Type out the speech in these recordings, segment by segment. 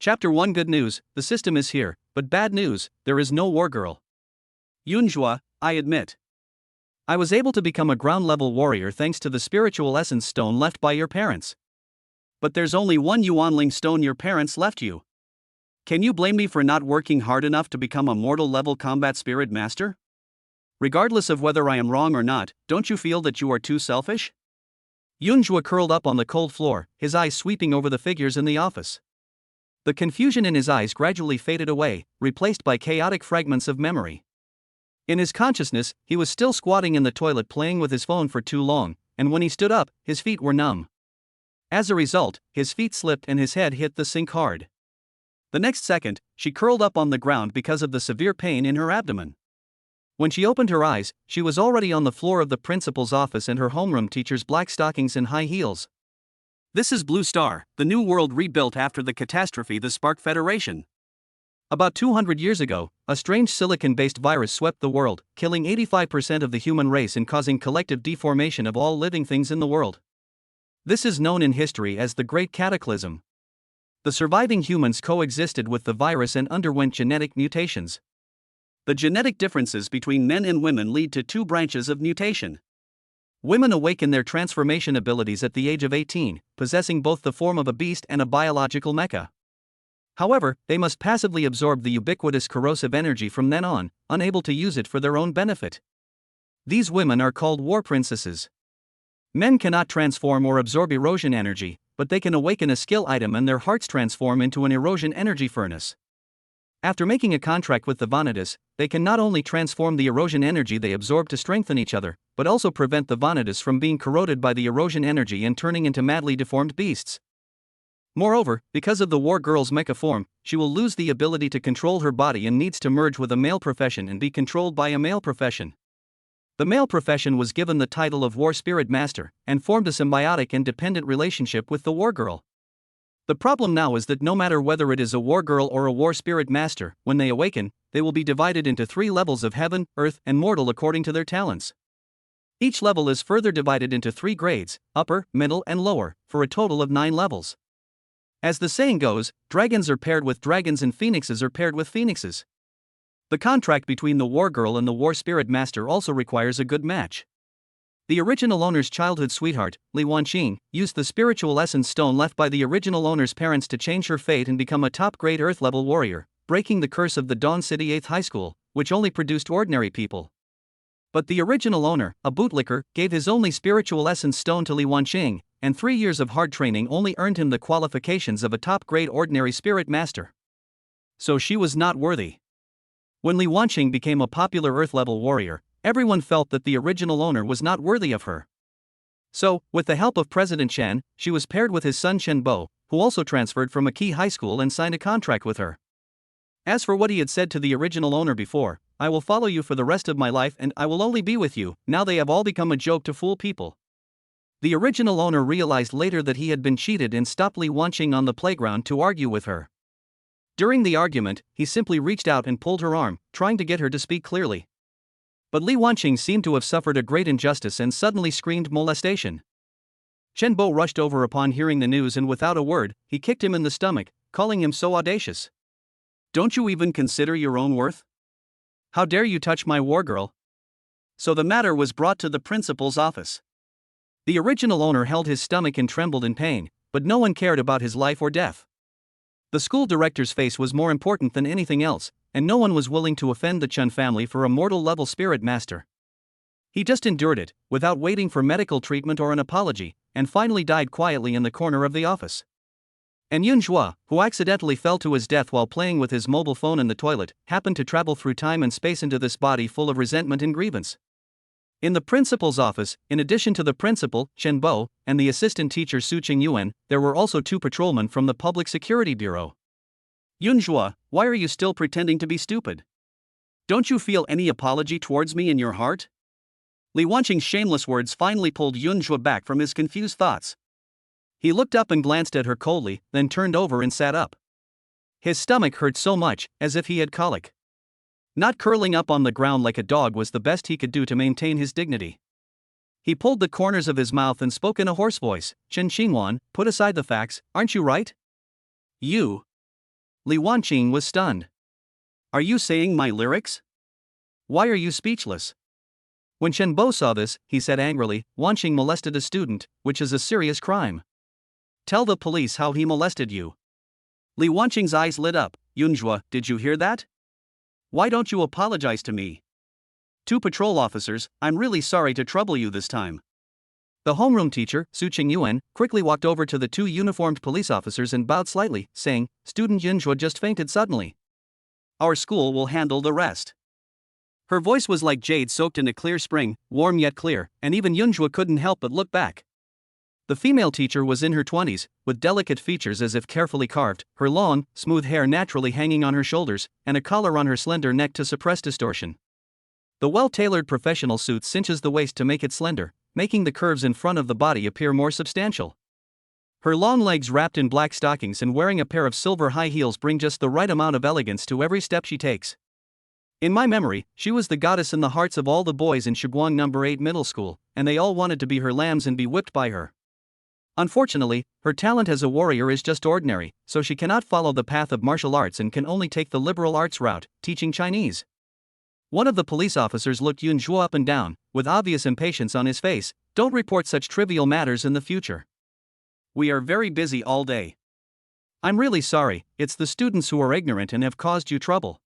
Chapter 1 Good news, the system is here, but bad news, there is no war girl. Yunjua, I admit. I was able to become a ground-level warrior thanks to the spiritual essence stone left by your parents. But there's only one Yuanling stone your parents left you. Can you blame me for not working hard enough to become a mortal-level combat spirit master? Regardless of whether I am wrong or not, don't you feel that you are too selfish? Yunjua curled up on the cold floor, his eyes sweeping over the figures in the office. The confusion in his eyes gradually faded away, replaced by chaotic fragments of memory. In his consciousness, he was still squatting in the toilet playing with his phone for too long, and when he stood up, his feet were numb. As a result, his feet slipped and his head hit the sink hard. The next second, she curled up on the ground because of the severe pain in her abdomen. When she opened her eyes, she was already on the floor of the principal's office in her homeroom teacher's black stockings and high heels. This is Blue Star, the new world rebuilt after the catastrophe the Spark Federation. About 200 years ago, a strange silicon-based virus swept the world, killing 85% of the human race and causing collective deformation of all living things in the world. This is known in history as the Great Cataclysm. The surviving humans coexisted with the virus and underwent genetic mutations. The genetic differences between men and women lead to two branches of mutation. Women awaken their transformation abilities at the age of 18, possessing both the form of a beast and a biological mecha. However, they must passively absorb the ubiquitous corrosive energy from then on, unable to use it for their own benefit. These women are called war princesses. Men cannot transform or absorb erosion energy, but they can awaken a skill item and their hearts transform into an erosion energy furnace. After making a contract with the Vanitas, they can not only transform the erosion energy they absorb to strengthen each other, but also prevent the Vanitas from being corroded by the erosion energy and turning into madly deformed beasts. Moreover, because of the war girl's mecha form, she will lose the ability to control her body and needs to merge with a male profession and be controlled by a male profession. The male profession was given the title of War Spirit Master, and formed a symbiotic and dependent relationship with the war girl. The problem now is that no matter whether it is a war girl or a war spirit master, when they awaken, they will be divided into 3 levels of heaven, earth, and mortal according to their talents. Each level is further divided into 3 grades, upper, middle, and lower, for a total of 9 levels. As the saying goes, dragons are paired with dragons and phoenixes are paired with phoenixes. The contract between the war girl and the war spirit master also requires a good match. The original owner's childhood sweetheart, Li Wanqing, used the spiritual essence stone left by the original owner's parents to change her fate and become a top-grade Earth-level warrior, breaking the curse of the Dawn City 8th High School, which only produced ordinary people. But the original owner, a bootlicker, gave his only spiritual essence stone to Li Wanqing, and 3 years of hard training only earned him the qualifications of a top-grade ordinary spirit master. So she was not worthy. When Li Wanqing became a popular Earth-level warrior, everyone felt that the original owner was not worthy of her. So, with the help of President Chen, she was paired with his son Chen Bo, who also transferred from a key high school and signed a contract with her. As for what he had said to the original owner before, I will follow you for the rest of my life and I will only be with you, now they have all become a joke to fool people. The original owner realized later that he had been cheated and stopped Li Wanqing on the playground to argue with her. During the argument, he simply reached out and pulled her arm, trying to get her to speak clearly. But Li Wanqing seemed to have suffered a great injustice and suddenly screamed molestation. Chen Bo rushed over upon hearing the news and without a word, he kicked him in the stomach, calling him so audacious. Don't you even consider your own worth? How dare you touch my war girl? So the matter was brought to the principal's office. The original owner held his stomach and trembled in pain, but no one cared about his life or death. The school director's face was more important than anything else, and no one was willing to offend the Chen family for a mortal-level spirit master. He just endured it, without waiting for medical treatment or an apology, and finally died quietly in the corner of the office. And Yunjua, who accidentally fell to his death while playing with his mobile phone in the toilet, happened to travel through time and space into this body full of resentment and grievance. In the principal's office, in addition to the principal, Chen Bo, and the assistant teacher Su Qingyuan, there were also 2 patrolmen from the Public Security Bureau. Yunjua, why are you still pretending to be stupid? Don't you feel any apology towards me in your heart? Li Wanqing's shameless words finally pulled Yunjua back from his confused thoughts. He looked up and glanced at her coldly, then turned over and sat up. His stomach hurt so much, as if he had colic. Not curling up on the ground like a dog was the best he could do to maintain his dignity. He pulled the corners of his mouth and spoke in a hoarse voice, Chen Xingwan, put aside the facts, aren't you right? You. Li Wanqing was stunned. Are you saying my lyrics? Why are you speechless? When Chen Bo saw this, he said angrily, Wanqing molested a student, which is a serious crime. Tell the police how he molested you. Li Wanqing's eyes lit up. Yunjua, did you hear that? Why don't you apologize to me? Two patrol officers, I'm really sorry to trouble you this time. The homeroom teacher, Su Qingyuan, quickly walked over to the two uniformed police officers and bowed slightly, saying, Student Yunjua just fainted suddenly. Our school will handle the rest. Her voice was like jade soaked in a clear spring, warm yet clear, and even Yunjua couldn't help but look back. The female teacher was in her 20s, with delicate features as if carefully carved, her long, smooth hair naturally hanging on her shoulders, and a collar on her slender neck to suppress distortion. The well-tailored professional suit cinches the waist to make it slender, making the curves in front of the body appear more substantial. Her long legs wrapped in black stockings and wearing a pair of silver high heels bring just the right amount of elegance to every step she takes. In my memory, she was the goddess in the hearts of all the boys in Shuguang No. 8 middle school, and they all wanted to be her lambs and be whipped by her. Unfortunately, her talent as a warrior is just ordinary, so she cannot follow the path of martial arts and can only take the liberal arts route, teaching Chinese. One of the police officers looked Yunjua up and down, with obvious impatience on his face. Don't report such trivial matters in the future. We are very busy all day. I'm really sorry, it's the students who are ignorant and have caused you trouble.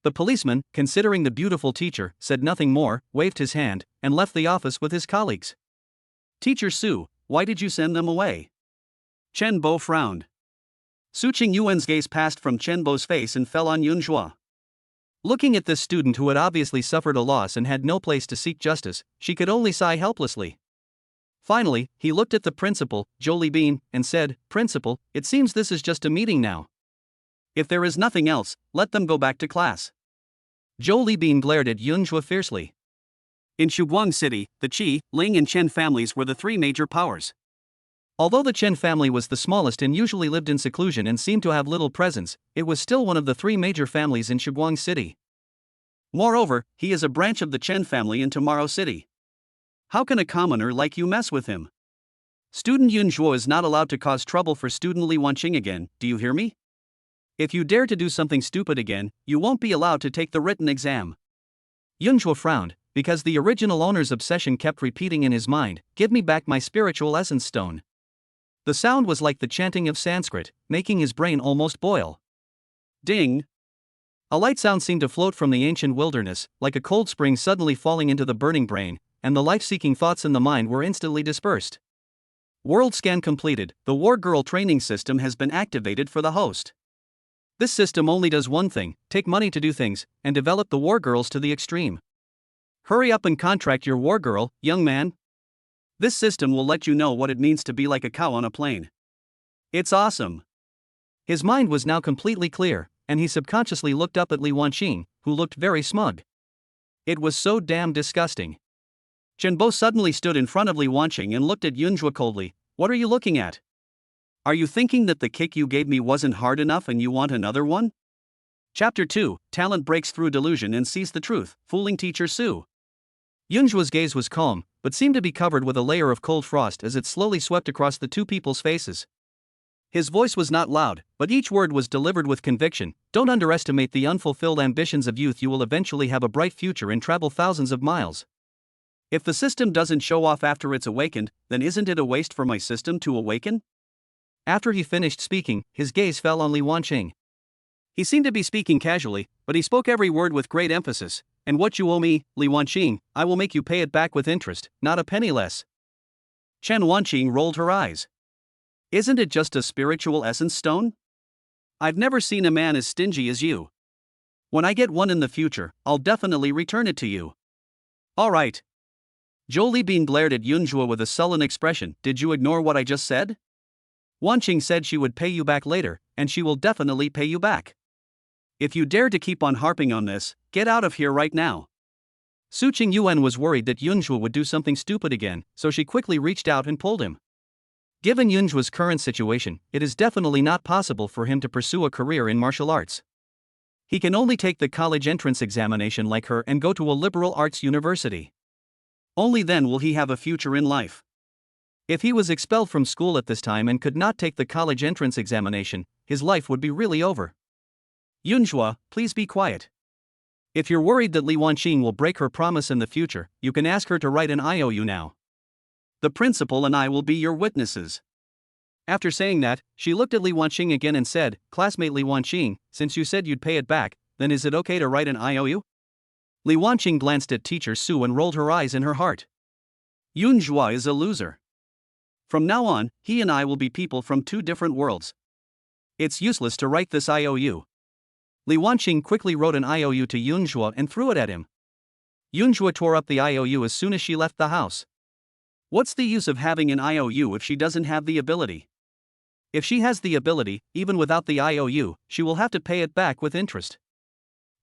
The policeman, considering the beautiful teacher, said nothing more, waved his hand, and left the office with his colleagues. Teacher Su, why did you send them away? Chen Bo frowned. Su Qingyuan's gaze passed from Chen Bo's face and fell on Yunjua. Looking at this student who had obviously suffered a loss and had no place to seek justice, she could only sigh helplessly. Finally, he looked at the principal, Zhou Bean, and said, Principal, it seems this is just a meeting now. If there is nothing else, let them go back to class. Zhou Bean glared at Yunjua fiercely. In Shuguang City, the Qi, Ling and Chen families were the three major powers. Although the Chen family was the smallest and usually lived in seclusion and seemed to have little presence, it was still one of the three major families in Shuguang City. Moreover, he is a branch of the Chen family in Tomorrow City. How can a commoner like you mess with him? Student Yunjua is not allowed to cause trouble for student Li Wanqing again, do you hear me? If you dare to do something stupid again, you won't be allowed to take the written exam. Yunjua frowned, because the original owner's obsession kept repeating in his mind, Give me back my spiritual essence stone. The sound was like the chanting of Sanskrit, making his brain almost boil. Ding! A light sound seemed to float from the ancient wilderness, like a cold spring suddenly falling into the burning brain, and the life-seeking thoughts in the mind were instantly dispersed. World scan completed, the War Girl training system has been activated for the host. This system only does one thing, take money to do things, and develop the War Girls to the extreme. Hurry up and contract your War Girl, young man. This system will let you know what it means to be like a cow on a plane. It's awesome. His mind was now completely clear, and he subconsciously looked up at Li Wanqing, who looked very smug. It was so damn disgusting. Chen Bo suddenly stood in front of Li Wanqing and looked at Yunjua coldly. What are you looking at? Are you thinking that the kick you gave me wasn't hard enough and you want another one? Chapter 2, Talent breaks through delusion and sees the truth, fooling Teacher Su. Yunjua's gaze was calm, but seemed to be covered with a layer of cold frost as it slowly swept across the two people's faces. His voice was not loud, but each word was delivered with conviction. Don't underestimate the unfulfilled ambitions of youth. You will eventually have a bright future and travel thousands of miles. If the system doesn't show off after it's awakened, then isn't it a waste for my system to awaken? After he finished speaking, his gaze fell on Li Wanqing. He seemed to be speaking casually, but he spoke every word with great emphasis. And what you owe me, Li Wanqing, I will make you pay it back with interest, not a penny less. Chen Wanqing rolled her eyes. Isn't it just a spiritual essence stone? I've never seen a man as stingy as you. When I get one in the future, I'll definitely return it to you. All right. Zhou Bean glared at Yunjua with a sullen expression. Did you ignore what I just said? Wanqing said she would pay you back later, and she will definitely pay you back. If you dare to keep on harping on this, get out of here right now. Su Qingyuan was worried that Yunjua would do something stupid again, so she quickly reached out and pulled him. Given Yunjua's current situation, it is definitely not possible for him to pursue a career in martial arts. He can only take the college entrance examination like her and go to a liberal arts university. Only then will he have a future in life. If he was expelled from school at this time and could not take the college entrance examination, his life would be really over. Yunhua, please be quiet. If you're worried that Li Wanqing will break her promise in the future, you can ask her to write an IOU now. The principal and I will be your witnesses. After saying that, she looked at Li Wanqing again and said, Classmate Li Wanqing, since you said you'd pay it back, then is it okay to write an IOU? Li Wanqing glanced at Teacher Su and rolled her eyes in her heart. Yunhua is a loser. From now on, he and I will be people from two different worlds. It's useless to write this IOU. Li Wanqing quickly wrote an IOU to Yunhua and threw it at him. Yunhua tore up the IOU as soon as she left the house. What's the use of having an IOU if she doesn't have the ability? If she has the ability, even without the IOU, she will have to pay it back with interest.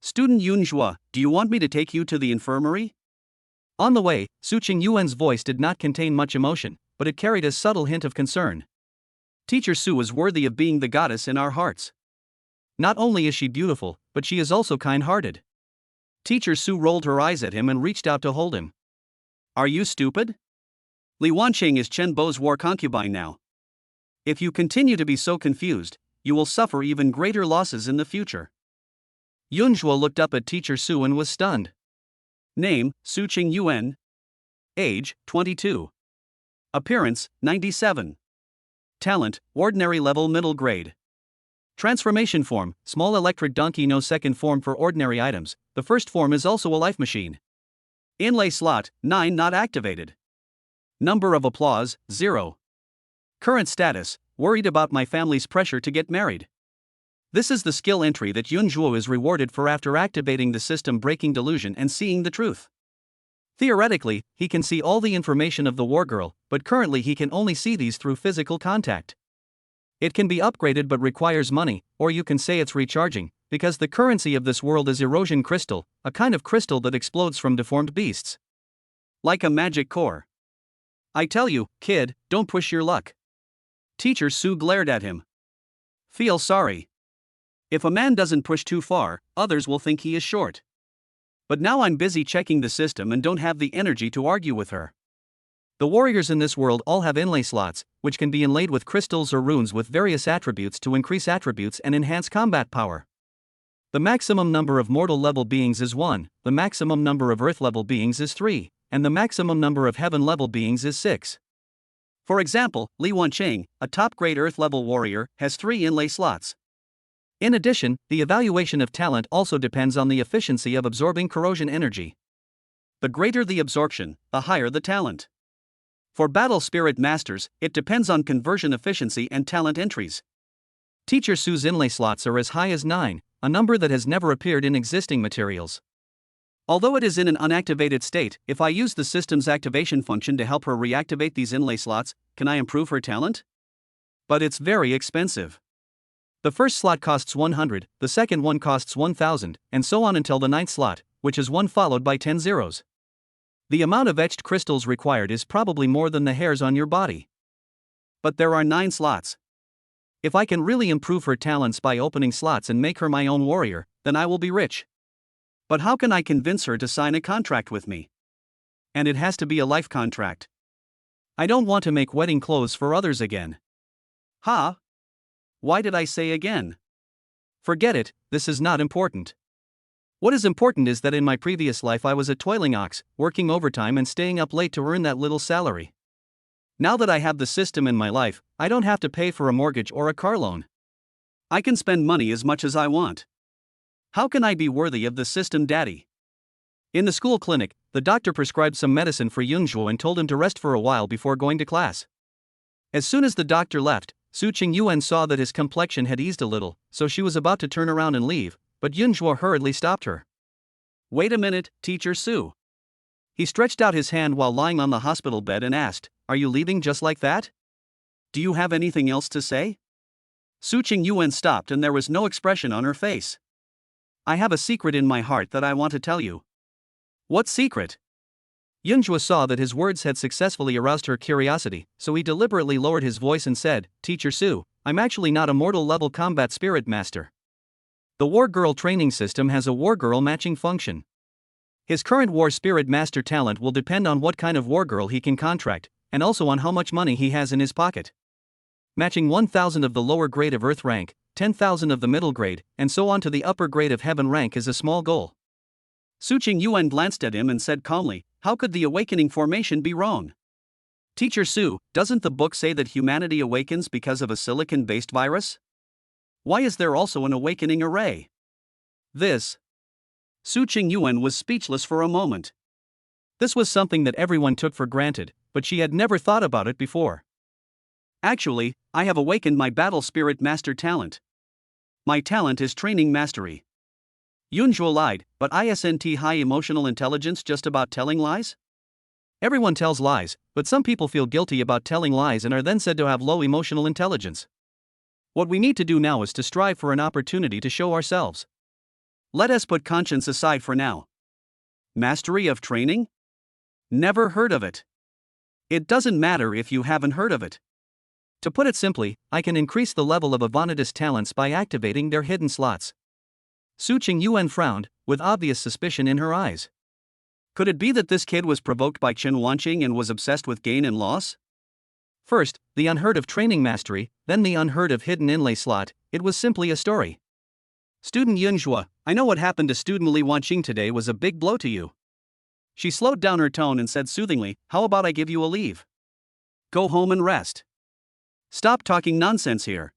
Student Yunhua, do you want me to take you to the infirmary? On the way, Su Qingyuan's voice did not contain much emotion, but it carried a subtle hint of concern. Teacher Su is worthy of being the goddess in our hearts. Not only is she beautiful, but she is also kind-hearted. Teacher Su rolled her eyes at him and reached out to hold him. Are you stupid? Li Wanqing is Chen Bo's war concubine now. If you continue to be so confused, you will suffer even greater losses in the future. Yunhua looked up at Teacher Su and was stunned. Name, Su Qingyuan. Age, 22. Appearance, 97. Talent, ordinary level middle grade. Transformation form, small electric donkey. No second form for ordinary items, the first form is also a life machine. Inlay slot, 9 not activated. Number of applause, 0. Current status, worried about my family's pressure to get married. This is the skill entry that Yunhua is rewarded for after activating the system-breaking delusion and seeing the truth. Theoretically, he can see all the information of the war girl, but currently he can only see these through physical contact. It can be upgraded but requires money, or you can say it's recharging, because the currency of this world is erosion crystal, a kind of crystal that explodes from deformed beasts. Like a magic core. I tell you, kid, don't push your luck. Teacher Su glared at him. Feel sorry. If a man doesn't push too far, others will think he is short. But now I'm busy checking the system and don't have the energy to argue with her. The warriors in this world all have inlay slots, which can be inlaid with crystals or runes with various attributes to increase attributes and enhance combat power. The maximum number of mortal level beings is 1, the maximum number of earth level beings is 3, and the maximum number of heaven level beings is 6. For example, Li Wanqing, a top-grade Earth-level warrior, has 3 inlay slots. In addition, the evaluation of talent also depends on the efficiency of absorbing corrosion energy. The greater the absorption, the higher the talent. For Battle Spirit Masters, it depends on conversion efficiency and talent entries. Teacher Su's inlay slots are as high as 9, a number that has never appeared in existing materials. Although it is in an unactivated state, if I use the system's activation function to help her reactivate these inlay slots, can I improve her talent? But it's very expensive. The first slot costs 100, the second one costs 1000, and so on until the 9th slot, which is 1 followed by 10 zeros. The amount of etched crystals required is probably more than the hairs on your body. But there are 9 slots. If I can really improve her talents by opening slots and make her my own warrior, then I will be rich. But how can I convince her to sign a contract with me? And it has to be a life contract. I don't want to make wedding clothes for others again. Ha! Why did I say again? Forget it, this is not important. What is important is that in my previous life I was a toiling ox, working overtime and staying up late to earn that little salary. Now that I have the system in my life, I don't have to pay for a mortgage or a car loan. I can spend money as much as I want. How can I be worthy of the system, Daddy? In the school clinic, the doctor prescribed some medicine for Yunhua and told him to rest for a while before going to class. As soon as the doctor left, Su Qingyuan saw that his complexion had eased a little, so she was about to turn around and leave, but Yunhua hurriedly stopped her. Wait a minute, Teacher Su. He stretched out his hand while lying on the hospital bed and asked, Are you leaving just like that? Do you have anything else to say? Su Qingyuan stopped and there was no expression on her face. I have a secret in my heart that I want to tell you. What secret? Yunhua saw that his words had successfully aroused her curiosity, so he deliberately lowered his voice and said, Teacher Su, I'm actually not a mortal-level combat spirit master. The War Girl training system has a War Girl matching function. His current War Spirit Master talent will depend on what kind of War Girl he can contract, and also on how much money he has in his pocket. Matching 1000 of the lower grade of Earth rank, 10,000 of the middle grade, and so on to the upper grade of heaven rank is a small goal. Su Qingyuan glanced at him and said calmly, "How could the awakening formation be wrong? Teacher Su, doesn't the book say that humanity awakens because of a silicon-based virus? Why is there also an awakening array?" This. Su Qingyuan was speechless for a moment. This was something that everyone took for granted, but she had never thought about it before. "Actually, I have awakened my battle spirit master talent. My talent is training mastery." Yunzhuo lied, but isn't high emotional intelligence just about telling lies? Everyone tells lies, but some people feel guilty about telling lies and are then said to have low emotional intelligence. What we need to do now is to strive for an opportunity to show ourselves. Let us put conscience aside for now. Mastery of training? Never heard of it. It doesn't matter if you haven't heard of it. To put it simply, I can increase the level of Avanitas talents by activating their hidden slots. Su Qingyuan frowned, with obvious suspicion in her eyes. Could it be that this kid was provoked by Chen Wanqing and was obsessed with gain and loss? First, the unheard of training mastery, then the unheard of hidden inlay slot. It was simply a story. "Student Yunzhuo, I know what happened to student Li Wanqing today was a big blow to you." She slowed down her tone and said soothingly, "How about I give you a leave? Go home and rest. Stop talking nonsense here."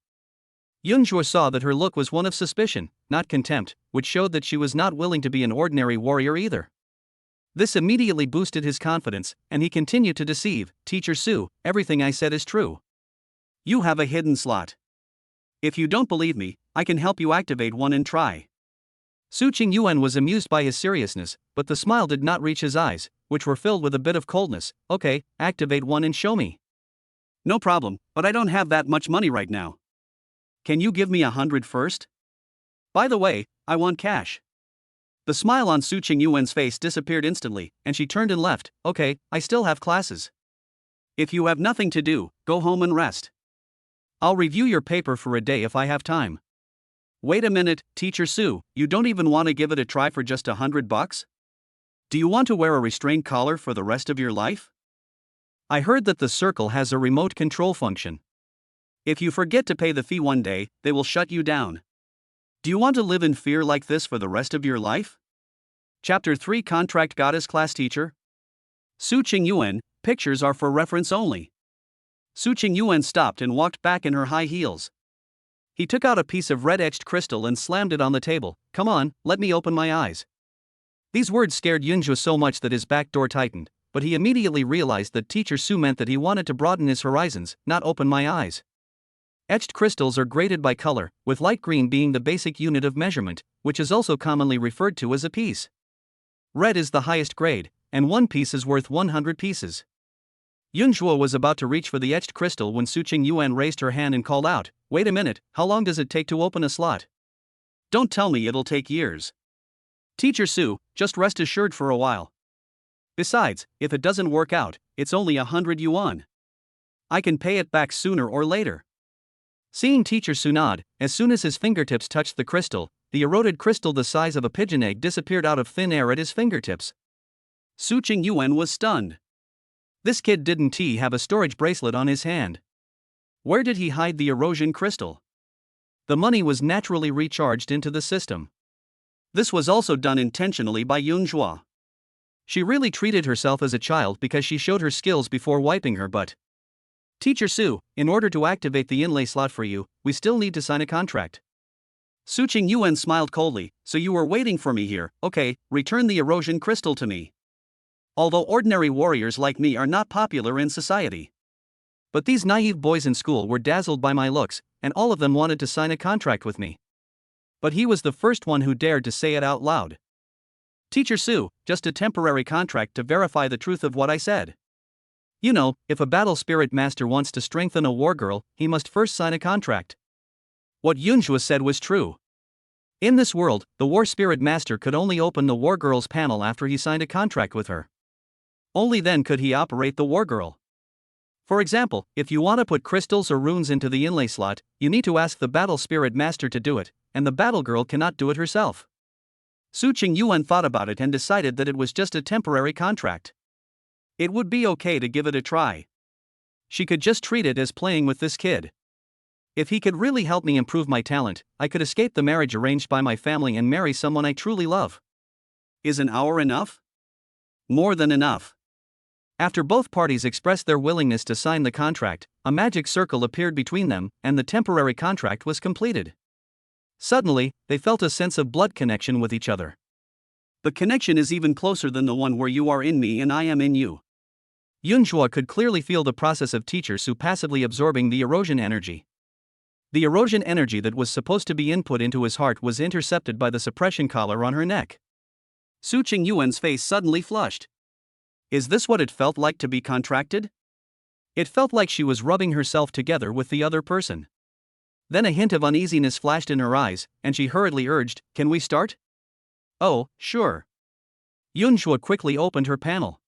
Yunzhuo saw that her look was one of suspicion, not contempt, which showed that she was not willing to be an ordinary warrior either. This immediately boosted his confidence, and he continued to deceive. "Teacher Su, everything I said is true. You have a hidden slot. If you don't believe me, I can help you activate one and try." Su Qingyuan was amused by his seriousness, but the smile did not reach his eyes, which were filled with a bit of coldness. "Okay, activate one and show me." "No problem, but I don't have that much money right now. Can you give me 100 first? By the way, I want cash." The smile on Su Qingyuan's face disappeared instantly, and she turned and left. "Okay, I still have classes. If you have nothing to do, go home and rest. I'll review your paper for a day if I have time." "Wait a minute, Teacher Su, you don't even want to give it a try for just $100? Do you want to wear a restraint collar for the rest of your life? I heard that the circle has a remote control function. If you forget to pay the fee one day, they will shut you down. Do you want to live in fear like this for the rest of your life?" Chapter 3 Contract Goddess Class Teacher. Su Qingyuan, pictures are for reference only. Su Qingyuan stopped and walked back in her high heels. He took out a piece of red-etched crystal and slammed it on the table. "Come on, let me open my eyes." These words scared Yunzhuo so much that his back door tightened, but he immediately realized that Teacher Su meant that he wanted to broaden his horizons, not open my eyes. Etched crystals are graded by color, with light green being the basic unit of measurement, which is also commonly referred to as a piece. Red is the highest grade, and one piece is worth 100 pieces. Yunzhuo was about to reach for the etched crystal when Su Qingyuan raised her hand and called out, "Wait a minute, how long does it take to open a slot? Don't tell me it'll take years. Teacher Su, just rest assured for a while. Besides, if it doesn't work out, it's only 100 yuan. I can pay it back sooner or later." Seeing Teacher Su nod, as soon as his fingertips touched the crystal, the eroded crystal the size of a pigeon egg disappeared out of thin air at his fingertips. Su Qingyuan was stunned. This kid didn't have a storage bracelet on his hand. Where did he hide the erosion crystal? The money was naturally recharged into the system. This was also done intentionally by Yunzhuo. She really treated herself as a child because she showed her skills before wiping her butt. "Teacher Su, in order to activate the inlay slot for you, we still need to sign a contract." Su Qingyuan smiled coldly. "So you were waiting for me here, okay, return the erosion crystal to me." Although ordinary warriors like me are not popular in society. But these naive boys in school were dazzled by my looks, and all of them wanted to sign a contract with me. But he was the first one who dared to say it out loud. "Teacher Su, just a temporary contract to verify the truth of what I said. You know, if a battle spirit master wants to strengthen a war girl, he must first sign a contract." What Yunzhuo said was true. In this world, the war spirit master could only open the war girl's panel after he signed a contract with her. Only then could he operate the war girl. For example, if you want to put crystals or runes into the inlay slot, you need to ask the battle spirit master to do it, and the battle girl cannot do it herself. Su Qingyuan thought about it and decided that it was just a temporary contract. It would be okay to give it a try. She could just treat it as playing with this kid. If he could really help me improve my talent, I could escape the marriage arranged by my family and marry someone I truly love. Is an hour enough? More than enough. After both parties expressed their willingness to sign the contract, a magic circle appeared between them, and the temporary contract was completed. Suddenly, they felt a sense of blood connection with each other. The connection is even closer than the one where you are in me and I am in you. Yunhua could clearly feel the process of Teacher Su passively absorbing the erosion energy. The erosion energy that was supposed to be input into his heart was intercepted by the suppression collar on her neck. Su Qingyuan's face suddenly flushed. Is this what it felt like to be contracted? It felt like she was rubbing herself together with the other person. Then a hint of uneasiness flashed in her eyes, and she hurriedly urged, "Can we start?" "Oh, sure." Yunhua quickly opened her panel.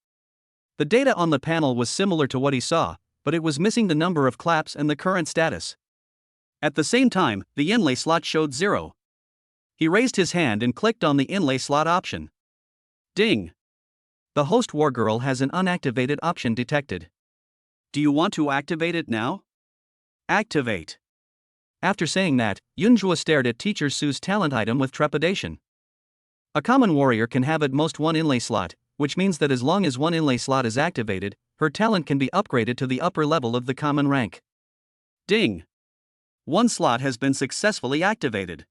The data on the panel was similar to what he saw, but it was missing the number of claps and the current status. At the same time, the inlay slot showed 0. He raised his hand and clicked on the inlay slot option. Ding! The host wargirl has an unactivated option detected. Do you want to activate it now? Activate. After saying that, Yunhua stared at Teacher Su's talent item with trepidation. A common warrior can have at most one inlay slot, which means that as long as one inlay slot is activated, her talent can be upgraded to the upper level of the common rank. Ding! One slot has been successfully activated.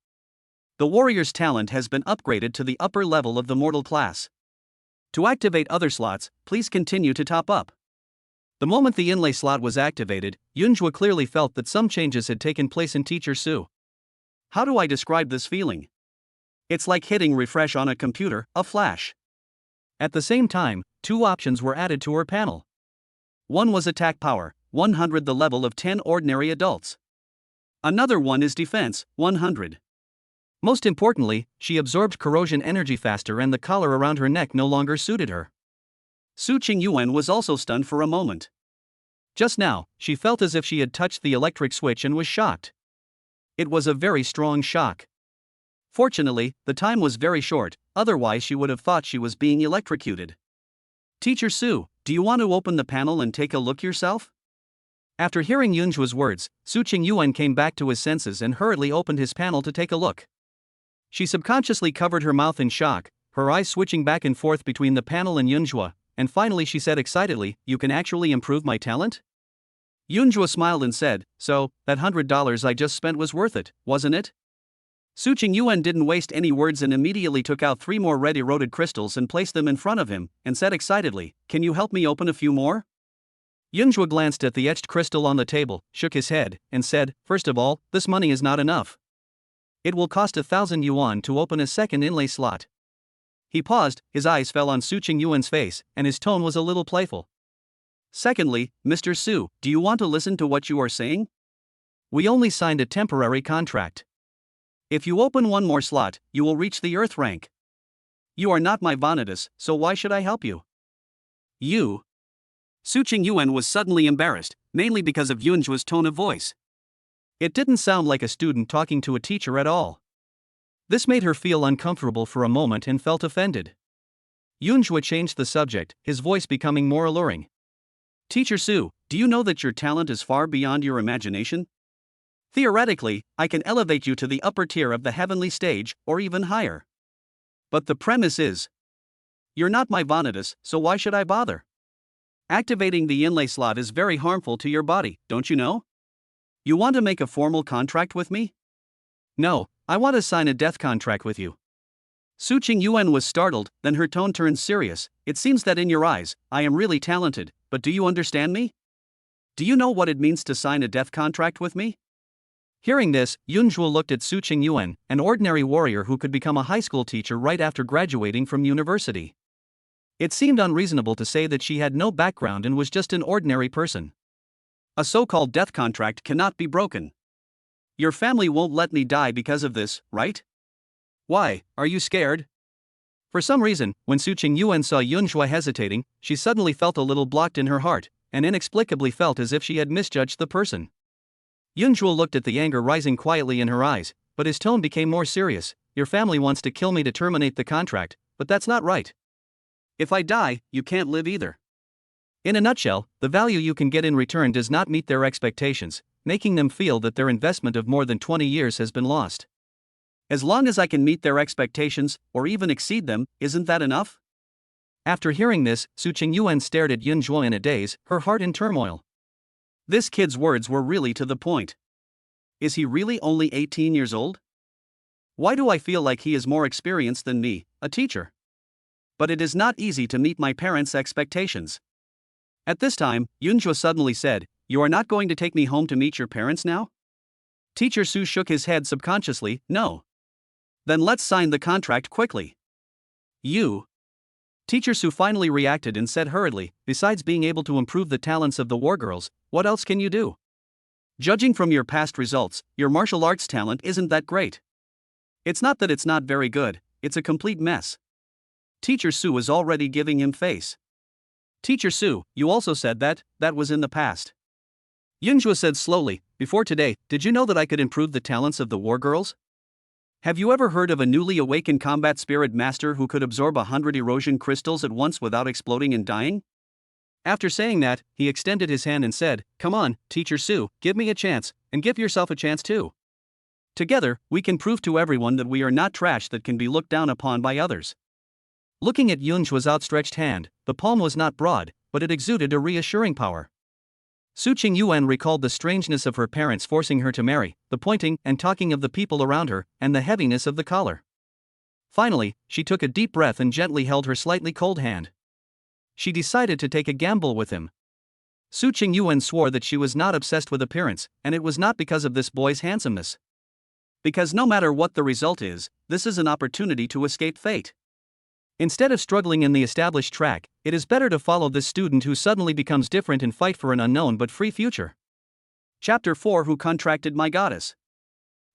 The warrior's talent has been upgraded to the upper level of the mortal class. To activate other slots, please continue to top up. The moment the inlay slot was activated, Yunhua clearly felt that some changes had taken place in Teacher Su. How do I describe this feeling? It's like hitting refresh on a computer, a flash. At the same time, 2 options were added to her panel. One was attack power, 100 the level of 10 ordinary adults. Another one is defense, 100. Most importantly, she absorbed corrosion energy faster and the collar around her neck no longer suited her. Su Qingyuan was also stunned for a moment. Just now, she felt as if she had touched the electric switch and was shocked. It was a very strong shock. Fortunately, the time was very short, otherwise she would have thought she was being electrocuted. Teacher Su, do you want to open the panel and take a look yourself? After hearing Yunhua's words, Su Qingyuan came back to his senses and hurriedly opened his panel to take a look. She subconsciously covered her mouth in shock, her eyes switching back and forth between the panel and Yunhua, and finally she said excitedly, "You can actually improve my talent?" Yunhua smiled and said, "So, that $100 I just spent was worth it, wasn't it?" Su Qingyuan didn't waste any words and immediately took out 3 more red eroded crystals and placed them in front of him, and said excitedly, "Can you help me open a few more?" Yunhua glanced at the etched crystal on the table, shook his head, and said, "First of all, this money is not enough. It will cost 1,000 yuan to open a second inlay slot." He paused, his eyes fell on Su Qingyuan's face, and his tone was a little playful. "Secondly, Mr. Su, do you want to listen to what you are saying? We only signed a temporary contract. If you open one more slot, you will reach the Earth rank. You are not my Vanitas, so why should I help you?" "You?" Su Qingyuan was suddenly embarrassed, mainly because of Yunhua's tone of voice. It didn't sound like a student talking to a teacher at all. This made her feel uncomfortable for a moment and felt offended. Yunhua changed the subject, his voice becoming more alluring. "Teacher Su, do you know that your talent is far beyond your imagination? Theoretically, I can elevate you to the upper tier of the heavenly stage, or even higher. But the premise is, you're not my Vanitas, so why should I bother? Activating the inlay slot is very harmful to your body, don't you know? You want to make a formal contract with me?" "No, I want to sign a death contract with you." Su Qingyuan was startled, then her tone turned serious. "It seems that in your eyes, I am really talented, but do you understand me? Do you know what it means to sign a death contract with me?" Hearing this, Yunhua looked at Su Qingyuan, an ordinary warrior who could become a high school teacher right after graduating from university. It seemed unreasonable to say that she had no background and was just an ordinary person. A so-called death contract cannot be broken. Your family won't let me die because of this, right? Why, are you scared? For some reason, when Su Qingyuan saw Yunhua hesitating, she suddenly felt a little blocked in her heart, and inexplicably felt as if she had misjudged the person. Yunhua looked at the anger rising quietly in her eyes, but his tone became more serious. "Your family wants to kill me to terminate the contract, but that's not right. If I die, you can't live either. In a nutshell, the value you can get in return does not meet their expectations. making them feel that their investment of more than 20 years has been lost. As long as I can meet their expectations, or even exceed them, isn't that enough? After hearing this, Su Qingyuan stared at Yun Zhuo in a daze, her heart in turmoil. This kid's words were really to the point. Is he really only 18 years old? Why do I feel like he is more experienced than me, a teacher? But it is not easy to meet my parents' expectations. At this time, Yun Zhuo suddenly said, "You are not going to take me home to meet your parents now?" Teacher Su shook his head subconsciously, "No." "Then let's sign the contract quickly." "You." Teacher Su finally reacted and said hurriedly, "Besides being able to improve the talents of the war girls, what else can you do? Judging from your past results, your martial arts talent isn't that great. It's not that it's not very good, it's a complete mess." Teacher Su was already giving him face. "Teacher Su, you also said that was in the past." Yunzhua said slowly, "Before today, did you know that I could improve the talents of the war girls? Have you ever heard of a newly awakened combat spirit master who could absorb 100 erosion crystals at once without exploding and dying?" After saying that, he extended his hand and said, "Come on, Teacher Su, give me a chance, and give yourself a chance too. Together, we can prove to everyone that we are not trash that can be looked down upon by others." Looking at Yunzhua's outstretched hand, the palm was not broad, but it exuded a reassuring power. Su Qingyuan recalled the strangeness of her parents forcing her to marry, the pointing and talking of the people around her, and the heaviness of the collar. Finally, she took a deep breath and gently held her slightly cold hand. She decided to take a gamble with him. Su Qingyuan swore that she was not obsessed with appearance, and it was not because of this boy's handsomeness. Because no matter what the result is, this is an opportunity to escape fate. Instead of struggling in the established track, it is better to follow this student who suddenly becomes different and fight for an unknown but free future. Chapter 4: Who Contracted My Goddess?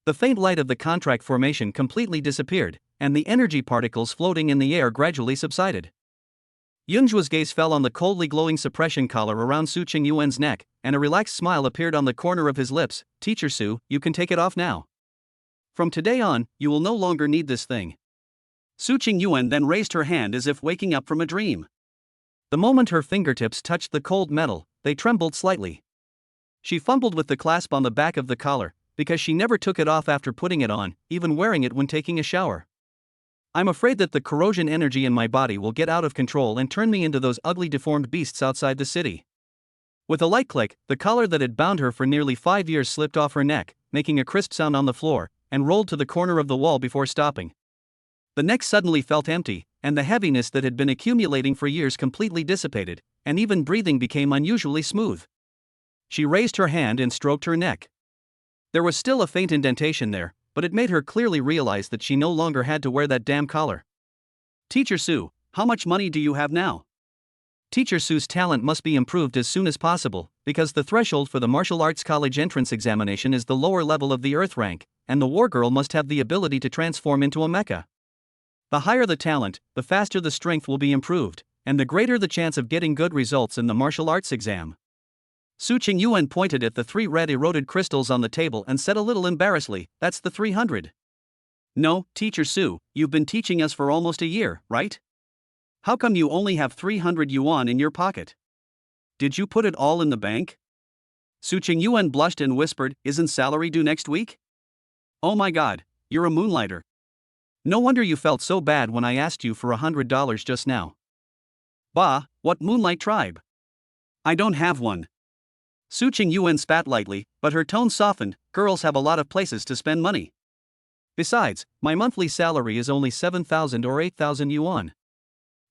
The faint light of the contract formation completely disappeared, and the energy particles floating in the air gradually subsided. Yunzhua's gaze fell on the coldly glowing suppression collar around Su Qingyuan's neck, and a relaxed smile appeared on the corner of his lips. "Teacher Su, you can take it off now. From today on, you will no longer need this thing." Su Qingyuan then raised her hand as if waking up from a dream. The moment her fingertips touched the cold metal, they trembled slightly. She fumbled with the clasp on the back of the collar, because she never took it off after putting it on, even wearing it when taking a shower. "I'm afraid that the corrosion energy in my body will get out of control and turn me into those ugly deformed beasts outside the city." With a light click, the collar that had bound her for nearly 5 years slipped off her neck, making a crisp sound on the floor, and rolled to the corner of the wall before stopping. The neck suddenly felt empty, and the heaviness that had been accumulating for years completely dissipated, and even breathing became unusually smooth. She raised her hand and stroked her neck. There was still a faint indentation there, but it made her clearly realize that she no longer had to wear that damn collar. "Teacher Su, how much money do you have now?" Teacher Su's talent must be improved as soon as possible, because the threshold for the martial arts college entrance examination is the lower level of the earth rank, and the war girl must have the ability to transform into a mecha. The higher the talent, the faster the strength will be improved, and the greater the chance of getting good results in the martial arts exam. Su Qingyuan pointed at the 3 red eroded crystals on the table and said a little embarrassedly, "That's the 300. No, Teacher Su, you've been teaching us for almost a year, right? How come you only have 300 yuan in your pocket? Did you put it all in the bank?" Su Qingyuan blushed and whispered, "Isn't salary due next week? Oh my god, you're a moonlighter. No wonder you felt so bad when I asked you for $100 just now." "Bah, what moonlight tribe? I don't have one." Su Qingyuan spat lightly, but her tone softened. "Girls have a lot of places to spend money. Besides, my monthly salary is only 7,000 or 8,000 yuan.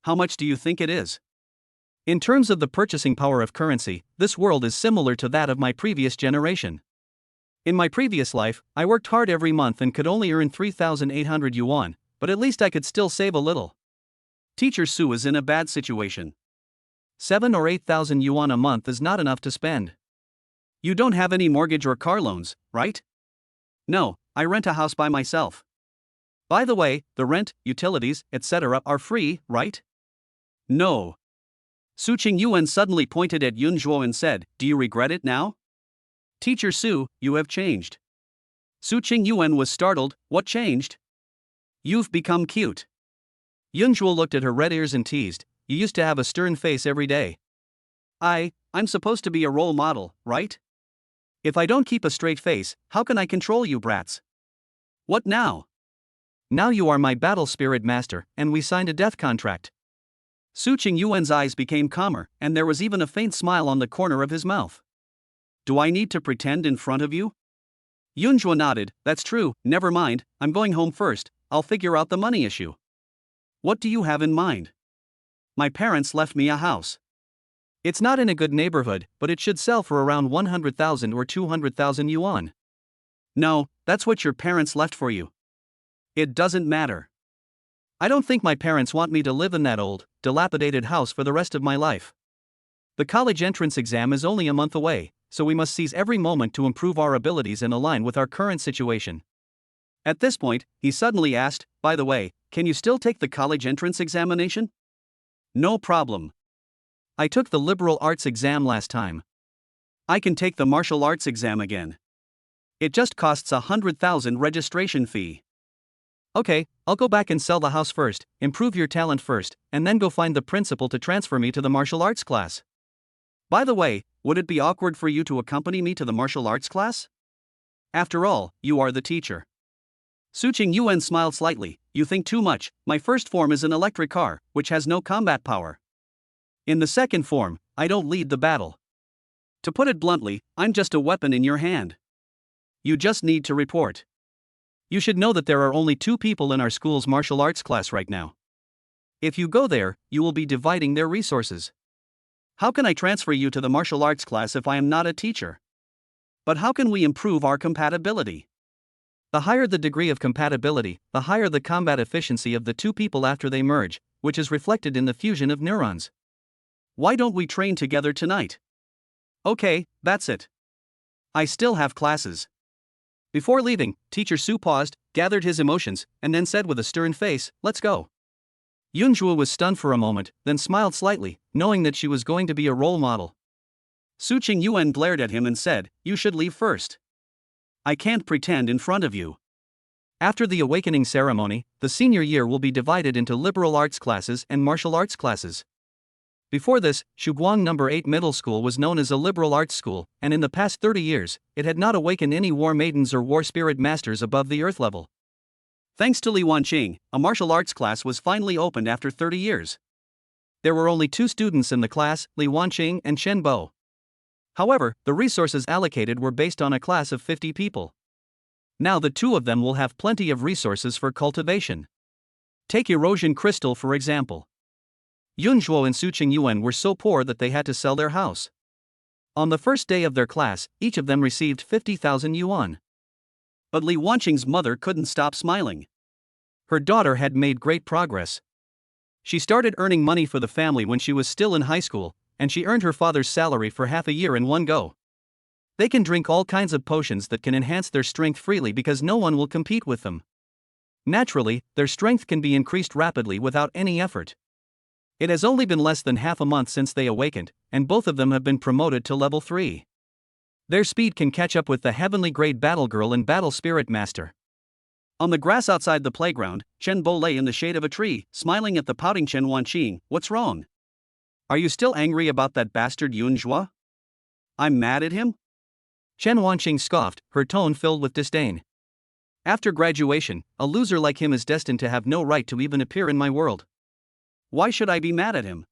How much do you think it is?" In terms of the purchasing power of currency, this world is similar to that of my previous generation. In my previous life, I worked hard every month and could only earn 3,800 yuan, but at least I could still save a little. Teacher Su is in a bad situation. 7 or 8,000 yuan a month is not enough to spend. You don't have any mortgage or car loans, right? No, I rent a house by myself. By the way, the rent, utilities, etc. are free, right? No. Su Qingyuan suddenly pointed at Yun Zhuo and said, "Do you regret it now?" "Teacher Su, you have changed." Su Qingyuan was startled. "What changed?" "You've become cute." Yun Zhuo looked at her red ears and teased, "You used to have a stern face every day." I'm supposed to be a role model, right? If I don't keep a straight face, how can I control you brats? What now? Now you are my battle spirit master, and we signed a death contract. Su Qingyuan's eyes became calmer, and there was even a faint smile on the corner of his mouth. Do I need to pretend in front of you? Yunjua nodded. That's true, never mind, I'm going home first, I'll figure out the money issue. What do you have in mind? My parents left me a house. It's not in a good neighborhood, but it should sell for around 100,000 or 200,000 yuan. No, that's what your parents left for you. It doesn't matter. I don't think my parents want me to live in that old, dilapidated house for the rest of my life. The college entrance exam is only a month away, so we must seize every moment to improve our abilities and align with our current situation. At this point, he suddenly asked, by the way, can you still take the college entrance examination? No problem. I took the liberal arts exam last time. I can take the martial arts exam again. It just costs 100,000 registration fee. Okay, I'll go back and sell the house first, improve your talent first, and then go find the principal to transfer me to the martial arts class. By the way, would it be awkward for you to accompany me to the martial arts class? After all, you are the teacher. Su Qingyuan smiled slightly. You think too much. My first form is an electric car, which has no combat power. In the second form, I don't lead the battle. To put it bluntly, I'm just a weapon in your hand. You just need to report. You should know that there are only 2 people in our school's martial arts class right now. If you go there, you will be dividing their resources. How can I transfer you to the martial arts class if I am not a teacher? But how can we improve our compatibility? The higher the degree of compatibility, the higher the combat efficiency of the 2 people after they merge, which is reflected in the fusion of neurons. Why don't we train together tonight? Okay, that's it. I still have classes. Before leaving, Teacher Su paused, gathered his emotions, and then said with a stern face, let's go. Yunjua was stunned for a moment, then smiled slightly, knowing that she was going to be a role model. Su Qingyuan glared at him and said, you should leave first. I can't pretend in front of you. After the awakening ceremony, the senior year will be divided into liberal arts classes and martial arts classes. Before this, Shuguang No. 8 Middle School was known as a liberal arts school, and in the past 30 years, it had not awakened any war maidens or war spirit masters above the earth level. Thanks to Li Wanqing, a martial arts class was finally opened after 30 years. There were only 2 students in the class, Li Wanqing and Shen Bo. However, the resources allocated were based on a class of 50 people. Now the 2 of them will have plenty of resources for cultivation. Take erosion crystal for example. Yunzhuo and Su Qingyuan were so poor that they had to sell their house. On the first day of their class, each of them received 50,000 yuan. But Li Wanqing's mother couldn't stop smiling. Her daughter had made great progress. She started earning money for the family when she was still in high school, and she earned her father's salary for half a year in one go. They can drink all kinds of potions that can enhance their strength freely because no one will compete with them. Naturally, their strength can be increased rapidly without any effort. It has only been less than half a month since they awakened, and both of them have been promoted to level 3. Their speed can catch up with the heavenly grade battle girl and battle spirit master. On the grass outside the playground, Chen Bo lay in the shade of a tree, smiling at the pouting Chen Wanqing. What's wrong? Are you still angry about that bastard Yunzhua? I'm mad at him? Chen Wanqing scoffed, her tone filled with disdain. After graduation, a loser like him is destined to have no right to even appear in my world. Why should I be mad at him?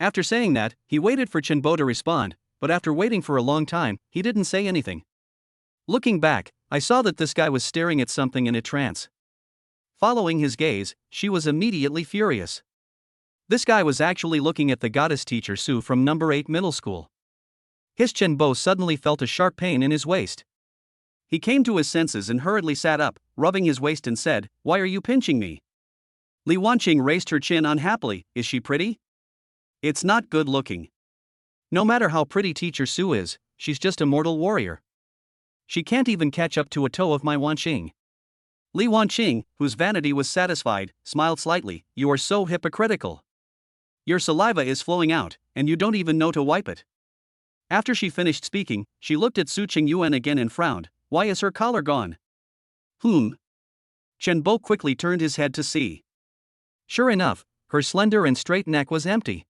After saying that, he waited for Chen Bo to respond, but after waiting for a long time, he didn't say anything. Looking back, I saw that this guy was staring at something in a trance. Following his gaze, she was immediately furious. This guy was actually looking at the goddess teacher Su from No. 8 Middle School. His Chen Bo suddenly felt a sharp pain in his waist. He came to his senses and hurriedly sat up, rubbing his waist and said, "Why are you pinching me?" Li Wanqing raised her chin unhappily. Is she pretty? It's not good looking. No matter how pretty teacher Su is, she's just a mortal warrior. She can't even catch up to a toe of my Wanqing. Li Wanqing, whose vanity was satisfied, smiled slightly. You are so hypocritical. Your saliva is flowing out, and you don't even know to wipe it. After she finished speaking, she looked at Su Qingyuan again and frowned. Why is her collar gone? Chen Bo quickly turned his head to see. Sure enough, her slender and straight neck was empty.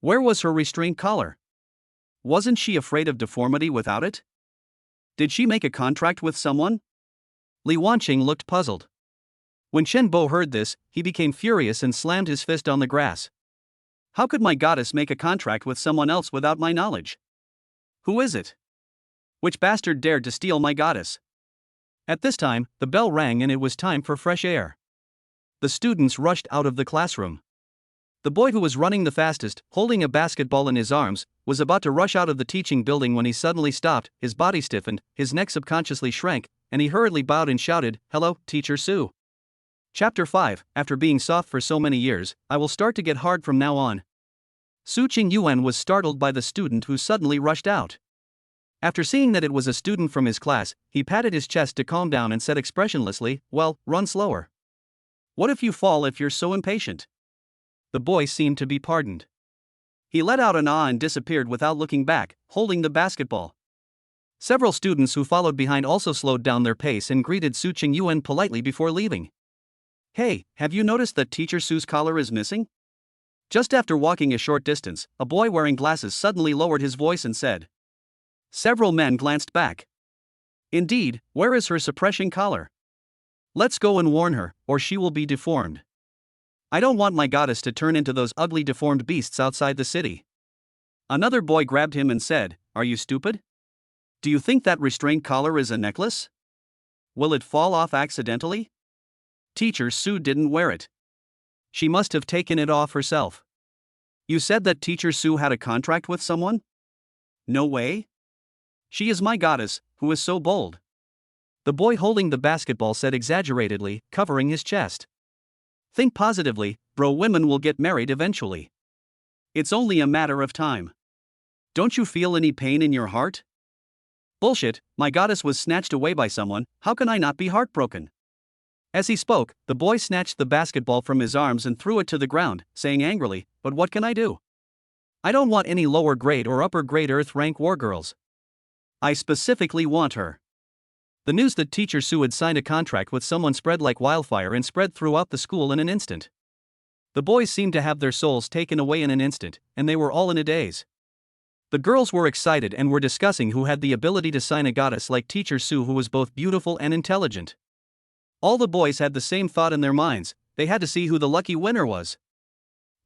Where was her restrained collar? Wasn't she afraid of deformity without it? Did she make a contract with someone? Li Wanqing looked puzzled. When Shen Bo heard this, he became furious and slammed his fist on the grass. How could my goddess make a contract with someone else without my knowledge? Who is it? Which bastard dared to steal my goddess? At this time, the bell rang and it was time for fresh air. The students rushed out of the classroom. The boy who was running the fastest, holding a basketball in his arms, was about to rush out of the teaching building when he suddenly stopped, his body stiffened, his neck subconsciously shrank, and he hurriedly bowed and shouted, "Hello, Teacher Su." Chapter 5. After being soft for so many years, I will start to get hard from now on. Su Qingyuan was startled by the student who suddenly rushed out. After seeing that it was a student from his class, he patted his chest to calm down and said expressionlessly, "Well, run slower. What if you fall if you're so impatient?" The boy seemed to be pardoned. He let out an ah and disappeared without looking back, holding the basketball. Several students who followed behind also slowed down their pace and greeted Su Qingyuan politely before leaving. "Hey, have you noticed that Teacher Su's collar is missing?" Just after walking a short distance, a boy wearing glasses suddenly lowered his voice and said. Several men glanced back. Indeed, where is her suppression collar? Let's go and warn her, or she will be deformed. I don't want my goddess to turn into those ugly deformed beasts outside the city. Another boy grabbed him and said, "Are you stupid? Do you think that restraint collar is a necklace? Will it fall off accidentally? Teacher Su didn't wear it. She must have taken it off herself." You said that Teacher Su had a contract with someone? No way. She is my goddess, who is so bold. The boy holding the basketball said exaggeratedly, covering his chest. Think positively, bro. Women will get married eventually. It's only a matter of time. Don't you feel any pain in your heart? Bullshit, my goddess was snatched away by someone, how can I not be heartbroken? As he spoke, the boy snatched the basketball from his arms and threw it to the ground, saying angrily, "But what can I do? I don't want any lower grade or upper grade earth rank war girls. I specifically want her." The news that Teacher Su had signed a contract with someone spread like wildfire and spread throughout the school in an instant. The boys seemed to have their souls taken away in an instant, and they were all in a daze. The girls were excited and were discussing who had the ability to sign a goddess like Teacher Su, who was both beautiful and intelligent. All the boys had the same thought in their minds, they had to see who the lucky winner was.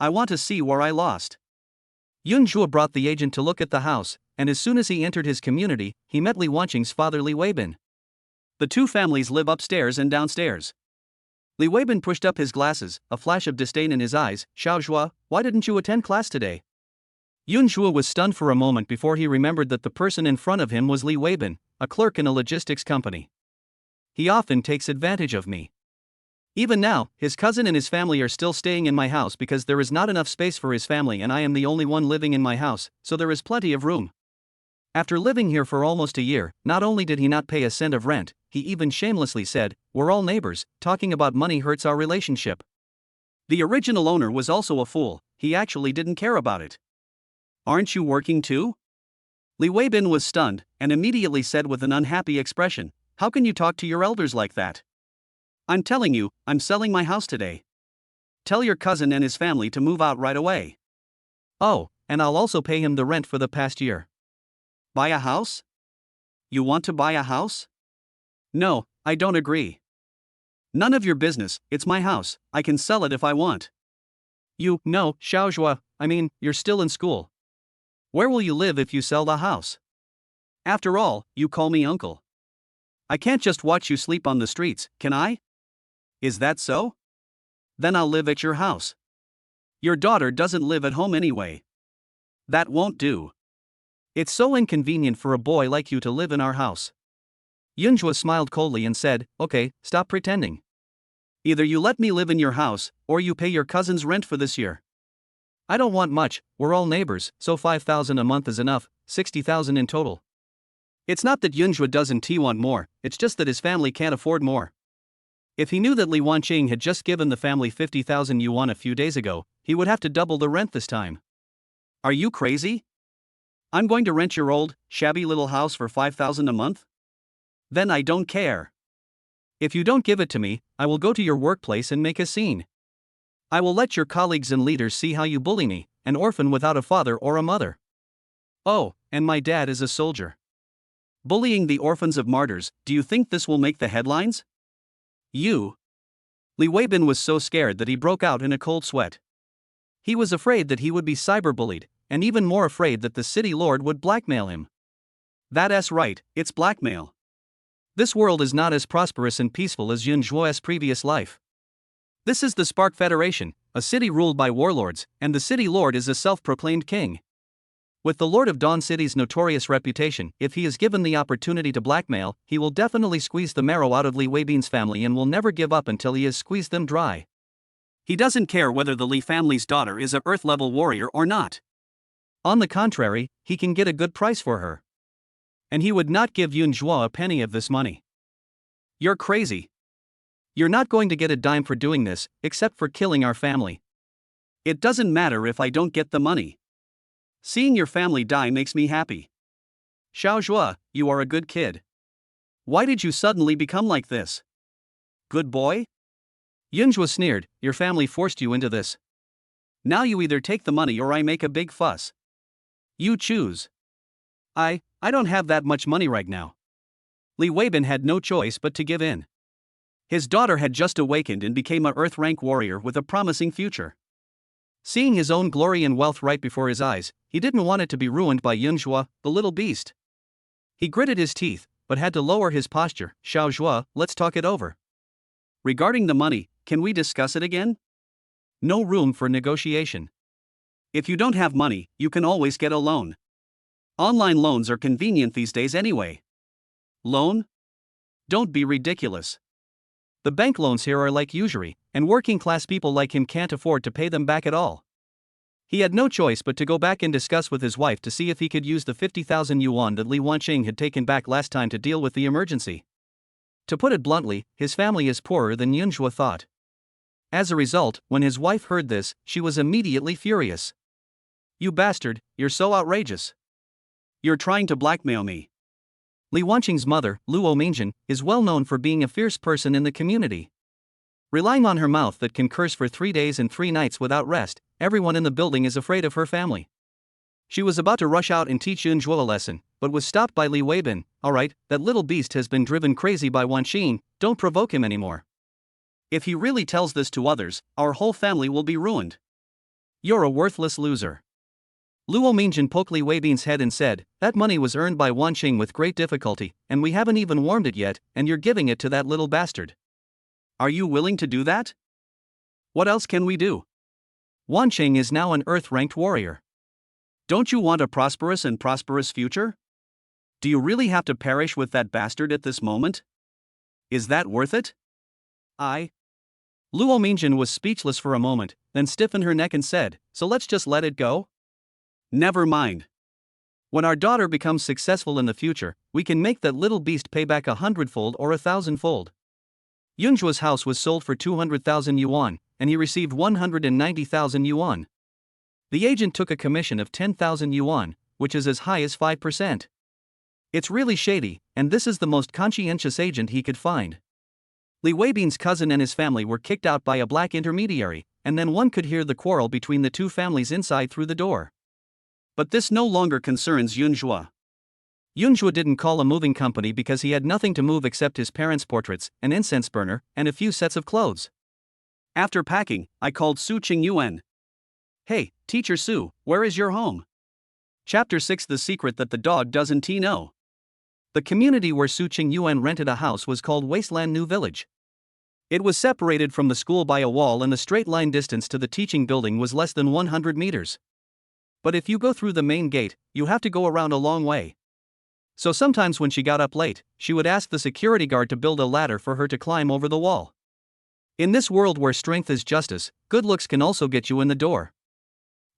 I want to see where I lost. Yun Zhuo brought the agent to look at the house, and as soon as he entered his community, he met Li Wanqing's father Li Weibin. The two families live upstairs and downstairs. Li Weibin pushed up his glasses, a flash of disdain in his eyes. "Xiaozhua, why didn't you attend class today?" Yun Zhuo was stunned for a moment before he remembered that the person in front of him was Li Weibin, a clerk in a logistics company. He often takes advantage of me. Even now, his cousin and his family are still staying in my house because there is not enough space for his family and I am the only one living in my house, so there is plenty of room. After living here for almost a year, not only did he not pay a cent of rent, he even shamelessly said, "We're all neighbors, talking about money hurts our relationship." The original owner was also a fool, he actually didn't care about it. "Aren't you working too?" Li Weibin was stunned, and immediately said with an unhappy expression, "How can you talk to your elders like that? I'm telling you, I'm selling my house today. Tell your cousin and his family to move out right away. Oh, and I'll also pay him the rent for the past year." Buy a house? You want to buy a house? No, I don't agree. None of your business, it's my house, I can sell it if I want. No, Xiaozhua, you're still in school. Where will you live if you sell the house? After all, you call me uncle. I can't just watch you sleep on the streets, can I? Is that so? Then I'll live at your house. Your daughter doesn't live at home anyway. That won't do. It's so inconvenient for a boy like you to live in our house. Yunzhua smiled coldly and said, "Okay, stop pretending. Either you let me live in your house, or you pay your cousin's rent for this year. I don't want much, we're all neighbors, so 5,000 a month is enough, 60,000 in total." It's not that Yunzhua doesn't want more, it's just that his family can't afford more. If he knew that Li Wanqing had just given the family 50,000 yuan a few days ago, he would have to double the rent this time. Are you crazy? I'm going to rent your old, shabby little house for 5,000 a month? Then I don't care. If you don't give it to me, I will go to your workplace and make a scene. I will let your colleagues and leaders see how you bully me, an orphan without a father or a mother. Oh, and my dad is a soldier. Bullying the orphans of martyrs, do you think this will make the headlines? You. Li Weibin was so scared that he broke out in a cold sweat. He was afraid that he would be cyberbullied, and even more afraid that the city lord would blackmail him. That's right, it's blackmail. This world is not as prosperous and peaceful as Yun Zhuo's previous life. This is the Spark Federation, a city ruled by warlords, and the city lord is a self-proclaimed king. With the Lord of Dawn City's notorious reputation, if he is given the opportunity to blackmail, he will definitely squeeze the marrow out of Li Weibin's family and will never give up until he has squeezed them dry. He doesn't care whether the Li family's daughter is a Earth-level warrior or not. On the contrary, he can get a good price for her. And he would not give Yun Zhuo a penny of this money. You're crazy. You're not going to get a dime for doing this, except for killing our family. It doesn't matter if I don't get the money. Seeing your family die makes me happy. Xiao Zhuo, you are a good kid. Why did you suddenly become like this? Good boy? Yun Zhuo sneered, your family forced you into this. Now you either take the money or I make a big fuss. You choose. I don't have that much money right now. Li Weibin had no choice but to give in. His daughter had just awakened and became a Earth-rank warrior with a promising future. Seeing his own glory and wealth right before his eyes, he didn't want it to be ruined by Yun Zhuo, the little beast. He gritted his teeth, but had to lower his posture. Xiao Zhuo, let's talk it over. Regarding the money, can we discuss it again? No room for negotiation. If you don't have money, you can always get a loan. Online loans are convenient these days anyway. Loan? Don't be ridiculous. The bank loans here are like usury, and working class people like him can't afford to pay them back at all. He had no choice but to go back and discuss with his wife to see if he could use the 50,000 yuan that Li Wanqing had taken back last time to deal with the emergency. To put it bluntly, his family is poorer than Yun Zhuo thought. As a result, when his wife heard this, she was immediately furious. You bastard, you're so outrageous. You're trying to blackmail me. Li Wanqing's mother, Luo Mingjin, is well known for being a fierce person in the community. Relying on her mouth that can curse for 3 days and 3 nights without rest, everyone in the building is afraid of her family. She was about to rush out and teach Yun Zhuo a lesson, but was stopped by Li Weibin. Alright, that little beast has been driven crazy by Wanqing, don't provoke him anymore. If he really tells this to others, our whole family will be ruined. You're a worthless loser. Luo Mingjin poked Li Weibin's head and said, that money was earned by Wanqing with great difficulty, and we haven't even warmed it yet, and you're giving it to that little bastard. Are you willing to do that? What else can we do? Wanqing is now an Earth-ranked warrior. Don't you want a prosperous future? Do you really have to perish with that bastard at this moment? Is that worth it? Luo Mingjin was speechless for a moment, then stiffened her neck and said, so let's just let it go? Never mind. When our daughter becomes successful in the future, we can make that little beast pay back 100-fold or 1,000-fold. Yun Zhuo's house was sold for 200,000 yuan, and he received 190,000 yuan. The agent took a commission of 10,000 yuan, which is as high as 5%. It's really shady, and this is the most conscientious agent he could find. Li Weibin's cousin and his family were kicked out by a black intermediary, and then one could hear the quarrel between the two families inside through the door. But this no longer concerns Yun Zhuo. Yun Zhuo didn't call a moving company because he had nothing to move except his parents' portraits, an incense burner, and a few sets of clothes. After packing, I called Su Qingyuan. Hey, Teacher Su, where is your home? Chapter 6: The Secret That the Dog Doesn't Know. The community where Su Qingyuan rented a house was called Wasteland New Village. It was separated from the school by a wall, and the straight line distance to the teaching building was less than 100 meters. But if you go through the main gate, you have to go around a long way. So sometimes when she got up late, she would ask the security guard to build a ladder for her to climb over the wall. In this world where strength is justice, good looks can also get you in the door.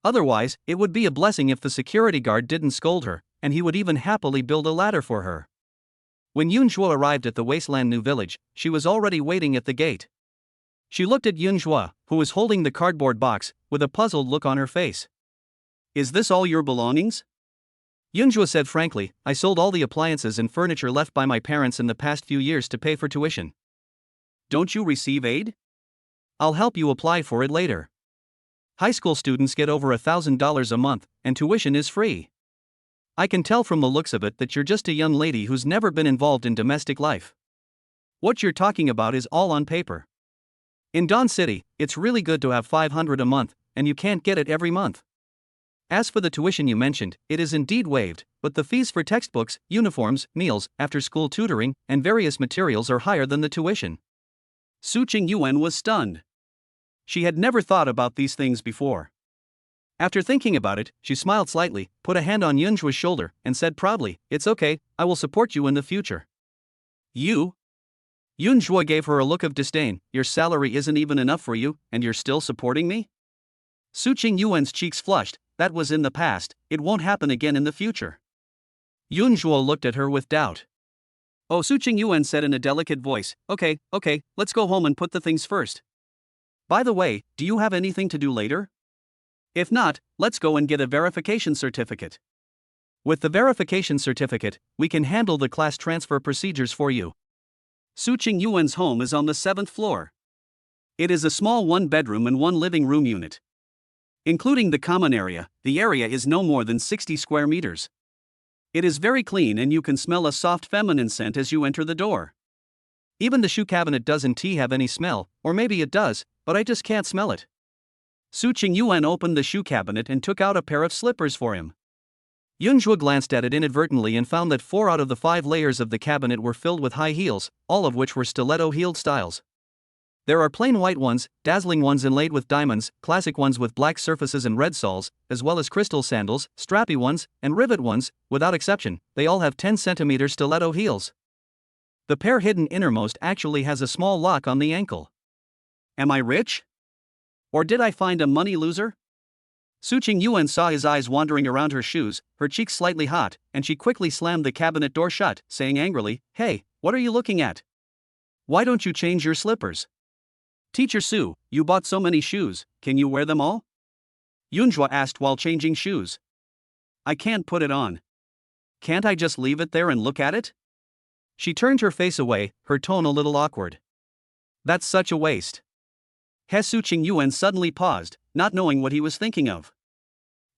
Otherwise, it would be a blessing if the security guard didn't scold her, and he would even happily build a ladder for her. When Yun Zhuo arrived at the Wasteland New Village, she was already waiting at the gate. She looked at Yun Zhuo, who was holding the cardboard box, with a puzzled look on her face. Is this all your belongings? Yun Zhuo said frankly, I sold all the appliances and furniture left by my parents in the past few years to pay for tuition. Don't you receive aid? I'll help you apply for it later. High school students get over $1,000 a month, and tuition is free. I can tell from the looks of it that you're just a young lady who's never been involved in domestic life. What you're talking about is all on paper. In Dawn City, it's really good to have 500 a month, and you can't get it every month. As for the tuition you mentioned, it is indeed waived, but the fees for textbooks, uniforms, meals, after-school tutoring, and various materials are higher than the tuition. Su Qingyuan was stunned. She had never thought about these things before. After thinking about it, she smiled slightly, put a hand on Yunjua's shoulder, and said proudly, "It's okay, I will support you in the future." You? Yunjua gave her a look of disdain. "Your salary isn't even enough for you, and you're still supporting me?" Su Qingyuan's cheeks flushed. That was in the past, it won't happen again in the future. Yunjua looked at her with doubt. "Oh," Su Qingyuan said in a delicate voice, okay, let's go home and put the things first. By the way, do you have anything to do later? If not, let's go and get a verification certificate. With the verification certificate, we can handle the class transfer procedures for you. Su Qingyuan's home is on the 7th floor. It is a small 1-bedroom and 1 living room unit. Including the common area, the area is no more than 60 square meters. It is very clean and you can smell a soft feminine scent as you enter the door. Even the shoe cabinet doesn't have any smell, or maybe it does, but I just can't smell it. Su Qingyuan opened the shoe cabinet and took out a pair of slippers for him. Yunjua glanced at it inadvertently and found that 4 out of the 5 layers of the cabinet were filled with high heels, all of which were stiletto-heeled styles. There are plain white ones, dazzling ones inlaid with diamonds, classic ones with black surfaces and red soles, as well as crystal sandals, strappy ones, and rivet ones. Without exception, they all have 10-centimeter stiletto heels. The pair hidden innermost actually has a small lock on the ankle. Am I rich? Or did I find a money loser? Su Qingyuan saw his eyes wandering around her shoes, her cheeks slightly hot, and she quickly slammed the cabinet door shut, saying angrily, "Hey, what are you looking at? Why don't you change your slippers? Teacher Su, you bought so many shoes, can you wear them all?" Yunjua asked while changing shoes. "I can't put it on. Can't I just leave it there and look at it?" She turned her face away, her tone a little awkward. "That's such a waste." Su Qingyuan suddenly paused, not knowing what he was thinking of.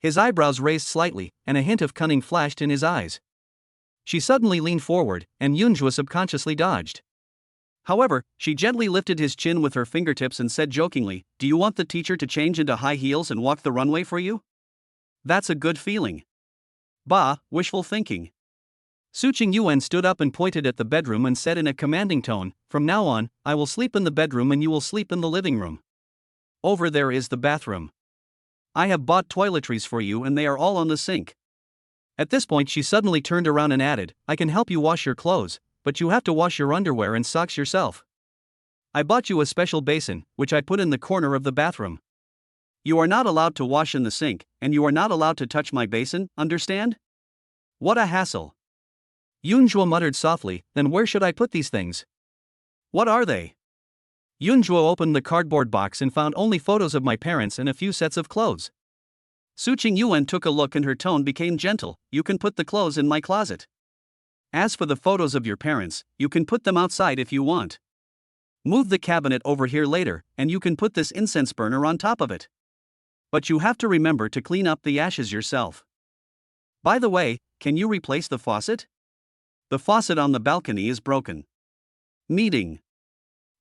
His eyebrows raised slightly, and a hint of cunning flashed in his eyes. She suddenly leaned forward, and Yunjua subconsciously dodged. However, she gently lifted his chin with her fingertips and said jokingly, "Do you want the teacher to change into high heels and walk the runway for you? That's a good feeling." Bah, wishful thinking. Su Qingyuan stood up and pointed at the bedroom and said in a commanding tone, "From now on, I will sleep in the bedroom and you will sleep in the living room. Over there is the bathroom. I have bought toiletries for you and they are all on the sink." At this point she suddenly turned around and added, "I can help you wash your clothes, but you have to wash your underwear and socks yourself. I bought you a special basin, which I put in the corner of the bathroom. You are not allowed to wash in the sink, and you are not allowed to touch my basin, understand? What a hassle." Yunjua muttered softly, "Then where should I put these things? What are they?" Yunjua opened the cardboard box and found only photos of my parents and a few sets of clothes. Su Qingyuan took a look and her tone became gentle. "You can put the clothes in my closet. As for the photos of your parents, you can put them outside if you want. Move the cabinet over here later, and you can put this incense burner on top of it. But you have to remember to clean up the ashes yourself. By the way, can you replace the faucet? The faucet on the balcony is broken." Meeting.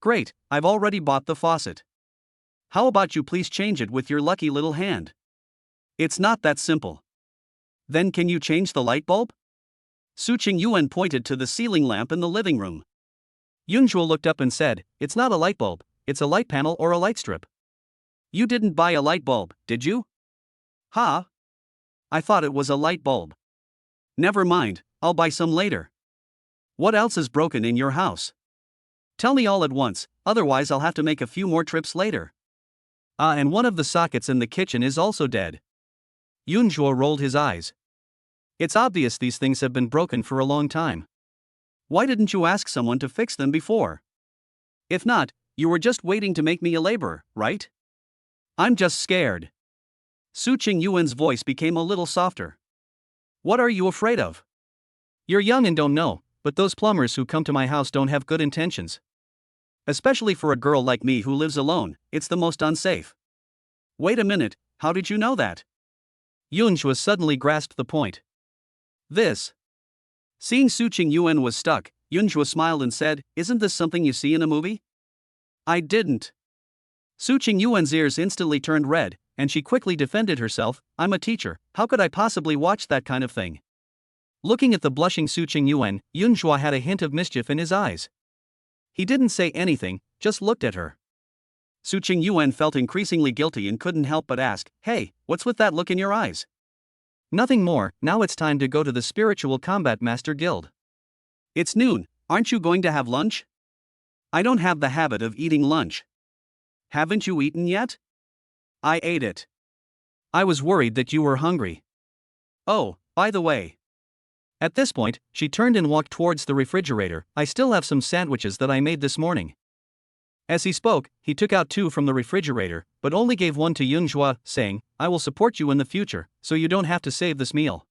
"Great, I've already bought the faucet. How about you please change it with your lucky little hand?" "It's not that simple." "Then can you change the light bulb?" Su Qingyuan pointed to the ceiling lamp in the living room. Yunjua looked up and said, "It's not a light bulb, it's a light panel or a light strip." "You didn't buy a light bulb, did you?" "Ha? I thought it was a light bulb." "Never mind, I'll buy some later. What else is broken in your house? Tell me all at once, otherwise I'll have to make a few more trips later." "Ah, and one of the sockets in the kitchen is also dead." Yunjua rolled his eyes. "It's obvious these things have been broken for a long time. Why didn't you ask someone to fix them before? If not, you were just waiting to make me a laborer, right? I'm just scared." Su Qingyuan's voice became a little softer. "What are you afraid of? You're young and don't know, but those plumbers who come to my house don't have good intentions. Especially for a girl like me who lives alone, it's the most unsafe." "Wait a minute, how did you know that?" Yunjua suddenly grasped the point. This. Seeing Su Qing Yuan was stuck, Yunjua smiled and said, "Isn't this something you see in a movie?" "I didn't." Su Qing Yuan's ears instantly turned red, and she quickly defended herself. "I'm a teacher, how could I possibly watch that kind of thing?" Looking at the blushing Su Qing Yuan, Yunjua had a hint of mischief in his eyes. He didn't say anything, just looked at her. Su Qing Yuan felt increasingly guilty and couldn't help but ask, "Hey, what's with that look in your eyes?" "Nothing more, now it's time to go to the Spiritual Combat Master Guild." "It's noon, aren't you going to have lunch?" "I don't have the habit of eating lunch." "Haven't you eaten yet?" "I ate it." "I was worried that you were hungry." "Oh, by the way." At this point, she turned and walked towards the refrigerator. "I still have some sandwiches that I made this morning." As he spoke, he took out 2 from the refrigerator, but only gave one to Yunjua, saying, "I will support you in the future, so you don't have to save this meal.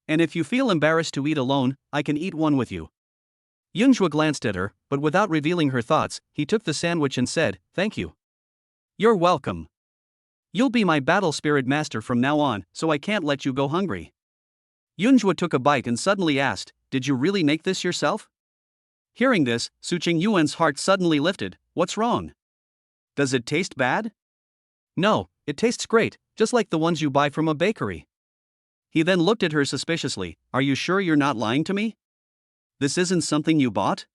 And if you feel embarrassed to eat alone, I can eat one with you." Yunjua glanced at her, but without revealing her thoughts, he took the sandwich and said, "Thank you." "You're welcome. You'll be my battle spirit master from now on, so I can't let you go hungry." Yunjua took a bite and suddenly asked, "Did you really make this yourself?" Hearing this, Su Qing Yuan's heart suddenly lifted. "What's wrong? Does it taste bad?" "No, it tastes great, just like the ones you buy from a bakery." He then looked at her suspiciously. "Are you sure you're not lying to me? This isn't something you bought?"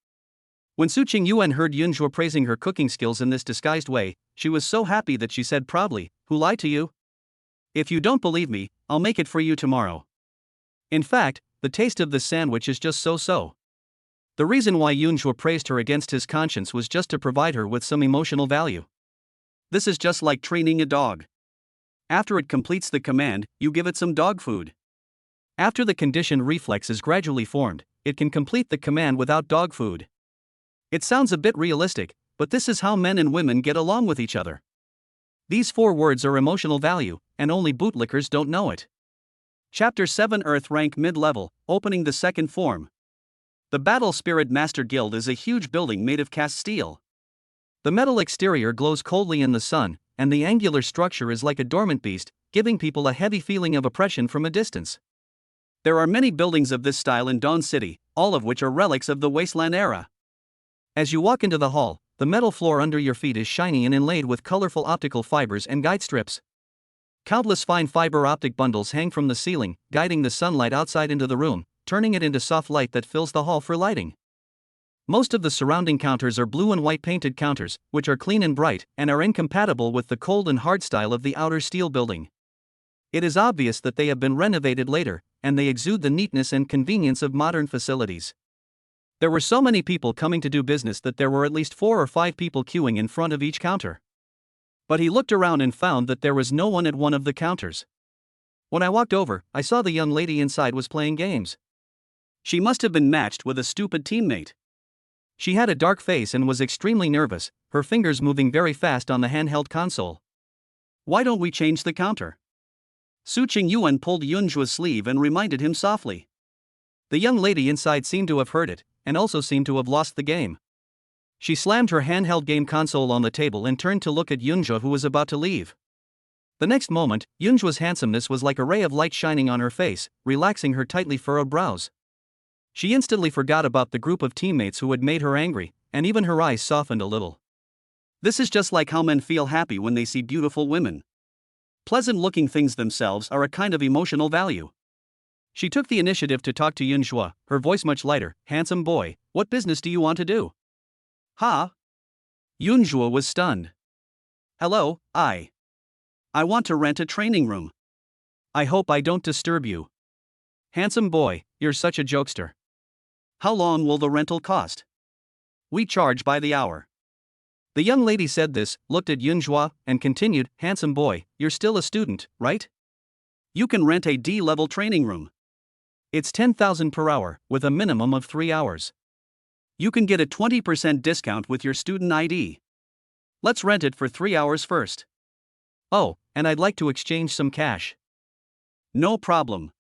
When Su Qing Yuan heard Yunjua praising her cooking skills in this disguised way, she was so happy that she said proudly, "Who lied to you? If you don't believe me, I'll make it for you tomorrow." In fact, the taste of this sandwich is just so-so. The reason why Yunjua praised her against his conscience was just to provide her with some emotional value. This is just like training a dog. After it completes the command, you give it some dog food. After the conditioned reflex is gradually formed, it can complete the command without dog food. It sounds a bit realistic, but this is how men and women get along with each other. These 4 words are emotional value, and only bootlickers don't know it. Chapter 7 Earth Rank Mid-Level, Opening the Second Form. The Battle Spirit Master Guild is a huge building made of cast steel. The metal exterior glows coldly in the sun, and the angular structure is like a dormant beast, giving people a heavy feeling of oppression from a distance. There are many buildings of this style in Dawn City, all of which are relics of the Wasteland era. As you walk into the hall, the metal floor under your feet is shiny and inlaid with colorful optical fibers and guide strips. Countless fine fiber optic bundles hang from the ceiling, guiding the sunlight outside into the room, turning it into soft light that fills the hall for lighting. Most of the surrounding counters are blue and white painted counters, which are clean and bright, and are incompatible with the cold and hard style of the outer steel building. It is obvious that they have been renovated later, and they exude the neatness and convenience of modern facilities. There were so many people coming to do business that there were at least 4 or 5 people queuing in front of each counter. But he looked around and found that there was no one at one of the counters. When I walked over, I saw the young lady inside was playing games. She must have been matched with a stupid teammate. She had a dark face and was extremely nervous, her fingers moving very fast on the handheld console. "Why don't we change the counter?" Su Qing Yuan pulled Yunjua's sleeve and reminded him softly. The young lady inside seemed to have heard it, and also seemed to have lost the game. She slammed her handheld game console on the table and turned to look at Yunjua, who was about to leave. The next moment, Yunjua's handsomeness was like a ray of light shining on her face, relaxing her tightly furrowed brows. She instantly forgot about the group of teammates who had made her angry, and even her eyes softened a little. This is just like how men feel happy when they see beautiful women. Pleasant-looking things themselves are a kind of emotional value. She took the initiative to talk to Yunjua, her voice much lighter. "Handsome boy, what business do you want to do?" "Huh?" Yunjua was stunned. "Hello, I want to rent a training room. I hope I don't disturb you." "Handsome boy, you're such a jokester. How long will the rental cost?" "We charge by the hour." The young lady said this, looked at Yunjua, and continued, "Handsome boy, you're still a student, right? You can rent a D-level training room. It's 10,000 per hour, with a minimum of 3 hours. You can get a 20% discount with your student ID. Let's rent it for 3 hours first." "Oh, and I'd like to exchange some cash." "No problem."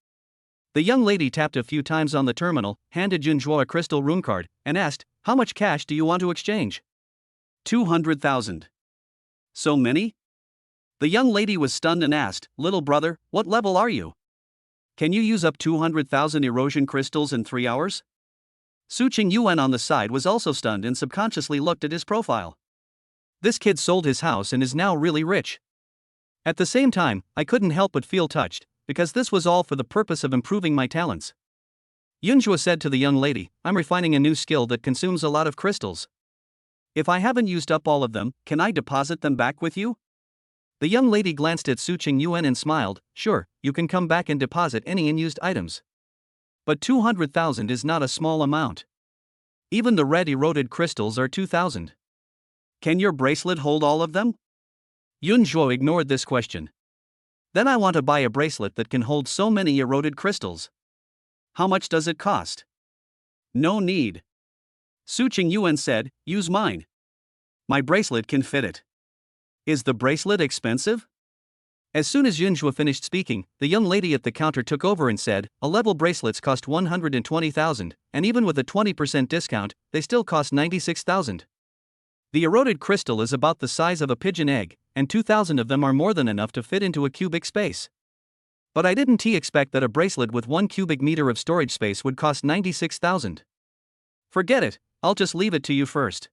The young lady tapped a few times on the terminal, handed Yunjua a crystal rune card, and asked, "How much cash do you want to exchange?" 200,000. So many? The young lady was stunned and asked, "Little brother, what level are you?" Can you use up 200,000 erosion crystals in 3 hours? Su Ching Yuan on the side was also stunned and subconsciously looked at his profile. This kid sold his house and is now really rich. At the same time, I couldn't help but feel touched, because this was all for the purpose of improving my talents. Yunjua said to the young lady, I'm refining a new skill that consumes a lot of crystals. If I haven't used up all of them, can I deposit them back with you? The young lady glanced at Su Ching Yuan and smiled, sure, you can come back and deposit any unused items. But 200,000 is not a small amount. Even the red eroded crystals are 2,000. Can your bracelet hold all of them? Yunjua ignored this question. Then I want to buy a bracelet that can hold so many eroded crystals. How much does it cost? No need. Su Ching Yuan said, use mine. My bracelet can fit it. Is the bracelet expensive? As soon as Yunjua finished speaking, the young lady at the counter took over and said, A-level bracelets cost 120,000, and even with a 20% discount, they still cost 96,000. The eroded crystal is about the size of a pigeon egg, and 2,000 of them are more than enough to fit into a cubic space. But I didn't expect that a bracelet with 1 cubic meter of storage space would cost 96,000. Forget it, I'll just leave it to you first.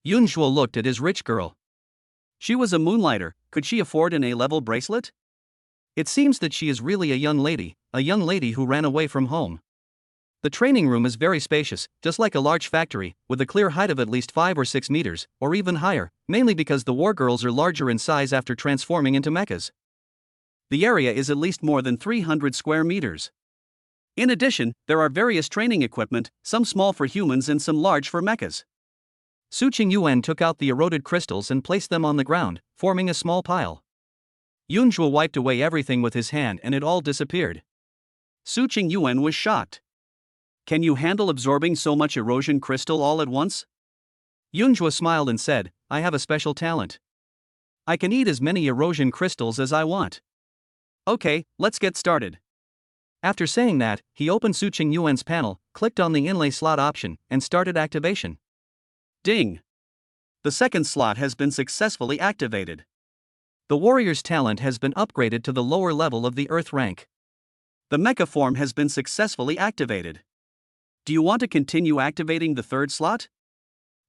Yunjua looked at his rich girl. She was a moonlighter, could she afford an A-level bracelet? It seems that she is really a young lady who ran away from home. The training room is very spacious, just like a large factory, with a clear height of at least 5 or 6 meters, or even higher, mainly because the war girls are larger in size after transforming into mechas. The area is at least more than 300 square meters. In addition, there are various training equipment, some small for humans and some large for mechas. Su Ching Yuan took out the eroded crystals and placed them on the ground, forming a small pile. Yunjua wiped away everything with his hand and it all disappeared. Su Ching Yuan was shocked. Can you handle absorbing so much erosion crystal all at once? Yunjua smiled and said, I have a special talent. I can eat as many erosion crystals as I want. Okay, let's get started. After saying that, he opened Su Ching Yuan's panel, clicked on the inlay slot option, and started activation. Ding! The second slot has been successfully activated. The warrior's talent has been upgraded to the lower level of the Earth rank. The mecha form has been successfully activated. Do you want to continue activating the third slot?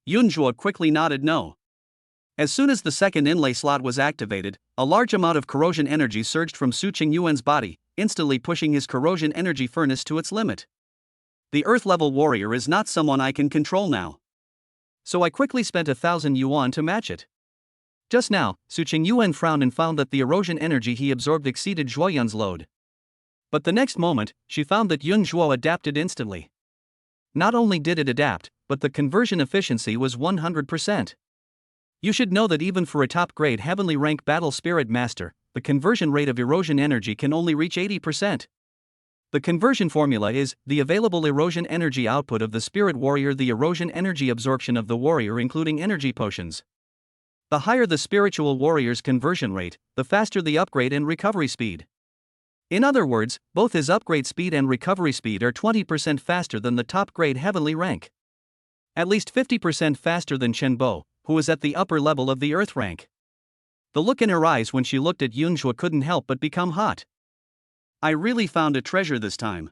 Yunjua quickly nodded no. As soon as the second inlay slot was activated, a large amount of corrosion energy surged from Su Ching Yuan's body, instantly pushing his corrosion energy furnace to its limit. The Earth-level warrior is not someone I can control now. So I quickly spent 1,000 yuan to match it. Just now, Su Ching Yuan frowned and found that the erosion energy he absorbed exceeded Zhuoyun's load. But the next moment, she found that Yunjua adapted instantly. Not only did it adapt, but the conversion efficiency was 100%. You should know that even for a top-grade heavenly rank battle spirit master, the conversion rate of erosion energy can only reach 80%. The conversion formula is, the available erosion energy output of the spirit warrior, the erosion energy absorption of the warrior including energy potions. The higher the spiritual warrior's conversion rate, the faster the upgrade and recovery speed. In other words, both his upgrade speed and recovery speed are 20% faster than the top-grade heavenly rank. At least 50% faster than Chen Bo, who is at the upper level of the Earth rank. The look in her eyes when she looked at Yunjua couldn't help but become hot. I really found a treasure this time.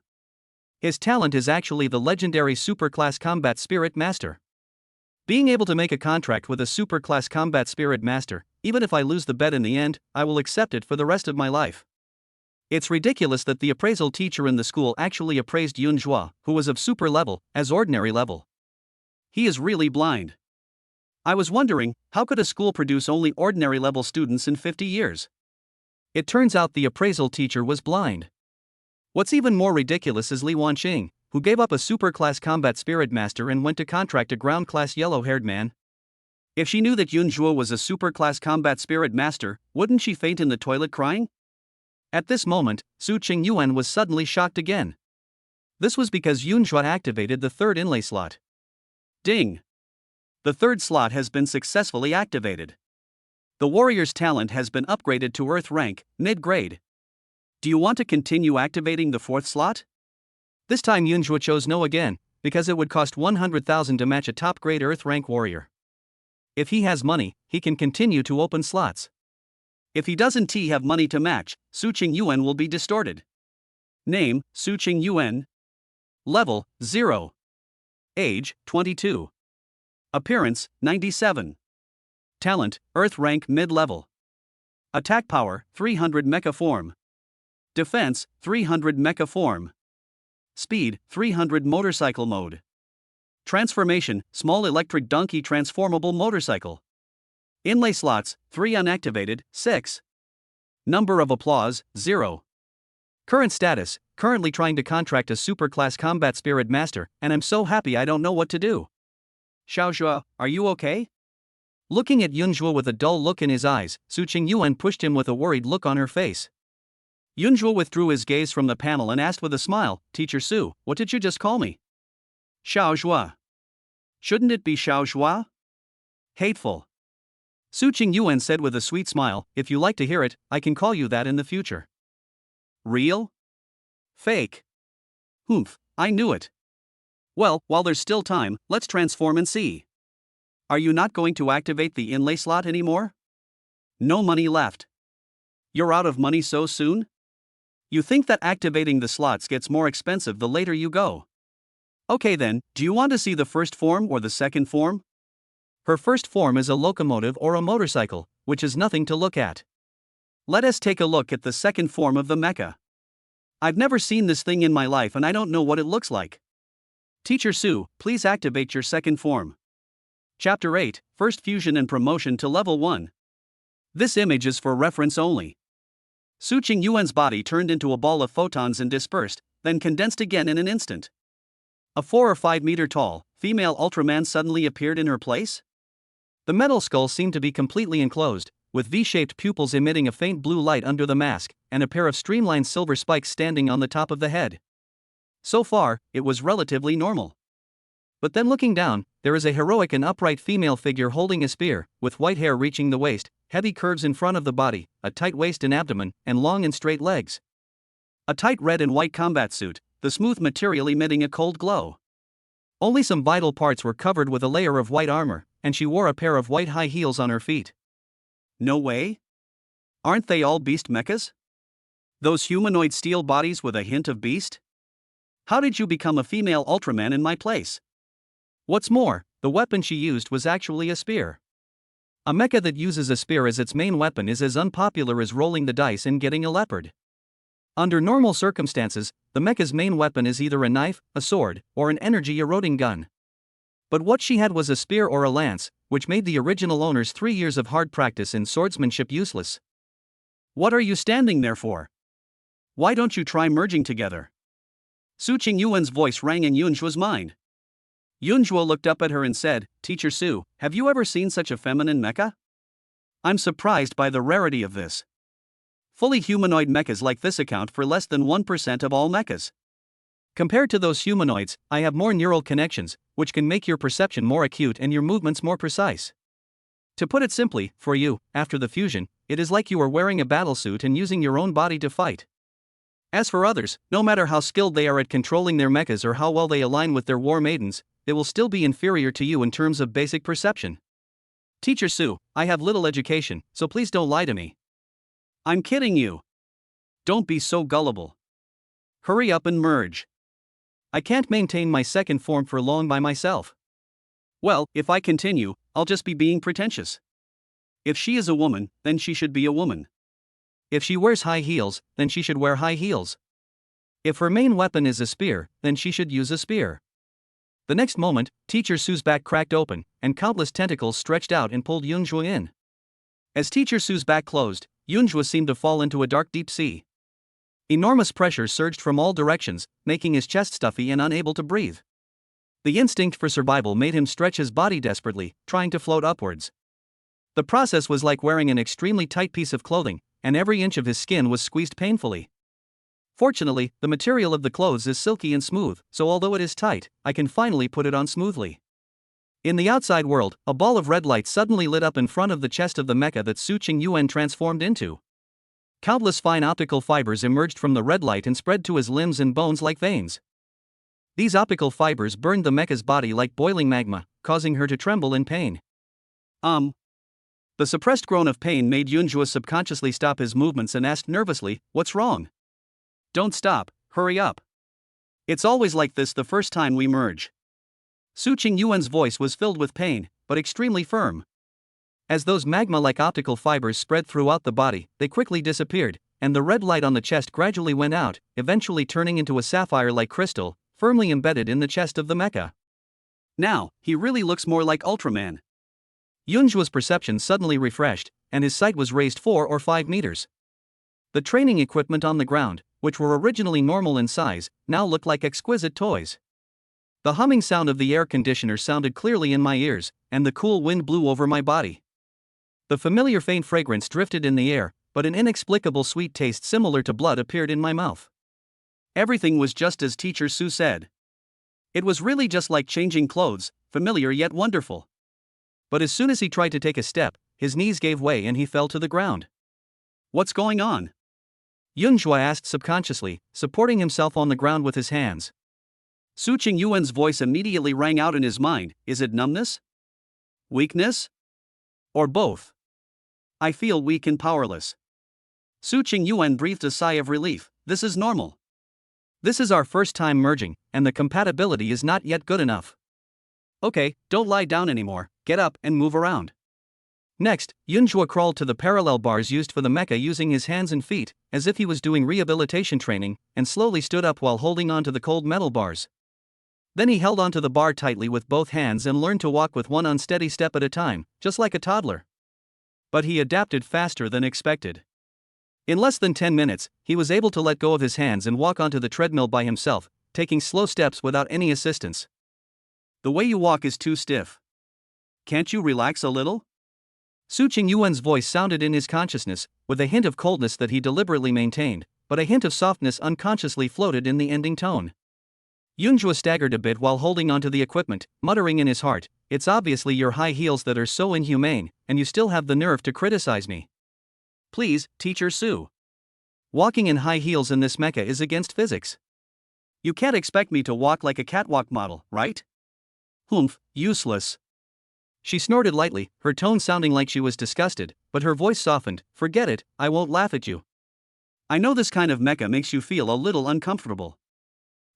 His talent is actually the legendary superclass combat spirit master. Being able to make a contract with a superclass combat spirit master, even if I lose the bet in the end, I will accept it for the rest of my life. It's ridiculous that the appraisal teacher in the school actually appraised Yunjua, who was of super level, as ordinary level. He is really blind. I was wondering, how could a school produce only ordinary level students in 50 years? It turns out the appraisal teacher was blind. What's even more ridiculous is Li Wanqing, who gave up a superclass combat spirit master and went to contract a ground-class yellow-haired man. If she knew that Yunjua was a superclass combat spirit master, wouldn't she faint in the toilet crying? At this moment, Su Ching Yuan was suddenly shocked again. This was because Yunjua activated the third inlay slot. Ding! The third slot has been successfully activated. The warrior's talent has been upgraded to Earth rank, mid-grade. Do you want to continue activating the fourth slot? This time Yunjua chose no again, because it would cost 100,000 to match a top-grade Earth rank warrior. If he has money, he can continue to open slots. If he doesn't have money to match, Su Ching Yuan will be distorted. Name, Suqing Yuan. Level, 0. Age, 22. Appearance, 97. Talent, Earth rank mid-level. Attack power, 300 mecha form. Defense, 300 mecha form. Speed, 300 motorcycle mode. Transformation, small electric donkey transformable motorcycle. Inlay slots, 3 unactivated, 6. Number of applause, 0. Current status, currently trying to contract a superclass combat spirit master, and I'm so happy I don't know what to do. Xiaozhua, are you okay? Looking at Yunzhua with a dull look in his eyes, Suqing Yuan pushed him with a worried look on her face. Yunzhua withdrew his gaze from the panel and asked with a smile, Teacher Su, what did you just call me? Xiaozhua. Shouldn't it be Xiaozhua? Hateful. Suqing Yuan said with a sweet smile, if you like to hear it, I can call you that in the future. Real? Fake? Humph, I knew it. Well, while there's still time, let's transform and see. Are you not going to activate the inlay slot anymore? No money left. You're out of money so soon? You think that activating the slots gets more expensive the later you go. Okay then, do you want to see the first form or the second form? Her first form is a locomotive or a motorcycle, which is nothing to look at. Let us take a look at the second form of the mecha. I've never seen this thing in my life and I don't know what it looks like. Teacher Su, please activate your second form. Chapter 8, First Fusion and Promotion to Level 1. This image is for reference only. Suqing Yuan's body turned into a ball of photons and dispersed, then condensed again in an instant. A 4 or 5 meter tall, female Ultraman suddenly appeared in her place? The metal skull seemed to be completely enclosed, with V-shaped pupils emitting a faint blue light under the mask, and a pair of streamlined silver spikes standing on the top of the head. So far, it was relatively normal. But then looking down, there is a heroic and upright female figure holding a spear, with white hair reaching the waist, heavy curves in front of the body, a tight waist and abdomen, and long and straight legs. A tight red and white combat suit, the smooth material emitting a cold glow. Only some vital parts were covered with a layer of white armor, and she wore a pair of white high heels on her feet. No way? Aren't they all beast mechas? Those humanoid steel bodies with a hint of beast? How did you become a female Ultraman in my place? What's more, the weapon she used was actually a spear. A mecha that uses a spear as its main weapon is as unpopular as rolling the dice and getting a leopard. Under normal circumstances, the mecha's main weapon is either a knife, a sword, or an energy-eroding gun. But what she had was a spear or a lance, which made the original owner's 3 years of hard practice in swordsmanship useless. What are you standing there for? Why don't you try merging together? Suqing Yuan's voice rang in Yunzhua's mind. Yunzhua looked up at her and said, Teacher Su, have you ever seen such a feminine mecha? I'm surprised by the rarity of this. Fully humanoid mechas like this account for less than 1% of all mechas. Compared to those humanoids, I have more neural connections, which can make your perception more acute and your movements more precise. To put it simply, for you, after the fusion, it is like you are wearing a battlesuit and using your own body to fight. As for others, no matter how skilled they are at controlling their mechas or how well they align with their war maidens, they will still be inferior to you in terms of basic perception. Teacher Su, I have little education, so please don't lie to me. I'm kidding you. Don't be so gullible. Hurry up and merge. I can't maintain my second form for long by myself. Well, if I continue, I'll just be being pretentious. If she is a woman, then she should be a woman. If she wears high heels, then she should wear high heels. If her main weapon is a spear, then she should use a spear. The next moment, Teacher Su's back cracked open, and countless tentacles stretched out and pulled Yunzhua in. As Teacher Su's back closed, Yunzhua seemed to fall into a dark deep sea. Enormous pressure surged from all directions, making his chest stuffy and unable to breathe. The instinct for survival made him stretch his body desperately, trying to float upwards. The process was like wearing an extremely tight piece of clothing, and every inch of his skin was squeezed painfully. Fortunately, the material of the clothes is silky and smooth, so although it is tight, I can finally put it on smoothly. In the outside world, a ball of red light suddenly lit up in front of the chest of the mecha that Suqing Yuan transformed into. Countless fine optical fibers emerged from the red light and spread to his limbs and bones like veins. These optical fibers burned the mecha's body like boiling magma, causing her to tremble in pain. The suppressed groan of pain made Yunzhua subconsciously stop his movements and asked nervously, "What's wrong?" "Don't stop, hurry up. It's always like this the first time we merge. Su Qingyuan's voice was filled with pain, but extremely firm. As those magma-like optical fibers spread throughout the body, they quickly disappeared, and the red light on the chest gradually went out, eventually turning into a sapphire-like crystal, firmly embedded in the chest of the mecha. Now, he really looks more like Ultraman. Yunjua's perception suddenly refreshed, and his sight was raised 4 or 5 meters. The training equipment on the ground, which were originally normal in size, now looked like exquisite toys. The humming sound of the air conditioner sounded clearly in my ears, and the cool wind blew over my body. The familiar faint fragrance drifted in the air, but an inexplicable sweet taste similar to blood appeared in my mouth. Everything was just as Teacher Su said. It was really just like changing clothes, familiar yet wonderful. But as soon as he tried to take a step, his knees gave way and he fell to the ground. What's going on? Yunjua asked subconsciously, supporting himself on the ground with his hands. Su Qingyuan's voice immediately rang out in his mind. Is it numbness? Weakness? Or both? I feel weak and powerless. Su Qingyuan breathed a sigh of relief. This is normal. This is our first time merging, and the compatibility is not yet good enough. Okay, don't lie down anymore, get up and move around. Next, Yunjua crawled to the parallel bars used for the mecha using his hands and feet, as if he was doing rehabilitation training, and slowly stood up while holding on to the cold metal bars. Then he held onto the bar tightly with both hands and learned to walk with one unsteady step at a time, just like a toddler. But he adapted faster than expected. In less than 10 minutes, he was able to let go of his hands and walk onto the treadmill by himself, taking slow steps without any assistance. The way you walk is too stiff. Can't you relax a little? Su Qingyuan's voice sounded in his consciousness, with a hint of coldness that he deliberately maintained, but a hint of softness unconsciously floated in the ending tone. Yunjua staggered a bit while holding onto the equipment, muttering in his heart, "It's obviously your high heels that are so inhumane, and you still have the nerve to criticize me. Please, Teacher Su. Walking in high heels in this mecha is against physics. You can't expect me to walk like a catwalk model, right? Humph, useless." She snorted lightly, her tone sounding like she was disgusted, but her voice softened. "Forget it, I won't laugh at you. I know this kind of mecha makes you feel a little uncomfortable.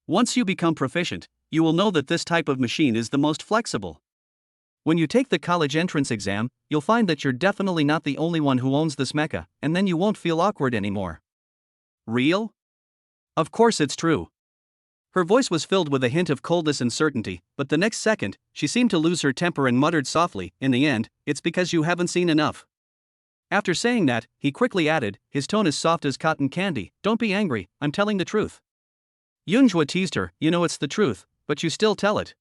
Once you become proficient, you will know that this type of machine is the most flexible. When you take the college entrance exam, you'll find that you're definitely not the only one who owns this mecha, and then you won't feel awkward anymore." Real? Of course it's true. Her voice was filled with a hint of coldness and certainty, but the next second, she seemed to lose her temper and muttered softly, "In the end, it's because you haven't seen enough." After saying that, he quickly added, his tone as soft as cotton candy, "Don't be angry, I'm telling the truth." Yunjua teased her, "You know it's the truth, but you still tell it.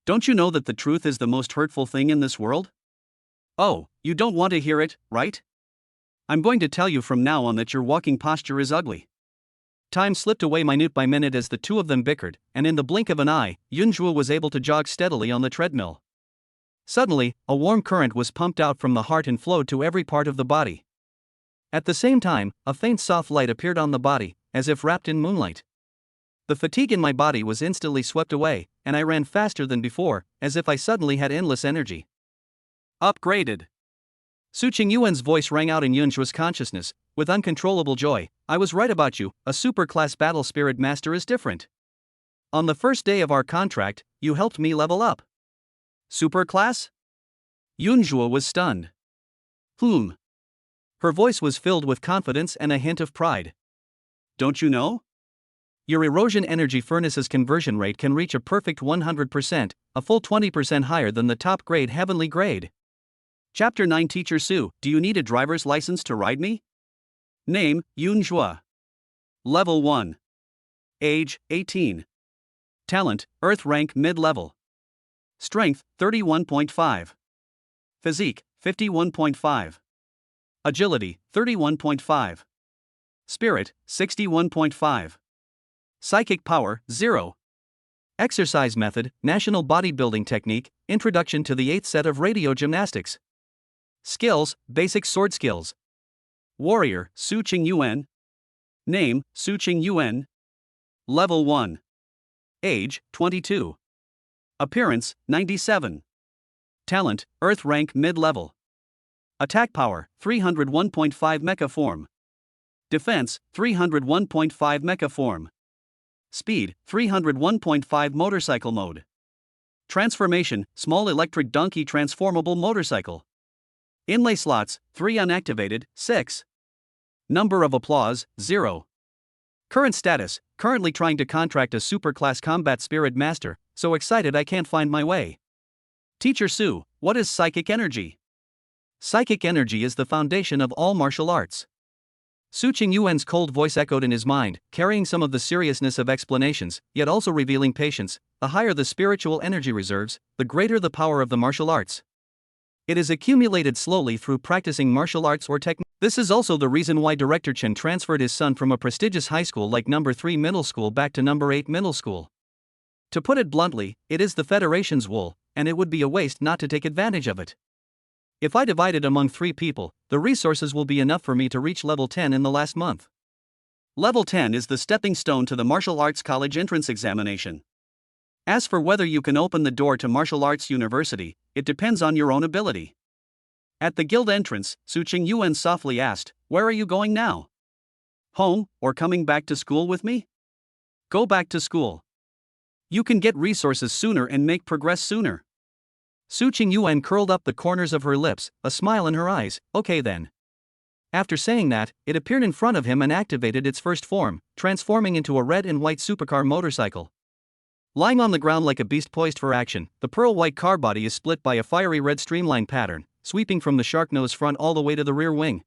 Don't you know that the truth is the most hurtful thing in this world? Oh, you don't want to hear it, right? I'm going to tell you from now on that your walking posture is ugly." Time slipped away minute by minute as the two of them bickered, and in the blink of an eye, Yunjua was able to jog steadily on the treadmill. Suddenly, a warm current was pumped out from the heart and flowed to every part of the body. At the same time, a faint soft light appeared on the body, as if wrapped in moonlight. The fatigue in my body was instantly swept away, and I ran faster than before, as if I suddenly had endless energy. Upgraded. Su Qingyuan's voice rang out in Yunjua's consciousness, with uncontrollable joy. "I was right about you, a super-class battle spirit master is different. On the first day of our contract, you helped me level up." Super-class? Yunjua was stunned. Her voice was filled with confidence and a hint of pride. "Don't you know? Your erosion energy furnace's conversion rate can reach a perfect 100%, a full 20% higher than the top grade heavenly grade." Chapter 9 Teacher Su, do you need a driver's license to ride me? Name, Yunjua. Level 1. Age, 18. Talent, Earth rank mid-level. Strength, 31.5. Physique, 51.5. Agility, 31.5. Spirit, 61.5. Psychic power, 0. Exercise method, National Bodybuilding Technique, Introduction to the 8th set of radio gymnastics. Skills, Basic sword skills. Warrior, Su Qingyuan. Name, Su Qingyuan. Level 1. Age, 22. Appearance, 97. Talent, Earth rank mid-level. Attack power, 301.5 mecha form. Defense, 301.5 mecha form. Speed, 301.5 motorcycle mode. Transformation, small electric donkey transformable motorcycle. Inlay slots, 3 unactivated, 6. Number of applause, 0. Current status, currently trying to contract a superclass combat spirit master, so excited I can't find my way. Teacher Sue, what is psychic energy? Psychic energy is the foundation of all martial arts. Su Qingyuan's cold voice echoed in his mind, carrying some of the seriousness of explanations, yet also revealing patience. The higher the spiritual energy reserves, the greater the power of the martial arts. It is accumulated slowly through practicing martial arts or technique. This is also the reason why Director Chen transferred his son from a prestigious high school like number 3 middle school back to number 8 middle school. To put it bluntly, it is the Federation's wool, and it would be a waste not to take advantage of it. If I divide it among 3 people, the resources will be enough for me to reach level 10 in the last month. Level 10 is the stepping stone to the martial arts college entrance examination. As for whether you can open the door to martial arts university, it depends on your own ability. At the guild entrance, Su Qingyuan softly asked, "Where are you going now? Home, or coming back to school with me?" "Go back to school. You can get resources sooner and make progress sooner." Su Qingyuan curled up the corners of her lips, a smile in her eyes. "Okay then." After saying that, it appeared in front of him and activated its first form, transforming into a red and white supercar motorcycle. Lying on the ground like a beast poised for action, the pearl-white car body is split by a fiery red streamline pattern, sweeping from the shark nose front all the way to the rear wing.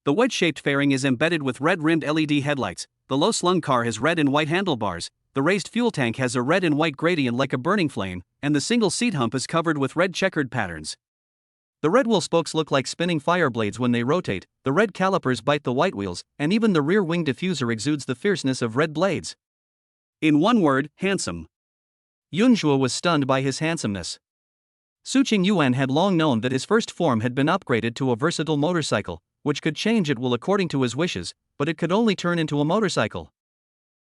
The wedge-shaped fairing is embedded with red-rimmed LED headlights, the low-slung car has red and white handlebars, the raised fuel tank has a red and white gradient like a burning flame, and the single seat hump is covered with red checkered patterns. The red wheel spokes look like spinning fire blades when they rotate, the red calipers bite the white wheels, and even the rear wing diffuser exudes the fierceness of red blades. In one word, handsome. Yunzhua was stunned by his handsomeness. Su Qingyuan had long known that his first form had been upgraded to a versatile motorcycle, which could change at will according to his wishes, but it could only turn into a motorcycle.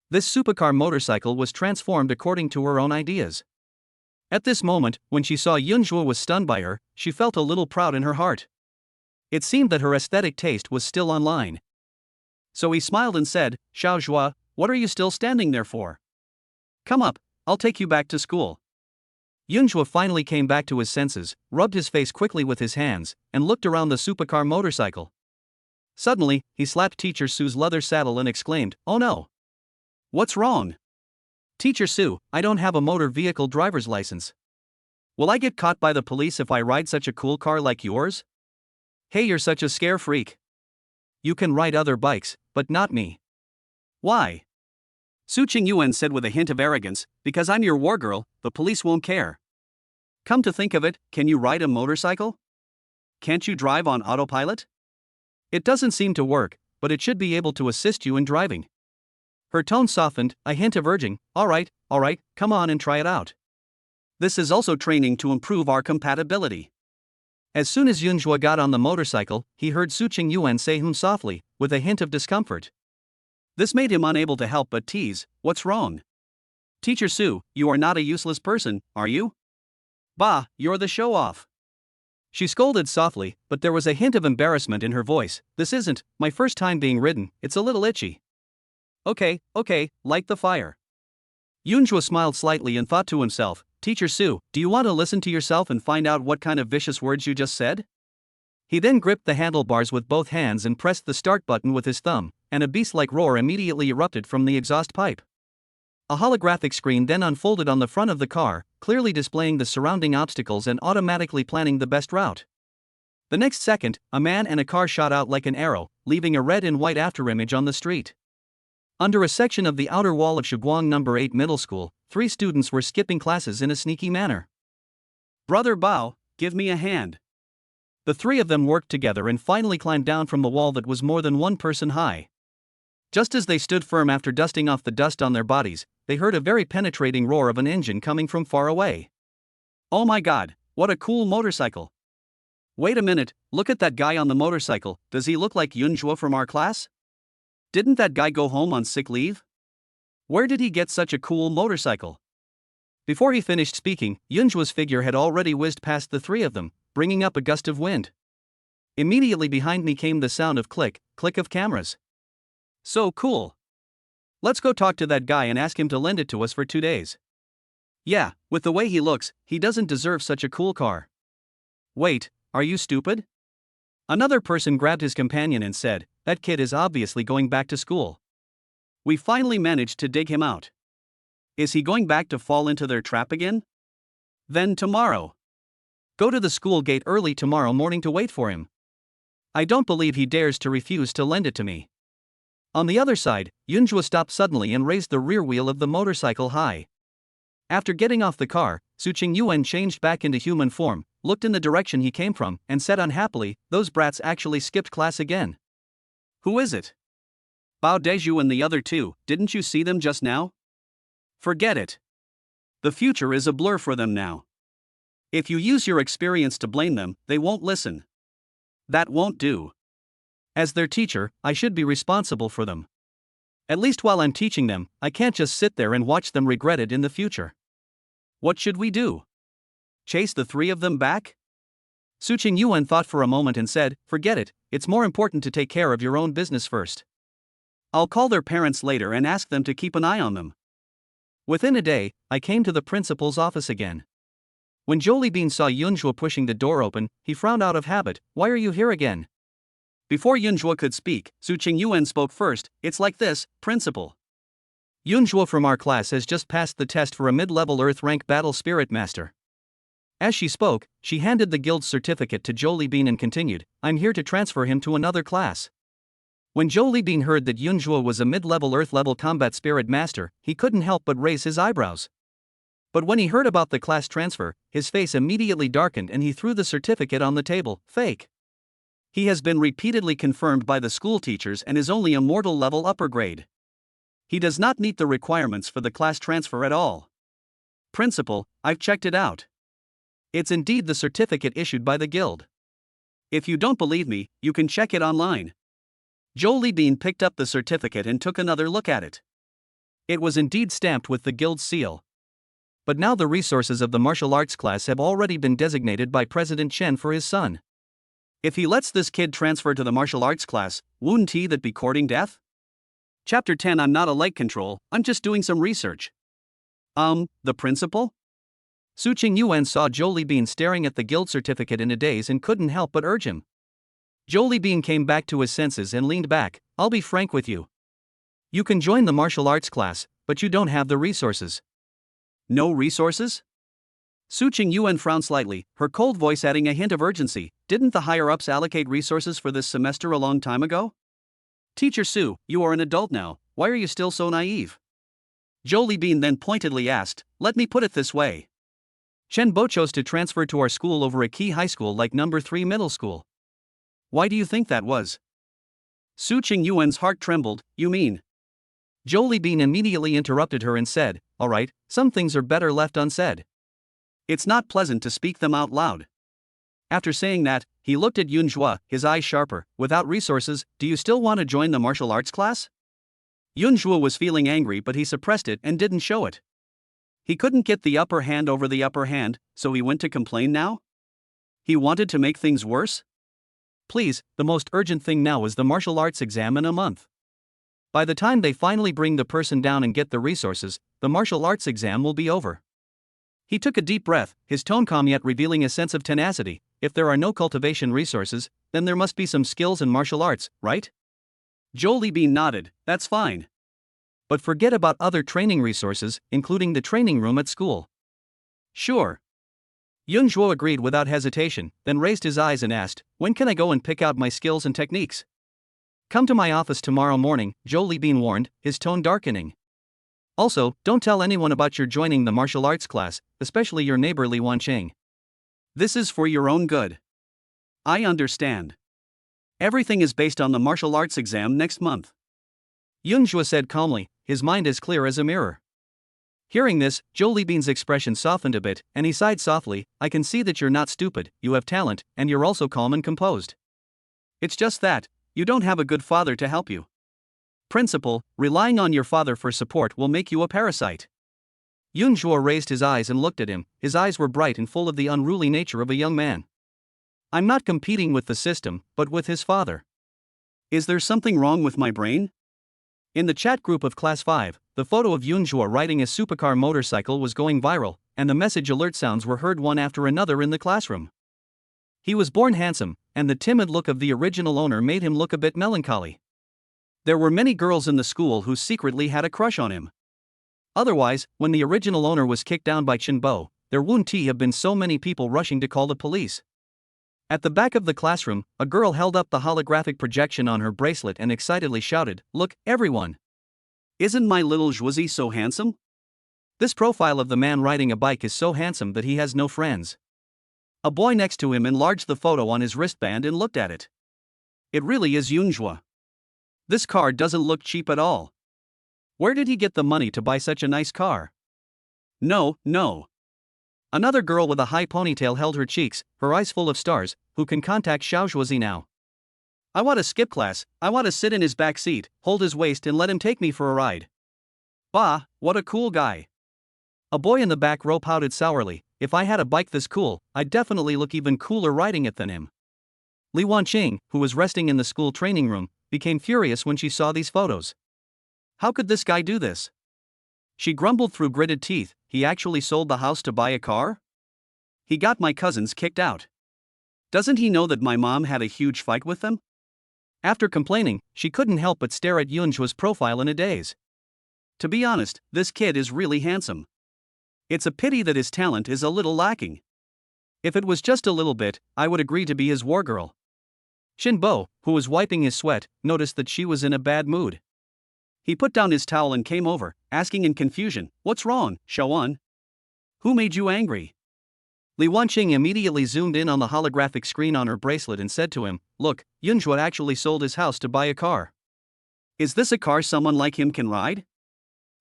This supercar motorcycle was transformed according to her own ideas. At this moment, when she saw Yunzhua was stunned by her, she felt a little proud in her heart. It seemed that her aesthetic taste was still online. So he smiled and said, "Xiaozhua, what are you still standing there for? Come up, I'll take you back to school." Yunzhua finally came back to his senses, rubbed his face quickly with his hands, and looked around the supercar motorcycle. Suddenly, he slapped Teacher Sue's leather saddle and exclaimed, "Oh no! What's wrong? Teacher Sue, I don't have a motor vehicle driver's license. Will I get caught by the police if I ride such a cool car like yours?" "Hey, you're such a scare freak. You can ride other bikes, but not me." "Why?" Su Qingyuan said with a hint of arrogance, "Because I'm your war girl, the police won't care. Come to think of it, can you ride a motorcycle? Can't you drive on autopilot? It doesn't seem to work, but it should be able to assist you in driving." Her tone softened, a hint of urging, all right, come on and try it out. This is also training to improve our compatibility." As soon as Yunzhua got on the motorcycle, he heard Su Qingyuan say softly, with a hint of discomfort. This made him unable to help but tease, "What's wrong? Teacher Sue, you are not a useless person, are you? Bah, you're the show-off." She scolded softly, but there was a hint of embarrassment in her voice. "This isn't my first time being ridden, it's a little itchy." Okay, light the fire." Yunzhua smiled slightly and thought to himself, "Teacher Sue, do you want to listen to yourself and find out what kind of vicious words you just said?" He then gripped the handlebars with both hands and pressed the start button with his thumb, and a beast-like roar immediately erupted from the exhaust pipe. A holographic screen then unfolded on the front of the car, clearly displaying the surrounding obstacles and automatically planning the best route. The next second, a man and a car shot out like an arrow, leaving a red and white afterimage on the street. Under a section of the outer wall of Shiguang No. 8 Middle School, 3 students were skipping classes in a sneaky manner. "Brother Bao, give me a hand." The 3 of them worked together and finally climbed down from the wall that was more than 1 person high. Just as they stood firm after dusting off the dust on their bodies, they heard a very penetrating roar of an engine coming from far away. "Oh my god, what a cool motorcycle. Wait a minute, look at that guy on the motorcycle, does he look like Yunzhua from our class? Didn't that guy go home on sick leave? Where did he get such a cool motorcycle?" Before he finished speaking, Yunzhua's figure had already whizzed past the 3 of them, bringing up a gust of wind. Immediately behind me came the sound of click of cameras. "So cool. Let's go talk to that guy and ask him to lend it to us for 2 days. Yeah, with the way he looks, he doesn't deserve such a cool car. Wait, are you stupid? Another person grabbed his companion and said, that kid is obviously going back to school. We finally managed to dig him out. Is he going back to fall into their trap again? Then tomorrow. Go to the school gate early tomorrow morning to wait for him. I don't believe he dares to refuse to lend it to me. On the other side, Yunjua stopped suddenly and raised the rear wheel of the motorcycle high. After getting off the car, Suqing Yuan changed back into human form, looked in the direction he came from, and said unhappily, those brats actually skipped class again. Who is it? Bao Deju and the other two, didn't you see them just now? Forget it. The future is a blur for them now. If you use your experience to blame them, they won't listen. That won't do. As their teacher, I should be responsible for them. At least while I'm teaching them, I can't just sit there and watch them regret it in the future. What should we do? Chase the three of them back? Suqing Yuan thought for a moment and said, forget it, it's more important to take care of your own business first. I'll call their parents later and ask them to keep an eye on them. Within a day, I came to the principal's office again. When Joliebean saw Yunjua pushing the door open, he frowned out of habit. Why are you here again? Before Yunjua could speak, Suqing Yuan spoke first. It's like this, principal. Yunjua from our class has just passed the test for a mid-level Earth rank Battle Spirit Master. As she spoke, she handed the guild's certificate to Joliebean and continued, I'm here to transfer him to another class. When Joliebean heard that Yunjua was a mid-level Earth-level Combat Spirit Master, he couldn't help but raise his eyebrows. But when he heard about the class transfer, his face immediately darkened and he threw the certificate on the table. Fake. He has been repeatedly confirmed by the school teachers and is only a mortal level upper grade. He does not meet the requirements for the class transfer at all. Principal, I've checked it out. It's indeed the certificate issued by the guild. If you don't believe me, you can check it online. Joliebean picked up the certificate and took another look at it. It was indeed stamped with the guild's seal. But now the resources of the martial arts class have already been designated by President Chen for his son. If he lets this kid transfer to the martial arts class, wouldn't he that be courting death? Chapter 10 I'm not a light control, I'm just doing some research. The principal? Suqing Yuan saw Joliebean staring at the guild certificate in a daze and couldn't help but urge him. Joliebean came back to his senses and leaned back. I'll be frank with you. You can join the martial arts class, but you don't have the resources. No resources? Suqing Yuan frowned slightly, her cold voice adding a hint of urgency. Didn't the higher-ups allocate resources for this semester a long time ago? Teacher Su, you are an adult now, why are you still so naive? Joliebean then pointedly asked, let me put it this way. Chen Bo chose to transfer to our school over a key high school like number 3 middle school. Why do you think that was? Suqing Yuan's heart trembled, you mean? Joliebean immediately interrupted her and said, alright, some things are better left unsaid. It's not pleasant to speak them out loud. After saying that, he looked at Yunjua, his eyes sharper. Without resources, do you still want to join the martial arts class? Yunjua was feeling angry but he suppressed it and didn't show it. He couldn't get the upper hand over the upper hand, so he went to complain now? He wanted to make things worse? Please, the most urgent thing now is the martial arts exam in a month. By the time they finally bring the person down and get the resources, the martial arts exam will be over. He took a deep breath, his tone calm yet revealing a sense of tenacity. If there are no cultivation resources, then there must be some skills in martial arts, right? Joliebean nodded, that's fine. But forget about other training resources, including the training room at school. Sure. Yunjua agreed without hesitation, then raised his eyes and asked, when can I go and pick out my skills and techniques? Come to my office tomorrow morning, Joliebean warned, his tone darkening. Also, don't tell anyone about your joining the martial arts class, especially your neighbor Li Wancheng. This is for your own good. I understand. Everything is based on the martial arts exam next month. Yunjua said calmly, his mind as clear as a mirror. Hearing this, Joliebean's expression softened a bit, and he sighed softly, I can see that you're not stupid, you have talent, and you're also calm and composed. It's just that, you don't have a good father to help you. Principal, relying on your father for support will make you a parasite. Yunjua raised his eyes and looked at him, his eyes were bright and full of the unruly nature of a young man. I'm not competing with the system, but with his father. Is there something wrong with my brain? In the chat group of Class 5, the photo of Yunjua riding a supercar motorcycle was going viral, and the message alert sounds were heard one after another in the classroom. He was born handsome, and the timid look of the original owner made him look a bit melancholy. There were many girls in the school who secretly had a crush on him. Otherwise, when the original owner was kicked down by Chinbo, there wouldn't have been so many people rushing to call the police. At the back of the classroom, a girl held up the holographic projection on her bracelet and excitedly shouted, "Look, everyone! Isn't my little Zhuzi so handsome? This profile of the man riding a bike is so handsome that he has no friends." A boy next to him enlarged the photo on his wristband and looked at it. It really is Yunjua. This car doesn't look cheap at all. Where did he get the money to buy such a nice car? No. Another girl with a high ponytail held her cheeks, her eyes full of stars. Who can contact Xiaozhuazi now? I want to skip class. I want to sit in his back seat, hold his waist and let him take me for a ride. Bah, what a cool guy. A boy in the back row pouted sourly, "If I had a bike this cool, I'd definitely look even cooler riding it than him." Li Wanqing, who was resting in the school training room, became furious when she saw these photos. How could this guy do this? She grumbled through gritted teeth, he actually sold the house to buy a car? He got my cousins kicked out. Doesn't he know that my mom had a huge fight with them? After complaining, she couldn't help but stare at Yunjua's profile in a daze. To be honest, this kid is really handsome. It's a pity that his talent is a little lacking. If it was just a little bit, I would agree to be his war girl. Shinbo, who was wiping his sweat, noticed that she was in a bad mood. He put down his towel and came over, asking in confusion, "What's wrong, Shawan? Who made you angry?" Li Wanqing immediately zoomed in on the holographic screen on her bracelet and said to him, "Look, Yunjua actually sold his house to buy a car. Is this a car someone like him can ride?"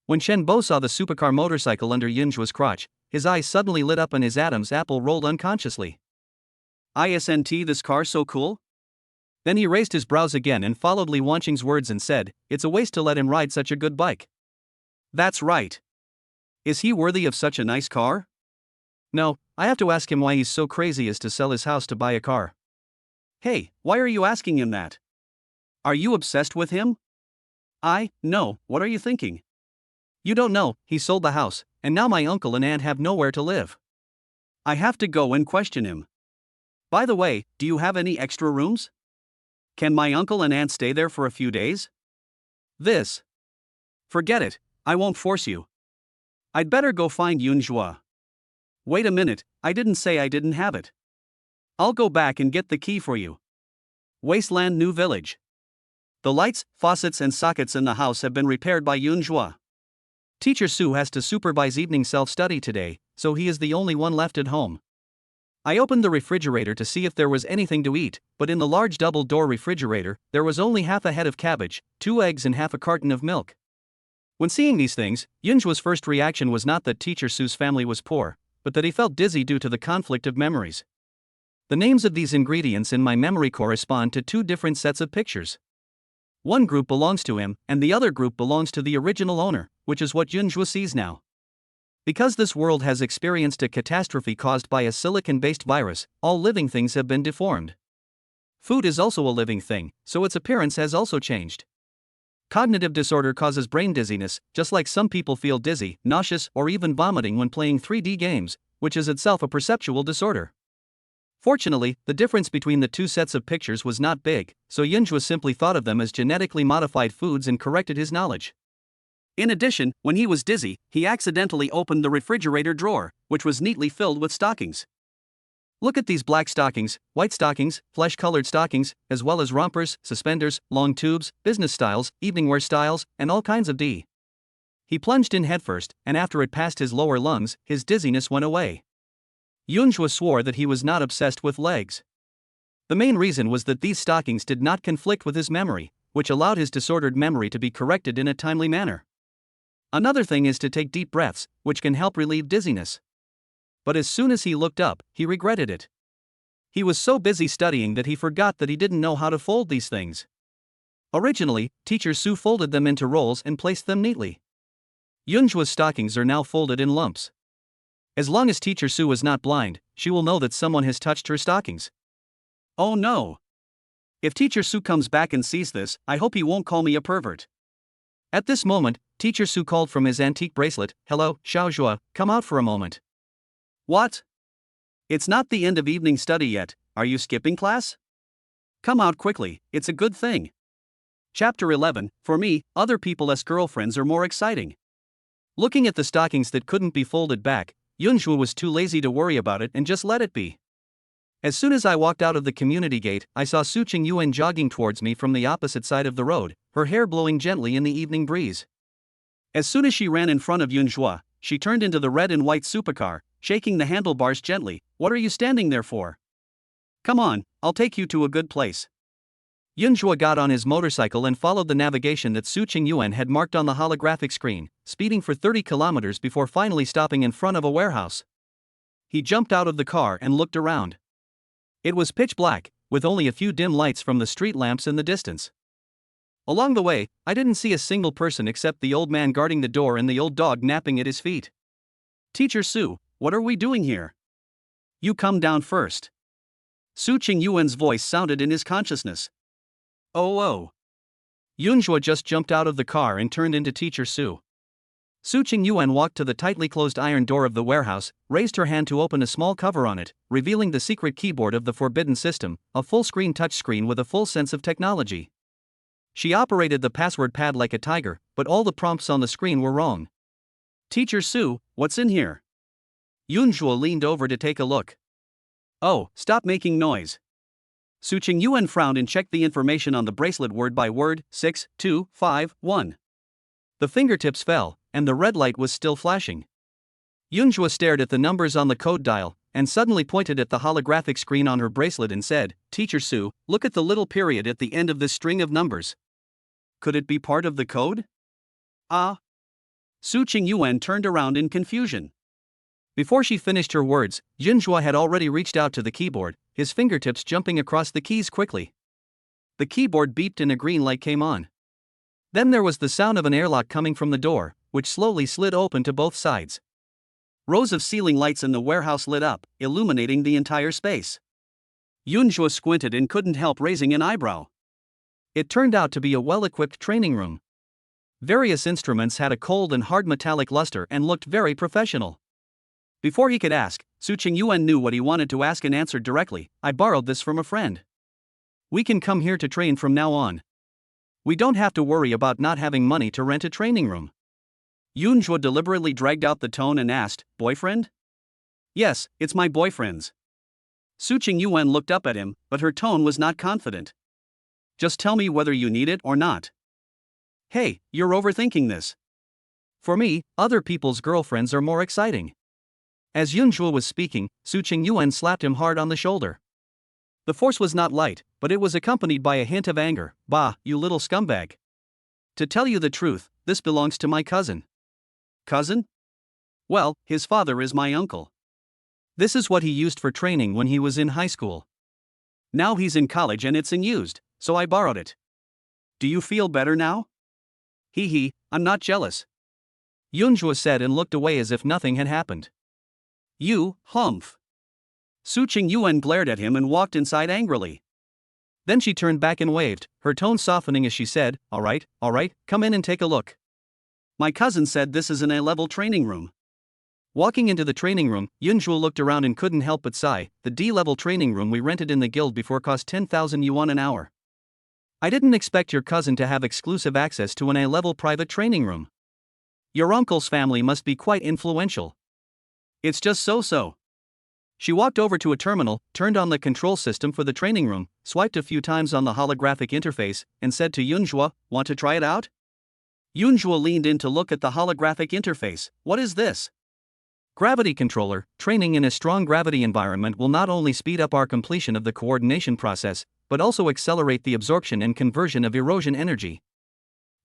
When Shenbo saw the supercar motorcycle under Yunjua's crotch, his eyes suddenly lit up and his Adam's apple rolled unconsciously. "Isn't this car so cool?" Then he raised his brows again and followed Li Wanqing's words and said, "It's a waste to let him ride such a good bike." "That's right. Is he worthy of such a nice car?" "No, I have to ask him why he's so crazy as to sell his house to buy a car." "Hey, why are you asking him that? Are you obsessed with him?" No, what are you thinking? "You don't know, he sold the house, and now my uncle and aunt have nowhere to live. I have to go and question him. By the way, do you have any extra rooms? Can my uncle and aunt stay there for a few days?" Forget it, I won't force you. I'd better go find Yunjua. Wait a minute, I didn't say I didn't have it. I'll go back and get the key for you. Wasteland New Village. The lights, faucets and sockets in the house have been repaired by Yunjua. Teacher Su has to supervise evening self-study today, so he is the only one left at home. I opened the refrigerator to see if there was anything to eat, but in the large double-door refrigerator, there was only half a head of cabbage, 2 eggs and half a carton of milk. When seeing these things, Yunjua's first reaction was not that Teacher Su's family was poor, but that he felt dizzy due to the conflict of memories. The names of these ingredients in my memory correspond to 2 different sets of pictures. One group belongs to him, and the other group belongs to the original owner, which is what Yunjua sees now. Because this world has experienced a catastrophe caused by a silicon-based virus, all living things have been deformed. Food is also a living thing, so its appearance has also changed. Cognitive disorder causes brain dizziness, just like some people feel dizzy, nauseous, or even vomiting when playing 3D games, which is itself a perceptual disorder. Fortunately, the difference between the 2 sets of pictures was not big, so Yunjua simply thought of them as genetically modified foods and corrected his knowledge. In addition, when he was dizzy, he accidentally opened the refrigerator drawer, which was neatly filled with stockings. Look at these black stockings, white stockings, flesh-colored stockings, as well as rompers, suspenders, long tubes, business styles, evening wear styles, and all kinds of D. He plunged in headfirst, and after it passed his lower lungs, his dizziness went away. Yunjua swore that he was not obsessed with legs. The main reason was that these stockings did not conflict with his memory, which allowed his disordered memory to be corrected in a timely manner. Another thing is to take deep breaths, which can help relieve dizziness. But as soon as he looked up, he regretted it. He was so busy studying that he forgot that he didn't know how to fold these things. Originally, Teacher Su folded them into rolls and placed them neatly. Yunjua's stockings are now folded in lumps. As long as Teacher Su is not blind, she will know that someone has touched her stockings. Oh no! If Teacher Su comes back and sees this, I hope he won't call me a pervert. At this moment, Teacher Su called from his antique bracelet, "Hello, Xiaozhua, come out for a moment." "What? It's not the end of evening study yet, are you skipping class? Come out quickly, it's a good thing." Chapter 11, for me, other people's girlfriends are more exciting. Looking at the stockings that couldn't be folded back, Yunzhu was too lazy to worry about it and just let it be. As soon as I walked out of the community gate, I saw Su Qingyuan jogging towards me from the opposite side of the road, her hair blowing gently in the evening breeze. As soon as she ran in front of Yunzhua, she turned into the red and white supercar, shaking the handlebars gently. "What are you standing there for? Come on, I'll take you to a good place." Yunzhua got on his motorcycle and followed the navigation that Su Qingyuan had marked on the holographic screen, speeding for 30 kilometers before finally stopping in front of a warehouse. He jumped out of the car and looked around. It was pitch black, with only a few dim lights from the street lamps in the distance. Along the way, I didn't see a single person except the old man guarding the door and the old dog napping at his feet. "Teacher Su, what are we doing here? You come down first." Su Qingyuan's voice sounded in his consciousness. "Oh. Yunzhua just jumped out of the car and turned into Teacher Su. Su Qingyuan walked to the tightly closed iron door of the warehouse, raised her hand to open a small cover on it, revealing the secret keyboard of the forbidden system, a full-screen touchscreen with a full sense of technology. She operated the password pad like a tiger, but all the prompts on the screen were wrong. "Teacher Su, what's in here?" Yunzhua leaned over to take a look. "Oh, stop making noise." Su Qingyuan frowned and checked the information on the bracelet word by word, 6251. The fingertips fell, and the red light was still flashing. Yunzhua stared at the numbers on the code dial, and suddenly pointed at the holographic screen on her bracelet and said, "Teacher Su, look at the little period at the end of this string of numbers. Could it be part of the code?" "Ah." Su Qingyuan turned around in confusion. Before she finished her words, Yunzhua had already reached out to the keyboard, his fingertips jumping across the keys quickly. The keyboard beeped and a green light came on. Then there was the sound of an airlock coming from the door, which slowly slid open to both sides. Rows of ceiling lights in the warehouse lit up, illuminating the entire space. Yunzhua squinted and couldn't help raising an eyebrow. It turned out to be a well-equipped training room. Various instruments had a cold and hard metallic luster and looked very professional. Before he could ask, Su Qingyuan knew what he wanted to ask and answered directly, "I borrowed this from a friend. We can come here to train from now on. We don't have to worry about not having money to rent a training room." Yunzhua deliberately dragged out the tone and asked, "Boyfriend?" "Yes, it's my boyfriend's." Su Qingyuan looked up at him, but her tone was not confident. "Just tell me whether you need it or not." "Hey, you're overthinking this. For me, other people's girlfriends are more exciting." As Yunzhua was speaking, Su Qingyuan slapped him hard on the shoulder. The force was not light, but it was accompanied by a hint of anger. "Bah, you little scumbag. To tell you the truth, this belongs to my cousin." "Cousin?" "Well, his father is my uncle. This is what he used for training when he was in high school. Now he's in college and it's unused, so I borrowed it. Do you feel better now?" Hee, I'm not jealous." Yunzhua said and looked away as if nothing had happened. "You, humph." Su Qingyuan glared at him and walked inside angrily. Then she turned back and waved, her tone softening as she said, all right, come in and take a look. My cousin said this is an A-level training room." Walking into the training room, Yunzhua looked around and couldn't help but sigh. The D-level training room we rented in the guild before cost 10,000 yuan an hour. I didn't expect your cousin to have exclusive access to an A-level private training room. Your uncle's family must be quite influential. It's just so. She walked over to a terminal, turned on the control system for the training room, swiped a few times on the holographic interface, and said to Yunzhua, "Want to try it out?" Yunzhua leaned in to look at the holographic interface. "What is this?" Gravity controller. Training in a strong gravity environment will not only speed up our completion of the coordination process, but also accelerate the absorption and conversion of erosion energy.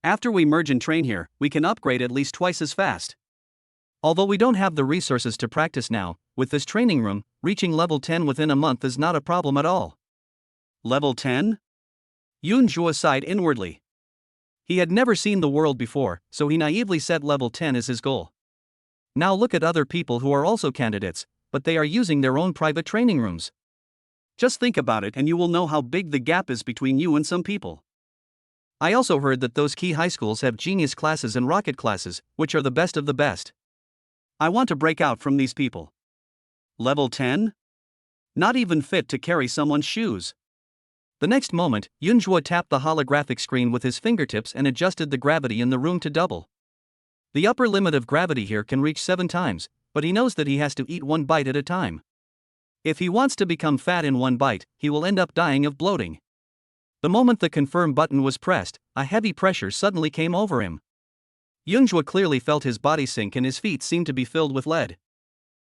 After we merge and train here, we can upgrade at least twice as fast. Although we don't have the resources to practice now, with this training room, reaching level 10 within a month is not a problem at all. Level 10? Yunzhua sighed inwardly. He had never seen the world before, so he naively set level 10 as his goal. Now look at other people who are also candidates, but they are using their own private training rooms. Just think about it and you will know how big the gap is between you and some people. I also heard that those key high schools have genius classes and rocket classes, which are the best of the best. I want to break out from these people. Level 10? Not even fit to carry someone's shoes. The next moment, Yunjua tapped the holographic screen with his fingertips and adjusted the gravity in the room to double. The upper limit of gravity here can reach 7 times, but he knows that he has to eat one bite at a time. If he wants to become fat in one bite, he will end up dying of bloating. The moment the confirm button was pressed, a heavy pressure suddenly came over him. Yunjua clearly felt his body sink and his feet seemed to be filled with lead.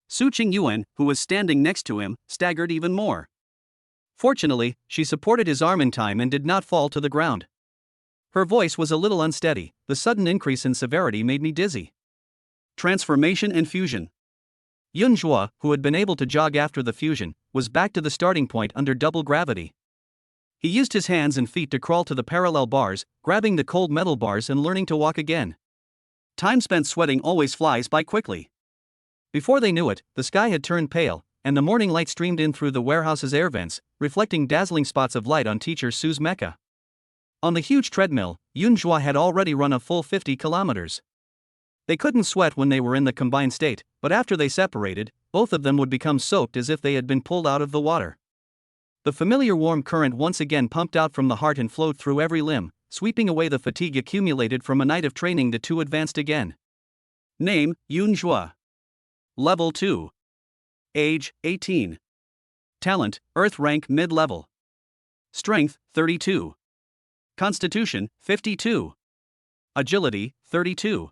Su Qingyuan, who was standing next to him, staggered even more. Fortunately, she supported his arm in time and did not fall to the ground. Her voice was a little unsteady. The sudden increase in severity made me dizzy. Transformation and fusion. Yunjua, who had been able to jog after the fusion, was back to the starting point under double gravity. He used his hands and feet to crawl to the parallel bars, grabbing the cold metal bars and learning to walk again. Time spent sweating always flies by quickly. Before they knew it, the sky had turned pale, and the morning light streamed in through the warehouse's air vents, reflecting dazzling spots of light on Teacher Su's mecha. On the huge treadmill, Yunjua had already run a full 50 kilometers. They couldn't sweat when they were in the combined state, but after they separated, both of them would become soaked as if they had been pulled out of the water. The familiar warm current once again pumped out from the heart and flowed through every limb, sweeping away the fatigue accumulated from a night of training. The two advanced again. Name, Yunjua. Level 2. Age, 18. Talent, Earth rank mid-level. Strength, 32. Constitution, 52. Agility, 32.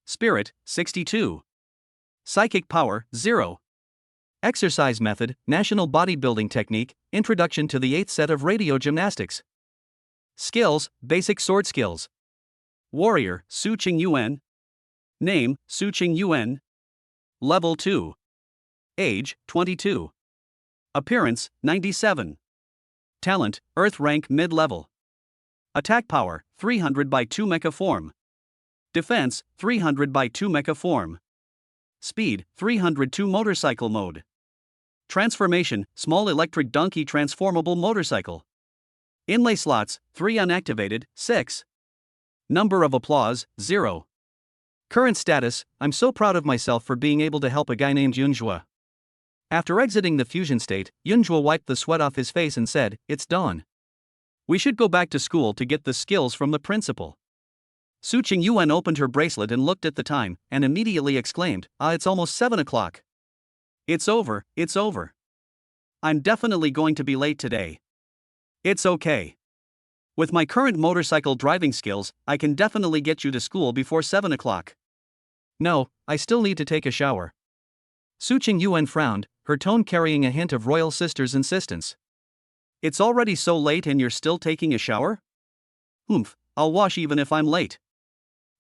Spirit, 62. Psychic power, 0. Exercise method, National Bodybuilding Technique, Introduction to the 8th set of radio gymnastics. Skills, Basic sword skills. Warrior, Su Qingyuan. Name, Su Qingyuan. Level 2. Age, 22. Appearance, 97. Talent, Earth rank mid-level. Attack power, 300 by 2 mecha form. Defense, 300 by 2 mecha form. Speed, 302 motorcycle mode. Transformation, small electric donkey transformable motorcycle. Inlay slots, 3 unactivated, 6. Number of applause, 0. Current status, I'm so proud of myself for being able to help a guy named Yunjua. After exiting the fusion state, Yunjua wiped the sweat off his face and said, "It's dawn. We should go back to school to get the skills from the principal." Su Qingyuan opened her bracelet and looked at the time, and immediately exclaimed, it's almost 7 o'clock. It's over, it's over. I'm definitely going to be late today. It's okay. With my current motorcycle driving skills, I can definitely get you to school before 7 o'clock. No, I still need to take a shower. Su Qingyuan frowned, her tone carrying a hint of royal sister's insistence. It's already so late and you're still taking a shower? Oomph, I'll wash even if I'm late.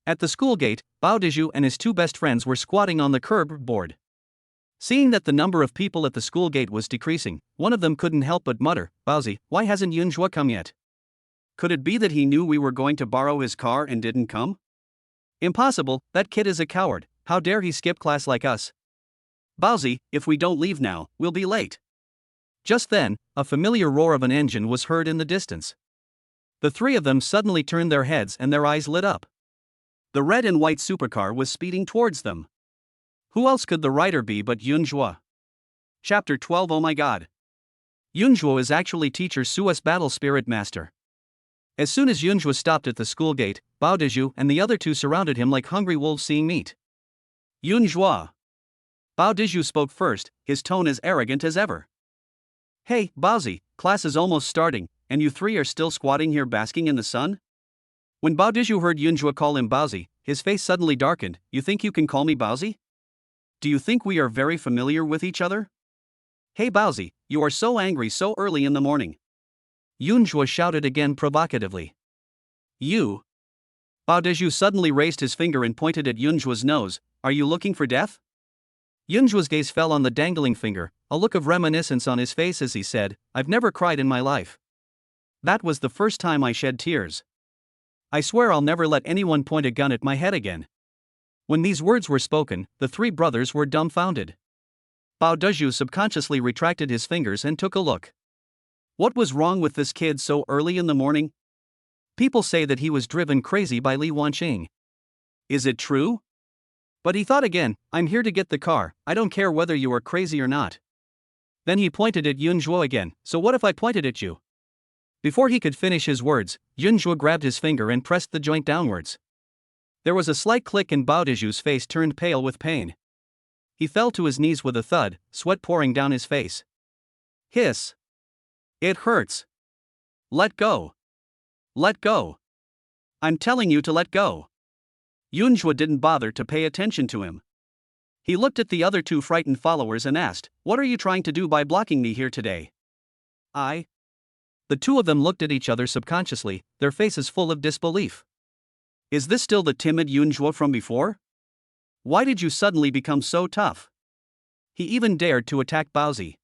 At the school gate, Bao Dizhu and his 2 best friends were squatting on the curb board. Seeing that the number of people at the school gate was decreasing, one of them couldn't help but mutter, "Baozi, why hasn't Yunjua come yet? Could it be that he knew we were going to borrow his car and didn't come? Impossible, that kid is a coward, how dare he skip class like us? Baozi, if we don't leave now, we'll be late." Just then, a familiar roar of an engine was heard in the distance. The 3 of them suddenly turned their heads and their eyes lit up. The red and white supercar was speeding towards them. Who else could the rider be but Yunjua? Chapter 12. Oh my god. Yunjua is actually Teacher Su's battle spirit master. As soon as Yunjua stopped at the school gate, Bao Dizhu and the other 2 surrounded him like hungry wolves seeing meat. Yunjua. Bao Dizhu spoke first, his tone as arrogant as ever. "Hey, Baozi, class is almost starting, and you 3 are still squatting here basking in the sun?" When Bao Dizhu heard Yunjua call him Baozi, his face suddenly darkened. "You think you can call me Baozi? Do you think we are very familiar with each other? Hey Baozi, you are so angry so early in the morning." Yunjua shouted again provocatively. "You?" Bao Dizhu suddenly raised his finger and pointed at Yunjua's nose. "Are you looking for death?" Yunjua's gaze fell on the dangling finger, a look of reminiscence on his face as he said, "I've never cried in my life. That was the first time I shed tears. I swear I'll never let anyone point a gun at my head again." When these words were spoken, the 3 brothers were dumbfounded. Bao Dizhu subconsciously retracted his fingers and took a look. What was wrong with this kid so early in the morning? People say that he was driven crazy by Li Wanqing. Is it true? But he thought again, I'm here to get the car, I don't care whether you are crazy or not. Then he pointed at Yunzhuo again, so what if I pointed at you? Before he could finish his words, Yunzhuo grabbed his finger and pressed the joint downwards. There was a slight click and Bao Deju's face turned pale with pain. He fell to his knees with a thud, sweat pouring down his face. Hiss. It hurts. Let go. Let go. I'm telling you to let go. Yunzhuo didn't bother to pay attention to him. He looked at the other two frightened followers and asked, what are you trying to do by blocking me here today? The two of them looked at each other subconsciously, their faces full of disbelief. Is this still the timid Yunzhuo from before? Why did you suddenly become so tough? He even dared to attack Baozi.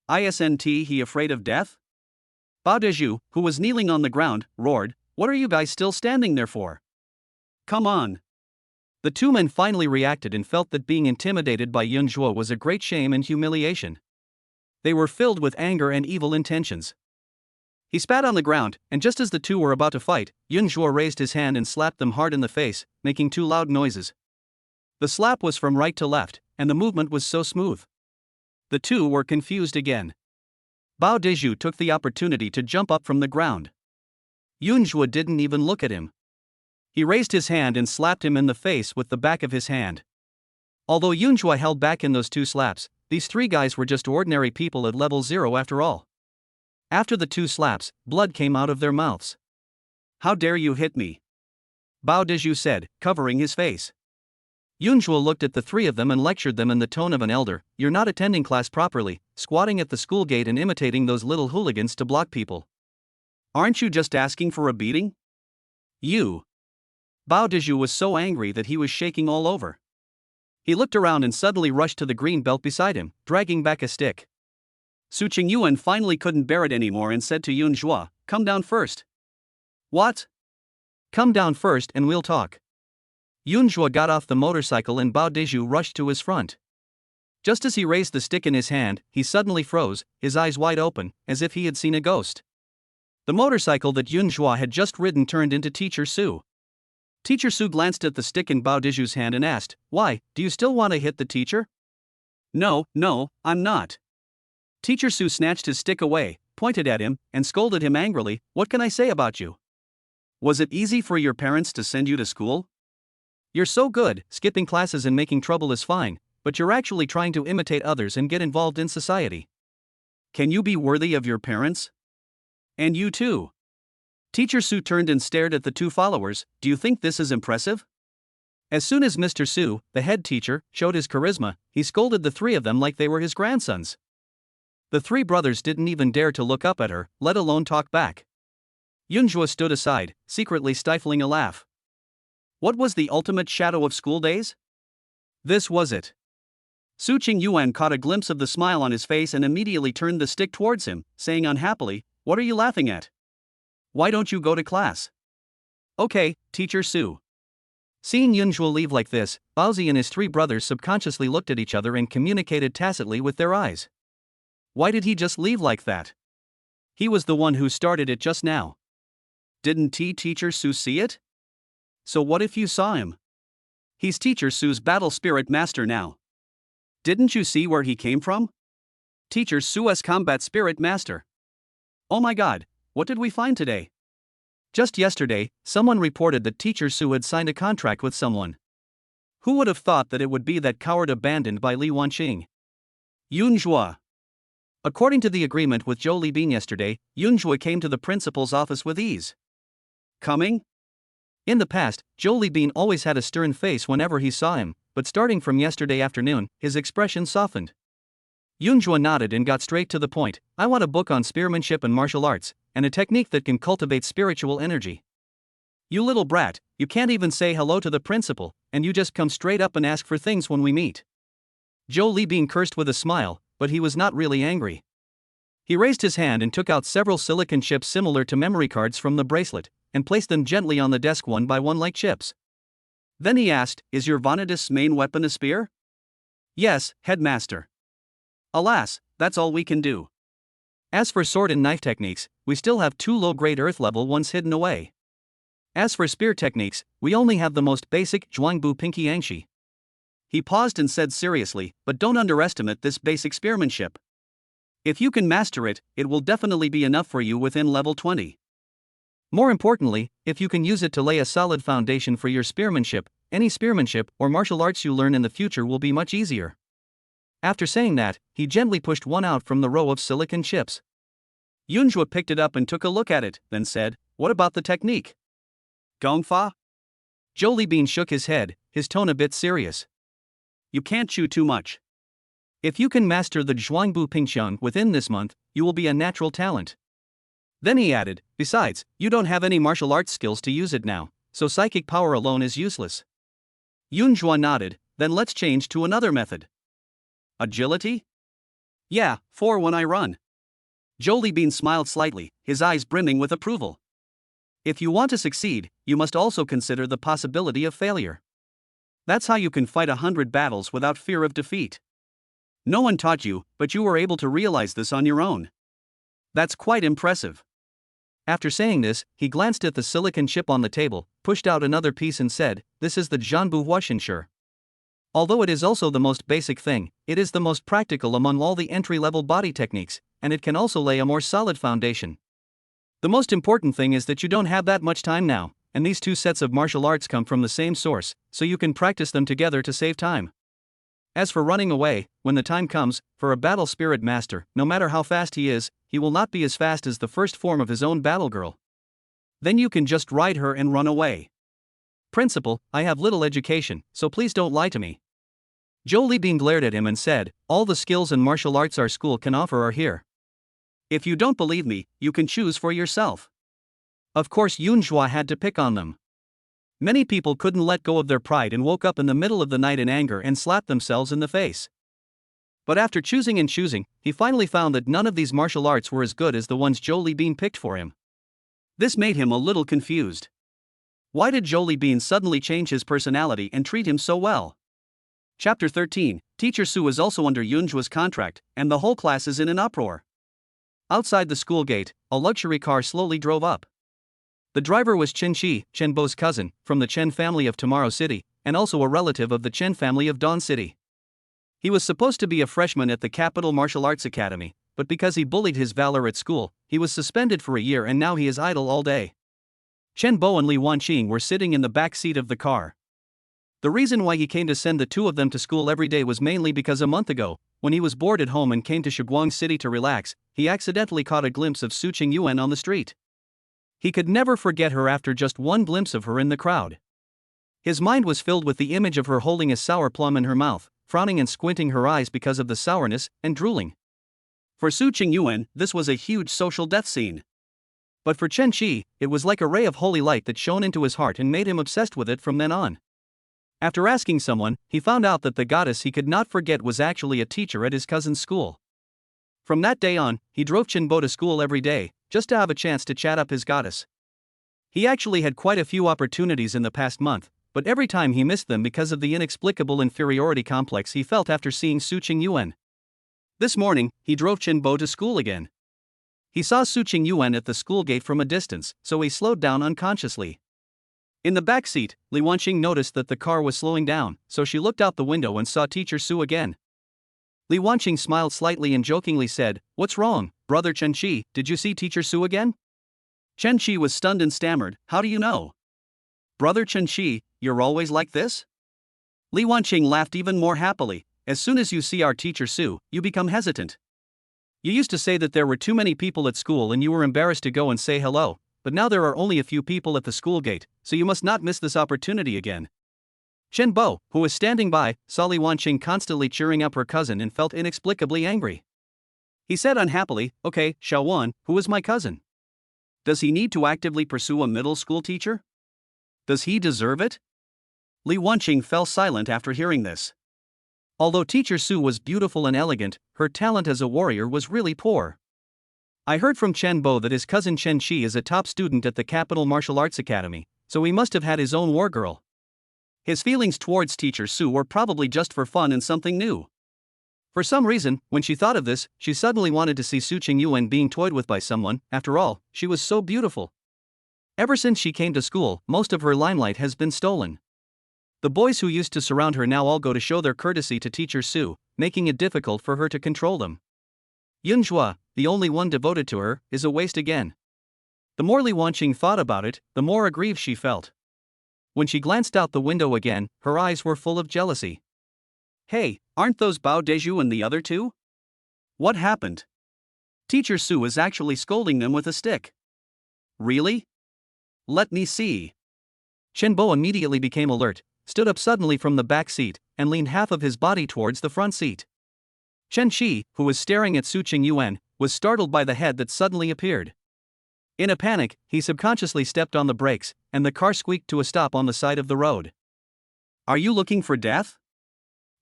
Isn't he afraid of death? Bao Deju, who was kneeling on the ground, roared, what are you guys still standing there for? Come on. The two men finally reacted and felt that being intimidated by Yunzhuo was a great shame and humiliation. They were filled with anger and evil intentions. He spat on the ground, and just as the two were about to fight, Yunzhuo raised his hand and slapped them hard in the face, making two loud noises. The slap was from right to left, and the movement was so smooth. The two were confused again. Bao Deju took the opportunity to jump up from the ground. Yunzhuo didn't even look at him. He raised his hand and slapped him in the face with the back of his hand. Although Yunzhuo held back in those two slaps, these three guys were just ordinary people at level 0 after all. After the two slaps, blood came out of their mouths. How dare you hit me? Bao Deju said, covering his face. Yunzhuo looked at the three of them and lectured them in the tone of an elder, you're not attending class properly, squatting at the school gate and imitating those little hooligans to block people. Aren't you just asking for a beating? You. Bao Deju was so angry that he was shaking all over. He looked around and suddenly rushed to the green belt beside him, dragging back a stick. Su Qingyuan finally couldn't bear it anymore and said to Yunzhuo, come down first. What? Come down first and we'll talk. Yunzhuo got off the motorcycle and Bao Deju rushed to his front. Just as he raised the stick in his hand, he suddenly froze, his eyes wide open, as if he had seen a ghost. The motorcycle that Yunzhuo had just ridden turned into Teacher Su. Teacher Su glanced at the stick in Bao Deju's hand and asked, why, do you still want to hit the teacher? No, I'm not. Teacher Su snatched his stick away, pointed at him, and scolded him angrily, what can I say about you? Was it easy for your parents to send you to school? You're so good, skipping classes and making trouble is fine, but you're actually trying to imitate others and get involved in society. Can you be worthy of your parents? And you too. Teacher Su turned and stared at the two followers, do you think this is impressive? As soon as Mr. Su, the head teacher, showed his charisma, he scolded the three of them like they were his grandsons. The three brothers didn't even dare to look up at her, let alone talk back. Yunzhuo stood aside, secretly stifling a laugh. What was the ultimate shadow of school days? This was it. Su Qingyuan caught a glimpse of the smile on his face and immediately turned the stick towards him, saying unhappily, what are you laughing at? Why don't you go to class? Okay, Teacher Su. Seeing Yunzhuo leave like this, Baozi and his three brothers subconsciously looked at each other and communicated tacitly with their eyes. Why did he just leave like that? He was the one who started it just now. Didn't Teacher Su see it? So what if you saw him? He's Teacher Su's battle spirit master now. Didn't you see where he came from? Teacher Su's combat spirit master. Oh my god, what did we find today? Just yesterday, someone reported that Teacher Su had signed a contract with someone. Who would have thought that it would be that coward abandoned by Li Wanqing? Yunzhuo. According to the agreement with Zhou Libin yesterday, Yunzhuo came to the principal's office with ease. Coming? In the past, Zhou Libin always had a stern face whenever he saw him, but starting from yesterday afternoon, his expression softened. Yunzhuo nodded and got straight to the point, I want a book on spearmanship and martial arts, and a technique that can cultivate spiritual energy. You little brat, you can't even say hello to the principal, and you just come straight up and ask for things when we meet. Zhou Libin cursed with a smile, but he was not really angry. He raised his hand and took out several silicon chips similar to memory cards from the bracelet, and placed them gently on the desk one by one like chips. Then he asked, is your Vanadis main weapon a spear? Yes, headmaster. Alas, that's all we can do. As for sword and knife techniques, we still have 2 low-grade earth level ones hidden away. As for spear techniques, we only have the most basic Zhuangbu Pinky Angshi. He paused and said seriously, but don't underestimate this basic spearmanship. If you can master it, it will definitely be enough for you within level 20. More importantly, if you can use it to lay a solid foundation for your spearmanship, any spearmanship or martial arts you learn in the future will be much easier. After saying that, he gently pushed one out from the row of silicon chips. Yunjua picked it up and took a look at it, then said, "What about the technique?" Gongfa? Jolie Bean shook his head, his tone a bit serious. You can't chew too much. If you can master the Zhuangbu Pingxiang within this month, you will be a natural talent. Then he added, besides, you don't have any martial arts skills to use it now, so psychic power alone is useless. Yunjua nodded, then let's change to another method. Agility? Yeah, for when I run. Jolie Bean smiled slightly, his eyes brimming with approval. If you want to succeed, you must also consider the possibility of failure. That's how you can fight 100 battles without fear of defeat. No one taught you, but you were able to realize this on your own. That's quite impressive. After saying this, he glanced at the silicon chip on the table, pushed out another piece and said, "This is the Zhanbu Huashinshe. Although it is also the most basic thing, it is the most practical among all the entry-level body techniques, and it can also lay a more solid foundation. The most important thing is that you don't have that much time now, and these two sets of martial arts come from the same source, so you can practice them together to save time. As for running away, when the time comes, for a battle spirit master, no matter how fast he is, he will not be as fast as the first form of his own battle girl. Then you can just ride her and run away. Principal, I have little education, so please don't lie to me." Jolie Bean glared at him and said, "All the skills and martial arts our school can offer are here. If you don't believe me, you can choose for yourself." Of course Yunjua had to pick on them. Many people couldn't let go of their pride and woke up in the middle of the night in anger and slapped themselves in the face. But after choosing and choosing, he finally found that none of these martial arts were as good as the ones Jolie Bean picked for him. This made him a little confused. Why did Jolie Bean suddenly change his personality and treat him so well? Chapter 13, Teacher Su is also under Yunjua's contract, and the whole class is in an uproar. Outside the school gate, a luxury car slowly drove up. The driver was Chen Shi, Chen Bo's cousin, from the Chen family of Tomorrow City, and also a relative of the Chen family of Dawn City. He was supposed to be a freshman at the Capital Martial Arts Academy, but because he bullied his valor at school, he was suspended for a year and now he is idle all day. Chen Bo and Li Wanqing were sitting in the back seat of the car. The reason why he came to send the two of them to school every day was mainly because a month ago, when he was bored at home and came to Shiguang City to relax, he accidentally caught a glimpse of Su Qingyuan on the street. He could never forget her after just one glimpse of her in the crowd. His mind was filled with the image of her holding a sour plum in her mouth, frowning and squinting her eyes because of the sourness, and drooling. For Su Qingyuan, this was a huge social death scene. But for Chen Shi, it was like a ray of holy light that shone into his heart and made him obsessed with it from then on. After asking someone, he found out that the goddess he could not forget was actually a teacher at his cousin's school. From that day on, he drove Chen Bo to school every day, just to have a chance to chat up his goddess. He actually had quite a few opportunities in the past month, but every time he missed them because of the inexplicable inferiority complex he felt after seeing Su Qingyuan. This morning, he drove Chen Bo to school again. He saw Su Qingyuan at the school gate from a distance, so he slowed down unconsciously. In the back seat, Li Wanqing noticed that the car was slowing down, so she looked out the window and saw Teacher Su again. Li Wanqing smiled slightly and jokingly said, "What's wrong, brother Chen Shi, did you see Teacher Su again?" Chen Shi was stunned and stammered, "How do you know?" "Brother Chen Shi, you're always like this?" Li Wanqing laughed even more happily. "As soon as you see our Teacher Su, you become hesitant. You used to say that there were too many people at school and you were embarrassed to go and say hello, but now there are only a few people at the school gate, so you must not miss this opportunity again." Chen Bo, who was standing by, saw Li Wanqing constantly cheering up her cousin and felt inexplicably angry. He said unhappily, "Okay, Xiaowan, who is my cousin? Does he need to actively pursue a middle school teacher? Does he deserve it?" Li Wanqing fell silent after hearing this. Although Teacher Su was beautiful and elegant, her talent as a warrior was really poor. "I heard from Chen Bo that his cousin Chen Shi is a top student at the Capital Martial Arts Academy, so he must have had his own war girl. His feelings towards Teacher Su were probably just for fun and something new." For some reason, when she thought of this, she suddenly wanted to see Su Qingyuan being toyed with by someone. After all, she was so beautiful. Ever since she came to school, most of her limelight has been stolen. The boys who used to surround her now all go to show their courtesy to teacher Su, making it difficult for her to control them. Yunhua, the only one devoted to her, is a waste again. The more Li Wanqing thought about it, the more aggrieved she felt. When she glanced out the window again, her eyes were full of jealousy. Hey, aren't those Bao Deju and the other two? What happened? Teacher Su is actually scolding them with a stick. Really? Let me see. Shenbo immediately became alert, stood up suddenly from the back seat, and leaned half of his body towards the front seat. Chen Shi, who was staring at Su Qingyuan, was startled by the head that suddenly appeared. In a panic, he subconsciously stepped on the brakes, and the car squeaked to a stop on the side of the road. Are you looking for death?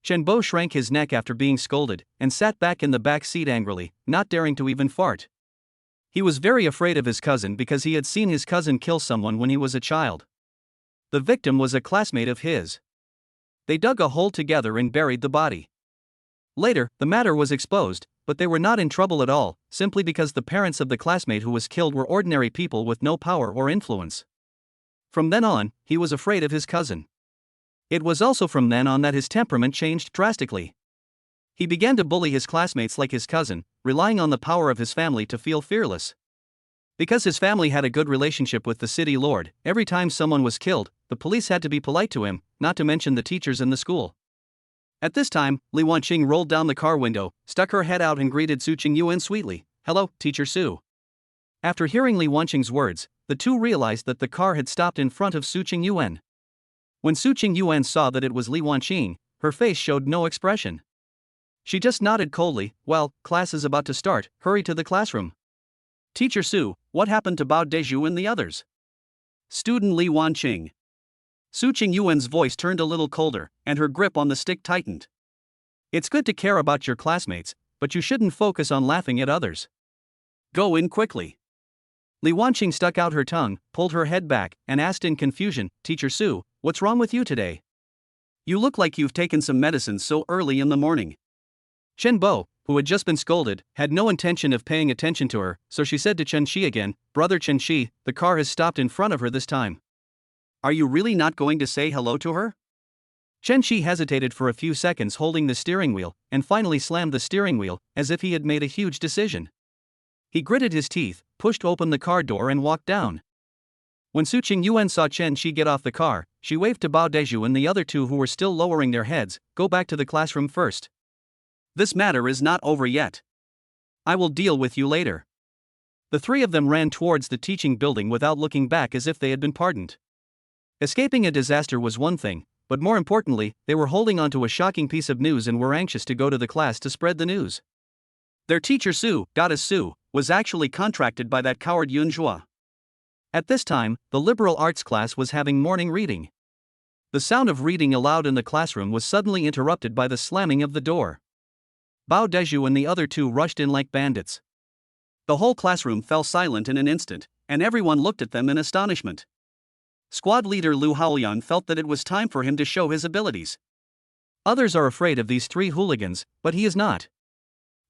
Shenbo shrank his neck after being scolded, and sat back in the back seat angrily, not daring to even fart. He was very afraid of his cousin because he had seen his cousin kill someone when he was a child. The victim was a classmate of his. They dug a hole together and buried the body. Later, the matter was exposed, but they were not in trouble at all, simply because the parents of the classmate who was killed were ordinary people with no power or influence. From then on, he was afraid of his cousin. It was also from then on that his temperament changed drastically. He began to bully his classmates like his cousin, relying on the power of his family to feel fearless. Because his family had a good relationship with the city lord, every time someone was killed, the police had to be polite to him, not to mention the teachers in the school. At this time, Li Wanqing rolled down the car window, stuck her head out and greeted Su Qingyuan sweetly. Hello, Teacher Su. After hearing Li Wanqing's words, the two realized that the car had stopped in front of Su Qingyuan. When Su Qingyuan saw that it was Li Wanqing, her face showed no expression. She just nodded coldly. Well, class is about to start, hurry to the classroom. Teacher Su, what happened to Bao Deju and the others? Student Li Wanqing. Su Qingyuan's voice turned a little colder, and her grip on the stick tightened. It's good to care about your classmates, but you shouldn't focus on laughing at others. Go in quickly. Li Wanqing stuck out her tongue, pulled her head back, and asked in confusion, Teacher Su, what's wrong with you today? You look like you've taken some medicine so early in the morning. Chen Bo, who had just been scolded, had no intention of paying attention to her, so she said to Chen Shi again, Brother Chen Shi, the car has stopped in front of her this time. Are you really not going to say hello to her? Chen Shi hesitated for a few seconds holding the steering wheel, and finally slammed the steering wheel, as if he had made a huge decision. He gritted his teeth, pushed open the car door and walked down. When Su Qingyuan saw Chen Shi get off the car, she waved to Bao Deju and the other two who were still lowering their heads, go back to the classroom first. This matter is not over yet. I will deal with you later. The three of them ran towards the teaching building without looking back as if they had been pardoned. Escaping a disaster was one thing, but more importantly, they were holding onto a shocking piece of news and were anxious to go to the class to spread the news. Their teacher Su, Goddess Su, was actually contracted by that coward Yunhua. At this time, the liberal arts class was having morning reading. The sound of reading aloud in the classroom was suddenly interrupted by the slamming of the door. Bao Deju and the other two rushed in like bandits. The whole classroom fell silent in an instant, and everyone looked at them in astonishment. Squad leader Lu Haolian felt that it was time for him to show his abilities. Others are afraid of these three hooligans, but he is not.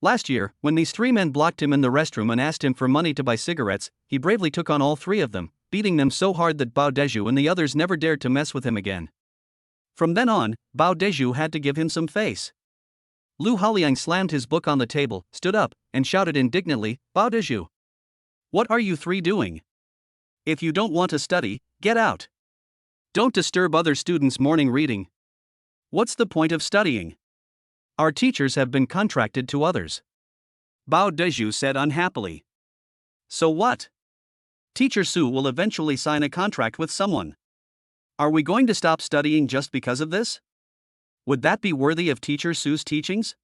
Last year, when these three men blocked him in the restroom and asked him for money to buy cigarettes, he bravely took on all three of them, beating them so hard that Bao Deju and the others never dared to mess with him again. From then on, Bao Deju had to give him some face. Lu Haoliang slammed his book on the table, stood up, and shouted indignantly, Bao Deju. What are you three doing? If you don't want to study, get out. Don't disturb other students' morning reading. What's the point of studying? Our teachers have been contracted to others. Bao Deju said unhappily. So what? Teacher Su will eventually sign a contract with someone. Are we going to stop studying just because of this? Would that be worthy of Teacher Su's teachings?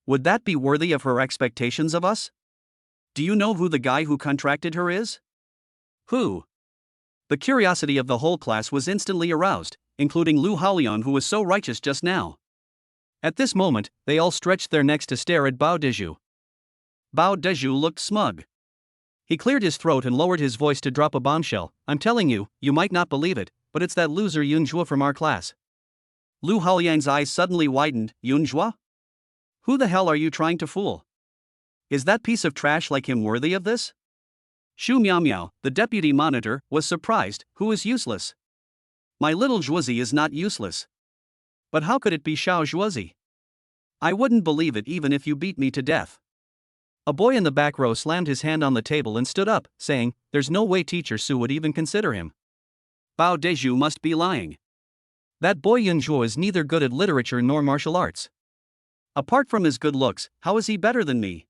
Would that be worthy of her expectations of us? Do you know who the guy who contracted her is? Who? The curiosity of the whole class was instantly aroused, including Lu Haolian, who was so righteous just now. At this moment, they all stretched their necks to stare at Bao Deju. Bao Deju looked smug. He cleared his throat and lowered his voice to drop a bombshell. I'm telling you, you might not believe it, but it's that loser Yunhua from our class. Lu Haoliang's eyes suddenly widened. Yunhua? Who the hell are you trying to fool? Is that piece of trash like him worthy of this? Shu Miao Miao, the deputy monitor, was surprised. Who is useless? My little Zhuozi is not useless. But how could it be Xiao Zhuozi? I wouldn't believe it even if you beat me to death. A boy in the back row slammed his hand on the table and stood up, saying, "There's no way Teacher Su would even consider him. Bao Deju must be lying. That boy Yunzhuo is neither good at literature nor martial arts. Apart from his good looks, how is he better than me?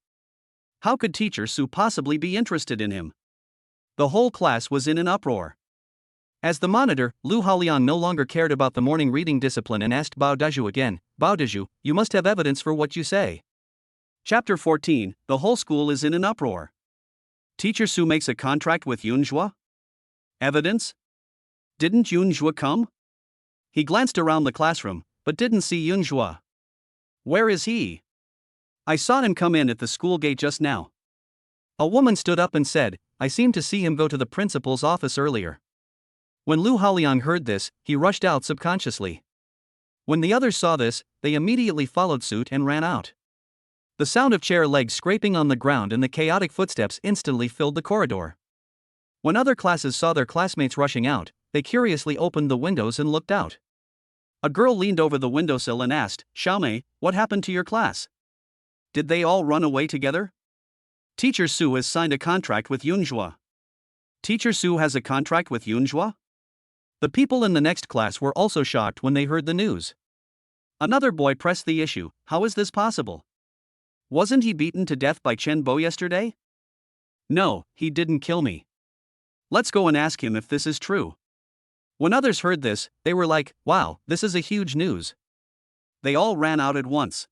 How could Teacher Su possibly be interested in him?" The whole class was in an uproar. As the monitor, Lu Haoliang no longer cared about the morning reading discipline and asked Bao Deju again, "Bao Deju, you must have evidence for what you say." Chapter 14, the whole school is in an uproar. Teacher Su makes a contract with Yunzhuo? Evidence? Didn't Yunzhuo come? He glanced around the classroom, but didn't see Yunzhuo. Where is he? I saw him come in at the school gate just now. A woman stood up and said, "I seemed to see him go to the principal's office earlier." When Lu Haoliang heard this, he rushed out subconsciously. When the others saw this, they immediately followed suit and ran out. The sound of chair legs scraping on the ground and the chaotic footsteps instantly filled the corridor. When other classes saw their classmates rushing out, they curiously opened the windows and looked out. A girl leaned over the windowsill and asked, "Xiaomei, what happened to your class? Did they all run away together?" Teacher Su has signed a contract with Yunzhuo. Teacher Su has a contract with Yunzhuo? The people in the next class were also shocked when they heard the news. Another boy pressed the issue, "How is this possible? Wasn't he beaten to death by Chen Bo yesterday?" "No, he didn't kill me. Let's go and ask him if this is true." When others heard this, they were like, "Wow, this is a huge news." They all ran out at once.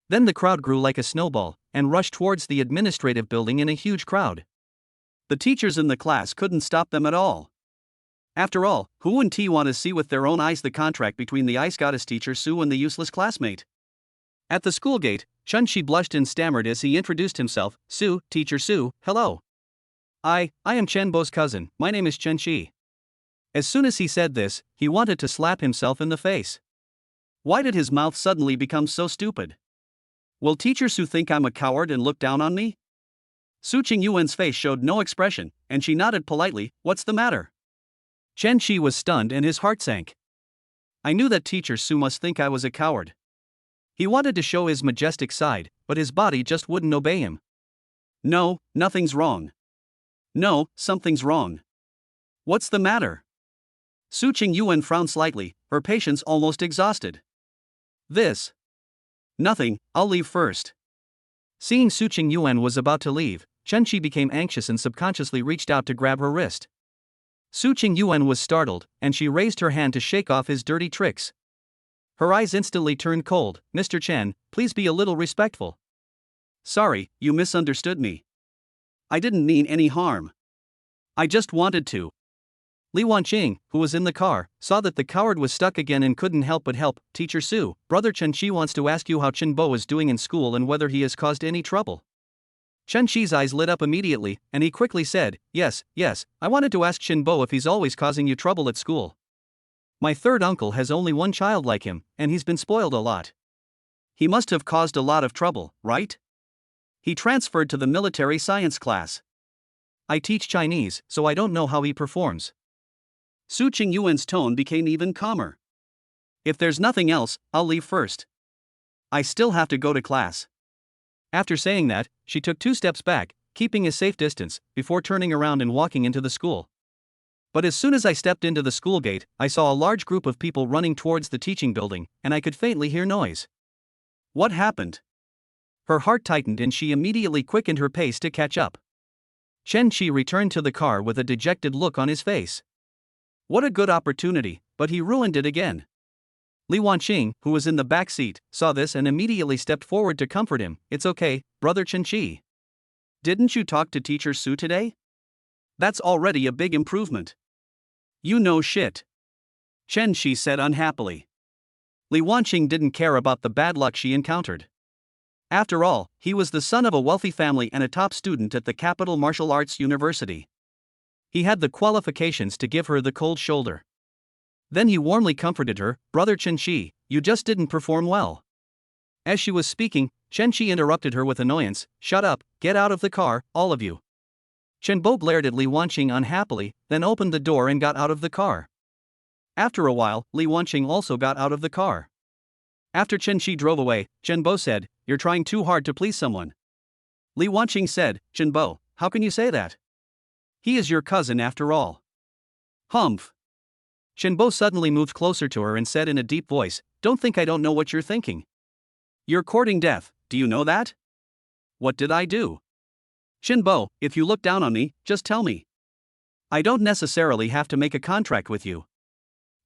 Then the crowd grew like a snowball, and rushed towards the administrative building in a huge crowd. The teachers in the class couldn't stop them at all. After all, who wouldn't want to see with their own eyes the contract between the ice goddess Teacher Su and the useless classmate? At the school gate, Chun Shi blushed and stammered as he introduced himself, "Su, Teacher Su, hello. I am Chen Bo's cousin, my name is Chen Shi." As soon as he said this, he wanted to slap himself in the face. Why did his mouth suddenly become so stupid? Will Teacher Su think I'm a coward and look down on me? Su Qingyuan's face showed no expression, and she nodded politely, "What's the matter?" Chen Shi was stunned and his heart sank. I knew that Teacher Su must think I was a coward. He wanted to show his majestic side, but his body just wouldn't obey him. "No, nothing's wrong. No, something's wrong. What's the matter?" Su Qingyuan frowned slightly, her patience almost exhausted. "This. Nothing, I'll leave first." Seeing Su Qingyuan was about to leave, Chen Shi became anxious and subconsciously reached out to grab her wrist. Su Qingyuan was startled, and she raised her hand to shake off his dirty tricks. Her eyes instantly turned cold. "Mr. Chen, please be a little respectful." "Sorry, you misunderstood me. I didn't mean any harm. I just wanted to." Li Wanqing, who was in the car, saw that the coward was stuck again and couldn't help but help. "Teacher Su, Brother Chen Shi wants to ask you how Chen Bo is doing in school and whether he has caused any trouble." Chen Shi's eyes lit up immediately, and he quickly said, yes, I wanted to ask Chen Bo if he's always causing you trouble at school. My third uncle has only one child like him, and he's been spoiled a lot. He must have caused a lot of trouble, right? He transferred to the military science class. I teach Chinese, so I don't know how he performs. Su Qingyuan's tone became even calmer. "If there's nothing else, I'll leave first. I still have to go to class." After saying that, she took 2 steps back, keeping a safe distance, before turning around and walking into the school. But as soon as I stepped into the school gate, I saw a large group of people running towards the teaching building, and I could faintly hear noise. What happened? Her heart tightened and she immediately quickened her pace to catch up. Chen Shi returned to the car with a dejected look on his face. What a good opportunity, but he ruined it again. Li Wanqing, who was in the back seat, saw this and immediately stepped forward to comfort him. "It's okay, Brother Chen Shi. Didn't you talk to Teacher Su today? That's already a big improvement." "You know shit," Chen Shi said unhappily. Li Wanqing didn't care about the bad luck she encountered. After all, he was the son of a wealthy family and a top student at the Capital Martial Arts University. He had the qualifications to give her the cold shoulder. Then he warmly comforted her. "Brother Chen Shi, you just didn't perform well." As she was speaking, Chen Shi interrupted her with annoyance. "Shut up, get out of the car, all of you. Chen Bo glared at Li Wanqing unhappily, then opened the door and got out of the car. After a while, Li Wanqing also got out of the car. After Chen Shi drove away, Chen Bo said, "You're trying too hard to please someone." Li Wanqing said, "Chen Bo, how can you say that? He is your cousin after all." Humph. Chen Bo suddenly moved closer to her and said in a deep voice, "Don't think I don't know what you're thinking. You're courting death, do you know that? What did I do? Chen Bo, if you look down on me, just tell me. I don't necessarily have to make a contract with you."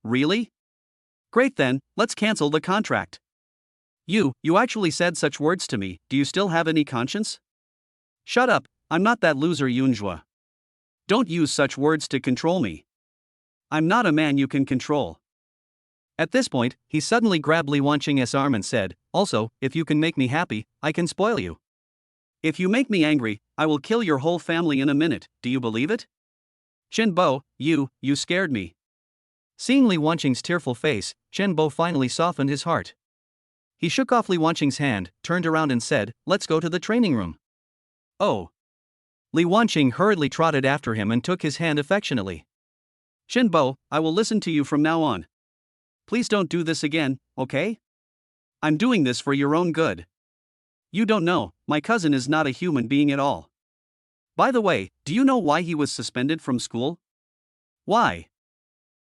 Really? Great then, let's cancel the contract. You actually said such words to me, do you still have any conscience? Shut up, I'm not that loser Yunjua. Don't use such words to control me. I'm not a man you can control. At this point, he suddenly grabbed Li Wanqing's arm and said, "Also, if you can make me happy, I can spoil you. If you make me angry, I will kill your whole family in a minute, do you believe it?" Chen Bo, you scared me. Seeing Li Wanqing's tearful face, Chen Bo finally softened his heart. He shook off Li Wanqing's hand, turned around and said, "Let's go to the training room." Oh. Li Wanqing hurriedly trotted after him and took his hand affectionately. "Chen Bo, I will listen to you from now on. Please don't do this again, okay? I'm doing this for your own good. You don't know, my cousin is not a human being at all. By the way, do you know why he was suspended from school? Why?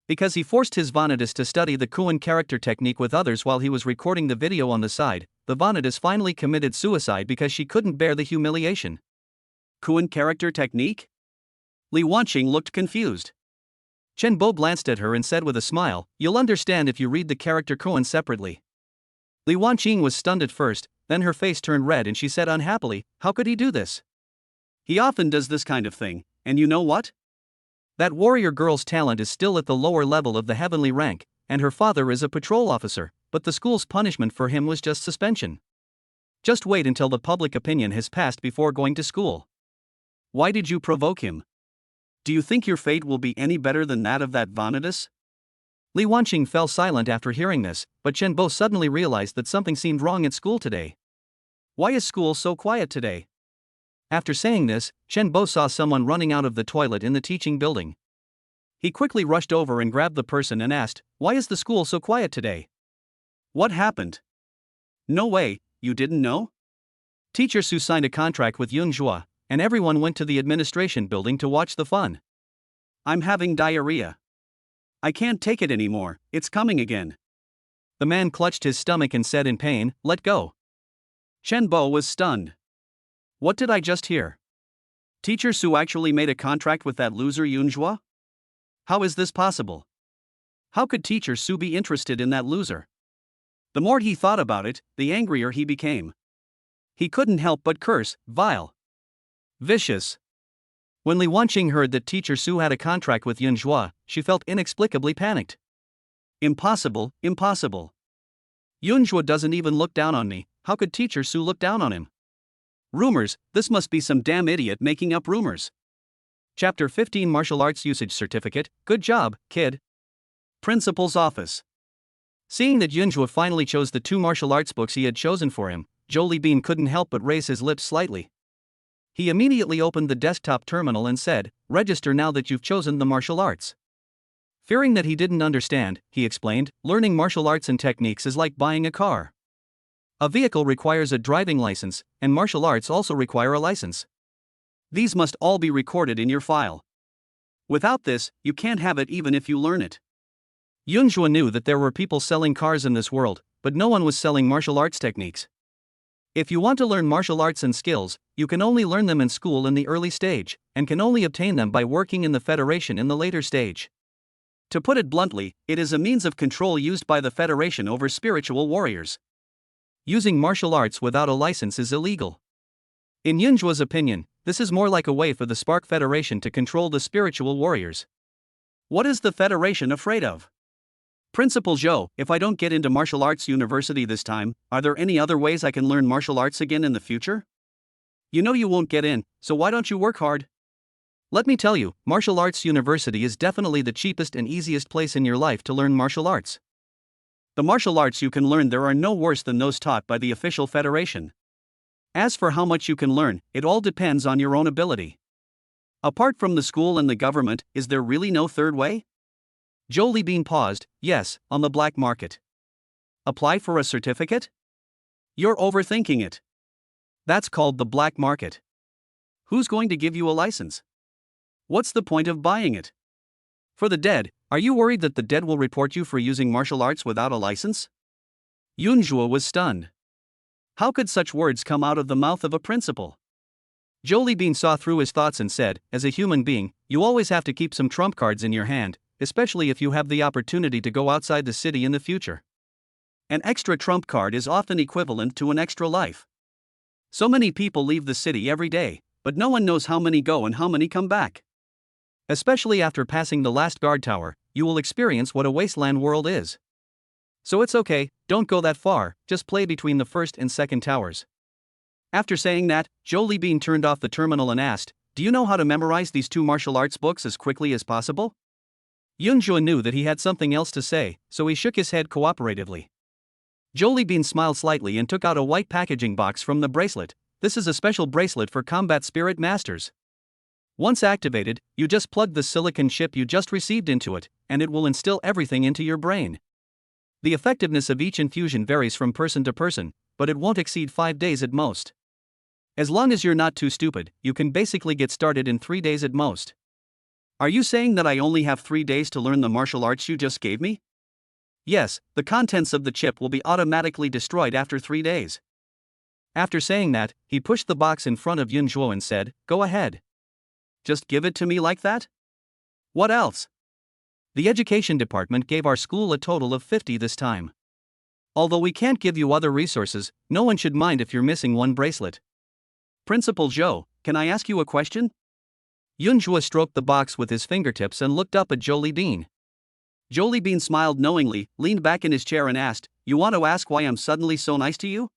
Because he forced his Vanitas to study the Kuan character technique with others while he was recording the video on the side. The Vanitas finally committed suicide because she couldn't bear the humiliation." Kuan character technique? Li Wanqing looked confused. Chen Bo glanced at her and said with a smile, "You'll understand if you read the character Kuan separately." Li Wanqing was stunned at first, then her face turned red and she said unhappily, "How could he do this? He often does this kind of thing, and you know what? That warrior girl's talent is still at the lower level of the heavenly rank, and her father is a patrol officer, but the school's punishment for him was just suspension. Just wait until the public opinion has passed before going to school. Why did you provoke him? Do you think your fate will be any better than that of that Vanitas?" Li Wanqing fell silent after hearing this, but Chen Bo suddenly realized that something seemed wrong at school today. Why is school so quiet today? After saying this, Chen Bo saw someone running out of the toilet in the teaching building. He quickly rushed over and grabbed the person and asked, "Why is the school so quiet today? What happened? No way, you didn't know? Teacher Su signed a contract with Yunjua, and everyone went to the administration building to watch the fun. I'm having diarrhea. I can't take it anymore, it's coming again." The man clutched his stomach and said in pain, "Let go." Chen Bo was stunned. What did I just hear? Teacher Su actually made a contract with that loser Yunjua? How is this possible? How could Teacher Su be interested in that loser? The more he thought about it, the angrier he became. He couldn't help but curse, vile. Vicious. When Li Wanqing heard that Teacher Su had a contract with Yunjua, she felt inexplicably panicked. Impossible, impossible. Yunjua doesn't even look down on me, how could Teacher Su look down on him? Rumors, this must be some damn idiot making up rumors. Chapter 15 Martial Arts Usage Certificate, good job, kid. Principal's Office. Seeing that Yunjua finally chose the 2 martial arts books he had chosen for him, Jolie Bean couldn't help but raise his lips slightly. He immediately opened the desktop terminal and said, "Register now that you've chosen the martial arts." Fearing that he didn't understand, he explained, "Learning martial arts and techniques is like buying a car. A vehicle requires a driving license, and martial arts also require a license. These must all be recorded in your file. Without this, you can't have it even if you learn it." Yunjua knew that there were people selling cars in this world, but no one was selling martial arts techniques. If you want to learn martial arts and skills, you can only learn them in school in the early stage, and can only obtain them by working in the Federation in the later stage. To put it bluntly, it is a means of control used by the Federation over spiritual warriors. Using martial arts without a license is illegal. In Yunjua's opinion, this is more like a way for the Spark Federation to control the spiritual warriors. What is the Federation afraid of? Principal Zhou, if I don't get into martial arts university this time, are there any other ways I can learn martial arts again in the future? You know you won't get in, so why don't you work hard? Let me tell you, martial arts university is definitely the cheapest and easiest place in your life to learn martial arts. The martial arts you can learn there are no worse than those taught by the official federation. As for how much you can learn, it all depends on your own ability. Apart from the school and the government, is there really no third way? Jolie Bean paused. Yes, on the black market. Apply for a certificate? You're overthinking it. That's called the black market. Who's going to give you a license? What's the point of buying it? For the dead, are you worried that the dead will report you for using martial arts without a license? Yunjua was stunned. How could such words come out of the mouth of a principal? Jolie Bean saw through his thoughts and said, as a human being, you always have to keep some trump cards in your hand, especially if you have the opportunity to go outside the city in the future. An extra trump card is often equivalent to an extra life. So many people leave the city every day, but no one knows how many go and how many come back. Especially after passing the last guard tower, you will experience what a wasteland world is. So it's okay, don't go that far, just play between the first and second towers. After saying that, Jolie Bean turned off the terminal and asked, do you know how to memorize these 2 martial arts books as quickly as possible? Yunjua knew that he had something else to say, so he shook his head cooperatively. Jolie Bean smiled slightly and took out a white packaging box from the bracelet. This is a special bracelet for combat spirit masters. Once activated, you just plug the silicon chip you just received into it, and it will instill everything into your brain. The effectiveness of each infusion varies from person to person, but it won't exceed 5 days at most. As long as you're not too stupid, you can basically get started in 3 days at most. Are you saying that I only have 3 days to learn the martial arts you just gave me? Yes, the contents of the chip will be automatically destroyed after 3 days. After saying that, he pushed the box in front of Yunjua and said, go ahead. Just give it to me like that? What else? The education department gave our school a total of 50 this time. Although we can't give you other resources, no one should mind if you're missing one bracelet. Principal Zhou, can I ask you a question? Yunjua stroked the box with his fingertips and looked up at Jolie Bean. Jolie Bean smiled knowingly, leaned back in his chair and asked, you want to ask why I'm suddenly so nice to you?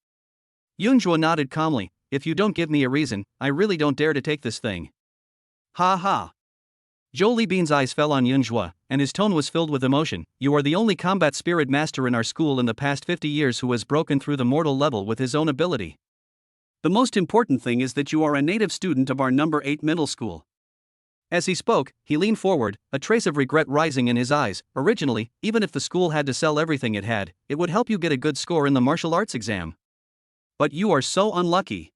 Yunjua nodded calmly, if you don't give me a reason, I really don't dare to take this thing. Ha ha. Jolie Bean's eyes fell on Yunjua, and his tone was filled with emotion. You are the only combat spirit master in our school in the past 50 years who has broken through the mortal level with his own ability. The most important thing is that you are a native student of our number 8 middle school. As he spoke, he leaned forward, a trace of regret rising in his eyes. Originally, even if the school had to sell everything it had, it would help you get a good score in the martial arts exam. But you are so unlucky.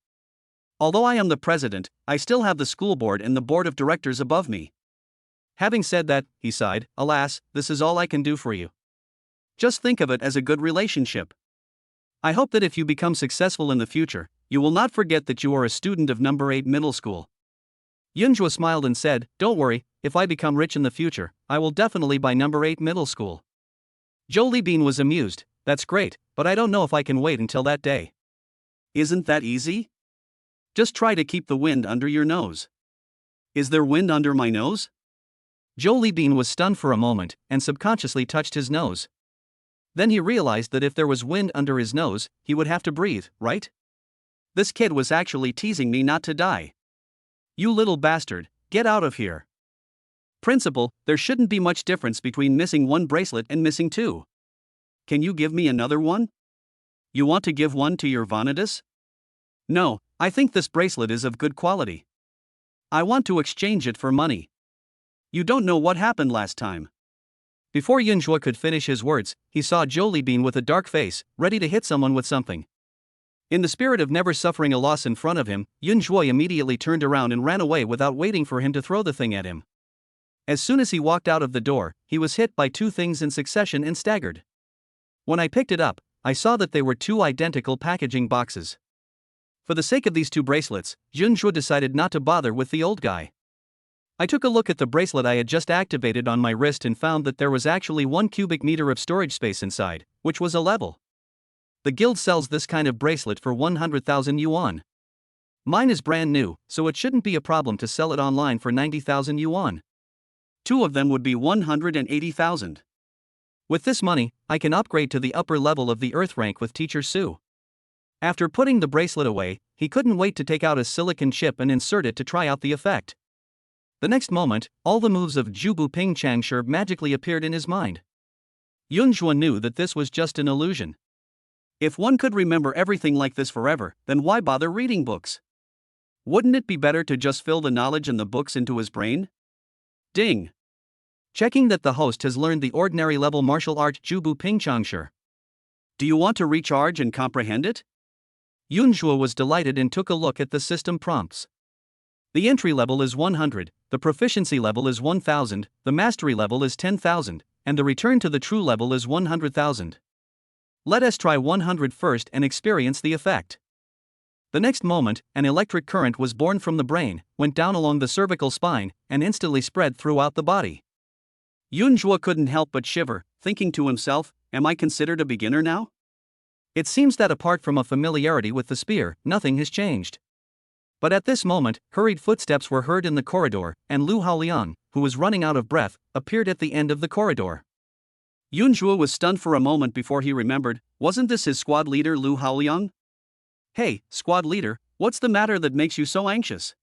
Although I am the president, I still have the school board and the board of directors above me. Having said that, he sighed, alas, this is all I can do for you. Just think of it as a good relationship. I hope that if you become successful in the future, you will not forget that you are a student of number 8 middle school. Yunjua smiled and said, don't worry, if I become rich in the future, I will definitely buy number 8 middle school. Jolie Bean was amused, that's great, but I don't know if I can wait until that day. Isn't that easy? Just try to keep the wind under your nose. Is there wind under my nose? Jolie Bean was stunned for a moment, and subconsciously touched his nose. Then he realized that if there was wind under his nose, he would have to breathe, right? This kid was actually teasing me not to die. You little bastard, get out of here. Principal, there shouldn't be much difference between missing 1 bracelet and missing 2. Can you give me another one? You want to give one to your Vanitas? No, I think this bracelet is of good quality. I want to exchange it for money. You don't know what happened last time. Before Yunjua could finish his words, he saw Jolie Bean with a dark face, ready to hit someone with something. In the spirit of never suffering a loss in front of him, Yunjua immediately turned around and ran away without waiting for him to throw the thing at him. As soon as he walked out of the door, he was hit by 2 things in succession and staggered. When I picked it up, I saw that they were 2 identical packaging boxes. For the sake of these 2 bracelets, Yunjua decided not to bother with the old guy. I took a look at the bracelet I had just activated on my wrist and found that there was actually 1 cubic meter of storage space inside, which was a level. The guild sells this kind of bracelet for 100,000 yuan. Mine is brand new, so it shouldn't be a problem to sell it online for 90,000 yuan. 2 of them would be 180,000. With this money, I can upgrade to the upper level of the earth rank with Teacher Su. After putting the bracelet away, he couldn't wait to take out a silicon chip and insert it to try out the effect. The next moment, all the moves of Jubu Ping Changshi magically appeared in his mind. Yunjua knew that this was just an illusion. If one could remember everything like this forever, then why bother reading books? Wouldn't it be better to just fill the knowledge in the books into his brain? Ding! Checking that the host has learned the ordinary level martial art Jubu Pingchangshi. Do you want to recharge and comprehend it? Yunzhua was delighted and took a look at the system prompts. The entry level is 100, the proficiency level is 1000, the mastery level is 10,000, and the return to the true level is 100,000. Let us try 100 first and experience the effect. The next moment, an electric current was born from the brain, went down along the cervical spine, and instantly spread throughout the body. Yunzhua couldn't help but shiver, thinking to himself, am I considered a beginner now? It seems that apart from a familiarity with the spear, nothing has changed. But at this moment, hurried footsteps were heard in the corridor, and Lu Haoliang, who was running out of breath, appeared at the end of the corridor. Yunzhua was stunned for a moment before he remembered, wasn't this his squad leader Lu Haoliang? Hey, squad leader, what's the matter that makes you so anxious?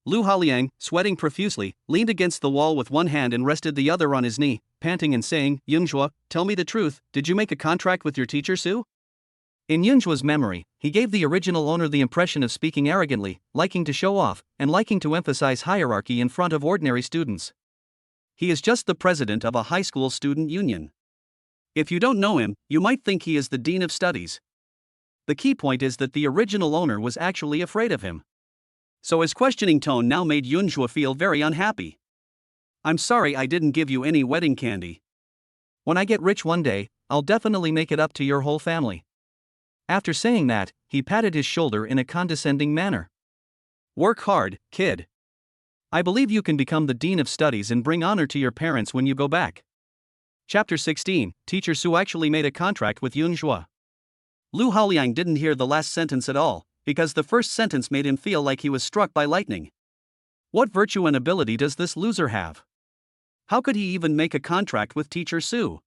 Lu Haoliang, sweating profusely, leaned against the wall with one hand and rested the other on his knee, panting and saying, Yunzhua, tell me the truth, did you make a contract with your teacher Su? In Yunzhua's memory, he gave the original owner the impression of speaking arrogantly, liking to show off, and liking to emphasize hierarchy in front of ordinary students. He is just the president of a high school student union. If you don't know him, you might think he is the dean of studies. The key point is that the original owner was actually afraid of him. So his questioning tone now made Yunzhua feel very unhappy. I'm sorry I didn't give you any wedding candy. When I get rich one day, I'll definitely make it up to your whole family. After saying that, he patted his shoulder in a condescending manner. Work hard, kid. I believe you can become the dean of studies and bring honor to your parents when you go back. Chapter 16, Teacher Su actually made a contract with Yunzhua. Lu Haoliang didn't hear the last sentence at all, because the first sentence made him feel like he was struck by lightning. What virtue and ability does this loser have? How could he even make a contract with Teacher Su?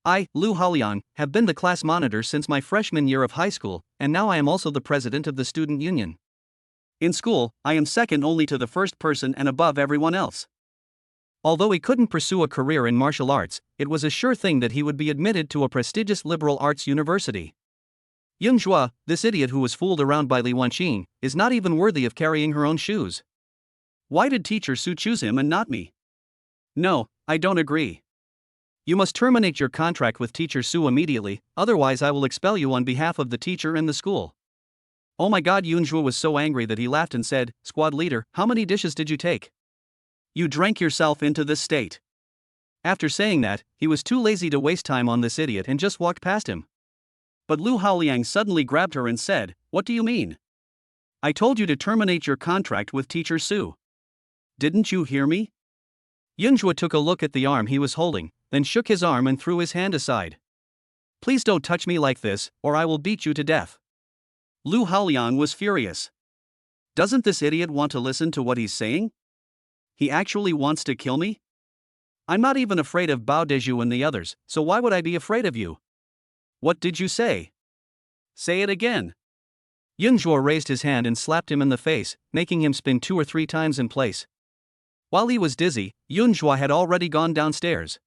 I, Lu Haoliang, have been the class monitor since my freshman year of high school, and now I am also the president of the student union. In school, I am second only to the first person and above everyone else. Although he couldn't pursue a career in martial arts, it was a sure thing that he would be admitted to a prestigious liberal arts university. Yunzhua, this idiot who was fooled around by Li Wanqing, is not even worthy of carrying her own shoes. Why did Teacher Su choose him and not me? No, I don't agree. You must terminate your contract with Teacher Su immediately, otherwise I will expel you on behalf of the teacher and the school. Oh my god, Yunzhua was so angry that he laughed and said, Squad leader, how many dishes did you take? You drank yourself into this state. After saying that, he was too lazy to waste time on this idiot and just walked past him. But Lu Haoliang suddenly grabbed her and said, What do you mean? I told you to terminate your contract with Teacher Su. Didn't you hear me? Yunzhua took a look at the arm he was holding, then shook his arm and threw his hand aside. Please don't touch me like this, or I will beat you to death. Lu Haoliang was furious. Doesn't this idiot want to listen to what he's saying? He actually wants to kill me? I'm not even afraid of Bao Deju and the others, so why would I be afraid of you? What did you say? Say it again. Yunzhua raised his hand and slapped him in the face, making him spin 2 or 3 times in place. While he was dizzy, Yunzhua had already gone downstairs.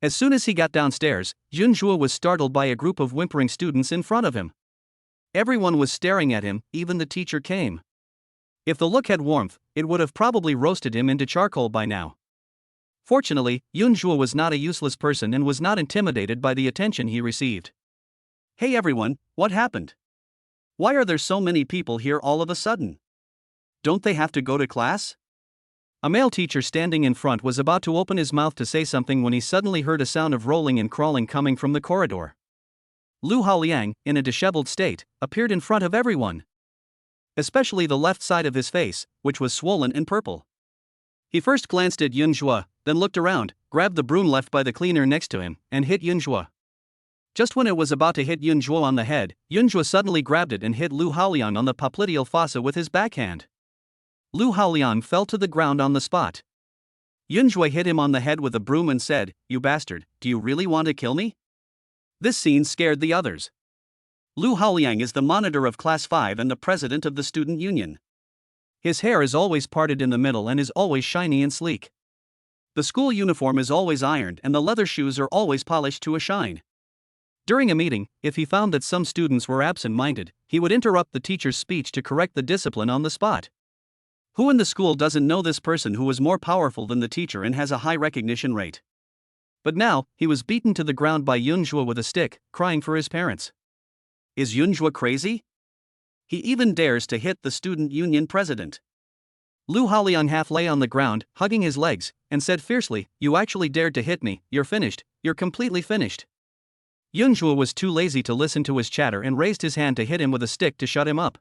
As soon as he got downstairs, Yunzhua was startled by a group of whimpering students in front of him. Everyone was staring at him, even the teacher came. If the look had warmth, it would have probably roasted him into charcoal by now. Fortunately, Yunzhua was not a useless person and was not intimidated by the attention he received. Hey everyone, what happened? Why are there so many people here all of a sudden? Don't they have to go to class? A male teacher standing in front was about to open his mouth to say something when he suddenly heard a sound of rolling and crawling coming from the corridor. Lu Haoliang, in a disheveled state, appeared in front of everyone. Especially the left side of his face, which was swollen and purple. He first glanced at Yunzhua, then looked around, grabbed the broom left by the cleaner next to him, and hit Yunzhua. Just when it was about to hit Yunzhua on the head, Yunzhua suddenly grabbed it and hit Lu Haoliang on the popliteal fossa with his backhand. Lu Haoliang fell to the ground on the spot. Yunzhua hit him on the head with a broom and said, You bastard, do you really want to kill me? This scene scared the others. Lu Haoliang is the monitor of Class 5 and the president of the student union. His hair is always parted in the middle and is always shiny and sleek. The school uniform is always ironed and the leather shoes are always polished to a shine. During a meeting, if he found that some students were absent-minded, he would interrupt the teacher's speech to correct the discipline on the spot. Who in the school doesn't know this person who was more powerful than the teacher and has a high recognition rate? But now, he was beaten to the ground by Yunjua with a stick, crying for his parents. Is Yunjua crazy? He even dares to hit the student union president. Lu Haoliang half lay on the ground, hugging his legs, and said fiercely, "You actually dared to hit me, you're finished, you're completely finished." Yunjua was too lazy to listen to his chatter and raised his hand to hit him with a stick to shut him up.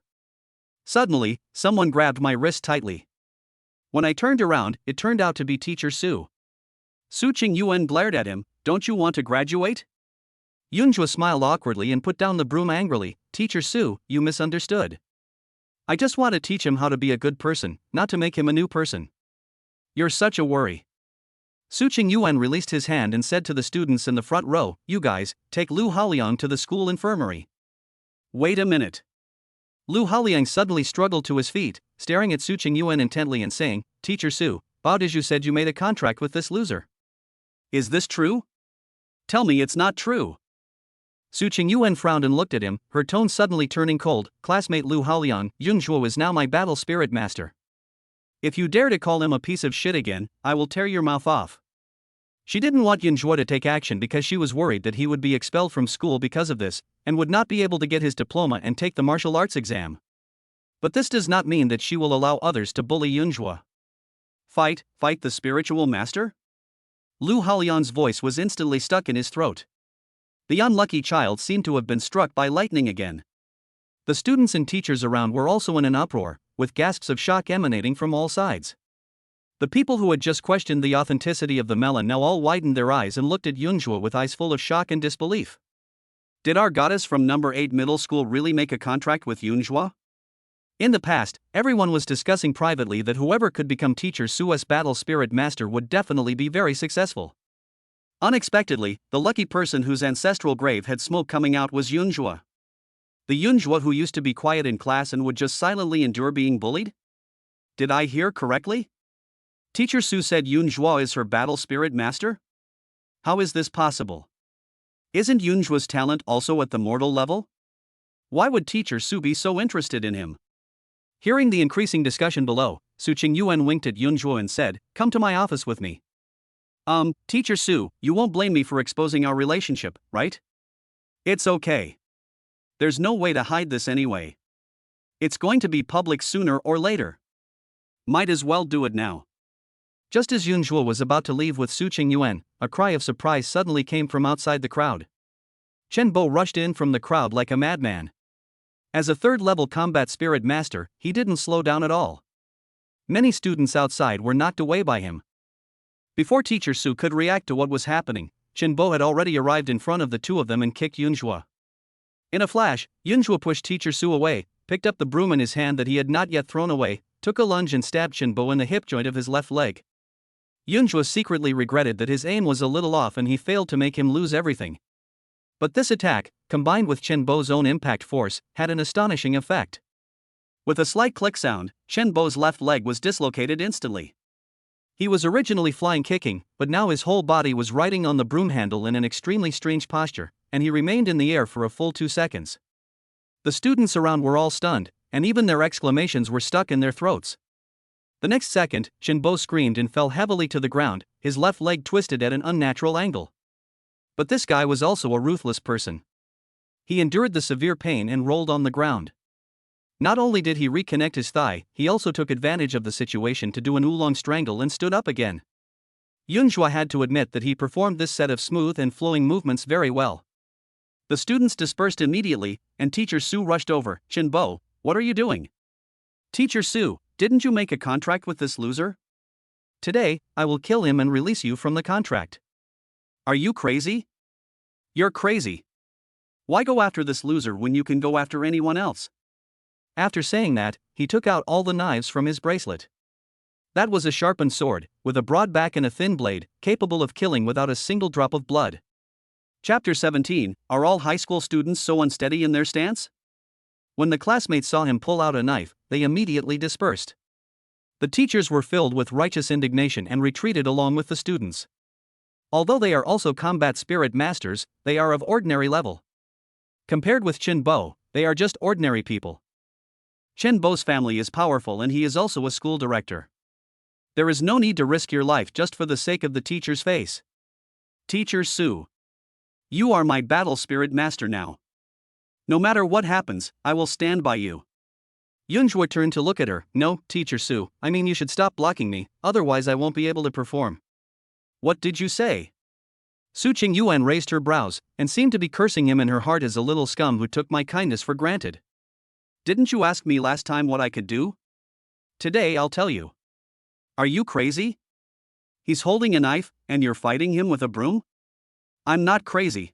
Suddenly, someone grabbed my wrist tightly. When I turned around, it turned out to be Teacher Su. Su Qingyuan glared at him, "Don't you want to graduate?" Yunjua smiled awkwardly and put down the broom angrily. "Teacher Su, you misunderstood. I just want to teach him how to be a good person, not to make him a new person. You're such a worry." Su Qingyuan released his hand and said to the students in the front row, "You guys, take Lu Haoliang to the school infirmary." Wait a minute. Lu Haoliang suddenly struggled to his feet, staring at Su Qingyuan intently and saying, "Teacher Su, Bao Diju said you made a contract with this loser. Is this true? Tell me it's not true." Su Qingyuan frowned and looked at him, her tone suddenly turning cold. "Classmate Lu Haoliang, Yunjua is now my battle spirit master. If you dare to call him a piece of shit again, I will tear your mouth off." She didn't want Yunjua to take action because she was worried that he would be expelled from school because of this, and would not be able to get his diploma and take the martial arts exam. But this does not mean that she will allow others to bully Yunjua. Fight the spiritual master? Lu Haoliang's voice was instantly stuck in his throat. The unlucky child seemed to have been struck by lightning again. The students and teachers around were also in an uproar, with gasps of shock emanating from all sides. The people who had just questioned the authenticity of the melon now all widened their eyes and looked at Yunjua with eyes full of shock and disbelief. Did our goddess from number 8 middle school really make a contract with Yunjua? In the past, everyone was discussing privately that whoever could become Teacher Su's battle spirit master would definitely be very successful. Unexpectedly, the lucky person whose ancestral grave had smoke coming out was Yunjua. The Yunjua who used to be quiet in class and would just silently endure being bullied? Did I hear correctly? Teacher Su said Yunjua is her battle spirit master? How is this possible? Isn't Yunjua's talent also at the mortal level? Why would Teacher Su be so interested in him? Hearing the increasing discussion below, Su Qingyuan winked at Yunjua and said, "Come to my office with me." Teacher Su, you won't blame me for exposing our relationship, right? It's okay. There's no way to hide this anyway. It's going to be public sooner or later. Might as well do it now. Just as Yunjua was about to leave with Su Qingyuan, a cry of surprise suddenly came from outside the crowd. Chen Bo rushed in from the crowd like a madman. As a third-level combat spirit master, he didn't slow down at all. Many students outside were knocked away by him. Before Teacher Su could react to what was happening, Chen Bo had already arrived in front of the two of them and kicked Yunjua. In a flash, Yunjua pushed Teacher Su away, picked up the broom in his hand that he had not yet thrown away, took a lunge and stabbed Chen Bo in the hip joint of his left leg. Yunjua secretly regretted that his aim was a little off and he failed to make him lose everything. But this attack, combined with Chen Bo's own impact force, had an astonishing effect. With a slight click sound, Chen Bo's left leg was dislocated instantly. He was originally flying kicking, but now his whole body was riding on the broom handle in an extremely strange posture, and he remained in the air for a full 2 seconds. The students around were all stunned, and even their exclamations were stuck in their throats. The next second, Chen Bo screamed and fell heavily to the ground, his left leg twisted at an unnatural angle. But this guy was also a ruthless person. He endured the severe pain and rolled on the ground. Not only did he reconnect his thigh, he also took advantage of the situation to do an oolong strangle and stood up again. Yunjua had to admit that he performed this set of smooth and flowing movements very well. The students dispersed immediately, and Teacher Su rushed over. "Chen Bo, what are you doing?" "Teacher Su, didn't you make a contract with this loser? Today, I will kill him and release you from the contract." "Are you crazy?" "You're crazy. Why go after this loser when you can go after anyone else?" After saying that, he took out all the knives from his bracelet. That was a sharpened sword, with a broad back and a thin blade, capable of killing without a single drop of blood. Chapter 17, Are all high school students so unsteady in their stance? When the classmates saw him pull out a knife, they immediately dispersed. The teachers were filled with righteous indignation and retreated along with the students. Although they are also combat spirit masters, they are of ordinary level. Compared with Chen Bo, they are just ordinary people. Chen Bo's family is powerful and he is also a school director. There is no need to risk your life just for the sake of the teacher's face. Teacher Su. You are my battle spirit master now. No matter what happens, I will stand by you. Yunjua turned to look at her. No, Teacher Su, I mean you should stop blocking me, otherwise I won't be able to perform. What did you say? Su Qingyuan raised her brows, and seemed to be cursing him in her heart as a little scum who took my kindness for granted. Didn't you ask me last time what I could do? Today I'll tell you. Are you crazy? He's holding a knife, and you're fighting him with a broom? I'm not crazy.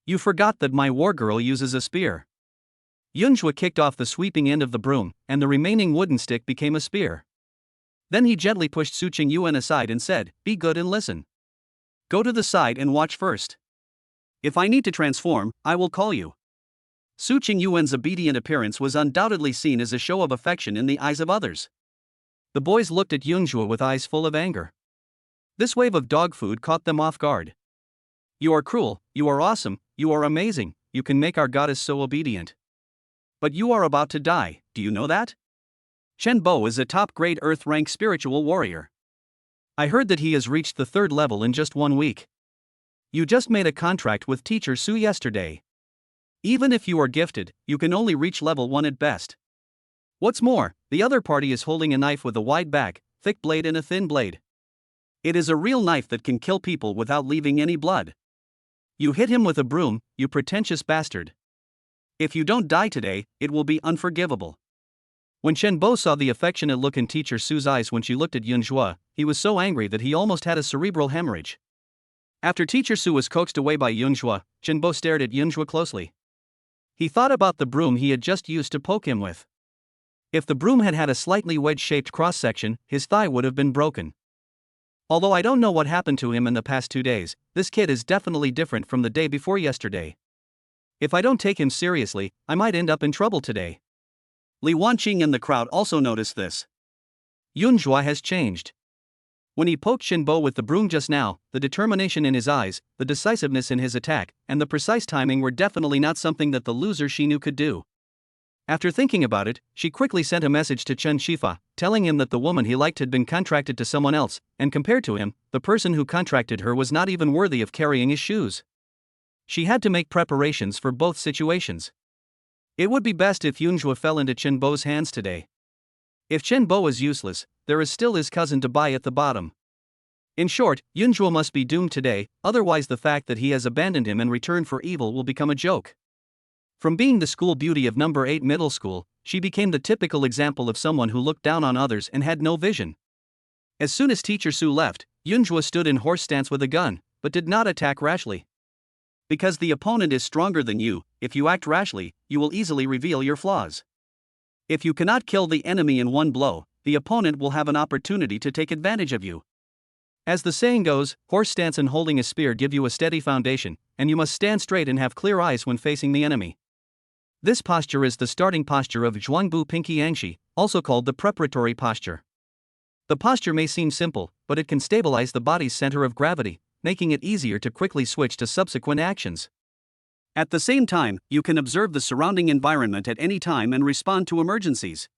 You forgot that my war girl uses a spear. Yunjua kicked off the sweeping end of the broom, and the remaining wooden stick became a spear. Then he gently pushed Su Qingyuan aside and said, Be good and listen. Go to the side and watch first. If I need to transform, I will call you. Su Qingyuan's obedient appearance was undoubtedly seen as a show of affection in the eyes of others. The boys looked at Yunjua with eyes full of anger. This wave of dog food caught them off guard. You are cruel, you are awesome, you are amazing, you can make our goddess so obedient. But you are about to die, do you know that? Chen Bo is a top-grade Earth-rank spiritual warrior. I heard that he has reached the 3rd level in just 1 week. You just made a contract with Teacher Su yesterday. Even if you are gifted, you can only reach level 1 at best. What's more, the other party is holding a knife with a wide back, thick blade and a thin blade. It is a real knife that can kill people without leaving any blood. You hit him with a broom, you pretentious bastard. If you don't die today, it will be unforgivable. When Chen Bo saw the affectionate look in Teacher Su's eyes when she looked at Yunjua, he was so angry that he almost had a cerebral hemorrhage. After Teacher Su was coaxed away by Yunjua, Chen Bo stared at Yunjua closely. He thought about the broom he had just used to poke him with. If the broom had had a slightly wedge-shaped cross-section, his thigh would have been broken. Although I don't know what happened to him in the past 2 days, this kid is definitely different from the day before yesterday. If I don't take him seriously, I might end up in trouble today. Li Wanqing and the crowd also noticed this. Yunjua has changed. When he poked Chen Bo with the broom just now, the determination in his eyes, the decisiveness in his attack, and the precise timing were definitely not something that the loser she knew could do. After thinking about it, she quickly sent a message to Chen Shifa, telling him that the woman he liked had been contracted to someone else, and compared to him, the person who contracted her was not even worthy of carrying his shoes. She had to make preparations for both situations. It would be best if Yunjua fell into Chen Bo's hands today. If Chen Bo is useless, there is still his cousin to buy at the bottom. In short, Yunjua must be doomed today, otherwise the fact that he has abandoned him in return for evil will become a joke. From being the school beauty of number 8 middle school, she became the typical example of someone who looked down on others and had no vision. As soon as Teacher Su left, Yunjua stood in horse stance with a gun, but did not attack rashly. Because the opponent is stronger than you, if you act rashly, you will easily reveal your flaws. If you cannot kill the enemy in one blow, the opponent will have an opportunity to take advantage of you. As the saying goes, horse stance and holding a spear give you a steady foundation, and you must stand straight and have clear eyes when facing the enemy. This posture is the starting posture of Zhuangbu Pinky Yangshi, also called the preparatory posture. The posture may seem simple, but it can stabilize the body's center of gravity, making it easier to quickly switch to subsequent actions. At the same time, you can observe the surrounding environment at any time and respond to emergencies.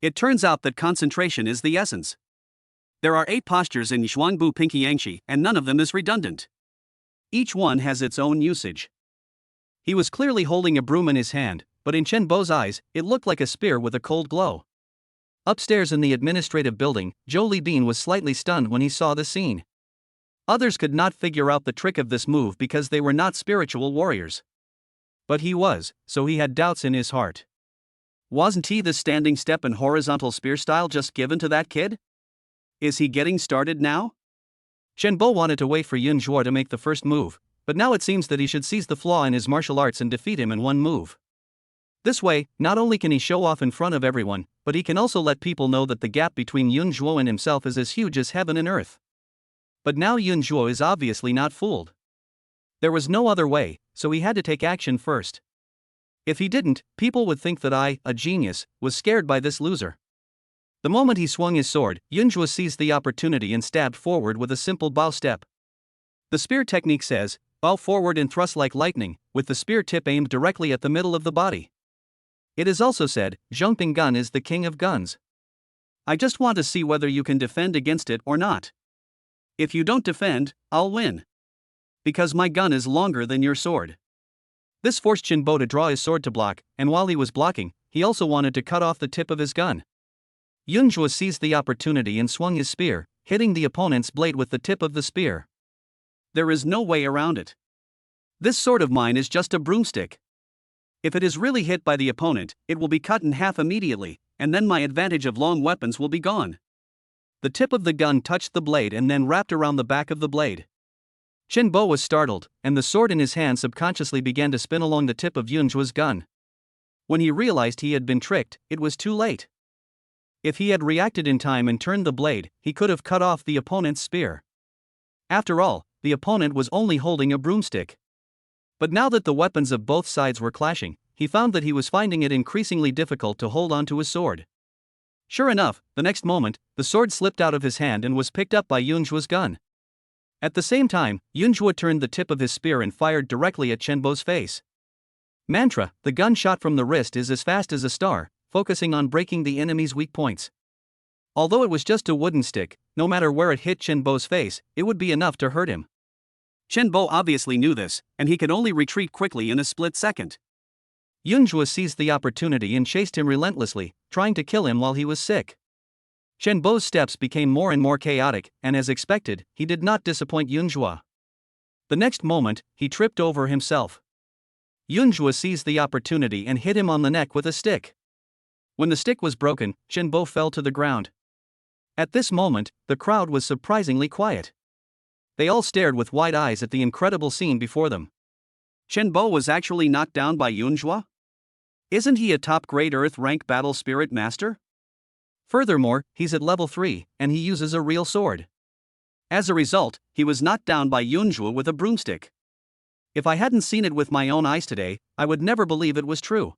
It turns out that concentration is the essence. There are 8 postures in Zhuangbu Pinky Yangshi, and none of them is redundant. Each one has its own usage. He was clearly holding a broom in his hand, but in Chen Bo's eyes, it looked like a spear with a cold glow. Upstairs in the administrative building, Zhou Libin was slightly stunned when he saw the scene. Others could not figure out the trick of this move because they were not spiritual warriors. But he was, so he had doubts in his heart. Wasn't he the standing step and horizontal spear style just given to that kid? Is he getting started now? Chen Bo wanted to wait for Yunjua to make the first move, but now it seems that he should seize the flaw in his martial arts and defeat him in one move. This way, not only can he show off in front of everyone, but he can also let people know that the gap between Yunjua and himself is as huge as heaven and earth. But now Yunjua is obviously not fooled. There was no other way, so he had to take action first. If he didn't, people would think that I, a genius, was scared by this loser. The moment he swung his sword, Yunjua seized the opportunity and stabbed forward with a simple bow step. The spear technique says, bow forward and thrust like lightning, with the spear tip aimed directly at the middle of the body. It is also said, Zhongping gun is the king of guns. I just want to see whether you can defend against it or not. If you don't defend, I'll win. Because my gun is longer than your sword. This forced Chenbo to draw his sword to block, and while he was blocking, he also wanted to cut off the tip of his gun. Yunjua seized the opportunity and swung his spear, hitting the opponent's blade with the tip of the spear. There is no way around it. This sword of mine is just a broomstick. If it is really hit by the opponent, it will be cut in half immediately, and then my advantage of long weapons will be gone. The tip of the gun touched the blade and then wrapped around the back of the blade. Chenbo was startled, and the sword in his hand subconsciously began to spin along the tip of Yunjua's gun. When he realized he had been tricked, it was too late. If he had reacted in time and turned the blade, he could have cut off the opponent's spear. After all, the opponent was only holding a broomstick. But now that the weapons of both sides were clashing, he found that he was finding it increasingly difficult to hold onto his sword. Sure enough, the next moment, the sword slipped out of his hand and was picked up by Yunjua's gun. At the same time, Yunjua turned the tip of his spear and fired directly at Chenbo's face. Mantra, the gun shot from the wrist is as fast as a star, focusing on breaking the enemy's weak points. Although it was just a wooden stick, no matter where it hit Chenbo's face, it would be enough to hurt him. Chenbo obviously knew this, and he could only retreat quickly in a split second. Yunjua seized the opportunity and chased him relentlessly, trying to kill him while he was sick. Chenbo's steps became more and more chaotic, and as expected, he did not disappoint Yunjua. The next moment, he tripped over himself. Yunjua seized the opportunity and hit him on the neck with a stick. When the stick was broken, Chenbo fell to the ground. At this moment, the crowd was surprisingly quiet. They all stared with wide eyes at the incredible scene before them. Chenbo was actually knocked down by Yunjua? Isn't he a top-grade Earth-rank battle spirit master? Furthermore, he's at level 3, and he uses a real sword. As a result, he was knocked down by Yunjua with a broomstick. If I hadn't seen it with my own eyes today, I would never believe it was true.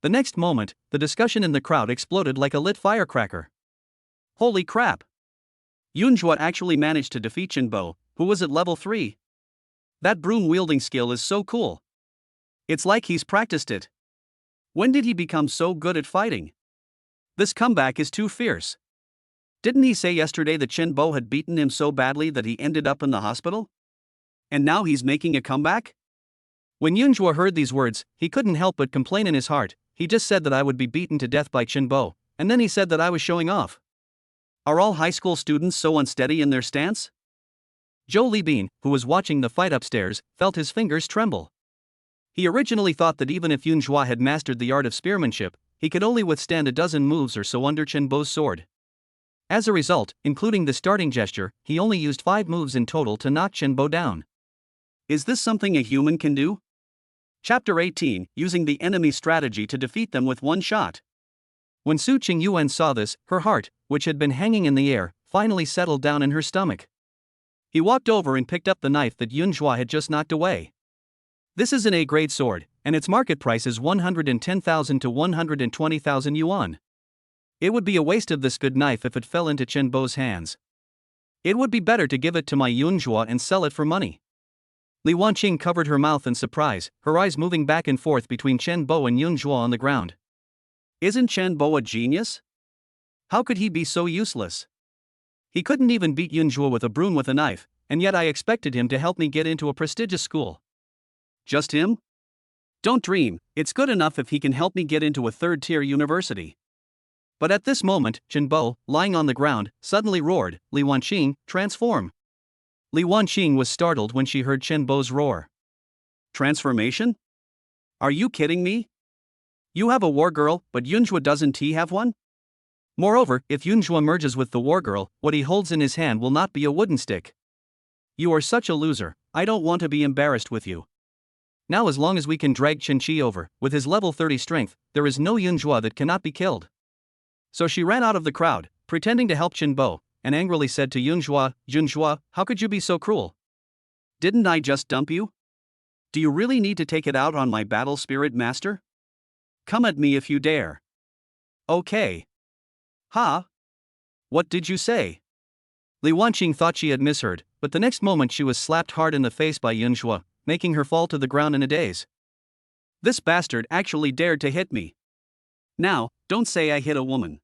The next moment, the discussion in the crowd exploded like a lit firecracker. Holy crap! Yunjua actually managed to defeat Chenbo, who was at level 3. That broom-wielding skill is so cool. It's like he's practiced it. When did he become so good at fighting? This comeback is too fierce. Didn't he say yesterday that Chenbo had beaten him so badly that he ended up in the hospital? And now he's making a comeback? When Yunjua heard these words, he couldn't help but complain in his heart. He just said that I would be beaten to death by Chenbo, and then he said that I was showing off. Are all high school students so unsteady in their stance? Zhou Libin, who was watching the fight upstairs, felt his fingers tremble. He originally thought that even if Yunjua had mastered the art of spearmanship, he could only withstand a dozen moves or so under Chenbo's sword. As a result, including the starting gesture, he only used 5 moves in total to knock Chenbo down. Is this something a human can do? Chapter 18, Using the Enemy's Strategy to Defeat Them with One Shot. When Su Qingyuan saw this, her heart, which had been hanging in the air, finally settled down in her stomach. He walked over and picked up the knife that Yunjua had just knocked away. This is an A-grade sword, and its market price is 110,000 to 120,000 yuan. It would be a waste of this good knife if it fell into Chenbo's hands. It would be better to give it to my Yunjua and sell it for money. Li Wanqing covered her mouth in surprise, her eyes moving back and forth between Chenbo and Yunjua on the ground. Isn't Chenbo a genius? How could he be so useless? He couldn't even beat Yunjua with a broom with a knife, and yet I expected him to help me get into a prestigious school. Just him? Don't dream, it's good enough if he can help me get into a third-tier university. But at this moment, Chenbo, lying on the ground, suddenly roared, Li Wanqing, transform. Li Wanqing was startled when she heard Chenbo's roar. Transformation? Are you kidding me? You have a war girl, but Yunjua doesn't he have one? Moreover, if Yunjua merges with the war girl, what he holds in his hand will not be a wooden stick. You are such a loser, I don't want to be embarrassed with you. Now as long as we can drag Chenqi over, with his level 30 strength, there is no Yunjua that cannot be killed. So she ran out of the crowd, pretending to help Chenbo, and angrily said to Yunjua, Yunjua, how could you be so cruel? Didn't I just dump you? Do you really need to take it out on my battle spirit master? Come at me if you dare. Okay. Ha? What did you say? Li Wanqing thought she had misheard, but the next moment she was slapped hard in the face by Yunhua, making her fall to the ground in a daze. This bastard actually dared to hit me. Now, don't say I hit a woman.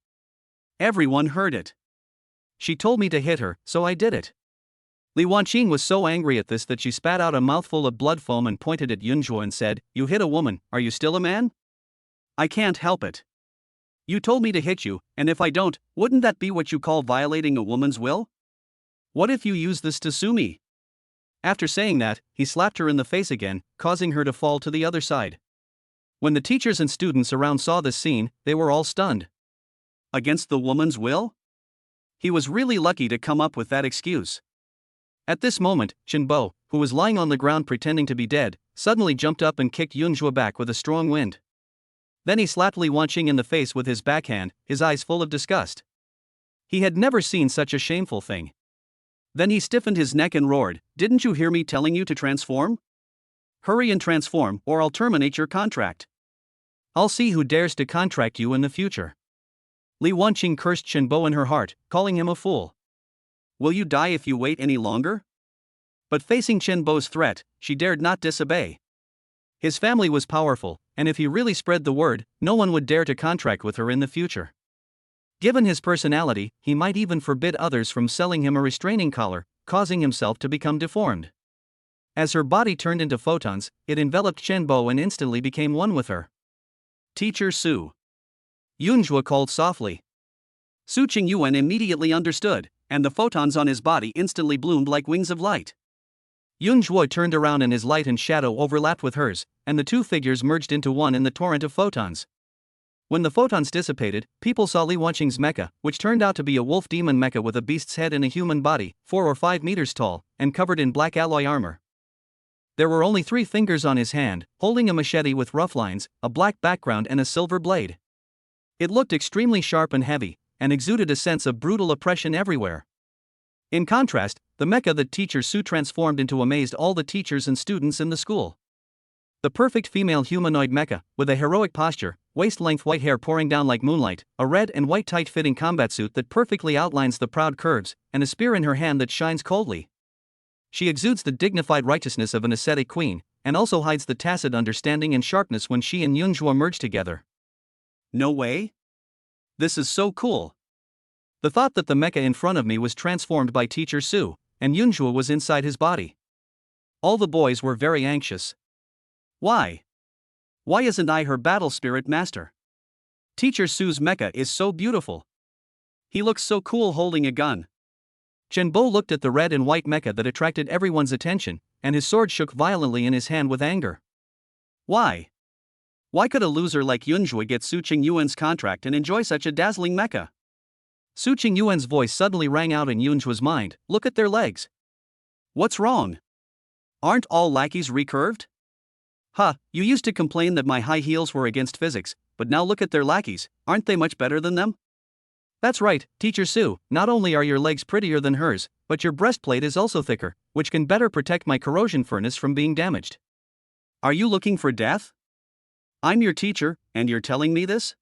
Everyone heard it. She told me to hit her, so I did it. Li Wanqing was so angry at this that she spat out a mouthful of blood foam and pointed at Yunhua and said, "You hit a woman, are you still a man?" "I can't help it. You told me to hit you, and if I don't, wouldn't that be what you call violating a woman's will? What if you use this to sue me?" After saying that, he slapped her in the face again, causing her to fall to the other side. When the teachers and students around saw this scene, they were all stunned. Against the woman's will? He was really lucky to come up with that excuse. At this moment, Chenbo, who was lying on the ground pretending to be dead, suddenly jumped up and kicked Yunhua back with a strong wind. Then he slapped Li Wanqing in the face with his backhand, his eyes full of disgust. He had never seen such a shameful thing. Then he stiffened his neck and roared, "Didn't you hear me telling you to transform? Hurry and transform, or I'll terminate your contract. I'll see who dares to contract you in the future." Li Wanqing cursed Chenbo in her heart, calling him a fool. "Will you die if you wait any longer?" But facing Chenbo's threat, she dared not disobey. His family was powerful, and if he really spread the word, no one would dare to contract with her in the future. Given his personality, he might even forbid others from selling him a restraining collar, causing himself to become deformed. As her body turned into photons, it enveloped Chenbo and instantly became one with her. "Teacher Su." Yunhua called softly. Su Qingyuan immediately understood, and the photons on his body instantly bloomed like wings of light. Yunhua turned around and his light and shadow overlapped with hers, and the two figures merged into one in the torrent of photons. When the photons dissipated, people saw Li Wanqing's mecha, which turned out to be a wolf demon mecha with a beast's head and a human body, 4 or 5 meters tall, and covered in black alloy armor. There were only 3 fingers on his hand, holding a machete with rough lines, a black background and a silver blade. It looked extremely sharp and heavy, and exuded a sense of brutal oppression everywhere. In contrast, the mecha that teacher Su transformed into amazed all the teachers and students in the school. The perfect female humanoid mecha, with a heroic posture, waist-length white hair pouring down like moonlight, a red and white tight-fitting combat suit that perfectly outlines the proud curves, and a spear in her hand that shines coldly. She exudes the dignified righteousness of an ascetic queen, and also hides the tacit understanding and sharpness when she and Yunhua merge together. No way? This is so cool. The thought that the mecha in front of me was transformed by teacher Su, and Yunhua was inside his body. All the boys were very anxious. Why? Why isn't I her battle spirit master? Teacher Su's mecha is so beautiful. He looks so cool holding a gun. Chenbo looked at the red and white mecha that attracted everyone's attention, and his sword shook violently in his hand with anger. Why? Why could a loser like Yunhua get Su Qingyuan's contract and enjoy such a dazzling mecha? Su Qingyuan's voice suddenly rang out in Yunhua's mind, "Look at their legs. What's wrong? Aren't all lackeys recurved? You used to complain that my high heels were against physics, but now look at their lackeys, aren't they much better than them?" "That's right, teacher Su, not only are your legs prettier than hers, but your breastplate is also thicker, which can better protect my corrosion furnace from being damaged." "Are you looking for death? I'm your teacher, and you're telling me this?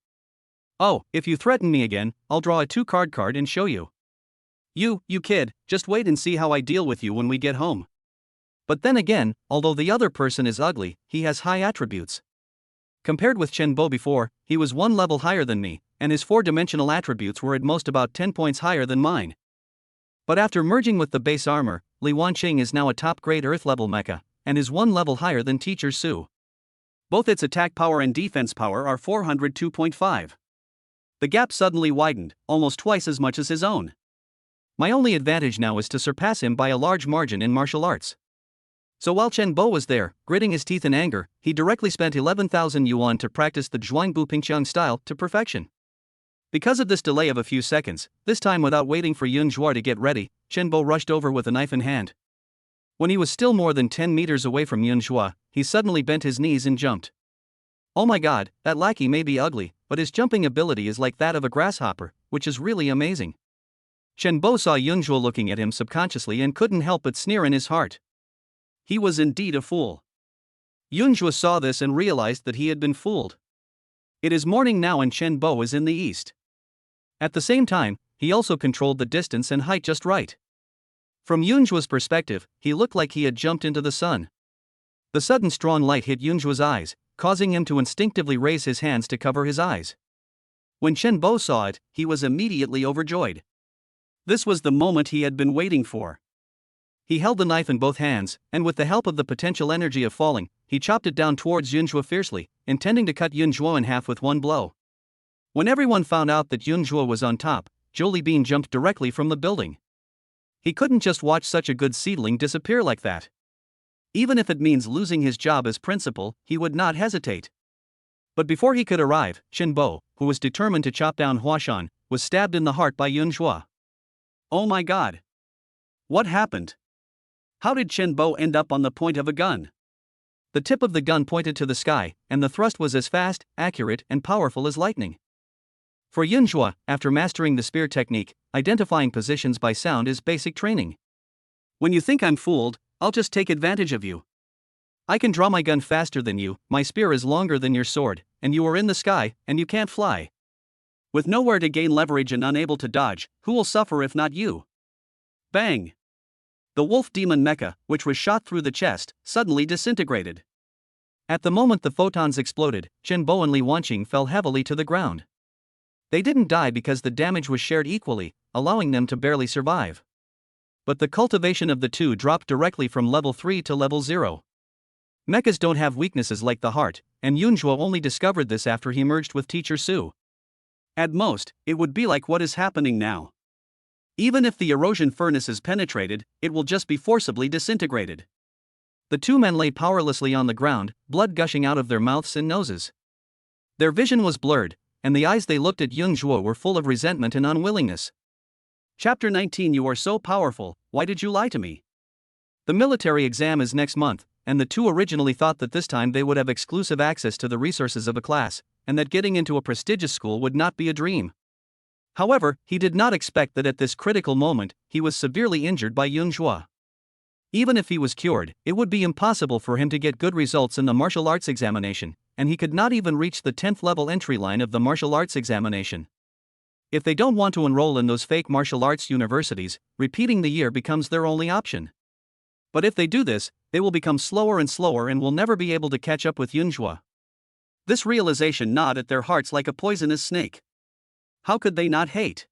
Oh, if you threaten me again, I'll draw a 2-card card and show you. You kid, just wait and see how I deal with you when we get home." But then again, although the other person is ugly, he has high attributes. Compared with Chenbo before, he was 1 level higher than me, and his 4-dimensional attributes were at most about 10 points higher than mine. But after merging with the base armor, Li Wanqing is now a top-grade Earth-level mecha, and is 1 level higher than teacher Su. Both its attack power and defense power are 402.5. The gap suddenly widened, almost twice as much as his own. My only advantage now is to surpass him by a large margin in martial arts. So while Chenbo was there, gritting his teeth in anger, he directly spent 11,000 yuan to practice the Zhuangbu Pingqiang style to perfection. Because of this delay of a few seconds, this time without waiting for Yunhua to get ready, Chenbo rushed over with a knife in hand. When he was still more than 10 meters away from Yunhua, he suddenly bent his knees and jumped. Oh my god, that lackey may be ugly, but his jumping ability is like that of a grasshopper, which is really amazing. Chenbo saw Yunhua looking at him subconsciously and couldn't help but sneer in his heart. He was indeed a fool. Yunhua saw this and realized that he had been fooled. It is morning now and Chenbo is in the east. At the same time, he also controlled the distance and height just right. From Yunjua's perspective, he looked like he had jumped into the sun. The sudden strong light hit Yunjua's eyes, causing him to instinctively raise his hands to cover his eyes. When Chen Bo saw it, he was immediately overjoyed. This was the moment he had been waiting for. He held the knife in both hands, and with the help of the potential energy of falling, he chopped it down towards Yunjua fiercely, intending to cut Yunjua in half with one blow. When everyone found out that Yunjua was on top, Jolie Bean jumped directly from the building. He couldn't just watch such a good seedling disappear like that. Even if it means losing his job as principal, he would not hesitate. But before he could arrive, Chen Bo, who was determined to chop down Huashan, was stabbed in the heart by Yunjua. Oh my god! What happened? How did Chen Bo end up on the point of a gun? The tip of the gun pointed to the sky, and the thrust was as fast, accurate, and powerful as lightning. For Yunjua, after mastering the spear technique, identifying positions by sound is basic training. When you think I'm fooled, I'll just take advantage of you. I can draw my gun faster than you, my spear is longer than your sword, and you are in the sky, and you can't fly. With nowhere to gain leverage and unable to dodge, who will suffer if not you? Bang! The wolf demon mecha, which was shot through the chest, suddenly disintegrated. At the moment the photons exploded, Chen Bo and Li Wanqing fell heavily to the ground. They didn't die because the damage was shared equally, allowing them to barely survive. But the cultivation of the two dropped directly from level 3 to level 0. Mechas don't have weaknesses like the heart, and Yunjua only discovered this after he merged with Teacher Su. At most, it would be like what is happening now. Even if the erosion furnace is penetrated, it will just be forcibly disintegrated. The two men lay powerlessly on the ground, blood gushing out of their mouths and noses. Their vision was blurred, and the eyes they looked at Yunjua were full of resentment and unwillingness. Chapter 19. You are so powerful, why did you lie to me? The military exam is next month, and the two originally thought that this time they would have exclusive access to the resources of a class, and that getting into a prestigious school would not be a dream. However, he did not expect that at this critical moment, he was severely injured by Yunjua. Even if he was cured, it would be impossible for him to get good results in the martial arts examination, and he could not even reach the 10th level entry line of the martial arts examination. If they don't want to enroll in those fake martial arts universities, repeating the year becomes their only option. But if they do this, they will become slower and slower and will never be able to catch up with Yunjua. This realization gnawed at their hearts like a poisonous snake. How could they not hate?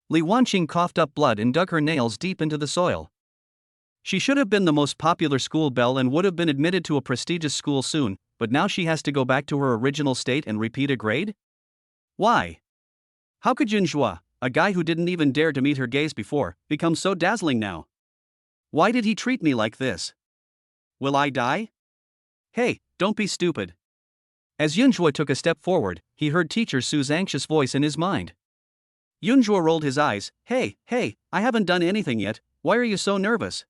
Li Wanqing coughed up blood and dug her nails deep into the soil. She should have been the most popular school belle and would have been admitted to a prestigious school soon, but now she has to go back to her original state and repeat a grade? Why? How could Yunjua, a guy who didn't even dare to meet her gaze before, become so dazzling now? Why did he treat me like this? Will I die? Hey, don't be stupid. As Yunjua took a step forward, he heard Teacher Su's anxious voice in his mind. Yunjua rolled his eyes. Hey, I haven't done anything yet, why are you so nervous?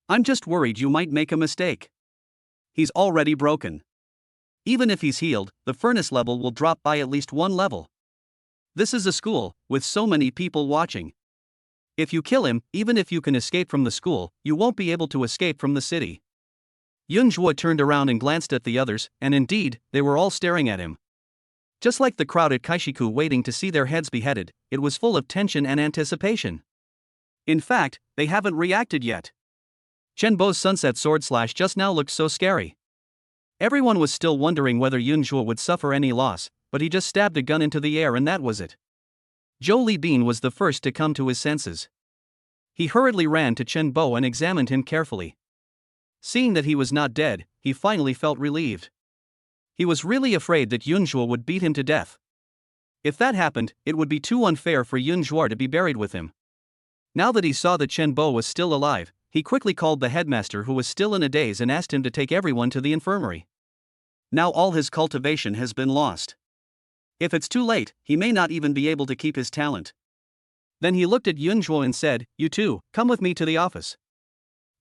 I'm just worried you might make a mistake. He's already broken. Even if he's healed, the furnace level will drop by at least one level. This is a school, with so many people watching. If you kill him, even if you can escape from the school, you won't be able to escape from the city. Yunjua turned around and glanced at the others, and indeed, they were all staring at him. Just like the crowd at Kaishiku waiting to see their heads beheaded, it was full of tension and anticipation. In fact, they haven't reacted yet. Chen Bo's sunset sword slash just now looked so scary. Everyone was still wondering whether Yunjua would suffer any loss, but he just stabbed a gun into the air and that was it. Jolie Bean was the first to come to his senses. He hurriedly ran to Chen Bo and examined him carefully. Seeing that he was not dead, he finally felt relieved. He was really afraid that Yunjua would beat him to death. If that happened, it would be too unfair for Yunjua to be buried with him. Now that he saw that Chen Bo was still alive, he quickly called the headmaster who was still in a daze and asked him to take everyone to the infirmary. Now all his cultivation has been lost. If it's too late, he may not even be able to keep his talent. Then he looked at Yunjua and said, "You two, come with me to the office."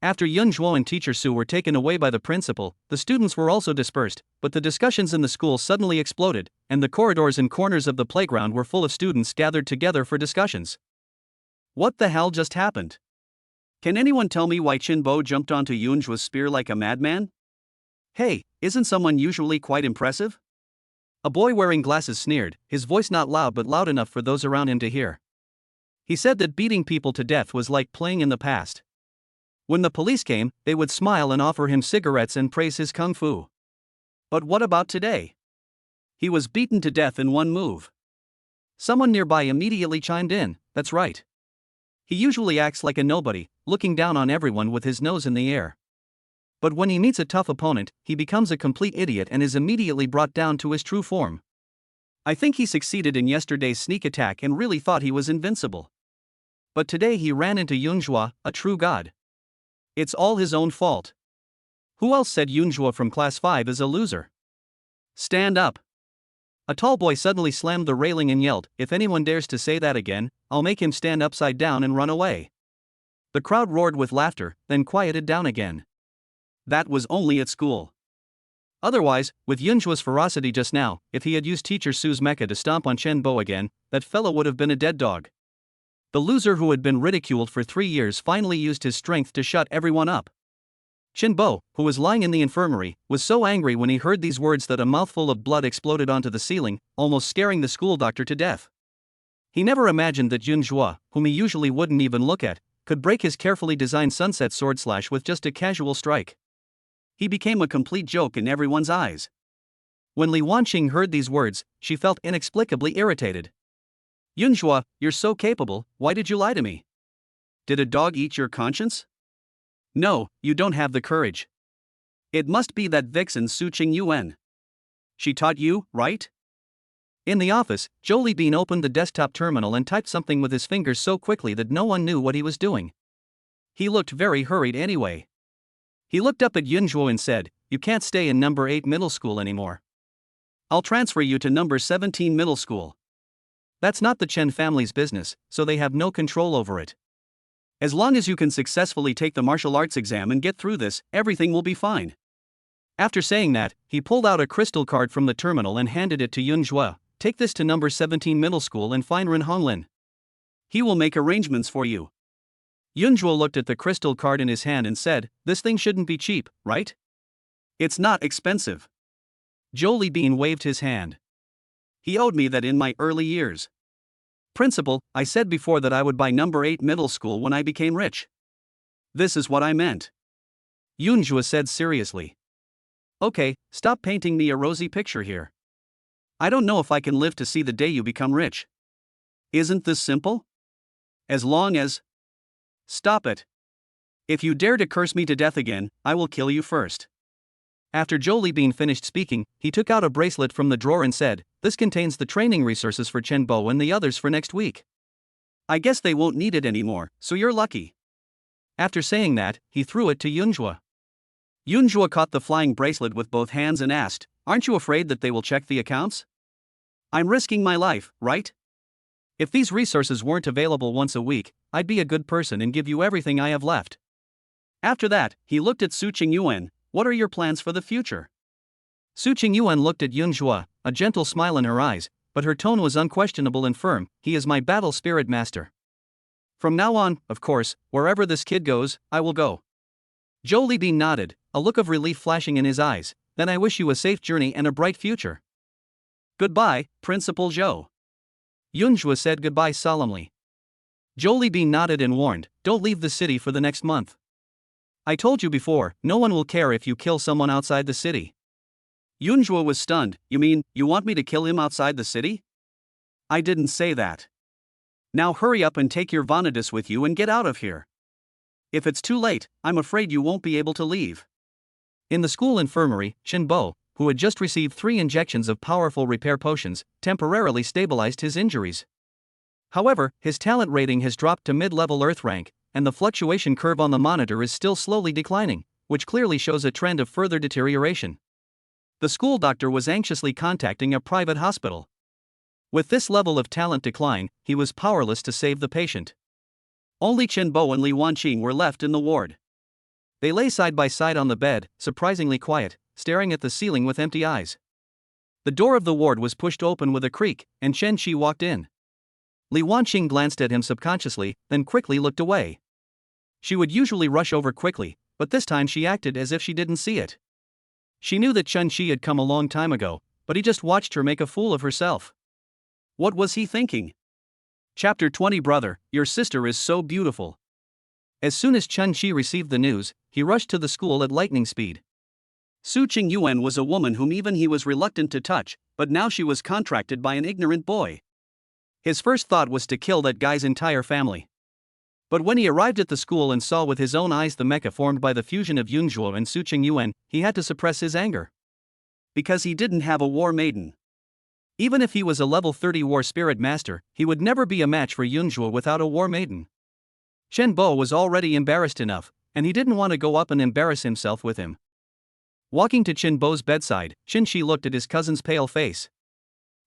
After Yunjua and Teacher Su were taken away by the principal, the students were also dispersed, but the discussions in the school suddenly exploded, and the corridors and corners of the playground were full of students gathered together for discussions. What the hell just happened? Can anyone tell me why Chen Bo jumped onto Yunjua's spear like a madman? Hey, isn't someone usually quite impressive? A boy wearing glasses sneered, his voice not loud but loud enough for those around him to hear. He said that beating people to death was like playing in the past. When the police came, they would smile and offer him cigarettes and praise his kung fu. But what about today? He was beaten to death in one move. Someone nearby immediately chimed in, "That's right. He usually acts like a nobody, looking down on everyone with his nose in the air. But when he meets a tough opponent, he becomes a complete idiot and is immediately brought down to his true form. I think he succeeded in yesterday's sneak attack and really thought he was invincible. But today he ran into Yunhua, a true god. It's all his own fault. Who else said Yunhua from class 5 is a loser? Stand up." A tall boy suddenly slammed the railing and yelled, "If anyone dares to say that again, I'll make him stand upside down and run away." The crowd roared with laughter, then quieted down again. That was only at school. Otherwise, with Yunhua's ferocity just now, if he had used teacher Su's mecha to stomp on Chen Bo again, that fellow would have been a dead dog. The loser who had been ridiculed for 3 years finally used his strength to shut everyone up. Chen Bo, who was lying in the infirmary, was so angry when he heard these words that a mouthful of blood exploded onto the ceiling, almost scaring the school doctor to death. He never imagined that Yunhua, whom he usually wouldn't even look at, could break his carefully designed sunset sword slash with just a casual strike. He became a complete joke in everyone's eyes. When Li Wanqing heard these words, she felt inexplicably irritated. "Yunhua, you're so capable, why did you lie to me? Did a dog eat your conscience? No, you don't have the courage. It must be that vixen Su Qingyuan. She taught you, right?" In the office, Jolie Bean opened the desktop terminal and typed something with his fingers so quickly that no one knew what he was doing. He looked very hurried anyway. He looked up at Yunhua and said, "You can't stay in number 8 middle school anymore. I'll transfer you to number 17 middle school. That's not the Chen family's business, so they have no control over it. As long as you can successfully take the martial arts exam and get through this, everything will be fine." After saying that, he pulled out a crystal card from the terminal and handed it to Yunhua. "Take this to number 17 middle school and find Ren Honglin. He will make arrangements for you." Yunhua looked at the crystal card in his hand and said, "This thing shouldn't be cheap, right? It's not expensive." Jolie Bean waved his hand. "He owed me that in my early years. Principal, I said before that I would buy number 8 middle school when I became rich. This is what I meant." Yunhua said seriously. "Okay, stop painting me a rosy picture here. I don't know if I can live to see the day you become rich. Isn't this simple? As long as... Stop it. If you dare to curse me to death again, I will kill you first." After Jolie Bean finished speaking, he took out a bracelet from the drawer and said, "This contains the training resources for Chen Bo and the others for next week. I guess they won't need it anymore, so you're lucky." After saying that, he threw it to Yunhua. Yunhua caught the flying bracelet with both hands and asked, "Aren't you afraid that they will check the accounts? I'm risking my life, right? If these resources weren't available once a week, I'd be a good person and give you everything I have left." After that, he looked at Su Qingyuan. "What are your plans for the future?" Su Qingyuan looked at Yunhua, a gentle smile in her eyes, but her tone was unquestionable and firm. "He is my battle spirit master. From now on, of course, wherever this kid goes, I will go." Jolie Bean nodded, a look of relief flashing in his eyes. "Then I wish you a safe journey and a bright future." "Goodbye, Principal Zhou." Yunhua said goodbye solemnly. Jolie Bean nodded and warned, "Don't leave the city for the next month. I told you before, no one will care if you kill someone outside the city." Yunhua was stunned. "You mean, you want me to kill him outside the city?" "I didn't say that. Now hurry up and take your Vanadis with you and get out of here. If it's too late, I'm afraid you won't be able to leave." In the school infirmary, Chen Bo, who had just received 3 injections of powerful repair potions, temporarily stabilized his injuries. However, his talent rating has dropped to mid-level Earth rank, and the fluctuation curve on the monitor is still slowly declining, which clearly shows a trend of further deterioration. The school doctor was anxiously contacting a private hospital. With this level of talent decline, he was powerless to save the patient. Only Chen Bo and Li Wanqing were left in the ward. They lay side by side on the bed, surprisingly quiet, staring at the ceiling with empty eyes. The door of the ward was pushed open with a creak, and Chen Qi walked in. Li Wanqing glanced at him subconsciously, then quickly looked away. She would usually rush over quickly, but this time she acted as if she didn't see it. She knew that Chen Qi had come a long time ago, but he just watched her make a fool of herself. What was he thinking? Chapter 20. Brother, your sister is so beautiful. As soon as Chun Chi received the news, he rushed to the school at lightning speed. Su Qingyuan was a woman whom even he was reluctant to touch, but now she was contracted by an ignorant boy. His first thought was to kill that guy's entire family. But when he arrived at the school and saw with his own eyes the mecha formed by the fusion of Yunzhuo and Su Qingyuan, he had to suppress his anger. Because he didn't have a war maiden. Even if he was a level 30 war spirit master, he would never be a match for Yunzhuo without a war maiden. Chen Bo was already embarrassed enough, and he didn't want to go up and embarrass himself with him. Walking to Chen Bo's bedside, Qin Shi looked at his cousin's pale face.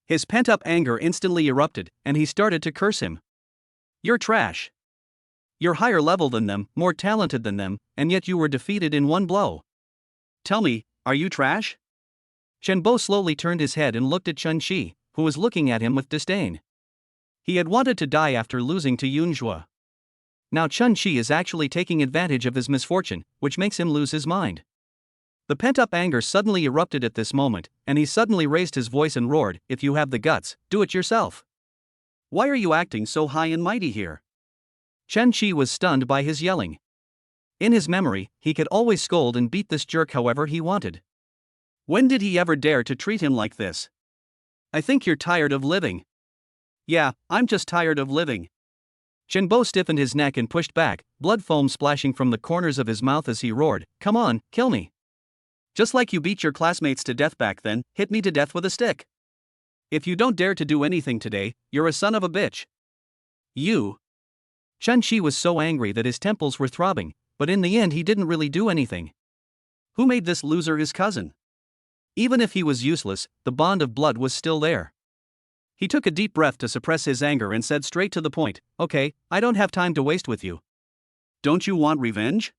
His pent-up anger instantly erupted, and he started to curse him. You're trash. You're higher level than them, more talented than them, and yet you were defeated in one blow. Tell me, are you trash? Chen Bo slowly turned his head and looked at Chun Shi, who was looking at him with disdain. He had wanted to die after losing to Yunzhuo. Now Chun Shi is actually taking advantage of his misfortune, which makes him lose his mind. The pent-up anger suddenly erupted at this moment, and he suddenly raised his voice and roared, "If you have the guts, do it yourself. Why are you acting so high and mighty here?" Chen Chi was stunned by his yelling. In his memory, he could always scold and beat this jerk however he wanted. When did he ever dare to treat him like this? I think you're tired of living. Yeah, I'm just tired of living. Chen Bo stiffened his neck and pushed back, blood foam splashing from the corners of his mouth as he roared, "Come on, kill me. Just like you beat your classmates to death back then, hit me to death with a stick. If you don't dare to do anything today, you're a son of a bitch. You." Chun Chi was so angry that his temples were throbbing, but in the end he didn't really do anything. Who made this loser his cousin? Even if he was useless, the bond of blood was still there. He took a deep breath to suppress his anger and said straight to the point, "Okay, I don't have time to waste with you. Don't you want revenge?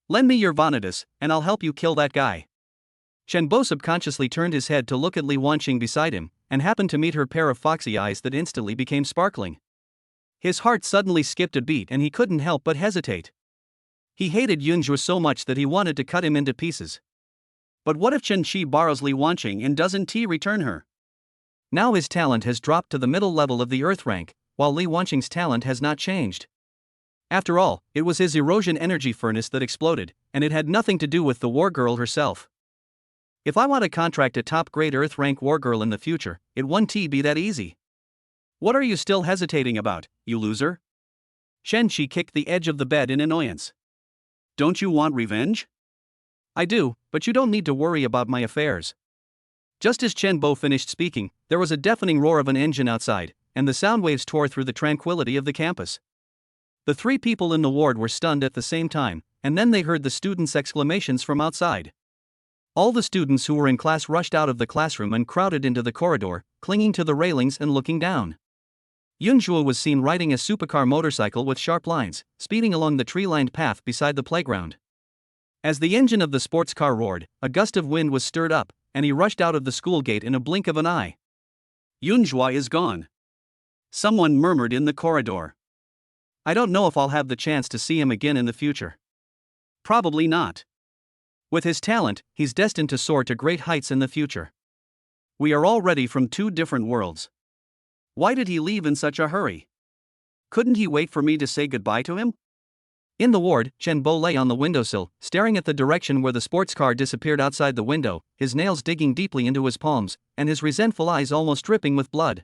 Lend me your Vanitas, and I'll help you kill that guy." Chen Bo subconsciously turned his head to look at Li Wanqing beside him, and happened to meet her pair of foxy eyes that instantly became sparkling. His heart suddenly skipped a beat and he couldn't help but hesitate. He hated Yunzhuo so much that he wanted to cut him into pieces. But what if Chen Chi borrows Li Wanqing and doesn't he return her? Now his talent has dropped to the middle level of the earth rank, while Li Wanqing's talent has not changed. After all, it was his erosion energy furnace that exploded, and it had nothing to do with the war girl herself. If I want to contract a top-grade earth rank war girl in the future, it won't be that easy. What are you still hesitating about, you loser? Shen Chi kicked the edge of the bed in annoyance. Don't you want revenge? I do, but you don't need to worry about my affairs. Just as Chen Bo finished speaking, there was a deafening roar of an engine outside, and the sound waves tore through the tranquility of the campus. The three people in the ward were stunned at the same time, and then they heard the students' exclamations from outside. All the students who were in class rushed out of the classroom and crowded into the corridor, clinging to the railings and looking down. Yunzhuo was seen riding a supercar motorcycle with sharp lines, speeding along the tree-lined path beside the playground. As the engine of the sports car roared, a gust of wind was stirred up, and he rushed out of the school gate in a blink of an eye. Yunzhuo is gone. Someone murmured in the corridor. I don't know if I'll have the chance to see him again in the future. Probably not. With his talent, he's destined to soar to great heights in the future. We are already from two different worlds. Why did he leave in such a hurry? Couldn't he wait for me to say goodbye to him? In the ward, Chen Bo lay on the windowsill, staring at the direction where the sports car disappeared outside the window, his nails digging deeply into his palms, and his resentful eyes almost dripping with blood.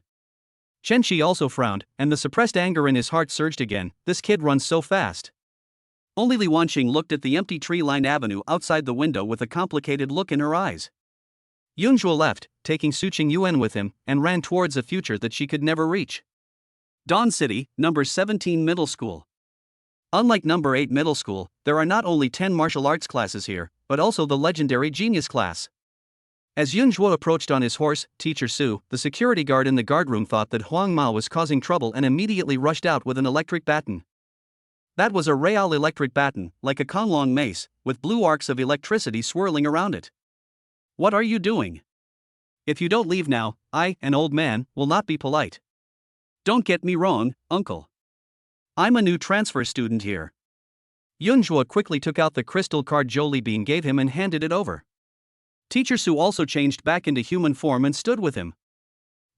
Chen Shi also frowned, and the suppressed anger in his heart surged again. This kid runs so fast. Only Li Wanqing looked at the empty tree-lined avenue outside the window with a complicated look in her eyes. Yunzhuo left, taking Su Qingyuan with him, and ran towards a future that she could never reach. Dawn City, number 17 Middle School. Unlike number 8 Middle School, there are not only 10 martial arts classes here, but also the legendary genius class. As Yunzhuo approached on his horse, Teacher Su, the security guard in the guardroom, thought that Huang Mao was causing trouble and immediately rushed out with an electric baton. That was a real electric baton, like a Konglong mace, with blue arcs of electricity swirling around it. What are you doing? If you don't leave now, I, an old man, will not be polite. Don't get me wrong, uncle. I'm a new transfer student here. Yunzhuo quickly took out the crystal card Jolie Bean gave him and handed it over. Teacher Su also changed back into human form and stood with him.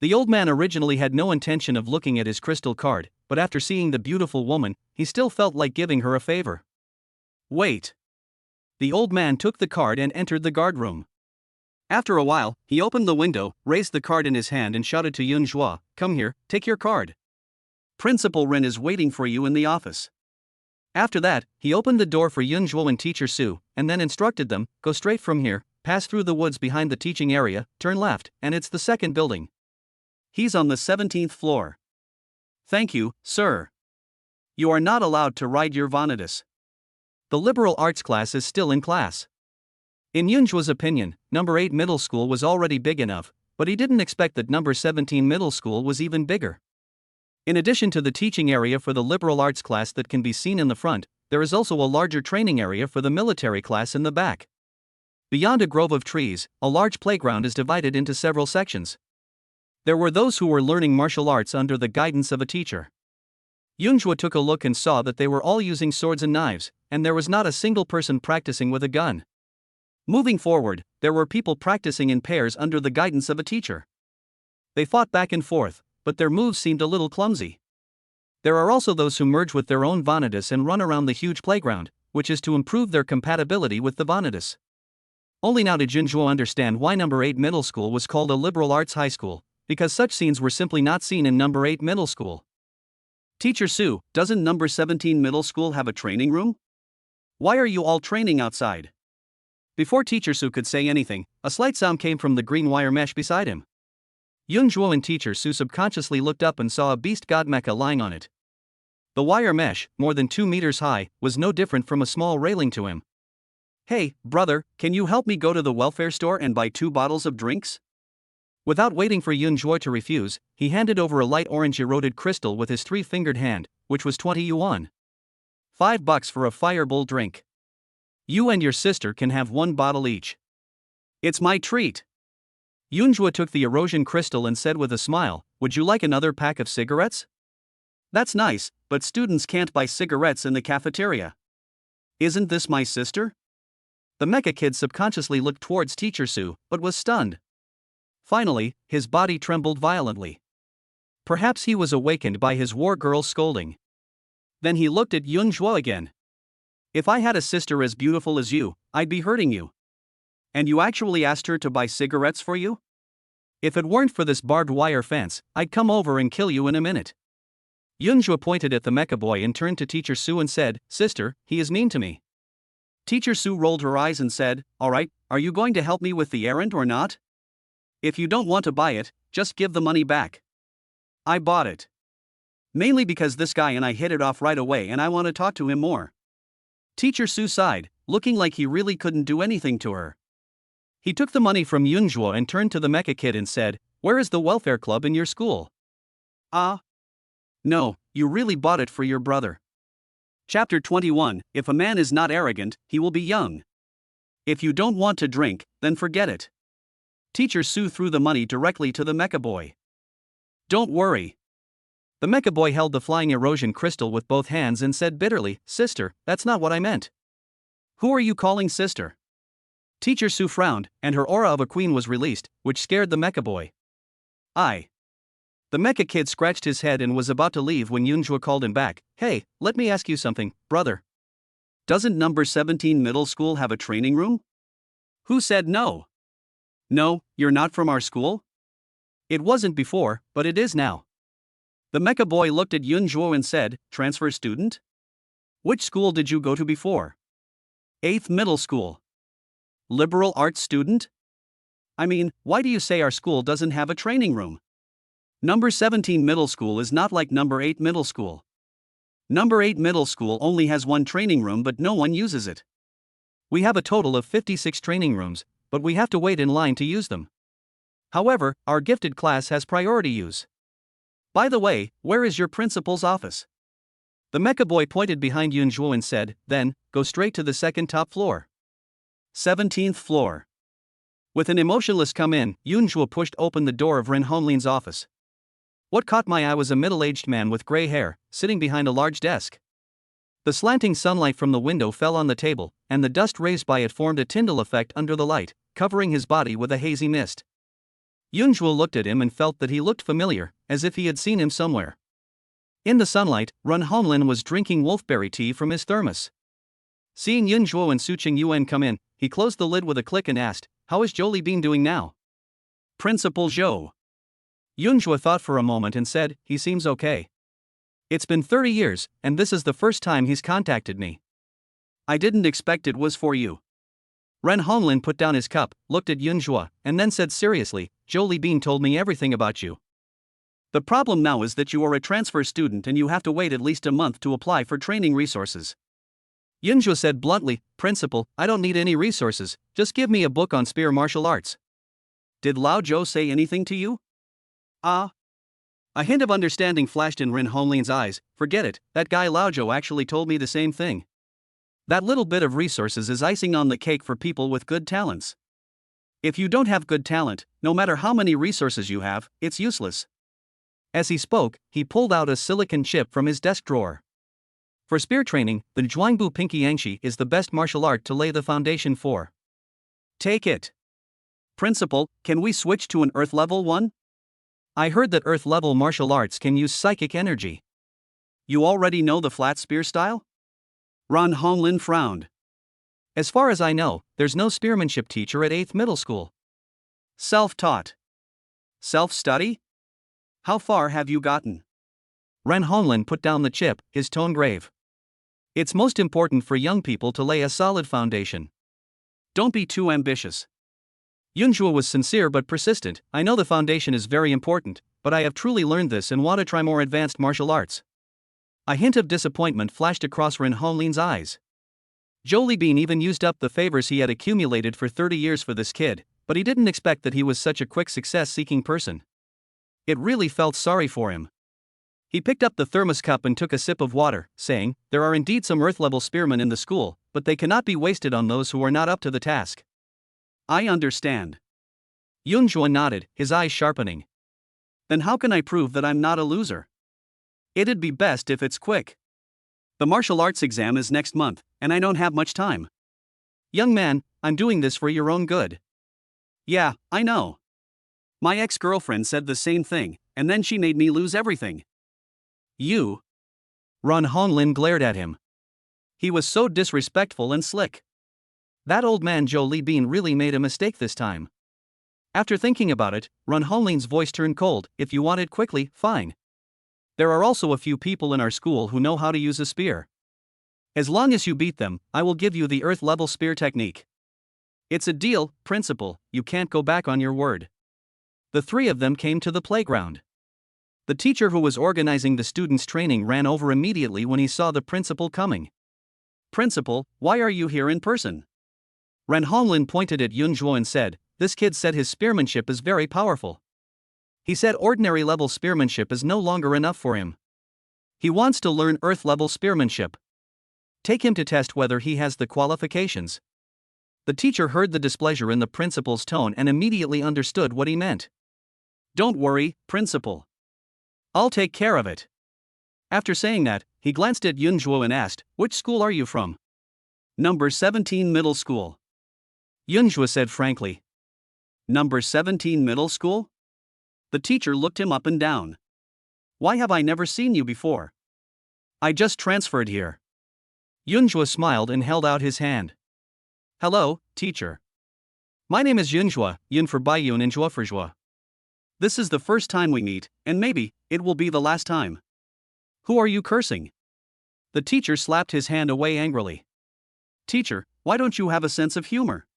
The old man originally had no intention of looking at his crystal card, but after seeing the beautiful woman, he still felt like giving her a favor. Wait. The old man took the card and entered the guard room. After a while, he opened the window, raised the card in his hand and shouted to Yunhua, "Come here, take your card. Principal Ren is waiting for you in the office." After that, he opened the door for Yunhua and Teacher Su, and then instructed them, "Go straight from here, pass through the woods behind the teaching area, turn left, and it's the second building. He's on the 17th floor." "Thank you, sir. You are not allowed to ride your Vanitas. The liberal arts class is still in class." In Yunhua's opinion, number 8 middle school was already big enough, but he didn't expect that number 17 middle school was even bigger. In addition to the teaching area for the liberal arts class that can be seen in the front, there is also a larger training area for the military class in the back. Beyond a grove of trees, a large playground is divided into several sections. There were those who were learning martial arts under the guidance of a teacher. Yunhua took a look and saw that they were all using swords and knives, and there was not a single person practicing with a gun. Moving forward, there were people practicing in pairs under the guidance of a teacher. They fought back and forth, but their moves seemed a little clumsy. There are also those who merge with their own Vanitas and run around the huge playground, which is to improve their compatibility with the Vanitas. Only now did Yunhua understand why number 8 middle school was called a liberal arts high school, because such scenes were simply not seen in number 8 middle school. "Teacher Su, doesn't number 17 middle school have a training room? Why are you all training outside?" Before Teacher Su could say anything, a slight sound came from the green wire mesh beside him. Yunhua and Teacher Su subconsciously looked up and saw a beast god mecha lying on it. The wire mesh, more than 2 meters high, was no different from a small railing to him. "Hey, brother, can you help me go to the welfare store and buy 2 bottles of drinks?" Without waiting for Yunhua to refuse, he handed over a light orange eroded crystal with his 3-fingered hand, which was 20 yuan. $5 for a fireball drink. You and your sister can have 1 bottle each. It's my treat. Yunhua took the erosion crystal and said with a smile, "Would you like another pack of cigarettes?" "That's nice, but students can't buy cigarettes in the cafeteria. Isn't this my sister?" The mecha kid subconsciously looked towards Teacher Su, but was stunned. Finally, his body trembled violently. Perhaps he was awakened by his war girl's scolding. Then he looked at Yunhua again. "If I had a sister as beautiful as you, I'd be hurting you. And you actually asked her to buy cigarettes for you? If it weren't for this barbed wire fence, I'd come over and kill you in a minute." Yunhua pointed at the mecha boy and turned to Teacher Su and said, "Sister, he is mean to me." Teacher Su rolled her eyes and said, "Alright, are you going to help me with the errand or not? If you don't want to buy it, just give the money back. I bought it. Mainly because this guy and I hit it off right away and I want to talk to him more." Teacher Su sighed, looking like he really couldn't do anything to her. He took the money from Yunhua and turned to the mecha kid and said, "Where is the welfare club in your school?" No, you really bought it for your brother." Chapter 21, If a man is not arrogant, he will be young. If you don't want to drink, then forget it. Teacher Su threw the money directly to the mecha boy. "Don't worry." The mecha boy held the flying erosion crystal with both hands and said bitterly, "Sister, that's not what I meant." "Who are you calling sister?" Teacher Su frowned, and her aura of a queen was released, which scared the mecha boy. "I." The mecha kid scratched his head and was about to leave when Yunhua called him back. "Hey, let me ask you something, brother. Doesn't number 17 middle school have a training room?" "Who said no?" "No, you're not from our school?" "It wasn't before, but it is now." The mecha boy looked at Yunhua and said, "Transfer student? Which school did you go to before?" "8th middle school." "Liberal arts student? I mean, why do you say our school doesn't have a training room? Number 17 middle school is not like number 8 middle school. Number 8 middle school only has 1 training room but no one uses it. We have a total of 56 training rooms, but we have to wait in line to use them. However, our gifted class has priority use. By the way, where is your principal's office?" The mecha boy pointed behind Yunhua and said, "Then, go straight to the second top floor. 17th floor." With an emotionless come in, Yunhua pushed open the door of Ren Honlin's office. What caught my eye was a middle-aged man with gray hair, sitting behind a large desk. The slanting sunlight from the window fell on the table, and the dust raised by it formed a Tyndall effect under the light, covering his body with a hazy mist. Yunzhuo looked at him and felt that he looked familiar, as if he had seen him somewhere. In the sunlight, Ren Honglin was drinking wolfberry tea from his thermos. Seeing Yunzhuo and Suqing Yuan come in, he closed the lid with a click and asked, "How is Jolie Bean doing now?" "Principal Zhou." Yunzhuo thought for a moment and said, "He seems okay. It's been 30 years, and this is the first time he's contacted me. I didn't expect it was for you." Ren Honglin put down his cup, looked at Yunzhuo, and then said seriously, "Jolie Bean told me everything about you. The problem now is that you are a transfer student and you have to wait at least a month to apply for training resources." Yunzhuo said bluntly, "Principal, I don't need any resources, just give me a book on spear martial arts." "Did Lao Zhou say anything to you?" "Ah." A hint of understanding flashed in Ren Honglin's eyes. "Forget it, that guy Lao Zhou actually told me the same thing. That little bit of resources is icing on the cake for people with good talents. If you don't have good talent, no matter how many resources you have, it's useless." As he spoke, he pulled out a silicon chip from his desk drawer. For spear training, the Zhuangbu Pinky Yangshi is the best martial art to lay the foundation for. Take it. "Principal, can we switch to an Earth level one? I heard that Earth level martial arts can use psychic energy." "You already know the flat spear style?" Ren Honglin frowned. "As far as I know, there's no spearmanship teacher at 8th middle school. Self-taught. Self-study? How far have you gotten?" Ren Honglin put down the chip, his tone grave. "It's most important for young people to lay a solid foundation. Don't be too ambitious." Yunzhuo was sincere but persistent. "I know the foundation is very important, but I have truly learned this and want to try more advanced martial arts." A hint of disappointment flashed across Ren Honglin's eyes. Jolie Bean even used up the favors he had accumulated for 30 years for this kid, but he didn't expect that he was such a quick success-seeking person. It really felt sorry for him. He picked up the thermos cup and took a sip of water, saying, "There are indeed some Earth-level spearmen in the school, but they cannot be wasted on those who are not up to the task." "I understand." Yunzhuo nodded, his eyes sharpening. "Then how can I prove that I'm not a loser? It'd be best if it's quick. The martial arts exam is next month, and I don't have much time." "Young man, I'm doing this for your own good." "Yeah, I know. My ex-girlfriend said the same thing, and then she made me lose everything." "You?" Ren Honglin glared at him. He was so disrespectful and slick. That old man Jolie Bean really made a mistake this time. After thinking about it, Ren Honglin's voice turned cold. "If you want it quickly, fine. There are also a few people in our school who know how to use a spear. As long as you beat them, I will give you the Earth-level spear technique. It's a deal, Principal, you can't go back on your word." The three of them came to the playground. The teacher who was organizing the students' training ran over immediately when he saw the principal coming. "Principal, why are you here in person?" Ren Honglin pointed at Yunzhuo and said, "This kid said his spearmanship is very powerful. He said ordinary level spearmanship is no longer enough for him. He wants to learn Earth level spearmanship. Take him to test whether he has the qualifications." The teacher heard the displeasure in the principal's tone and immediately understood what he meant. "Don't worry, Principal. I'll take care of it." After saying that, he glanced at Yunzhuo and asked, "Which school are you from?" "Number 17 Middle School." Yunzhuo said frankly. "Number 17 Middle School?" The teacher looked him up and down. "Why have I never seen you before?" "I just transferred here." Yunzhuo smiled and held out his hand. "Hello, teacher. My name is Yunzhuo, Yun for Baiyun and Zhuo for Zhuo. This is the first time we meet, and maybe it will be the last time. Who are you cursing?" The teacher slapped his hand away angrily. "Teacher, why don't you have a sense of humor?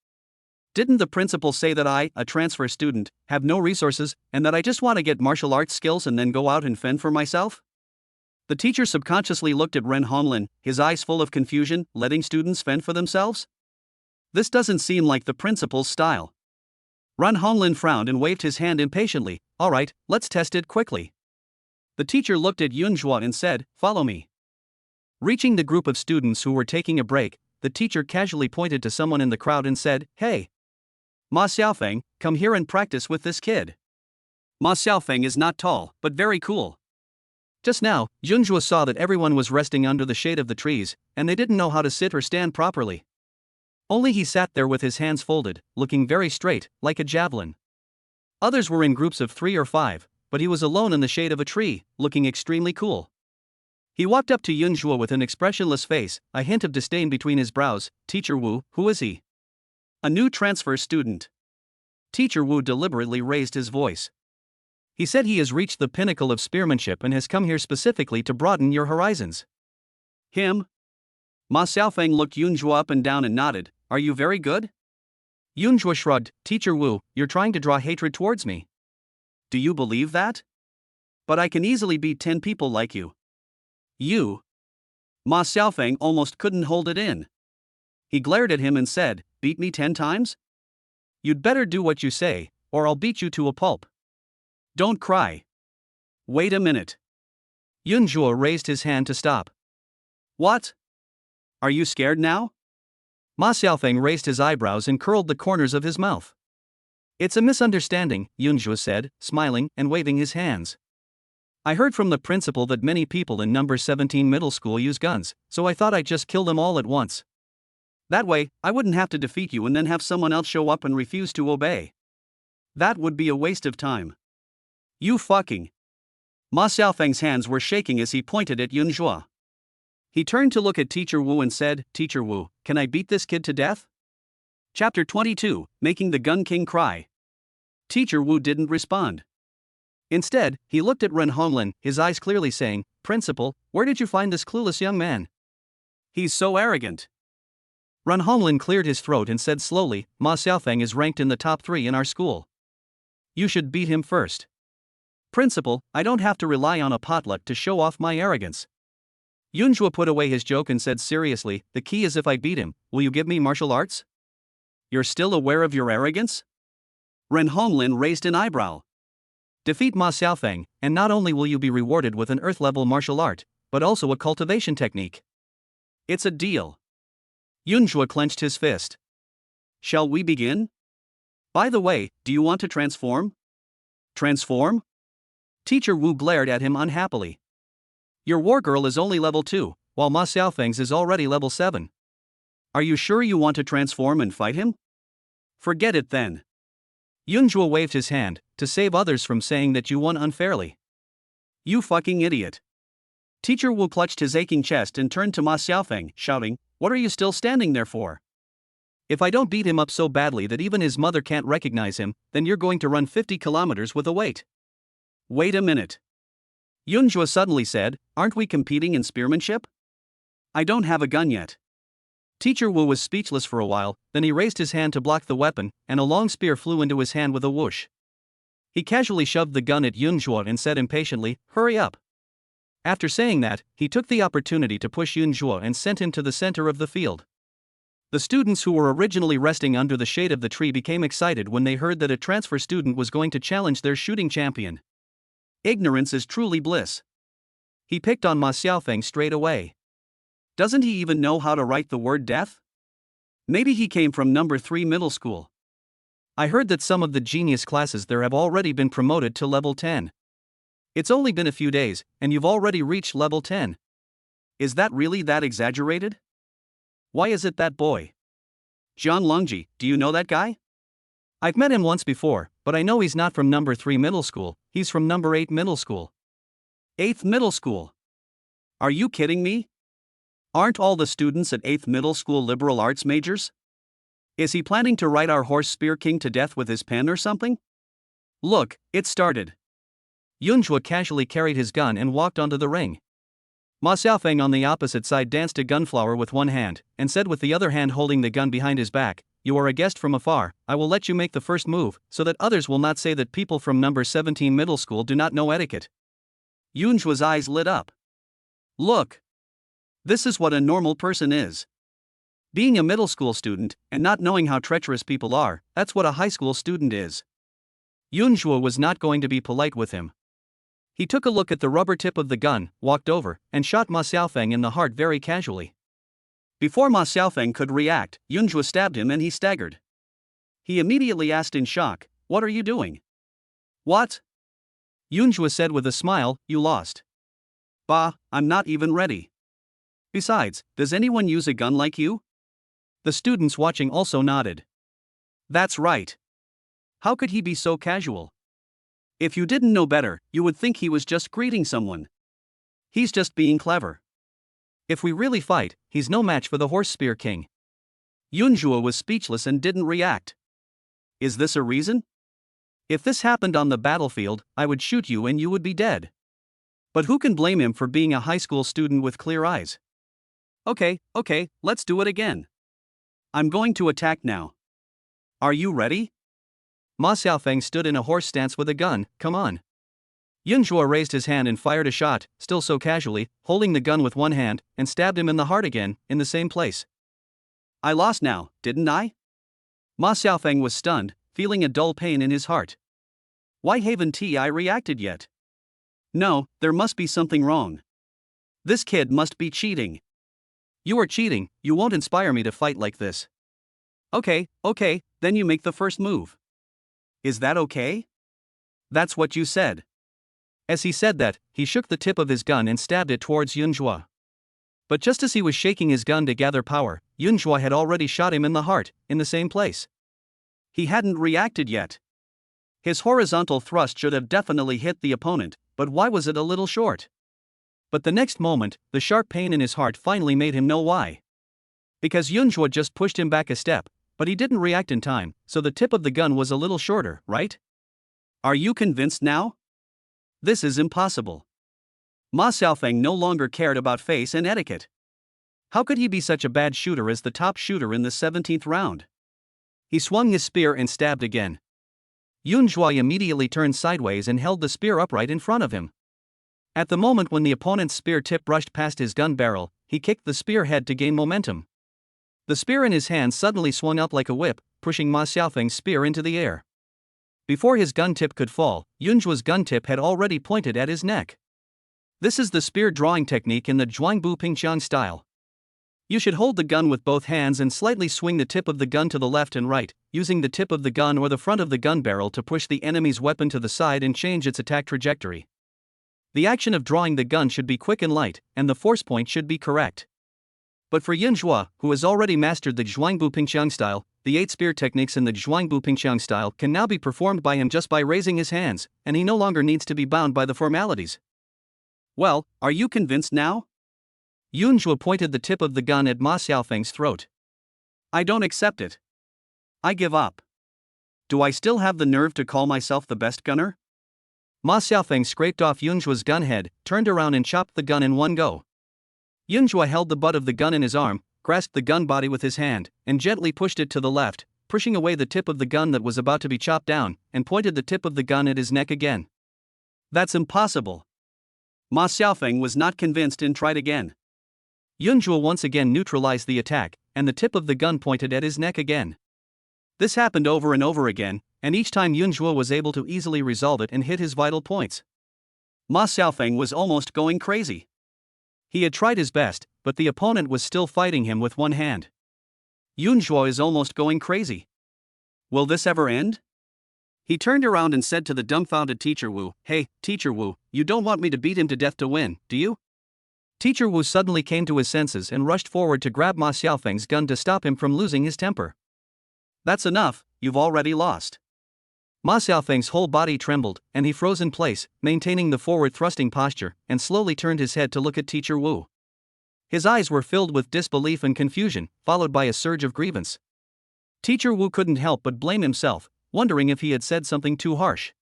Didn't the principal say that I, a transfer student, have no resources, and that I just want to get martial arts skills and then go out and fend for myself?" The teacher subconsciously looked at Ren Honglin, his eyes full of confusion. Letting students fend for themselves? This doesn't seem like the principal's style. Ren Honglin frowned and waved his hand impatiently. "All right, let's test it quickly." The teacher looked at Yunzhuo and said, "Follow me." Reaching the group of students who were taking a break, the teacher casually pointed to someone in the crowd and said, "Hey, Ma Xiaofeng, come here and practice with this kid. Ma Xiaofeng is not tall, but very cool." Just now, Yunzhuo saw that everyone was resting under the shade of the trees, and they didn't know how to sit or stand properly. Only he sat there with his hands folded, looking very straight, like a javelin. Others were in groups of 3 or 5, but he was alone in the shade of a tree, looking extremely cool. He walked up to Yunzhuo with an expressionless face, a hint of disdain between his brows. Teacher Wu, who is he? A new transfer student. Teacher Wu deliberately raised his voice. He said he has reached the pinnacle of spearmanship and has come here specifically to broaden your horizons. Him? Ma Xiaofeng looked Yunzhuo up and down and nodded. Are you very good? Yunzhuo shrugged. Teacher Wu, you're trying to draw hatred towards me. Do you believe that? But I can easily beat 10 people like you. You? Ma Xiaofeng almost couldn't hold it in. He glared at him and said, beat me 10 times? You'd better do what you say, or I'll beat you to a pulp. Don't cry. Wait a minute. Yunzhuo raised his hand to stop. What? Are you scared now? Ma Xiaofeng raised his eyebrows and curled the corners of his mouth. It's a misunderstanding, Yunzhuo said, smiling and waving his hands. I heard from the principal that many people in number 17 middle school use guns, so I thought I'd just kill them all at once. That way, I wouldn't have to defeat you and then have someone else show up and refuse to obey. That would be a waste of time. You fucking. Ma Xiaofeng's hands were shaking as he pointed at Yunzhuo. He turned to look at Teacher Wu and said, Teacher Wu, can I beat this kid to death? Chapter 22, Making the Gun King Cry. Teacher Wu didn't respond. Instead, he looked at Ren Honglin, his eyes clearly saying, Principal, where did you find this clueless young man? He's so arrogant. Ren Honglin cleared his throat and said slowly, Ma Xiaofeng is ranked in the top 3 in our school. You should beat him first. Principal, I don't have to rely on a potluck to show off my arrogance. Yunzhuo put away his joke and said seriously, the key is if I beat him, will you give me martial arts? You're still aware of your arrogance? Ren Honglin raised an eyebrow. Defeat Ma Xiaofeng, and not only will you be rewarded with an earth-level martial art, but also a cultivation technique. It's a deal. Yunzhuo clenched his fist. Shall we begin? By the way, do you want to transform? Transform? Teacher Wu glared at him unhappily. Your war girl is only level 2, while Ma Xiaofeng's is already level 7. Are you sure you want to transform and fight him? Forget it then. Yunzhuo waved his hand, to save others from saying that you won unfairly. You fucking idiot. Teacher Wu clutched his aching chest and turned to Ma Xiaofeng, shouting, what are you still standing there for? If I don't beat him up so badly that even his mother can't recognize him, then you're going to run 50 kilometers with a weight. Wait a minute. Yunzhuo suddenly said, aren't we competing in spearmanship? I don't have a gun yet. Teacher Wu was speechless for a while, then he raised his hand to block the weapon, and a long spear flew into his hand with a whoosh. He casually shoved the gun at Yunzhuo and said impatiently, hurry up. After saying that, he took the opportunity to push Yunzhuo and sent him to the center of the field. The students who were originally resting under the shade of the tree became excited when they heard that a transfer student was going to challenge their shooting champion. Ignorance is truly bliss. He picked on Ma Xiaofeng straight away. Doesn't he even know how to write the word death? Maybe he came from number 3 middle school. I heard that some of the genius classes there have already been promoted to level 10. It's only been a few days, and you've already reached level 10. Is that really that exaggerated? Why is it that boy? Jian Longji, do you know that guy? I've met him once before, but I know he's not from number 3 middle school, he's from number 8 middle school. 8th middle school? Are you kidding me? Aren't all the students at 8th middle school liberal arts majors? Is he planning to write our horse Spear King to death with his pen or something? Look, it started. Yunzhuo casually carried his gun and walked onto the ring. Ma Xiaofeng on the opposite side danced a gunflower with one hand, and said with the other hand holding the gun behind his back, you are a guest from afar, I will let you make the first move, so that others will not say that people from number 17 middle school do not know etiquette. Yunzhuo's eyes lit up. Look. This is what a normal person is. Being a middle school student, and not knowing how treacherous people are, that's what a high school student is. Yunzhuo was not going to be polite with him. He took a look at the rubber tip of the gun, walked over, and shot Ma Xiaofeng in the heart very casually. Before Ma Xiaofeng could react, Yunzhuo stabbed him and he staggered. He immediately asked in shock, what are you doing? What? Yunzhuo said with a smile, you lost. Bah, I'm not even ready. Besides, does anyone use a gun like you? The students watching also nodded. That's right. How could he be so casual? If you didn't know better, you would think he was just greeting someone. He's just being clever. If we really fight, he's no match for the horse spear king. Yunjua was speechless and didn't react. Is this a reason? If this happened on the battlefield, I would shoot you and you would be dead. But who can blame him for being a high school student with clear eyes? Okay, let's do it again. I'm going to attack now. Are you ready? Ma Xiaofeng stood in a horse stance with a gun. Come on. Yunjua raised his hand and fired a shot, still so casually, holding the gun with one hand, and stabbed him in the heart again, in the same place. I lost now, didn't I? Ma Xiaofeng was stunned, feeling a dull pain in his heart. Why haven't I reacted yet? No, there must be something wrong. This kid must be cheating. You are cheating, you won't inspire me to fight like this. Okay, then you make the first move. Is that okay? That's what you said. As he said that, he shook the tip of his gun and stabbed it towards Yunjua. But just as he was shaking his gun to gather power, Yunjua had already shot him in the heart, in the same place. He hadn't reacted yet. His horizontal thrust should have definitely hit the opponent, but why was it a little short? But the next moment, the sharp pain in his heart finally made him know why. Because Yunjua just pushed him back a step, but he didn't react in time, so the tip of the gun was a little shorter, right? Are you convinced now? This is impossible. Ma Xiaofeng no longer cared about face and etiquette. How could he be such a bad shooter as the top shooter in the 17th round? He swung his spear and stabbed again. Yunjua immediately turned sideways and held the spear upright in front of him. At the moment when the opponent's spear tip brushed past his gun barrel, he kicked the spear head to gain momentum. The spear in his hand suddenly swung up like a whip, pushing Ma Xiaofeng's spear into the air. Before his gun tip could fall, Yunjua's gun tip had already pointed at his neck. This is the spear drawing technique in the Zhuangbu Pingqiang style. You should hold the gun with both hands and slightly swing the tip of the gun to the left and right, using the tip of the gun or the front of the gun barrel to push the enemy's weapon to the side and change its attack trajectory. The action of drawing the gun should be quick and light, and the force point should be correct. But for Yunjua, who has already mastered the Zhuangbu Pingqiang style, the 8 spear techniques in the Zhuangbu Pingqiang style can now be performed by him just by raising his hands, and he no longer needs to be bound by the formalities. Well, are you convinced now? Yunjua pointed the tip of the gun at Ma Xiaofeng's throat. I don't accept it. I give up. Do I still have the nerve to call myself the best gunner? Ma Xiaofeng scraped off Yunjua's gun head, turned around and chopped the gun in one go. Yunjua held the butt of the gun in his arm, grasped the gun body with his hand, and gently pushed it to the left, pushing away the tip of the gun that was about to be chopped down, and pointed the tip of the gun at his neck again. That's impossible. Ma Xiaofeng was not convinced and tried again. Yunjua once again neutralized the attack, and the tip of the gun pointed at his neck again. This happened over and over again, and each time Yunjua was able to easily resolve it and hit his vital points. Ma Xiaofeng was almost going crazy. He had tried his best, but the opponent was still fighting him with one hand. Yunjua is almost going crazy. Will this ever end? He turned around and said to the dumbfounded Teacher Wu, "Hey, Teacher Wu, you don't want me to beat him to death to win, do you?" Teacher Wu suddenly came to his senses and rushed forward to grab Ma Xiaofeng's gun to stop him from losing his temper. That's enough, you've already lost. Ma Xiaofeng's whole body trembled, and he froze in place, maintaining the forward thrusting posture, and slowly turned his head to look at Teacher Wu. His eyes were filled with disbelief and confusion, followed by a surge of grievance. Teacher Wu couldn't help but blame himself, wondering if he had said something too harsh.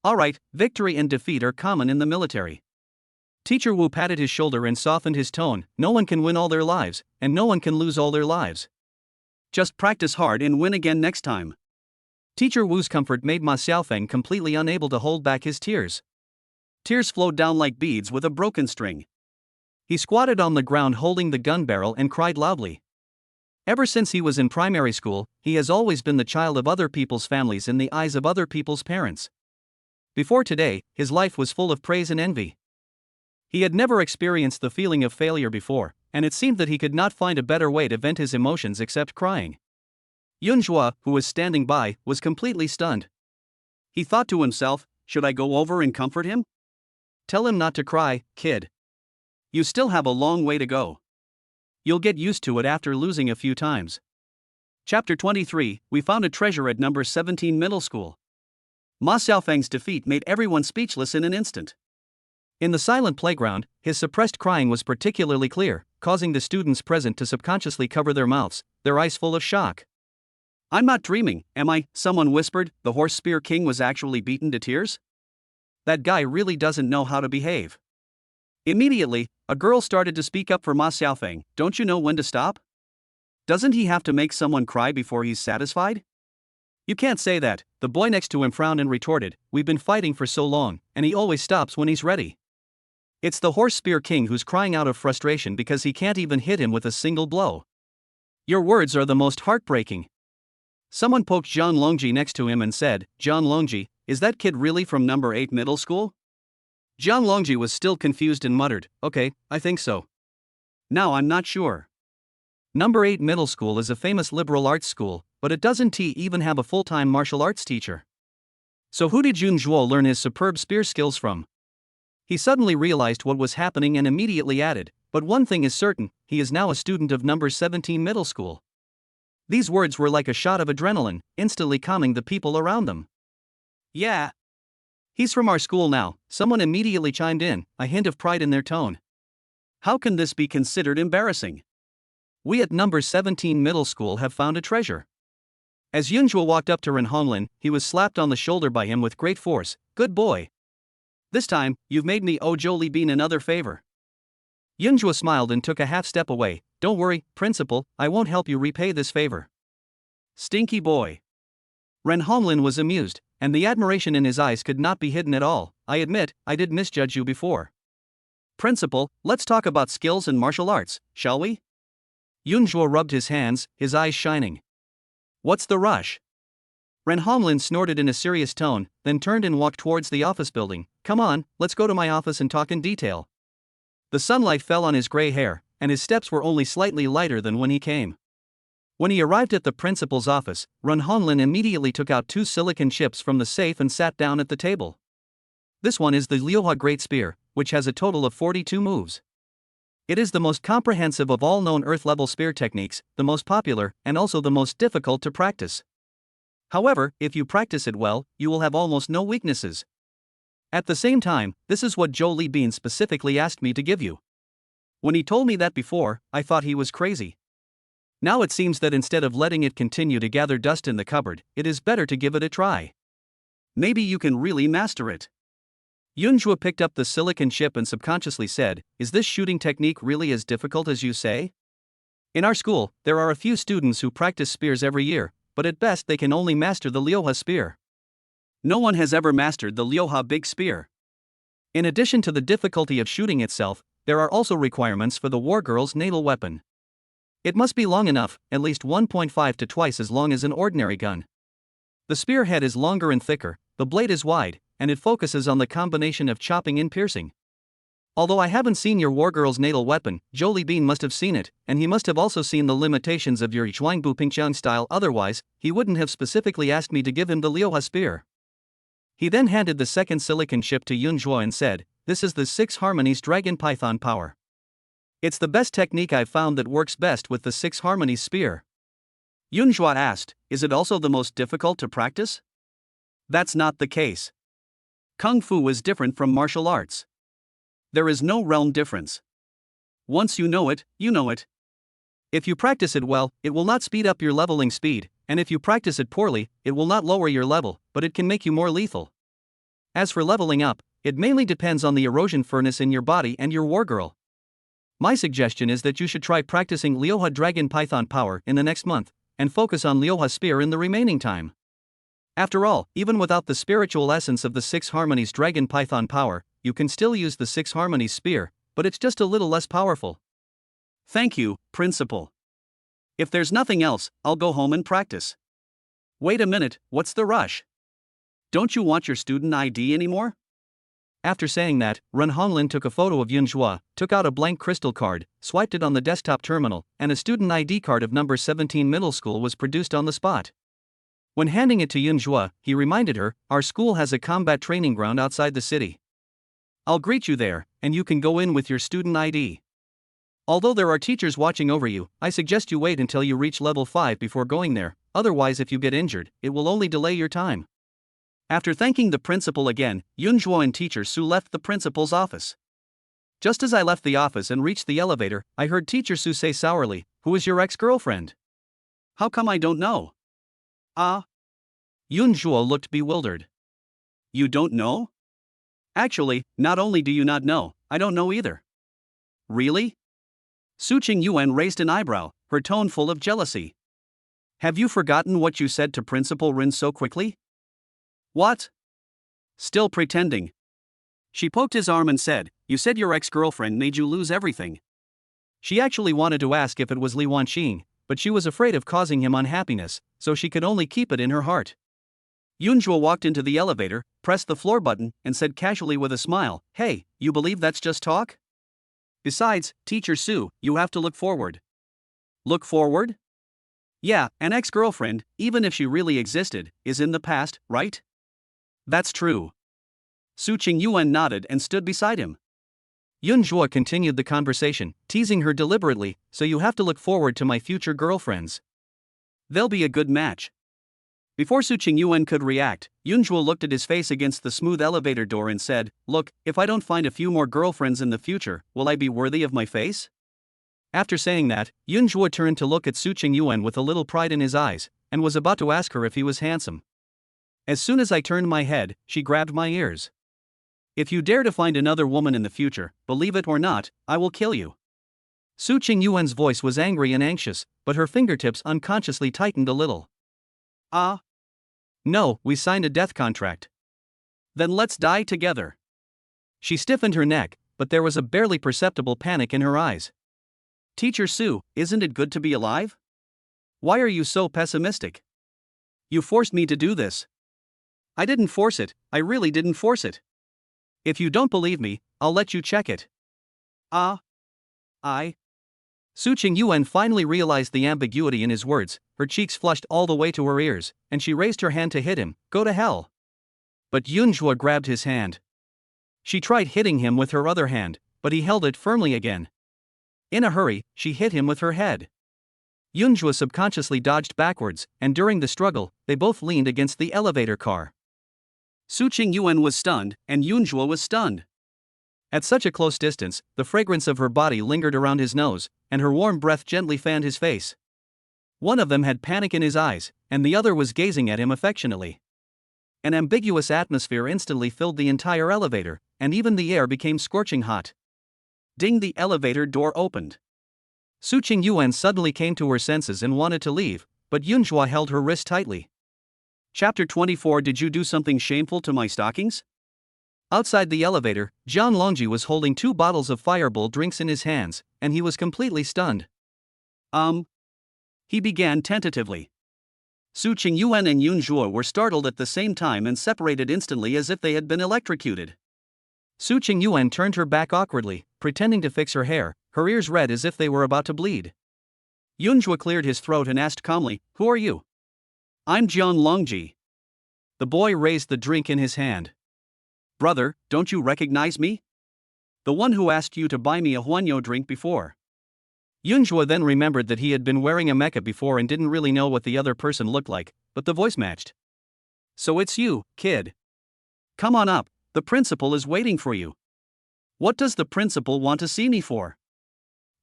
Alright, victory and defeat are common in the military. Teacher Wu patted his shoulder and softened his tone. No one can win all their lives, and no one can lose all their lives. Just practice hard and win again next time. Teacher Wu's comfort made Ma Xiaofeng completely unable to hold back his tears. Tears flowed down like beads with a broken string. He squatted on the ground holding the gun barrel and cried loudly. Ever since he was in primary school, he has always been the child of other people's families in the eyes of other people's parents. Before today, his life was full of praise and envy. He had never experienced the feeling of failure before, and it seemed that he could not find a better way to vent his emotions except crying. Yunjua, who was standing by, was completely stunned. He thought to himself, should I go over and comfort him? Tell him not to cry, kid. You still have a long way to go. You'll get used to it after losing a few times. Chapter 23, We found a treasure at number 17 middle school. Ma Xiaofeng's defeat made everyone speechless in an instant. In the silent playground, his suppressed crying was particularly clear, causing the students present to subconsciously cover their mouths, their eyes full of shock. I'm not dreaming, am I? Someone whispered. The horse spear king was actually beaten to tears? That guy really doesn't know how to behave. Immediately, a girl started to speak up for Ma Xiaofeng. Don't you know when to stop? Doesn't he have to make someone cry before he's satisfied? You can't say that, the boy next to him frowned and retorted. We've been fighting for so long, and he always stops when he's ready. It's the horse spear king who's crying out of frustration because he can't even hit him with a single blow. Your words are the most heartbreaking. Someone poked Zhang Longji next to him and said, Zhang Longji, is that kid really from number 8 middle school? Zhang Longji was still confused and muttered, okay, I think so. Now I'm not sure. Number 8 middle school is a famous liberal arts school, but it doesn't even have a full-time martial arts teacher. So who did Yun Zhuo learn his superb spear skills from? He suddenly realized what was happening and immediately added, but one thing is certain, he is now a student of number 17 middle school. These words were like a shot of adrenaline, instantly calming the people around them. Yeah. He's from our school now, someone immediately chimed in, a hint of pride in their tone. How can this be considered embarrassing? We at number 17 middle school have found a treasure. As Yunzhuo walked up to Ren Honglin, he was slapped on the shoulder by him with great force. Good boy. This time, you've made me owe Zhou Bean another favor. Yunzhuo smiled and took a half step away. Don't worry, principal, I won't help you repay this favor. Stinky boy. Ren Honglin was amused, and the admiration in his eyes could not be hidden at all. I admit, I did misjudge you before. Principal, let's talk about skills and martial arts, shall we? Yunzhuo rubbed his hands, his eyes shining. What's the rush? Ren Honglin snorted in a serious tone, then turned and walked towards the office building. Come on, let's go to my office and talk in detail. The sunlight fell on his gray hair, and his steps were only slightly lighter than when he came. When he arrived at the principal's office, Ren Honglin immediately took out 2 silicon chips from the safe and sat down at the table. This one is the Liuhua Great Spear, which has a total of 42 moves. It is the most comprehensive of all known earth-level spear techniques, the most popular, and also the most difficult to practice. However, if you practice it well, you will have almost no weaknesses. At the same time, this is what Zhou Bean specifically asked me to give you. When he told me that before, I thought he was crazy. Now it seems that instead of letting it continue to gather dust in the cupboard, it is better to give it a try. Maybe you can really master it. Yunzhuo picked up the silicon chip and subconsciously said, is this shooting technique really as difficult as you say? In our school, there are a few students who practice spears every year, but at best they can only master the Liuhua spear. No one has ever mastered the Liuhua big spear. In addition to the difficulty of shooting itself, there are also requirements for the war girl's naval weapon. It must be long enough, at least 1.5 to twice as long as an ordinary gun. The spear head is longer and thicker, the blade is wide, and it focuses on the combination of chopping and piercing. Although I haven't seen your wargirl's natal weapon, Zhou Bean must have seen it, and he must have also seen the limitations of your Zhuangbu Pingqiang style, otherwise, he wouldn't have specifically asked me to give him the Liuhua spear. He then handed the second silicon chip to Yunzhuo and said, this is the 6 Harmonies Dragon Python power. It's the best technique I've found that works best with the 6 Harmonies spear. Yunzhuo asked, is it also the most difficult to practice? That's not the case. Kung Fu is different from martial arts. There is no realm difference. Once you know it, you know it. If you practice it well, it will not speed up your leveling speed, and if you practice it poorly, it will not lower your level, but it can make you more lethal. As for leveling up, it mainly depends on the erosion furnace in your body and your wargirl. My suggestion is that you should try practicing Liuhua Dragon Python power in the next month, and focus on Liuhua spear in the remaining time. After all, even without the spiritual essence of the 6 Harmonies Dragon Python power, you can still use the 6 Harmonies spear, but it's just a little less powerful. Thank you, Principal. If there's nothing else, I'll go home and practice. Wait a minute, what's the rush? Don't you want your student ID anymore? After saying that, Ren Honglin took a photo of Yunzhuo, took out a blank crystal card, swiped it on the desktop terminal, and a student ID card of number 17 middle school was produced on the spot. When handing it to Yunzhuo, he reminded her, our school has a combat training ground outside the city. I'll greet you there, and you can go in with your student ID. Although there are teachers watching over you, I suggest you wait until you reach level 5 before going there, otherwise if you get injured, it will only delay your time. After thanking the principal again, Yunzhuo and teacher Su left the principal's office. Just as I left the office and reached the elevator, I heard teacher Su say sourly, "Who is your ex-girlfriend?" "How come I don't know?" "Ah." Yunzhuo looked bewildered. "You don't know?" "Actually, not only do you not know, I don't know either." "Really?" Su Qingyuan raised an eyebrow, her tone full of jealousy. "Have you forgotten what you said to Principal Rin so quickly?" "What?" "Still pretending." She poked his arm and said, "You said your ex-girlfriend made you lose everything." She actually wanted to ask if it was Li Wanqing, but she was afraid of causing him unhappiness, so she could only keep it in her heart. Yunzhuo walked into the elevator, pressed the floor button, and said casually with a smile, "Hey, you believe that's just talk? Besides, teacher Su, you have to look forward." "Look forward?" "Yeah, an ex-girlfriend, even if she really existed, is in the past, right?" "That's true." Su Qingyuan nodded and stood beside him. Yunzhuo continued the conversation, teasing her deliberately, "So you have to look forward to my future girlfriends. They'll be a good match." Before Su Qingyuan could react, Yunzhuo looked at his face against the smooth elevator door and said, "Look, if I don't find a few more girlfriends in the future, will I be worthy of my face?" After saying that, Yunzhuo turned to look at Su Qingyuan with a little pride in his eyes, and was about to ask her if he was handsome. As soon as I turned my head, she grabbed my ears. "If you dare to find another woman in the future, believe it or not, I will kill you." Su Qingyuan's voice was angry and anxious, but her fingertips unconsciously tightened a little. "Ah? No, we signed a death contract." "Then let's die together." She stiffened her neck, but there was a barely perceptible panic in her eyes. "Teacher Su, isn't it good to be alive? Why are you so pessimistic? You forced me to do this." "I didn't force it, I really didn't force it. If you don't believe me, I'll let you check it." "Ah? I?" Su Qingyuan finally realized the ambiguity in his words, her cheeks flushed all the way to her ears, and she raised her hand to hit him. "Go to hell." But Yunzhuo grabbed his hand. She tried hitting him with her other hand, but he held it firmly again. In a hurry, she hit him with her head. Yunzhuo subconsciously dodged backwards, and during the struggle, they both leaned against the elevator car. Su Qingyuan was stunned, and Yunzhuo was stunned. At such a close distance, the fragrance of her body lingered around his nose, and her warm breath gently fanned his face. One of them had panic in his eyes, and the other was gazing at him affectionately. An ambiguous atmosphere instantly filled the entire elevator, and even the air became scorching hot. Ding! The elevator door opened. Su Qingyuan suddenly came to her senses and wanted to leave, but Yunzhuo held her wrist tightly. Chapter 24. Did you do something shameful to my stockings? Outside the elevator, Jian Longji was holding 2 bottles of fireball drinks in his hands, and he was completely stunned. He began tentatively. Su Qingyuan and Yunzhuo were startled at the same time and separated instantly as if they had been electrocuted. Su Qingyuan turned her back awkwardly, pretending to fix her hair, her ears red as if they were about to bleed. Yunzhuo cleared his throat and asked calmly, "Who are you?" "I'm Jian Longji." The boy raised the drink in his hand. "Brother, don't you recognize me? The one who asked you to buy me a huanyo drink before." Yunzhuo then remembered that he had been wearing a mecha before and didn't really know what the other person looked like, but the voice matched. "So it's you, kid. Come on up, the principal is waiting for you." "What does the principal want to see me for?"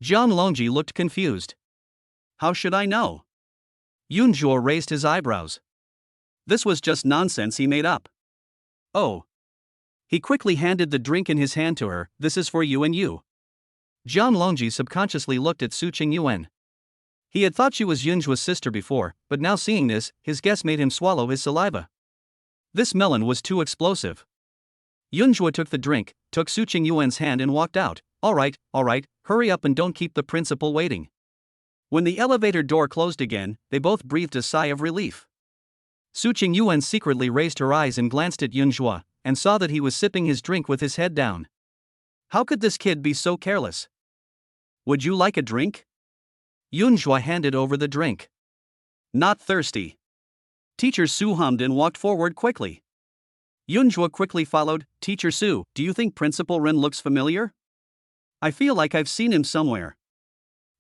Jian Longji looked confused. "How should I know?" Yunzhuo raised his eyebrows. This was just nonsense he made up. "Oh." He quickly handed the drink in his hand to her. "This is for you and you." Jian Longji subconsciously looked at Su Qingyuan. He had thought she was Yunzhuo's sister before, but now seeing this, his guess made him swallow his saliva. This melon was too explosive. Yunzhuo took the drink, took Su Qingyuan's hand and walked out. All right, hurry up and don't keep the principal waiting." When the elevator door closed again, they both breathed a sigh of relief. Su Qingyuan secretly raised her eyes and glanced at Yunzhuo, and saw that he was sipping his drink with his head down. How could this kid be so careless? "Would you like a drink?" Yunzhuo handed over the drink. "Not thirsty." Teacher Su hummed and walked forward quickly. Yunzhuo quickly followed. "Teacher Su, do you think Principal Ren looks familiar? I feel like I've seen him somewhere."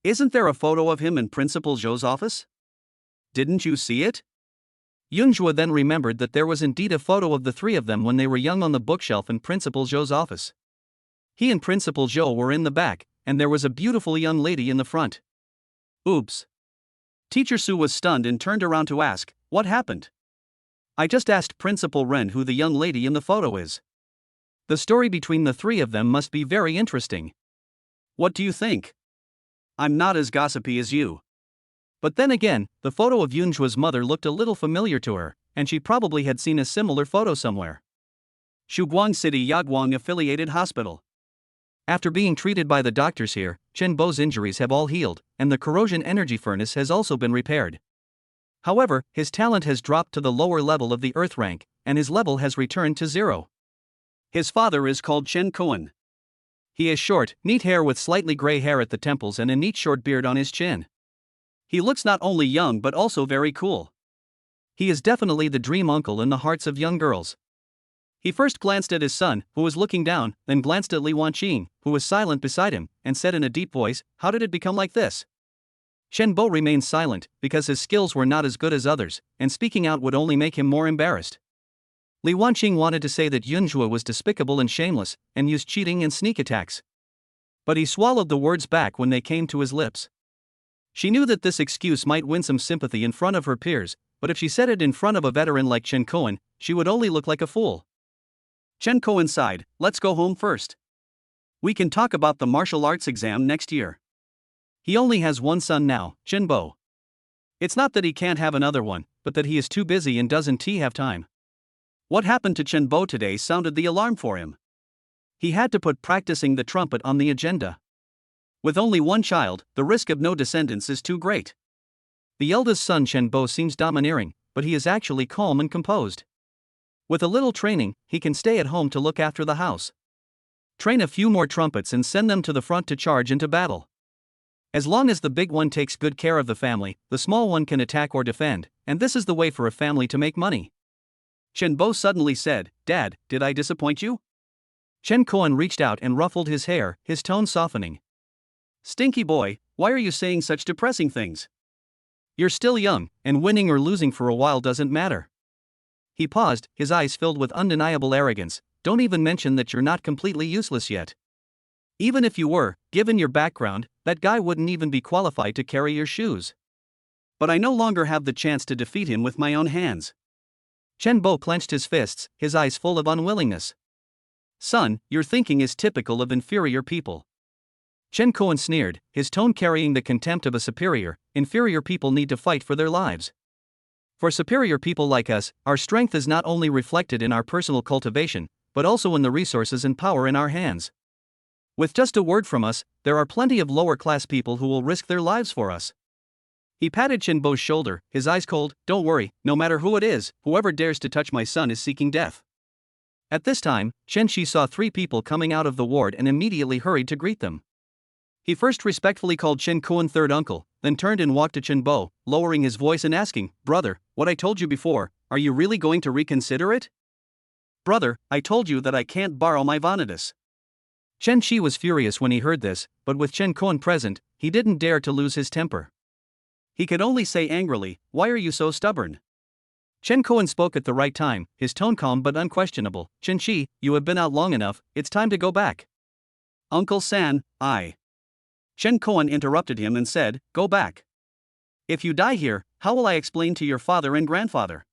Isn't there a photo of him in Principal Zhou's office? Didn't you see it? Yunjua then remembered that there was indeed a photo of the three of them when they were young on the bookshelf in Principal Zhou's office. He and Principal Zhou were in the back, and there was a beautiful young lady in the front. Oops. Teacher Su was stunned and turned around to ask, what happened? I just asked Principal Ren who the young lady in the photo is. The story between the three of them must be very interesting. What do you think? I'm not as gossipy as you. But then again, the photo of Yunjua's mother looked a little familiar to her, and she probably had seen a similar photo somewhere. Shuguang City Yaguang Affiliated Hospital. After being treated by the doctors here, Chen Bo's injuries have all healed, and the corrosion energy furnace has also been repaired. However, his talent has dropped to the lower level of the Earth rank, and his level has returned to 0. His father is called Chen Kuan. He has short, neat hair with slightly gray hair at the temples and a neat short beard on his chin. He looks not only young but also very cool. He is definitely the dream uncle in the hearts of young girls. He first glanced at his son, who was looking down, then glanced at Li Wanqing, who was silent beside him, and said in a deep voice, "How did it become like this?" Chen Bo remained silent, because his skills were not as good as others, and speaking out would only make him more embarrassed. Li Wanqing wanted to say that Yunjua was despicable and shameless, and used cheating and sneak attacks. But he swallowed the words back when they came to his lips. She knew that this excuse might win some sympathy in front of her peers, but if she said it in front of a veteran like Chen Koan, she would only look like a fool. Chen Koan sighed, let's go home first. We can talk about the martial arts exam next year. He only has one son now, Chen Bo. It's not that he can't have another one, but that he is too busy and doesn't have time. What happened to Chen Bo today sounded the alarm for him. He had to put practicing the trumpet on the agenda. With only one child, the risk of no descendants is too great. The eldest son Chen Bo seems domineering, but he is actually calm and composed. With a little training, he can stay at home to look after the house. Train a few more trumpets and send them to the front to charge into battle. As long as the big one takes good care of the family, the small one can attack or defend, and this is the way for a family to make money. Chen Bo suddenly said, Dad, did I disappoint you? Chen Koan reached out and ruffled his hair, his tone softening. Stinky boy, why are you saying such depressing things? You're still young, and winning or losing for a while doesn't matter. He paused, his eyes filled with undeniable arrogance. Don't even mention that you're not completely useless yet. Even if you were, given your background, that guy wouldn't even be qualified to carry your shoes. But I no longer have the chance to defeat him with my own hands. Chen Bo clenched his fists, his eyes full of unwillingness. Son, your thinking is typical of inferior people. Chen Koan sneered, his tone carrying the contempt of a superior. Inferior people need to fight for their lives. For superior people like us, our strength is not only reflected in our personal cultivation, but also in the resources and power in our hands. With just a word from us, there are plenty of lower-class people who will risk their lives for us. He patted Chen Bo's shoulder, his eyes cold. Don't worry, no matter who it is, whoever dares to touch my son is seeking death. At this time, Chen Shi saw 3 people coming out of the ward and immediately hurried to greet them. He first respectfully called Chen Kuan third uncle, then turned and walked to Chen Bo, lowering his voice and asking, Brother, what I told you before, are you really going to reconsider it? Brother, I told you that I can't borrow my vanitas. Chen Shi was furious when he heard this, but with Chen Kuan present, he didn't dare to lose his temper. He could only say angrily, why are you so stubborn? Chen Kuan spoke at the right time, his tone calm but unquestionable. Chen Shi, you have been out long enough, it's time to go back. Uncle San, Chen Kuan interrupted him and said, go back. If you die here, how will I explain to your father and grandfather?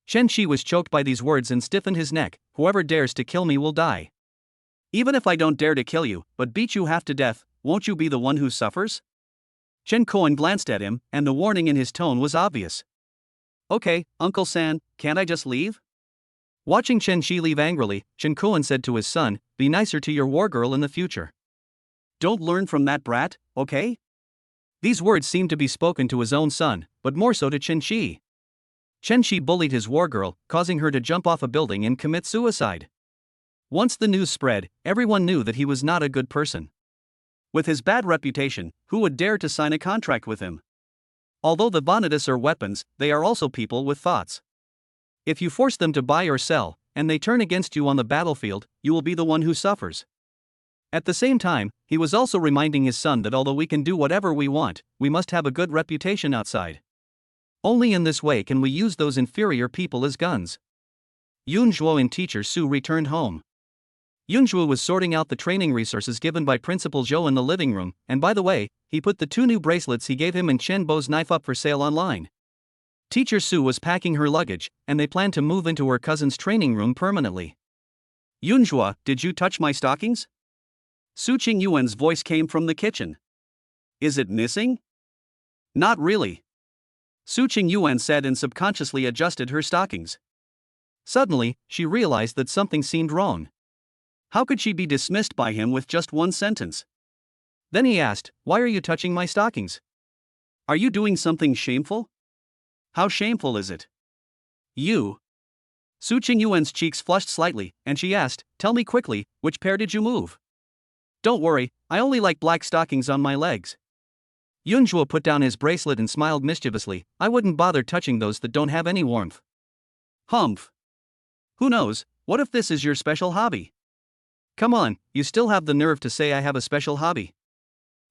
Chen Shi was choked by these words and stiffened his neck. Whoever dares to kill me will die. Even if I don't dare to kill you, but beat you half to death, won't you be the one who suffers? Chen Kuan glanced at him, and the warning in his tone was obvious. Okay, Uncle San, can't I just leave? Watching Chen Shi leave angrily, Chen Kuan said to his son, be nicer to your war girl in the future. Don't learn from that brat, okay? These words seemed to be spoken to his own son, but more so to Chen Shi. Chen Shi bullied his war girl, causing her to jump off a building and commit suicide. Once the news spread, everyone knew that he was not a good person. With his bad reputation, who would dare to sign a contract with him? Although the vanitas are weapons, they are also people with thoughts. If you force them to buy or sell, and they turn against you on the battlefield, you will be the one who suffers. At the same time, he was also reminding his son that although we can do whatever we want, we must have a good reputation outside. Only in this way can we use those inferior people as guns. Yunzhuo and teacher Su returned home. Yunzhuo was sorting out the training resources given by Principal Zhou in the living room, and by the way, he put the 2 new bracelets he gave him and Chen Bo's knife up for sale online. Teacher Su was packing her luggage, and they planned to move into her cousin's training room permanently. Yunzhuo, did you touch my stockings? Su Qingyuan's voice came from the kitchen. Is it missing? Not really. Su Qingyuan said and subconsciously adjusted her stockings. Suddenly, she realized that something seemed wrong. How could she be dismissed by him with just one sentence? Then he asked, "Why are you touching my stockings? Are you doing something shameful? How shameful is it?" You. Su Qingyuan's cheeks flushed slightly, and she asked, "Tell me quickly, which pair did you move?" Don't worry, I only like black stockings on my legs. Yunzhuo put down his bracelet and smiled mischievously. I wouldn't bother touching those that don't have any warmth. Humph. Who knows, what if this is your special hobby? Come on, you still have the nerve to say I have a special hobby.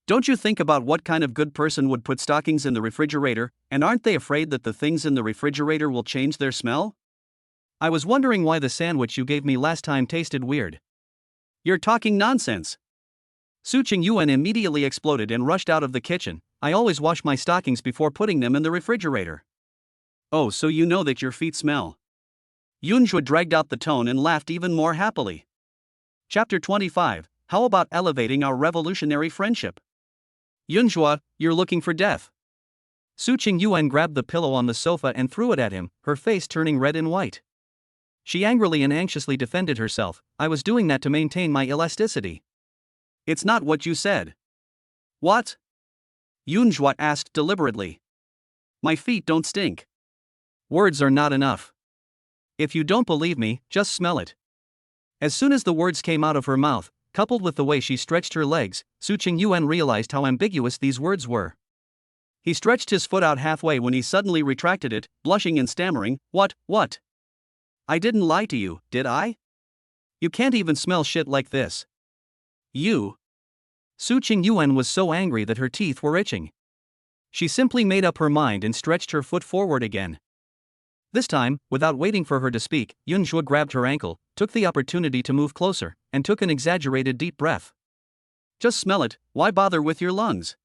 Don't you think about what kind of good person would put stockings in the refrigerator, and aren't they afraid that the things in the refrigerator will change their smell? I was wondering why the sandwich you gave me last time tasted weird. You're talking nonsense. Su Qingyuan immediately exploded and rushed out of the kitchen. I always wash my stockings before putting them in the refrigerator. Oh, so you know that your feet smell. Yunzhuo dragged out the tone and laughed even more happily. Chapter 25, How about elevating our revolutionary friendship? Yunzhuo, you're looking for death. Su Qingyuan grabbed the pillow on the sofa and threw it at him, her face turning red and white. She angrily and anxiously defended herself. I was doing that to maintain my elasticity. It's not what you said. What? Yunzhuo asked deliberately. My feet don't stink. Words are not enough. If you don't believe me, just smell it. As soon as the words came out of her mouth, coupled with the way she stretched her legs, Su Qingyuan realized how ambiguous these words were. He stretched his foot out halfway when he suddenly retracted it, blushing and stammering, What? I didn't lie to you, did I? You can't even smell shit like this. You. Su Qingyuan was so angry that her teeth were itching. She simply made up her mind and stretched her foot forward again. This time, without waiting for her to speak, Yunzhuo grabbed her ankle, took the opportunity to move closer, and took an exaggerated deep breath. Just smell it, why bother with your lungs?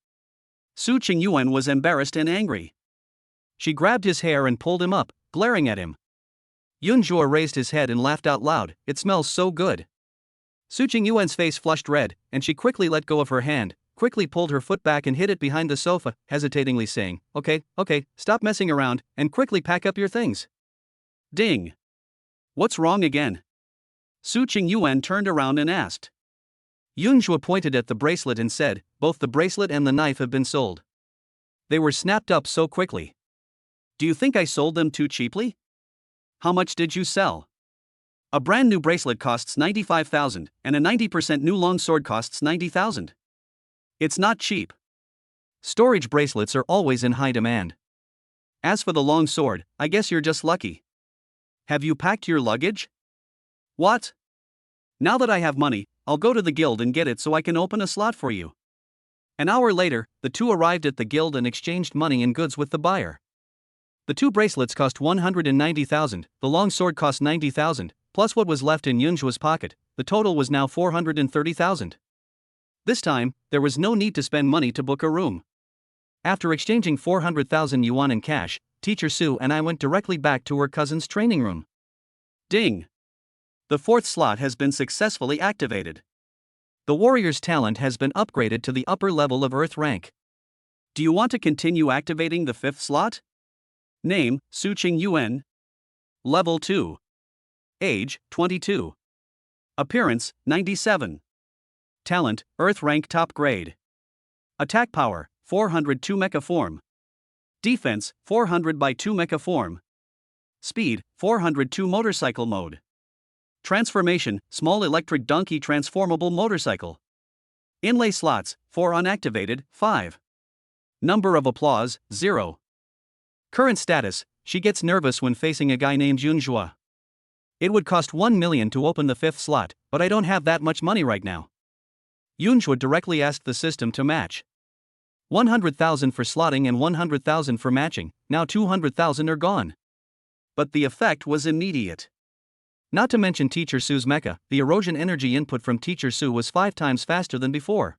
Su Qingyuan was embarrassed and angry. She grabbed his hair and pulled him up, glaring at him. Yunzhuo raised his head and laughed out loud, it smells so good. Su Qingyuan's face flushed red, and she quickly let go of her hand, quickly pulled her foot back and hid it behind the sofa, hesitatingly saying, Okay, stop messing around, and quickly pack up your things. Ding. What's wrong again? Su Qingyuan turned around and asked. Yunzhuo pointed at the bracelet and said, Both the bracelet and the knife have been sold. They were snapped up so quickly. Do you think I sold them too cheaply? How much did you sell? A brand new bracelet costs 95,000, and a 90% new longsword costs 90,000. It's not cheap. Storage bracelets are always in high demand. As for the long sword, I guess you're just lucky. Have you packed your luggage? What? Now that I have money, I'll go to the guild and get it so I can open a slot for you. An hour later, the two arrived at the guild and exchanged money and goods with the buyer. The 2 bracelets cost 190,000, the long sword cost 90,000, plus what was left in Yunzhuo's pocket. The total was now 430,000. This time, there was no need to spend money to book a room. After exchanging 400,000 yuan in cash, Teacher Su and I went directly back to her cousin's training room. Ding! The 4th slot has been successfully activated. The warrior's talent has been upgraded to the upper level of Earth rank. Do you want to continue activating the 5th slot? Name, Su Qingyuan. Level 2. Age, 22. Appearance, 97. Talent, Earth rank top grade. Attack power, 402 mecha form. Defense, 400 by 2 mecha form. Speed, 402 motorcycle mode. Transformation, small electric donkey transformable motorcycle. Inlay slots, 4 unactivated, 5. Number of applause, 0. Current status, she gets nervous when facing a guy named Yunzhuo. It would cost 1 million to open the 5th slot, but I don't have that much money right now. Yunhua directly asked the system to match. 100,000 for slotting and 100,000 for matching, now 200,000 are gone. But the effect was immediate. Not to mention Teacher Su's mecha, the erosion energy input from Teacher Su was 5 times faster than before.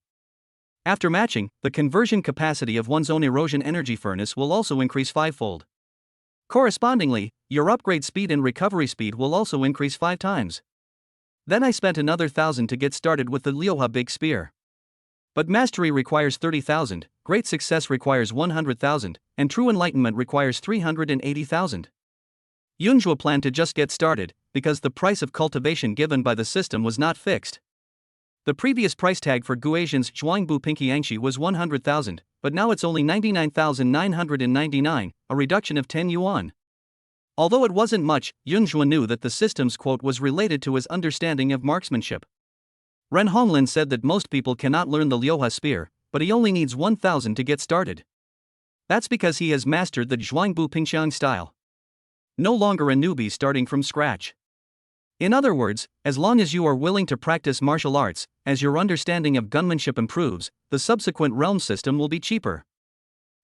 After matching, the conversion capacity of one's own erosion energy furnace will also increase 5-fold. Correspondingly, your upgrade speed and recovery speed will also increase 5 times. Then I spent another 1,000 to get started with the Lyoha Big Spear. But mastery requires 30,000, great success requires 100,000, and true enlightenment requires 380,000. Yunhua planned to just get started, because the price of cultivation given by the system was not fixed. The previous price tag for Guasian's Zhuangbu Pinky Yangshi was 100,000, but now it's only 99,999, a reduction of 10 yuan. Although it wasn't much, Yunhua knew that the system's quote was related to his understanding of marksmanship. Ren Honglin said that most people cannot learn the Lyoha spear, but he only needs 1,000 to get started. That's because he has mastered the Zhuangbu Pingxiang style. No longer a newbie starting from scratch. In other words, as long as you are willing to practice martial arts, as your understanding of gunmanship improves, the subsequent realm system will be cheaper.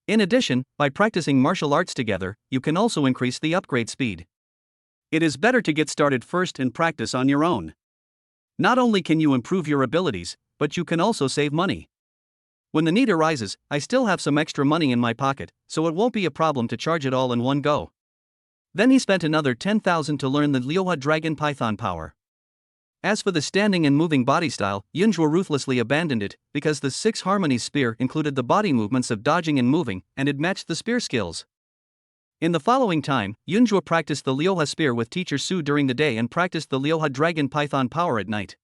In addition, by practicing martial arts together, you can also increase the upgrade speed. It is better to get started first and practice on your own. Not only can you improve your abilities, but you can also save money. When the need arises, I still have some extra money in my pocket, so it won't be a problem to charge it all in one go. Then he spent another 10,000 to learn the Lyoha Dragon Python power. As for the standing and moving body style, Yunhua ruthlessly abandoned it, because the 6 Harmonies spear included the body movements of dodging and moving, and it matched the spear skills. In the following time, Yunhua practiced the Lyoha spear with Teacher Su during the day and practiced the Lyoha Dragon Python power at night.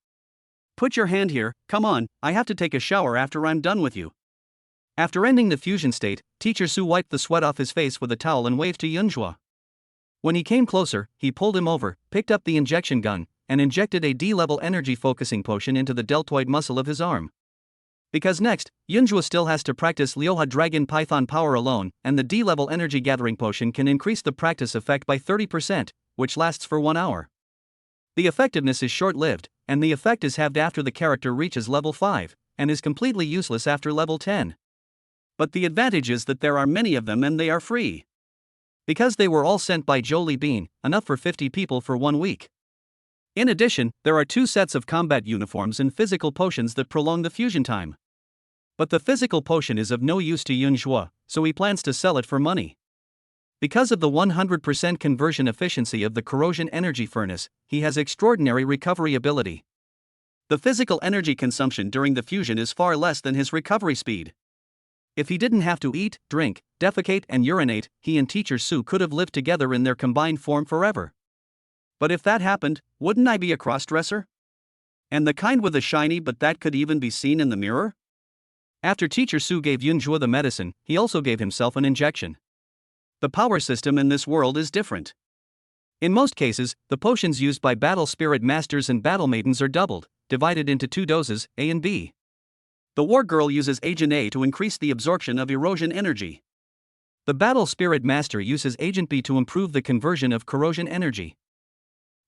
Put your hand here, come on, I have to take a shower after I'm done with you. After ending the fusion state, Teacher Su wiped the sweat off his face with a towel and waved to Yunhua. When he came closer, he pulled him over, picked up the injection gun, and injected a D-level energy focusing potion into the deltoid muscle of his arm. Because next, Yunhua still has to practice Lyoha Dragon Python power alone, and the D-level energy gathering potion can increase the practice effect by 30%, which lasts for 1 hour. The effectiveness is short-lived, and the effect is halved after the character reaches level 5, and is completely useless after level 10. But the advantage is that there are many of them and they are free. Because they were all sent by Jolie Bean, enough for 50 people for 1 week. In addition, there are 2 sets of combat uniforms and physical potions that prolong the fusion time. But the physical potion is of no use to Yunhua, so he plans to sell it for money. Because of the 100% conversion efficiency of the corrosion energy furnace, he has extraordinary recovery ability. The physical energy consumption during the fusion is far less than his recovery speed. If he didn't have to eat, drink, defecate and urinate, he and Teacher Su could have lived together in their combined form forever. But if that happened, wouldn't I be a crossdresser? And the kind with a shiny but that could even be seen in the mirror? After Teacher Su gave Yunhua the medicine, he also gave himself an injection. The power system in this world is different. In most cases, the potions used by battle spirit masters and battle maidens are doubled, divided into 2 doses, A and B. The war girl uses Agent A to increase the absorption of erosion energy. The battle spirit master uses Agent B to improve the conversion of corrosion energy.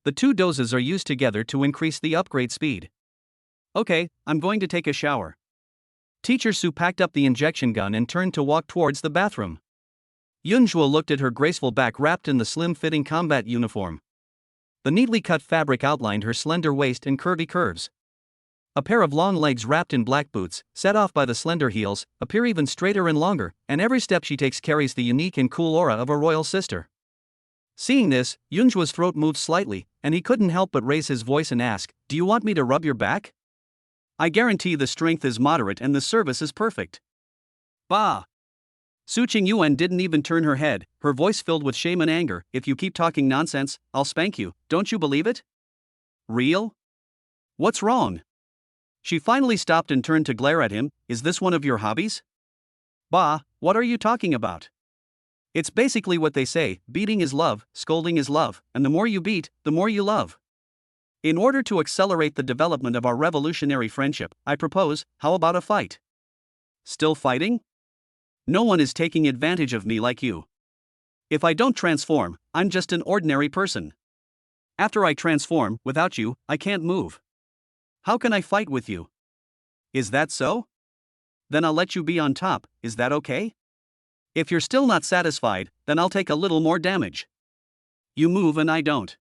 The 2 doses are used together to increase the upgrade speed. Okay, I'm going to take a shower. Teacher Su packed up the injection gun and turned to walk towards the bathroom. Yunhua looked at her graceful back wrapped in the slim-fitting combat uniform. The neatly cut fabric outlined her slender waist and curvy curves. A pair of long legs wrapped in black boots, set off by the slender heels, appear even straighter and longer, and every step she takes carries the unique and cool aura of a royal sister. Seeing this, Yunhua's throat moved slightly, and he couldn't help but raise his voice and ask, "Do you want me to rub your back? I guarantee the strength is moderate and the service is perfect." Bah! Su Qingyuan didn't even turn her head, her voice filled with shame and anger. "If you keep talking nonsense, I'll spank you, don't you believe it?" "Real? What's wrong?" She finally stopped and turned to glare at him. "Is this one of your hobbies?" "Bah, what are you talking about? It's basically what they say, beating is love, scolding is love, and the more you beat, the more you love. In order to accelerate the development of our revolutionary friendship, I propose, how about a fight?" "Still fighting? No one is taking advantage of me like you. If I don't transform, I'm just an ordinary person. After I transform, without you, I can't move. How can I fight with you?" Is that so? Then I'll let you be on top, is that okay? If you're still not satisfied, then I'll take a little more damage. You move and I don't.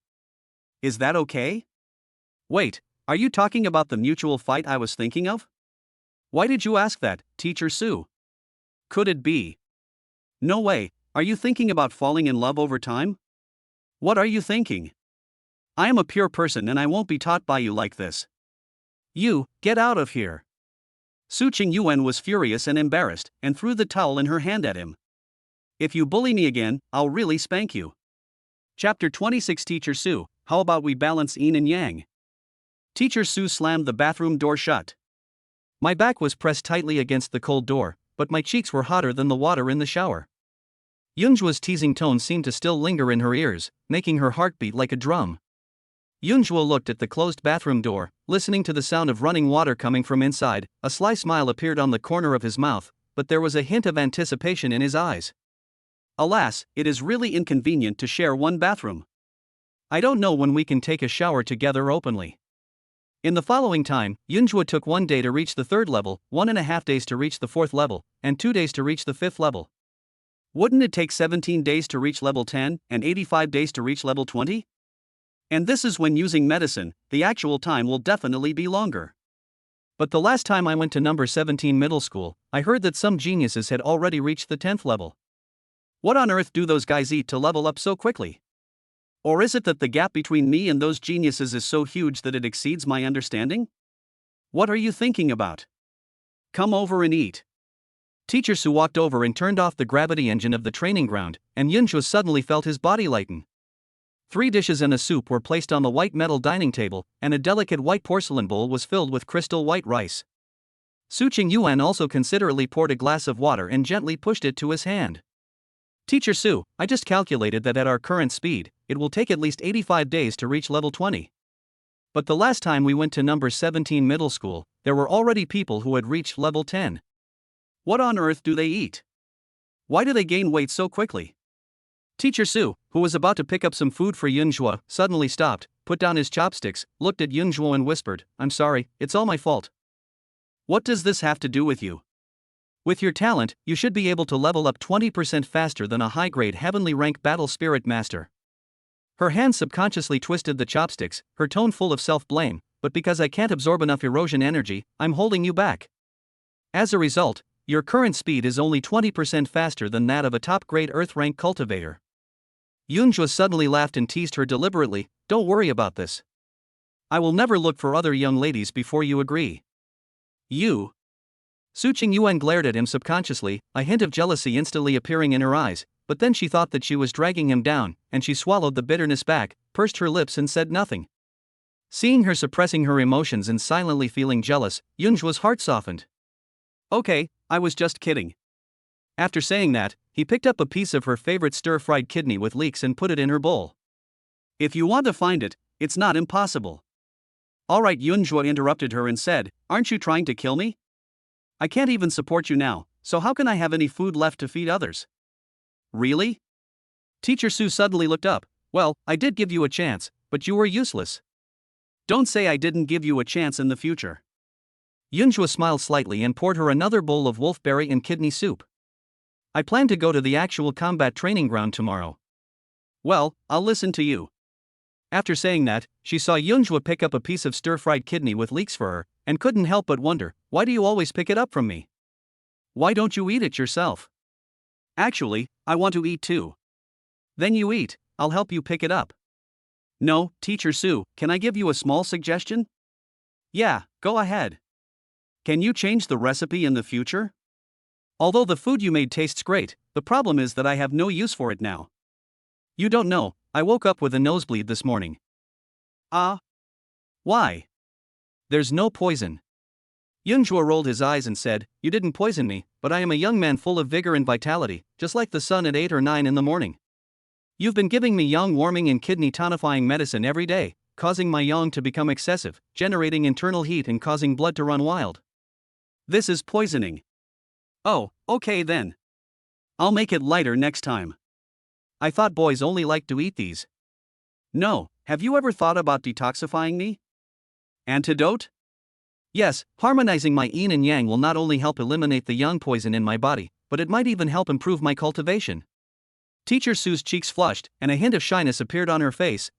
Is that okay? Wait, are you talking about the mutual fight I was thinking of? Why did you ask that, Teacher Sue? Could it be? No way, are you thinking about falling in love over time? What are you thinking? I am a pure person and I won't be taught by you like this. You, get out of here. Su Qing Yuan was furious and embarrassed, and threw the towel in her hand at him. If you bully me again, I'll really spank you. Chapter 26 Teacher Sue, how about we balance yin and yang? Teacher Sue slammed the bathroom door shut. My back was pressed tightly against the cold door, but my cheeks were hotter than the water in the shower. Yunjua's teasing tone seemed to still linger in her ears, making her heart beat like a drum. Yunjua looked at the closed bathroom door, listening to the sound of running water coming from inside. A sly smile appeared on the corner of his mouth, but there was a hint of anticipation in his eyes. Alas, it is really inconvenient to share one bathroom. I don't know when we can take a shower together openly. In the following time, Yunjua took 1 day to reach the 3rd level, 1.5 days to reach the 4th level, and 2 days to reach the 5th level. Wouldn't it take 17 days to reach level 10, and 85 days to reach level 20? And this is when using medicine, the actual time will definitely be longer. But the last time I went to number 17 middle school, I heard that some geniuses had already reached the 10th level. What on earth do those guys eat to level up so quickly? Or is it that the gap between me and those geniuses is so huge that it exceeds my understanding? What are you thinking about? Come over and eat. Teacher Su walked over and turned off the gravity engine of the training ground, and Yunjua suddenly felt his body lighten. 3 dishes and a soup were placed on the white metal dining table, and a delicate white porcelain bowl was filled with crystal white rice. Su Qing Yuan also considerately poured a glass of water and gently pushed it to his hand. Teacher Su, I just calculated that at our current speed, it will take at least 85 days to reach level 20. But the last time we went to number 17 middle school, there were already people who had reached level 10. What on earth do they eat? Why do they gain weight so quickly? Teacher Su, who was about to pick up some food for Yunjua, suddenly stopped, put down his chopsticks, looked at Yunjua and whispered, I'm sorry, it's all my fault. What does this have to do with you? With your talent, you should be able to level up 20% faster than a high-grade heavenly rank battle spirit master. Her hand subconsciously twisted the chopsticks, her tone full of self-blame, but because I can't absorb enough erosion energy, I'm holding you back. As a result, your current speed is only 20% faster than that of a top-grade earth rank cultivator. Yunjua suddenly laughed and teased her deliberately, don't worry about this. I will never look for other young ladies before you agree. You? Su Qing Yuan glared at him subconsciously, a hint of jealousy instantly appearing in her eyes, but then she thought that she was dragging him down, and she swallowed the bitterness back, pursed her lips and said nothing. Seeing her suppressing her emotions and silently feeling jealous, Yunjua's heart softened. Okay, I was just kidding. After saying that, he picked up a piece of her favorite stir-fried kidney with leeks and put it in her bowl. If you want to find it, it's not impossible. Alright, Yunjua interrupted her and said, aren't you trying to kill me? I can't even support you now, so how can I have any food left to feed others? Really? Teacher Su suddenly looked up. Well, I did give you a chance, but you were useless. Don't say I didn't give you a chance in the future. Yunjua smiled slightly and poured her another bowl of wolfberry and kidney soup. I plan to go to the actual combat training ground tomorrow. Well, I'll listen to you. After saying that, she saw Yunjua pick up a piece of stir-fried kidney with leeks for her, and couldn't help but wonder, why do you always pick it up from me? Why don't you eat it yourself? Actually, I want to eat too. Then you eat, I'll help you pick it up. No, Teacher Su, can I give you a small suggestion? Yeah, go ahead. Can you change the recipe in the future? Although the food you made tastes great, the problem is that I have no use for it now. You don't know, I woke up with a nosebleed this morning. Why? There's no poison. Yunjua rolled his eyes and said, you didn't poison me, but I am a young man full of vigor and vitality, just like the sun at 8 or 9 in the morning. You've been giving me yang warming and kidney tonifying medicine every day, causing my yang to become excessive, generating internal heat and causing blood to run wild. This is poisoning. Oh, okay then. I'll make it lighter next time. I thought boys only liked to eat these. No, have you ever thought about detoxifying me? Antidote? Yes, harmonizing my yin and yang will not only help eliminate the yang poison in my body, but it might even help improve my cultivation. Teacher Sue's cheeks flushed, and a hint of shyness appeared on her face.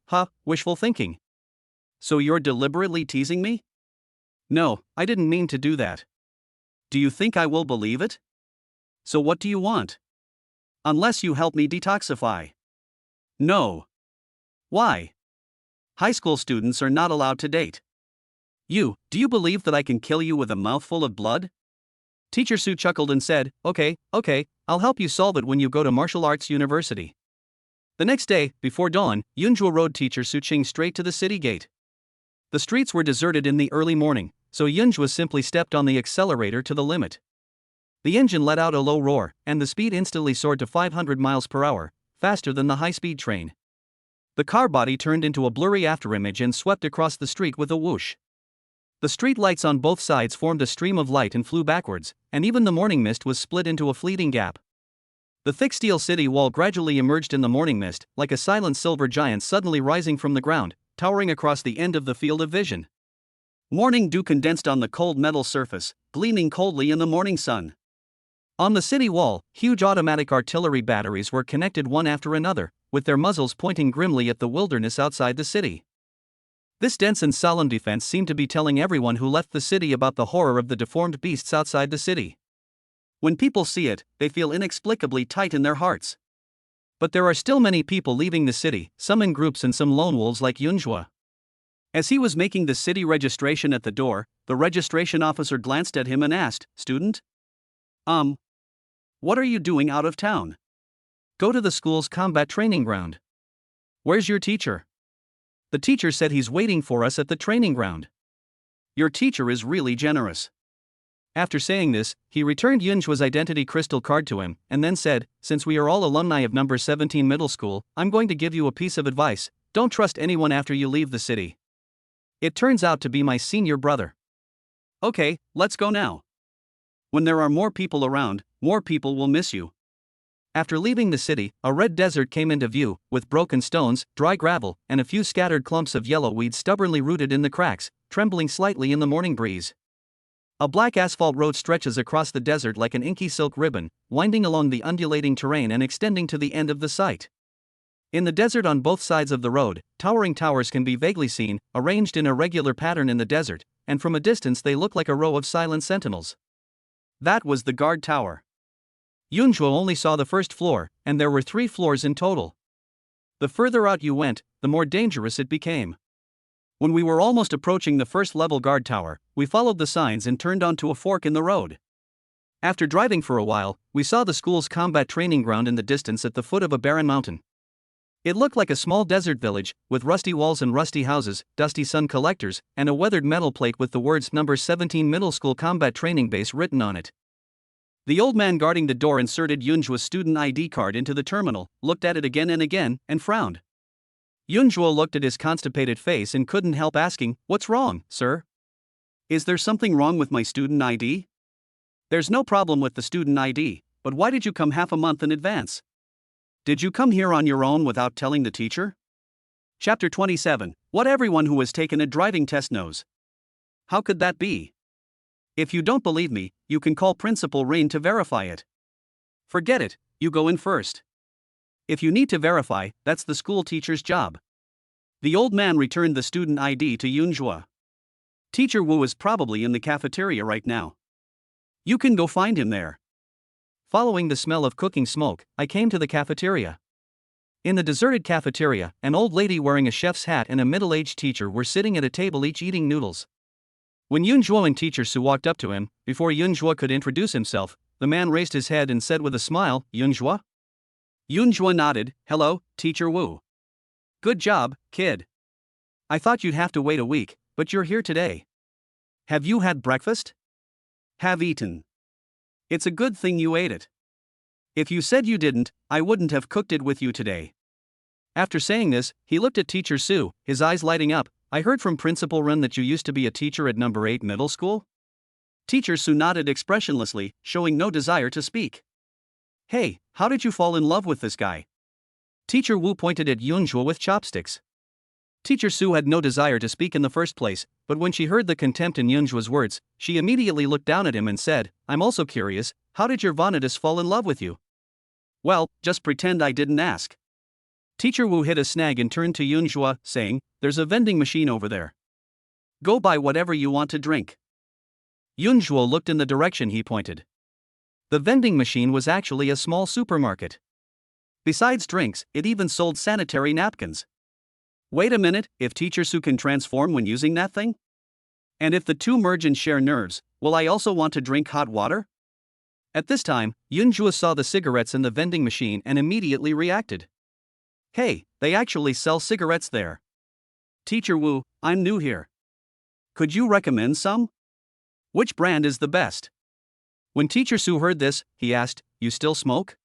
Wishful thinking. So you're deliberately teasing me? No, I didn't mean to do that. Do you think I will believe it? So what do you want? Unless you help me detoxify. No. Why? High school students are not allowed to date. Do you believe that I can kill you with a mouthful of blood? Teacher Sue chuckled and said, Okay, I'll help you solve it when you go to martial arts university. The next day, before dawn, Yunjua rode Teacher Su Ching straight to the city gate. The streets were deserted in the early morning, so Yunjua simply stepped on the accelerator to the limit. The engine let out a low roar, and the speed instantly soared to 500 miles per hour, faster than the high-speed train. The car body turned into a blurry afterimage and swept across the street with a whoosh. The street lights on both sides formed a stream of light and flew backwards, and even the morning mist was split into a fleeting gap. The thick steel city wall gradually emerged in the morning mist, like a silent silver giant suddenly rising from the ground, towering across the end of the field of vision. Morning dew condensed on the cold metal surface, gleaming coldly in the morning sun. On the city wall, huge automatic artillery batteries were connected one after another, with their muzzles pointing grimly at the wilderness outside the city. This dense and solemn defense seemed to be telling everyone who left the city about the horror of the deformed beasts outside the city. When people see it, they feel inexplicably tight in their hearts. But there are still many people leaving the city, some in groups and some lone wolves like Yunjua. As he was making the city registration at the door, the registration officer glanced at him and asked, Student? What are you doing out of town? Go to the school's combat training ground. Where's your teacher? The teacher said he's waiting for us at the training ground. Your teacher is really generous. After saying this, he returned Yunjua's identity crystal card to him, and then said, Since we are all alumni of number 17 middle school, I'm going to give you a piece of advice: don't trust anyone after you leave the city. It turns out to be my senior brother. Okay, let's go now. When there are more people around, more people will miss you. After leaving the city, a red desert came into view, with broken stones, dry gravel, and a few scattered clumps of yellow weeds stubbornly rooted in the cracks, trembling slightly in the morning breeze. A black asphalt road stretches across the desert like an inky silk ribbon, winding along the undulating terrain and extending to the end of the site. In the desert on both sides of the road, towering towers can be vaguely seen, arranged in a regular pattern in the desert, and from a distance they look like a row of silent sentinels. That was the guard tower. Yunjua only saw the first floor, and there were 3 floors in total. The further out you went, the more dangerous it became. When we were almost approaching the first level guard tower, we followed the signs and turned onto a fork in the road. After driving for a while, we saw the school's combat training ground in the distance at the foot of a barren mountain. It looked like a small desert village, with rusty walls and rusty houses, dusty sun collectors, and a weathered metal plate with the words number 17 Middle School Combat Training Base written on it. The old man guarding the door inserted Yunjua's student ID card into the terminal, looked at it again, and frowned. Yunjua looked at his constipated face and couldn't help asking, What's wrong, sir? Is there something wrong with my student ID? There's no problem with the student ID, but why did you come half a month in advance? Did you come here on your own without telling the teacher? Chapter 27, What everyone who has taken a driving test knows. How could that be? If you don't believe me, you can call Principal Rain to verify it. Forget it, you go in first. If you need to verify, that's the school teacher's job. The old man returned the student ID to Yunjua. Teacher Wu is probably in the cafeteria right now. You can go find him there. Following the smell of cooking smoke, I came to the cafeteria. In the deserted cafeteria, an old lady wearing a chef's hat and a middle-aged teacher were sitting at a table each eating noodles. When Yunjua and Teacher Su walked up to him, before Yunjua could introduce himself, the man raised his head and said with a smile, Yunjua? Yunjua nodded, Hello, Teacher Wu. Good job, kid. I thought you'd have to wait a week, but you're here today. Have you had breakfast? Have eaten. It's a good thing you ate it. If you said you didn't, I wouldn't have cooked it with you today. After saying this, he looked at Teacher Su, his eyes lighting up. I heard from Principal Ren that you used to be a teacher at number 8 middle school? Teacher Su nodded expressionlessly, showing no desire to speak. Hey, how did you fall in love with this guy? Teacher Wu pointed at Yunjua with chopsticks. Teacher Su had no desire to speak in the first place, but when she heard the contempt in Yunjua's words, she immediately looked down at him and said, I'm also curious, how did your Vanitas fall in love with you? Well, just pretend I didn't ask. Teacher Wu hit a snag and turned to Yunjua, saying, there's a vending machine over there. Go buy whatever you want to drink. Yunjua looked in the direction he pointed. The vending machine was actually a small supermarket. Besides drinks, it even sold sanitary napkins. Wait a minute, if Teacher Su can transform when using that thing? And if the two merge and share nerves, will I also want to drink hot water? At this time, Yunjua saw the cigarettes in the vending machine and immediately reacted. Hey, they actually sell cigarettes there. Teacher Wu, I'm new here. Could you recommend some? Which brand is the best? When Teacher Su heard this, he asked, you still smoke?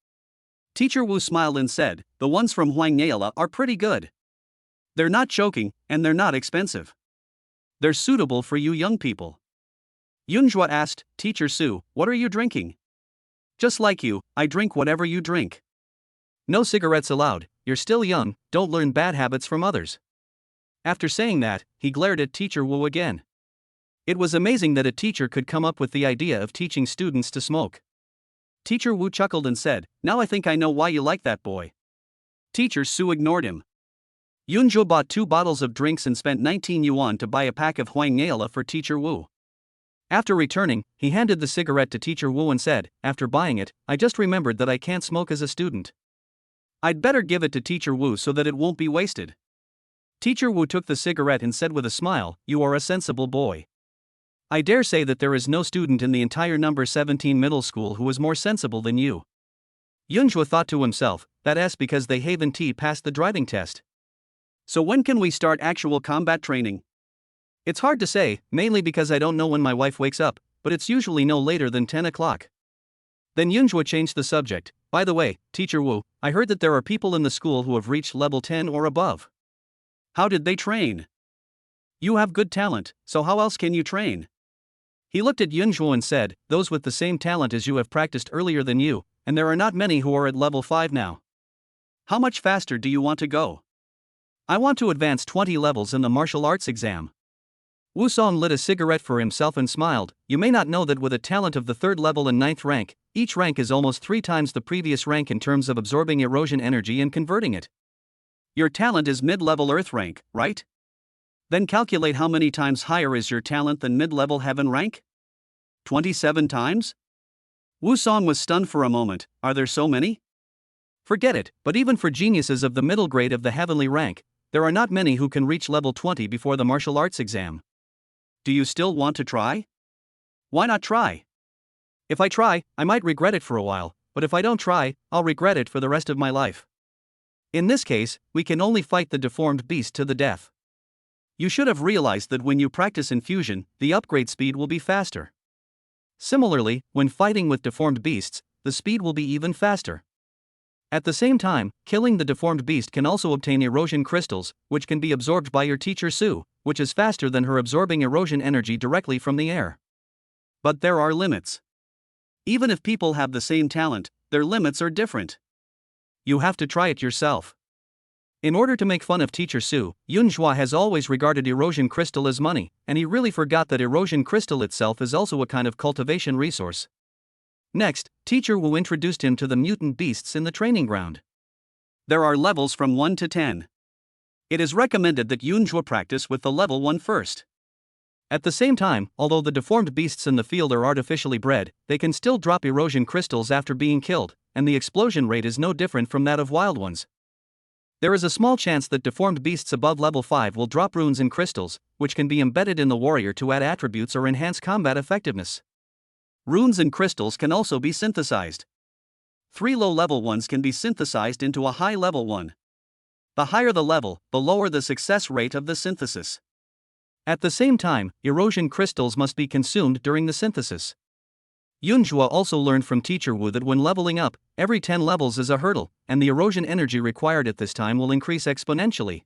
Teacher Wu smiled and said, the ones from Huangyala are pretty good. They're not choking, and they're not expensive. They're suitable for you young people. Yunjua asked, Teacher Su, what are you drinking? Just like you, I drink whatever you drink. No cigarettes allowed, you're still young, don't learn bad habits from others. After saying that, he glared at Teacher Wu again. It was amazing that a teacher could come up with the idea of teaching students to smoke. Teacher Wu chuckled and said, now I think I know why you like that boy. Teacher Su ignored him. Yunjua bought 2 bottles of drinks and spent 19 yuan to buy a pack of Huangyala for Teacher Wu. After returning, he handed the cigarette to Teacher Wu and said, after buying it, I just remembered that I can't smoke as a student. I'd better give it to Teacher Wu so that it won't be wasted. Teacher Wu took the cigarette and said with a smile, you are a sensible boy. I dare say that there is no student in the entire number 17 middle school who is more sensible than you. Yunjua thought to himself, that's because they Haven T passed the driving test. So when can we start actual combat training? It's hard to say, mainly because I don't know when my wife wakes up, but it's usually no later than 10 o'clock. Then Yunjua changed the subject. By the way, Teacher Wu, I heard that there are people in the school who have reached level 10 or above. How did they train? You have good talent, so how else can you train? He looked at Yunjua and said, those with the same talent as you have practiced earlier than you, and there are not many who are at level 5 now. How much faster do you want to go? I want to advance 20 levels in the martial arts exam. Wu Song lit a cigarette for himself and smiled. You may not know that with a talent of the 3rd level and 9th rank, each rank is almost 3 times the previous rank in terms of absorbing erosion energy and converting it. Your talent is mid-level earth rank, right? Then calculate how many times higher is your talent than mid-level heaven rank? 27 times? Wu Song was stunned for a moment. Are there so many? Forget it, but even for geniuses of the middle grade of the heavenly rank, there are not many who can reach level 20 before the martial arts exam. Do you still want to try? Why not try? If I try, I might regret it for a while, but if I don't try, I'll regret it for the rest of my life. In this case, we can only fight the deformed beast to the death. You should have realized that when you practice infusion, the upgrade speed will be faster. Similarly, when fighting with deformed beasts, the speed will be even faster. At the same time, killing the deformed beast can also obtain erosion crystals, which can be absorbed by your Teacher Su, which is faster than her absorbing erosion energy directly from the air. But there are limits. Even if people have the same talent, their limits are different. You have to try it yourself. In order to make fun of Teacher Su, Yunjua has always regarded erosion crystal as money, and he really forgot that erosion crystal itself is also a kind of cultivation resource. Next, Teacher Wu introduced him to the mutant beasts in the training ground. There are levels from 1 to 10. It is recommended that Yunjua practice with the level 1 first. At the same time, although the deformed beasts in the field are artificially bred, they can still drop erosion crystals after being killed, and the explosion rate is no different from that of wild ones. There is a small chance that deformed beasts above level 5 will drop runes and crystals, which can be embedded in the warrior to add attributes or enhance combat effectiveness. Runes and crystals can also be synthesized. 3 low-level ones can be synthesized into a high-level one. The higher the level, the lower the success rate of the synthesis. At the same time, erosion crystals must be consumed during the synthesis. Yunjua also learned from Teacher Wu that when leveling up, every 10 levels is a hurdle, and the erosion energy required at this time will increase exponentially.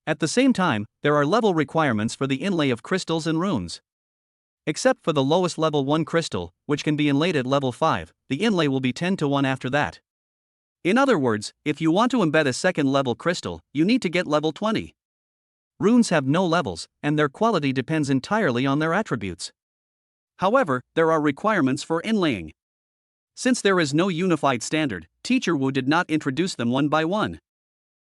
At the same time, there are level requirements for the inlay of crystals and runes. Except for the lowest level 1 crystal, which can be inlaid at level 5, the inlay will be 10 to 1 after that. In other words, if you want to embed a second level crystal, you need to get level 20. Runes have no levels, and their quality depends entirely on their attributes. However, there are requirements for inlaying. Since there is no unified standard, Teacher Wu did not introduce them one by one.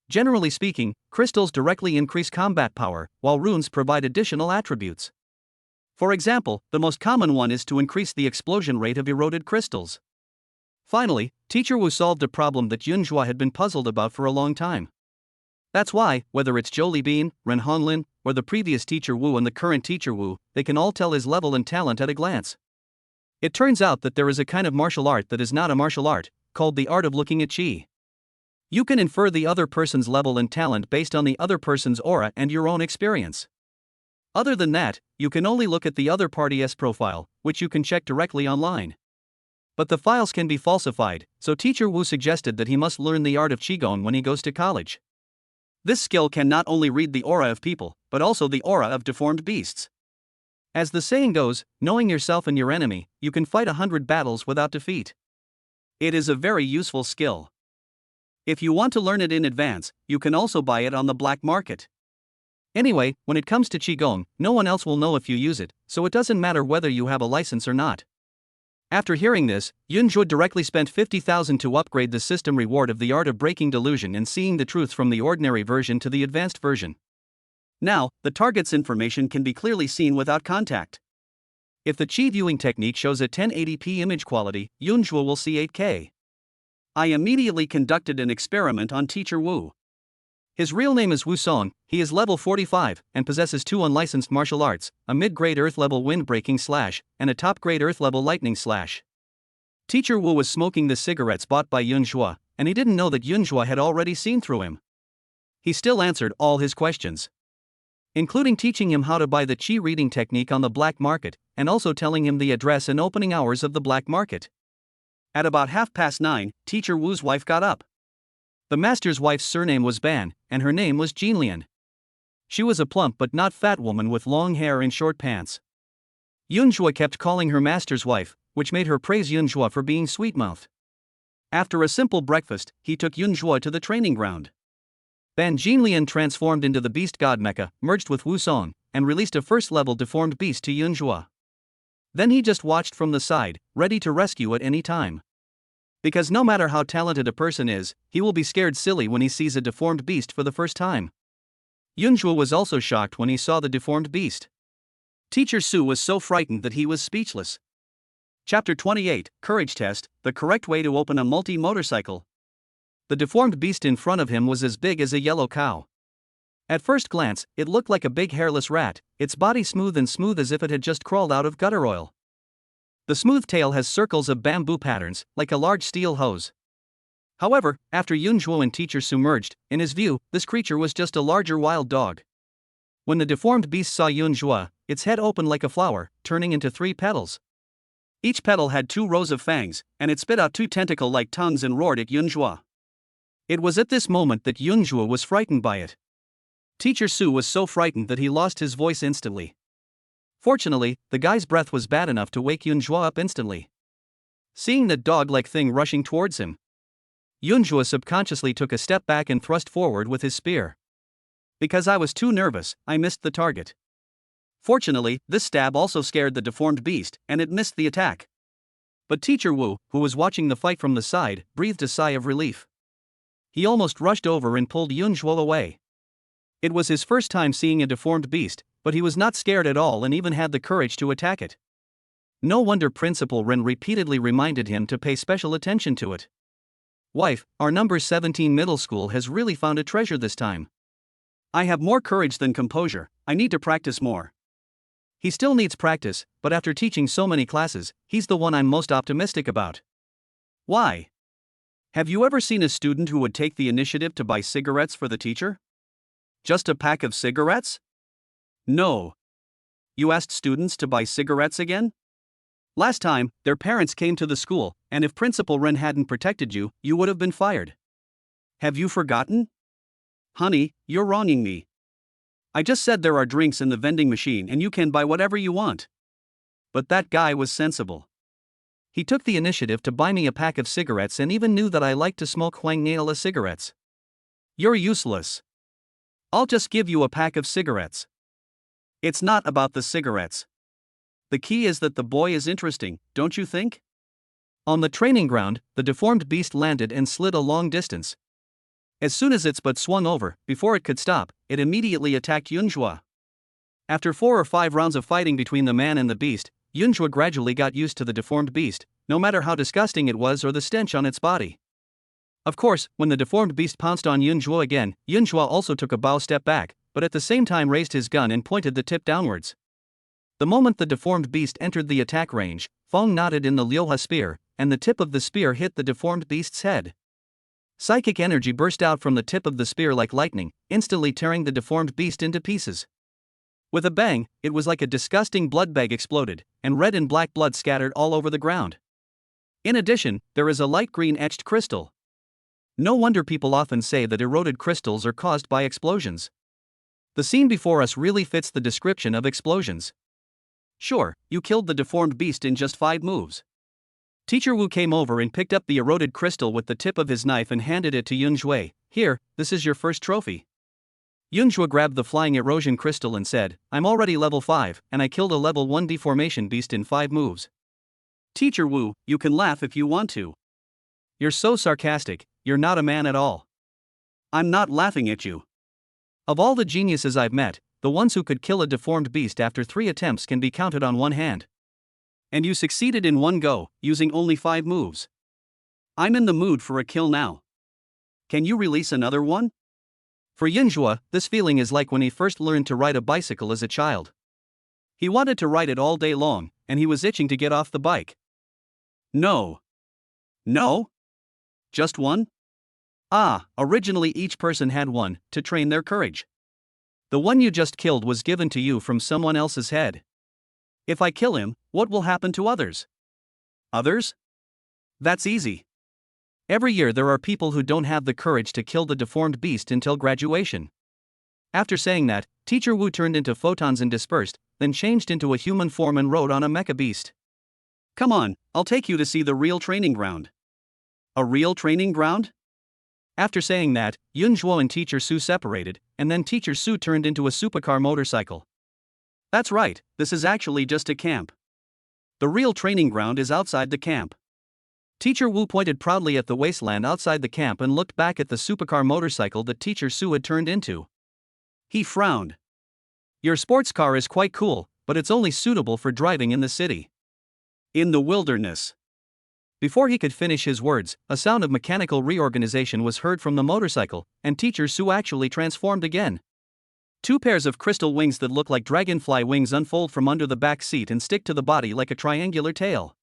Generally speaking, crystals directly increase combat power, while runes provide additional attributes. For example, the most common one is to increase the explosion rate of eroded crystals. Finally, Teacher Wu solved a problem that Yunhua had been puzzled about for a long time. That's why, whether it's Zhou Libin, Ren Honglin, or the previous Teacher Wu and the current Teacher Wu, they can all tell his level and talent at a glance. It turns out that there is a kind of martial art that is not a martial art, called the art of looking at qi. You can infer the other person's level and talent based on the other person's aura and your own experience. Other than that, you can only look at the other party's profile, which you can check directly online. But the files can be falsified, so Teacher Wu suggested that he must learn the art of Qigong when he goes to college. This skill can not only read the aura of people, but also the aura of deformed beasts. As the saying goes, knowing yourself and your enemy, you can fight 100 battles without defeat. It is a very useful skill. If you want to learn it in advance, you can also buy it on the black market. Anyway, when it comes to Qigong, no one else will know if you use it, so it doesn't matter whether you have a license or not. After hearing this, Yunhua directly spent 50,000 to upgrade the system reward of the art of breaking delusion and seeing the truth from the ordinary version to the advanced version. Now, the target's information can be clearly seen without contact. If the Qi viewing technique shows a 1080p image quality, Yunhua will see 8K. I immediately conducted an experiment on Teacher Wu. His real name is Wu Song, he is level 45, and possesses 2 unlicensed martial arts, a mid-grade earth-level wind-breaking slash, and a top-grade earth-level lightning slash. Teacher Wu was smoking the cigarettes bought by Yunhua, and he didn't know that Yunhua had already seen through him. He still answered all his questions, including teaching him how to buy the Qi reading technique on the black market, and also telling him the address and opening hours of the black market. At about 9:30, Teacher Wu's wife got up. The master's wife's surname was Ban, and her name was Jinlian. She was a plump but not fat woman with long hair and short pants. Yunhua kept calling her master's wife, which made her praise Yunhua for being sweet-mouthed. After a simple breakfast, he took Yunhua to the training ground. Ban Jinlian transformed into the beast god Mecha, merged with Wu Song, and released a first-level deformed beast to Yunhua. Then he just watched from the side, ready to rescue at any time. Because no matter how talented a person is, he will be scared silly when he sees a deformed beast for the first time. Yunhua was also shocked when he saw the deformed beast. Teacher Su was so frightened that he was speechless. Chapter 28, Courage Test, the correct way to open a multi-motorcycle. The deformed beast in front of him was as big as a yellow cow. At first glance, it looked like a big hairless rat, its body smooth as if it had just crawled out of gutter oil. The smooth tail has circles of bamboo patterns, like a large steel hose. However, after Yunhua and Teacher Su merged, in his view, this creature was just a larger wild dog. When the deformed beast saw Yunhua, its head opened like a flower, turning into 3 petals. Each petal had 2 rows of fangs, and it spit out 2 tentacle-like tongues and roared at Yunhua. It was at this moment that Yunhua was frightened by it. Teacher Su was so frightened that he lost his voice instantly. Fortunately, the guy's breath was bad enough to wake Yunhua up instantly. Seeing that dog-like thing rushing towards him, Yunhua subconsciously took a step back and thrust forward with his spear. Because I was too nervous, I missed the target. Fortunately, this stab also scared the deformed beast, and it missed the attack. But Teacher Wu, who was watching the fight from the side, breathed a sigh of relief. He almost rushed over and pulled Yunhua away. It was his first time seeing a deformed beast, but he was not scared at all and even had the courage to attack it. No wonder Principal Ren repeatedly reminded him to pay special attention to it. Wife, our number 17 middle school has really found a treasure this time. I have more courage than composure, I need to practice more. He still needs practice, but after teaching so many classes, he's the one I'm most optimistic about. Why? Have you ever seen a student who would take the initiative to buy cigarettes for the teacher? Just a pack of cigarettes? No. You asked students to buy cigarettes again? Last time, their parents came to the school, and if Principal Ren hadn't protected you, you would have been fired. Have you forgotten? Honey, you're wronging me. I just said there are drinks in the vending machine and you can buy whatever you want. But that guy was sensible. He took the initiative to buy me a pack of cigarettes and even knew that I liked to smoke Huang Nala cigarettes. You're useless. I'll just give you a pack of cigarettes. It's not about the cigarettes. The key is that the boy is interesting, don't you think? On the training ground, the deformed beast landed and slid a long distance. As soon as its butt swung over, before it could stop, it immediately attacked Yunhua. After 4 or 5 rounds of fighting between the man and the beast, Yunhua gradually got used to the deformed beast, no matter how disgusting it was or the stench on its body. Of course, when the deformed beast pounced on Yunhua again, Yunhua also took a bow step back, but at the same time raised his gun and pointed the tip downwards. The moment the deformed beast entered the attack range, Fong nodded in the Lyoha spear, and the tip of the spear hit the deformed beast's head. Psychic energy burst out from the tip of the spear like lightning, instantly tearing the deformed beast into pieces. With a bang, it was like a disgusting blood bag exploded, and red and black blood scattered all over the ground. In addition, there is a light green etched crystal. No wonder people often say that eroded crystals are caused by explosions. The scene before us really fits the description of explosions. Sure, you killed the deformed beast in just 5 moves. Teacher Wu came over and picked up the eroded crystal with the tip of his knife and handed it to Yunhua. Here, this is your first trophy. Yunhua grabbed the flying erosion crystal and said, I'm already level 5, and I killed a level 1 deformation beast in 5 moves. Teacher Wu, you can laugh if you want to. You're so sarcastic, you're not a man at all. I'm not laughing at you. Of all the geniuses I've met, the ones who could kill a deformed beast after 3 attempts can be counted on one hand. And you succeeded in one go, using only 5 moves. I'm in the mood for a kill now. Can you release another one? For Yunhua, this feeling is like when he first learned to ride a bicycle as a child. He wanted to ride it all day long, and he was itching to get off the bike. No. No? Just one? Originally each person had one, to train their courage. The one you just killed was given to you from someone else's head. If I kill him, what will happen to others? Others? That's easy. Every year there are people who don't have the courage to kill the deformed beast until graduation. After saying that, Teacher Wu turned into photons and dispersed, then changed into a human form and rode on a mecha beast. Come on, I'll take you to see the real training ground. A real training ground? After saying that, Yunhua and Teacher Su separated, and then Teacher Su turned into a supercar motorcycle. That's right, this is actually just a camp. The real training ground is outside the camp. Teacher Wu pointed proudly at the wasteland outside the camp and looked back at the supercar motorcycle that Teacher Su had turned into. He frowned. Your sports car is quite cool, but it's only suitable for driving in the city. In the wilderness. Before he could finish his words, a sound of mechanical reorganization was heard from the motorcycle, and Teacher Su actually transformed again. 2 pairs of crystal wings that look like dragonfly wings unfold from under the back seat and stick to the body like a triangular tail.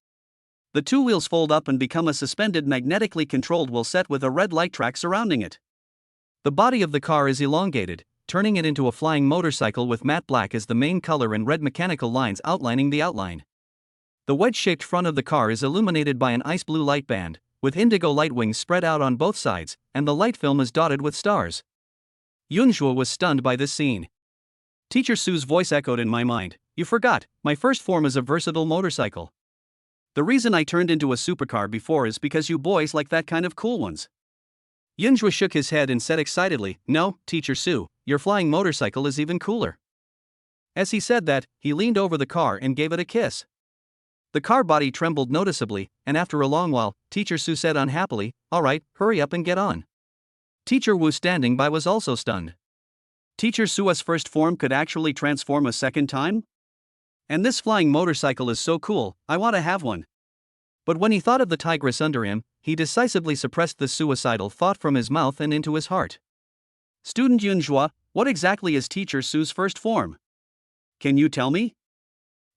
The 2 wheels fold up and become a suspended magnetically controlled wheel set with a red light track surrounding it. The body of the car is elongated, turning it into a flying motorcycle with matte black as the main color and red mechanical lines outlining the outline. The wedge-shaped front of the car is illuminated by an ice blue light band, with indigo light wings spread out on both sides, and the light film is dotted with stars. Yunhua was stunned by this scene. Teacher Su's voice echoed in my mind, you forgot, my first form is a versatile motorcycle. The reason I turned into a supercar before is because you boys like that kind of cool ones. Yunhua shook his head and said excitedly, no, Teacher Su, your flying motorcycle is even cooler. As he said that, he leaned over the car and gave it a kiss. The car body trembled noticeably, and after a long while, Teacher Su said unhappily, alright, hurry up and get on. Teacher Wu standing by was also stunned. Teacher Su's first form could actually transform a second time? And this flying motorcycle is so cool, I want to have one. But when he thought of the tigress under him, he decisively suppressed the suicidal thought from his mouth and into his heart. Student Yunhua, what exactly is Teacher Su's first form? Can you tell me?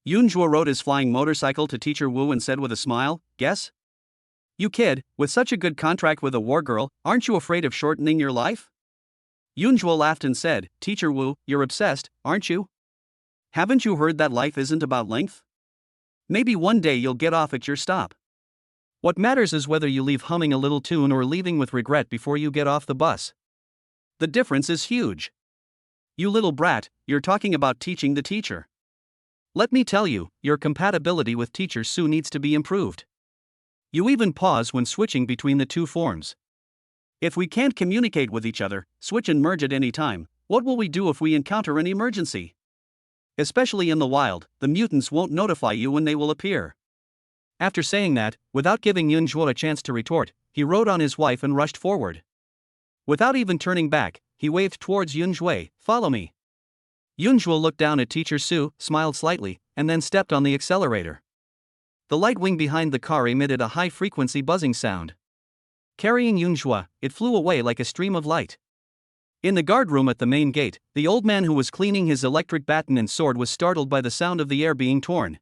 Yunhua rode his flying motorcycle to Teacher Wu and said with a smile, guess? You kid, with such a good contract with a war girl, aren't you afraid of shortening your life? Yunhua laughed and said, Teacher Wu, you're obsessed, aren't you? Haven't you heard that life isn't about length? Maybe one day you'll get off at your stop. What matters is whether you leave humming a little tune or leaving with regret before you get off the bus. The difference is huge. You little brat, you're talking about teaching the teacher. Let me tell you, your compatibility with Teacher Su needs to be improved. You even pause when switching between the 2 forms. If we can't communicate with each other, switch and merge at any time, What will we do if we encounter an emergency? Especially in the wild, the mutants won't notify you when they will appear. After saying that, without giving Yunzhuo a chance to retort, he rode on his wife and rushed forward. Without even turning back, he waved towards Yunzhui, "Follow me." Yunzhuo looked down at Teacher Su, smiled slightly, and then stepped on the accelerator. The light wing behind the car emitted a high-frequency buzzing sound. Carrying Yunzhua, it flew away like a stream of light. In the guard room at the main gate, the old man who was cleaning his electric baton and sword was startled by the sound of the air being torn.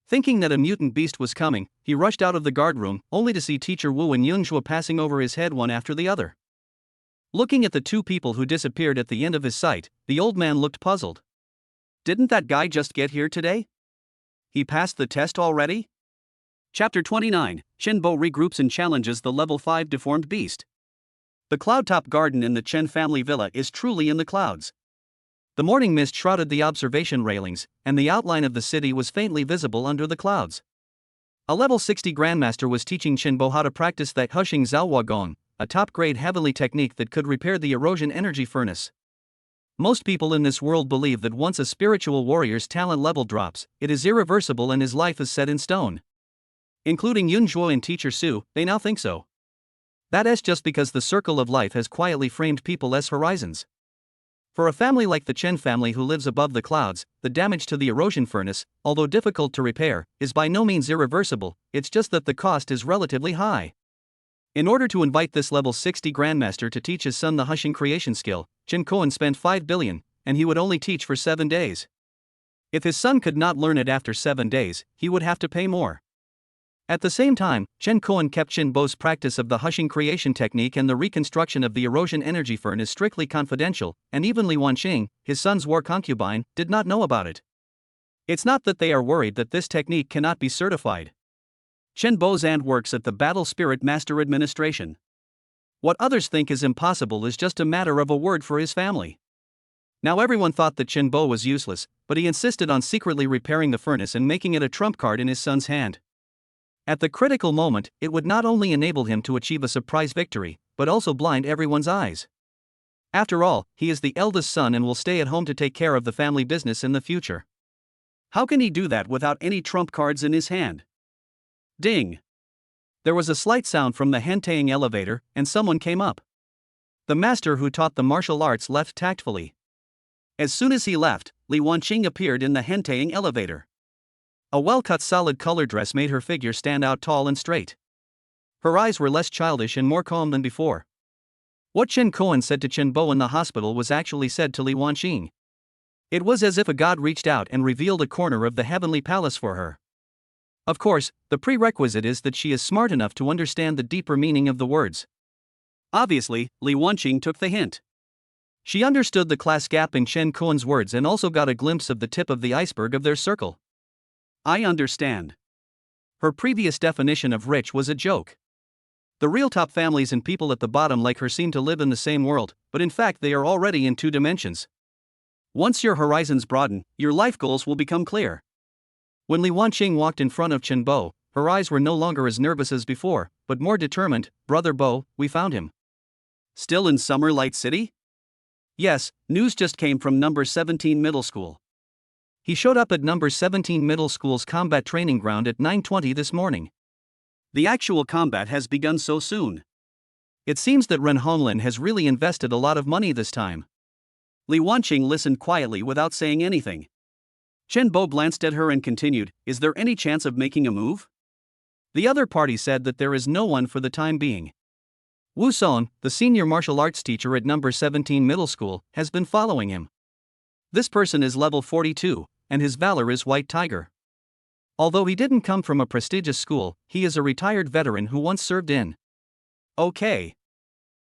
Thinking that a mutant beast was coming, he rushed out of the guard room, only to see Teacher Wu and Yunzhua passing over his head one after the other. Looking at the two people who disappeared at the end of his sight, the old man looked puzzled. Didn't that guy just get here today? He passed the test already? Chapter 29, Chen-bo regroups and challenges the level 5 deformed beast. The cloud-top garden in the Chen family villa is truly in the clouds. The morning mist shrouded the observation railings, and the outline of the city was faintly visible under the clouds. A level 60 grandmaster was teaching Chen-bo how to practice that Hushing Zaohua Gong, a top-grade heavenly technique that could repair the erosion energy furnace. Most people in this world believe that once a spiritual warrior's talent level drops, it is irreversible and his life is set in stone. Including Yunzhuo and Teacher Su, they now think so. That is just because the circle of life has quietly framed people as horizons. For a family like the Chen family who lives above the clouds, the damage to the erosion furnace, although difficult to repair, is by no means irreversible, it's just that the cost is relatively high. In order to invite this level 60 grandmaster to teach his son the Hushing creation skill, Chen Koan spent 5 billion, and he would only teach for 7 days. If his son could not learn it after 7 days, he would have to pay more. At the same time, Chen Koan kept Chen Bo's practice of the Hushing creation technique and the reconstruction of the erosion energy furnace strictly confidential, and even Li Wanqing, his son's war concubine, did not know about it. It's not that they are worried that this technique cannot be certified. Chen Bo's aunt works at the Battle Spirit Master Administration. What others think is impossible is just a matter of a word for his family. Now everyone thought that Chen Bo was useless, but he insisted on secretly repairing the furnace and making it a trump card in his son's hand. At the critical moment, it would not only enable him to achieve a surprise victory, but also blind everyone's eyes. After all, he is the eldest son and will stay at home to take care of the family business in the future. How can he do that without any trump cards in his hand? Ding! There was a slight sound from the Hentaying elevator, and someone came up. The master who taught the martial arts left tactfully. As soon as he left, Li Wanqing appeared in the Hentaying elevator. A well-cut solid color dress made her figure stand out tall and straight. Her eyes were less childish and more calm than before. What Chen Koan said to Chen Bo in the hospital was actually said to Li Wanqing. It was as if a god reached out and revealed a corner of the heavenly palace for her. Of course, the prerequisite is that she is smart enough to understand the deeper meaning of the words. Obviously, Li Wanqing took the hint. She understood the class gap in Chen Koan's words and also got a glimpse of the tip of the iceberg of their circle. I understand. Her previous definition of rich was a joke. The real top families and people at the bottom like her seem to live in the same world, but in fact they are already in 2 dimensions. Once your horizons broaden, your life goals will become clear. When Li Wanqing walked in front of Chen Bo, her eyes were no longer as nervous as before, but more determined. "Brother Bo, we found him." Still in Summer Light City? Yes, news just came from number 17 middle school. He showed up at number 17 middle school's combat training ground at 9:20 this morning. The actual combat has begun so soon. It seems that Ren Honglin has really invested a lot of money this time. Li Wanqing listened quietly without saying anything. Chen Bo glanced at her and continued, "Is there any chance of making a move?" The other party said that there is no one for the time being. Wu Son, the senior martial arts teacher at number 17 middle school, has been following him. This person is level 42, and his valor is White Tiger. Although he didn't come from a prestigious school, he is a retired veteran who once served in. Okay.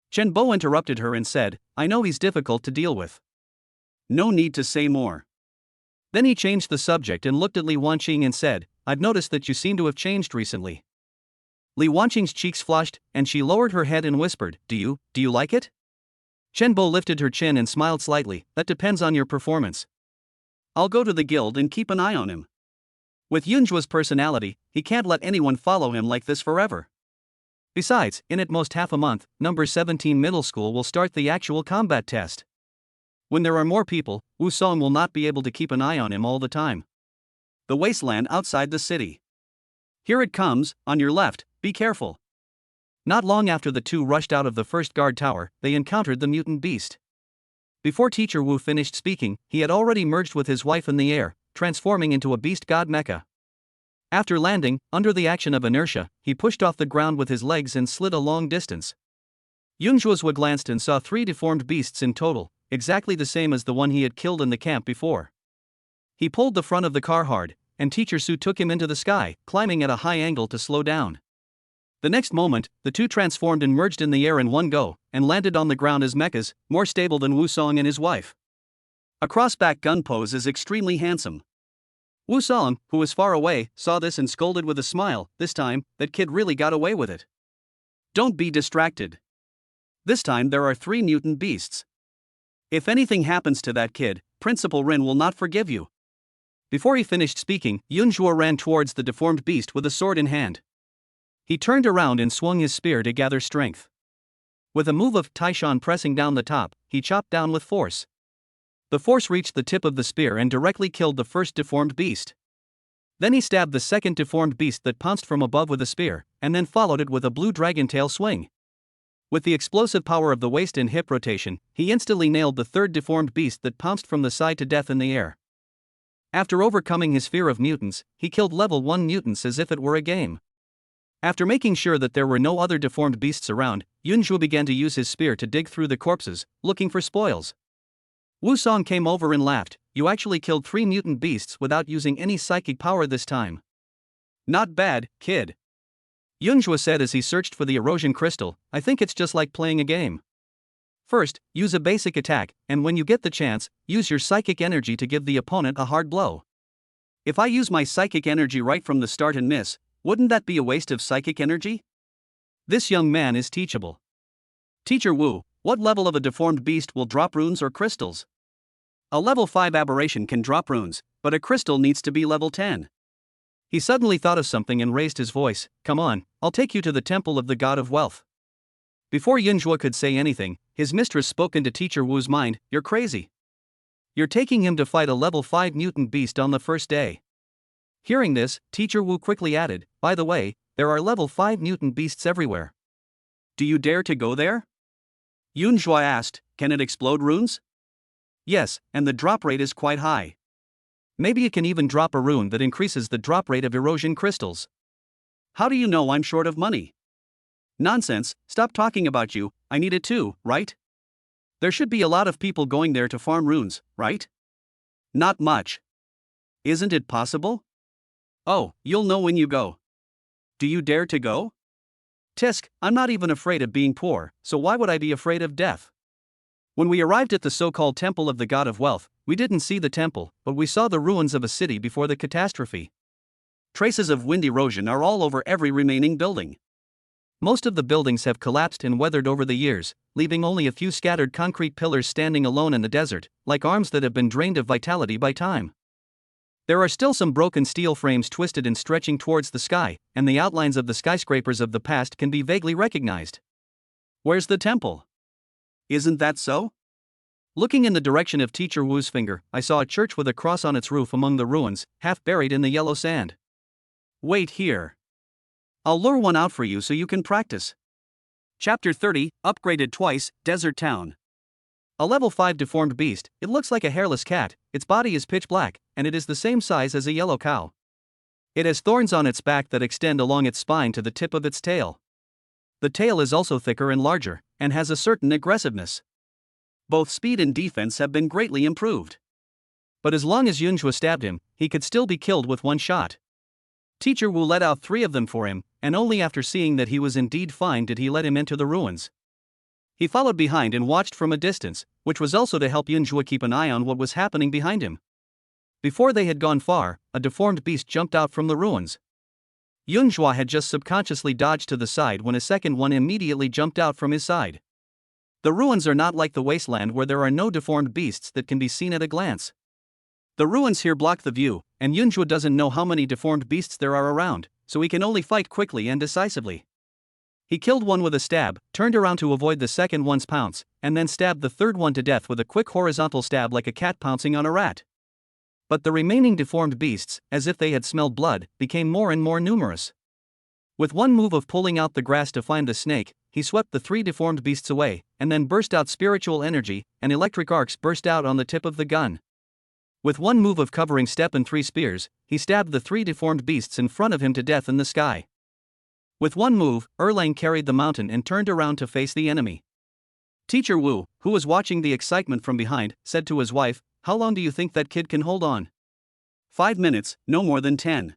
Chen Bo interrupted her and said, "I know he's difficult to deal with." No need to say more. Then he changed the subject and looked at Li Wanqing and said, "I've noticed that you seem to have changed recently." Li Wanqing's cheeks flushed, and she lowered her head and whispered, Do you like it?" Chen Bo lifted her chin and smiled slightly, "That depends on your performance. I'll go to the guild and keep an eye on him. With Yunzhua's personality, he can't let anyone follow him like this forever. Besides, in at most half a month, number 17 middle school will start the actual combat test. When there are more people, Wu Song will not be able to keep an eye on him all the time. The wasteland outside the city. Here it comes, on your left, be careful. Not long after the two rushed out of the first guard tower, they encountered the mutant beast. Before Teacher Wu finished speaking, he had already merged with his wife in the air, transforming into a beast god mecha. After landing, under the action of inertia, he pushed off the ground with his legs and slid a long distance. Yunzhuo glanced and saw 3 deformed beasts in total, exactly the same as the one he had killed in the camp before. He pulled the front of the car hard, and Teacher Su took him into the sky, climbing at a high angle to slow down. The next moment, the two transformed and merged in the air in one go, and landed on the ground as mechas, more stable than Wu Song and his wife. A cross-back gun pose is extremely handsome. Wu Song, who was far away, saw this and scolded with a smile. This time, that kid really got away with it. Don't be distracted. This time there are 3 mutant beasts. If anything happens to that kid, Principal Rin will not forgive you. Before he finished speaking, Yunzhuo ran towards the deformed beast with a sword in hand. He turned around and swung his spear to gather strength. With a move of Taishan pressing down the top, he chopped down with force. The force reached the tip of the spear and directly killed the first deformed beast. Then he stabbed the second deformed beast that pounced from above with a spear, and then followed it with a blue dragon tail swing. With the explosive power of the waist and hip rotation, he instantly nailed the third deformed beast that pounced from the side to death in the air. After overcoming his fear of mutants, he killed level 1 mutants as if it were a game. After making sure that there were no other deformed beasts around, Yunzhuo began to use his spear to dig through the corpses, looking for spoils. Wu Song came over and laughed. You actually killed 3 mutant beasts without using any psychic power this time. Not bad, kid. Yunzhuo said as he searched for the erosion crystal. I think it's just like playing a game. First, use a basic attack, and when you get the chance, use your psychic energy to give the opponent a hard blow. If I use my psychic energy right from the start and miss, wouldn't that be a waste of psychic energy? This young man is teachable. Teacher Wu, what level of a deformed beast will drop runes or crystals? A level 5 aberration can drop runes, but a crystal needs to be level 10. He suddenly thought of something and raised his voice. Come on, I'll take you to the temple of the god of wealth. Before Yunzhuo could say anything, his mistress spoke into Teacher Wu's mind. You're crazy. You're taking him to fight a level 5 mutant beast on the first day. Hearing this, Teacher Wu quickly added, by the way, there are level 5 mutant beasts everywhere. Do you dare to go there? Yunzhuo asked, can it explode runes? Yes, and the drop rate is quite high. Maybe it can even drop a rune that increases the drop rate of erosion crystals. How do you know I'm short of money? Nonsense, stop talking about you, I need it too, right? There should be a lot of people going there to farm runes, right? Not much. Isn't it possible? Oh, you'll know when you go. Do you dare to go? Tisk, I'm not even afraid of being poor, so why would I be afraid of death? When we arrived at the so-called Temple of the God of Wealth, we didn't see the temple, but we saw the ruins of a city before the catastrophe. Traces of wind erosion are all over every remaining building. Most of the buildings have collapsed and weathered over the years, leaving only a few scattered concrete pillars standing alone in the desert, like arms that have been drained of vitality by time. There are still some broken steel frames twisted and stretching towards the sky, and the outlines of the skyscrapers of the past can be vaguely recognized. Where's the temple? Isn't that so? Looking in the direction of Teacher Wu's finger, I saw a church with a cross on its roof among the ruins, half buried in the yellow sand. Wait here. I'll lure one out for you so you can practice. Chapter 30, Upgraded Twice, Desert Town. A level 5 deformed beast, it looks like a hairless cat, its body is pitch black, and it is the same size as a yellow cow. It has thorns on its back that extend along its spine to the tip of its tail. The tail is also thicker and larger, and has a certain aggressiveness. Both speed and defense have been greatly improved. But as long as Yunzhuo stabbed him, he could still be killed with one shot. Teacher Wu let out 3 of them for him, and only after seeing that he was indeed fine did he let him enter the ruins. He followed behind and watched from a distance, which was also to help Yunzhuo keep an eye on what was happening behind him. Before they had gone far, a deformed beast jumped out from the ruins. Yunzhuo had just subconsciously dodged to the side when a second one immediately jumped out from his side. The ruins are not like the wasteland where there are no deformed beasts that can be seen at a glance. The ruins here block the view, and Yunzhuo doesn't know how many deformed beasts there are around, so he can only fight quickly and decisively. He killed one with a stab, turned around to avoid the second one's pounce, and then stabbed the third one to death with a quick horizontal stab like a cat pouncing on a rat. But the remaining deformed beasts, as if they had smelled blood, became more and more numerous. With one move of pulling out the grass to find the snake, he swept the 3 deformed beasts away, and then burst out spiritual energy, and electric arcs burst out on the tip of the gun. With one move of covering step and 3 spears, he stabbed the 3 deformed beasts in front of him to death in the sky. With one move, Erlang carried the mountain and turned around to face the enemy. Teacher Wu, who was watching the excitement from behind, said to his wife, "How long do you think that kid can hold on?" 5 minutes, no more than 10.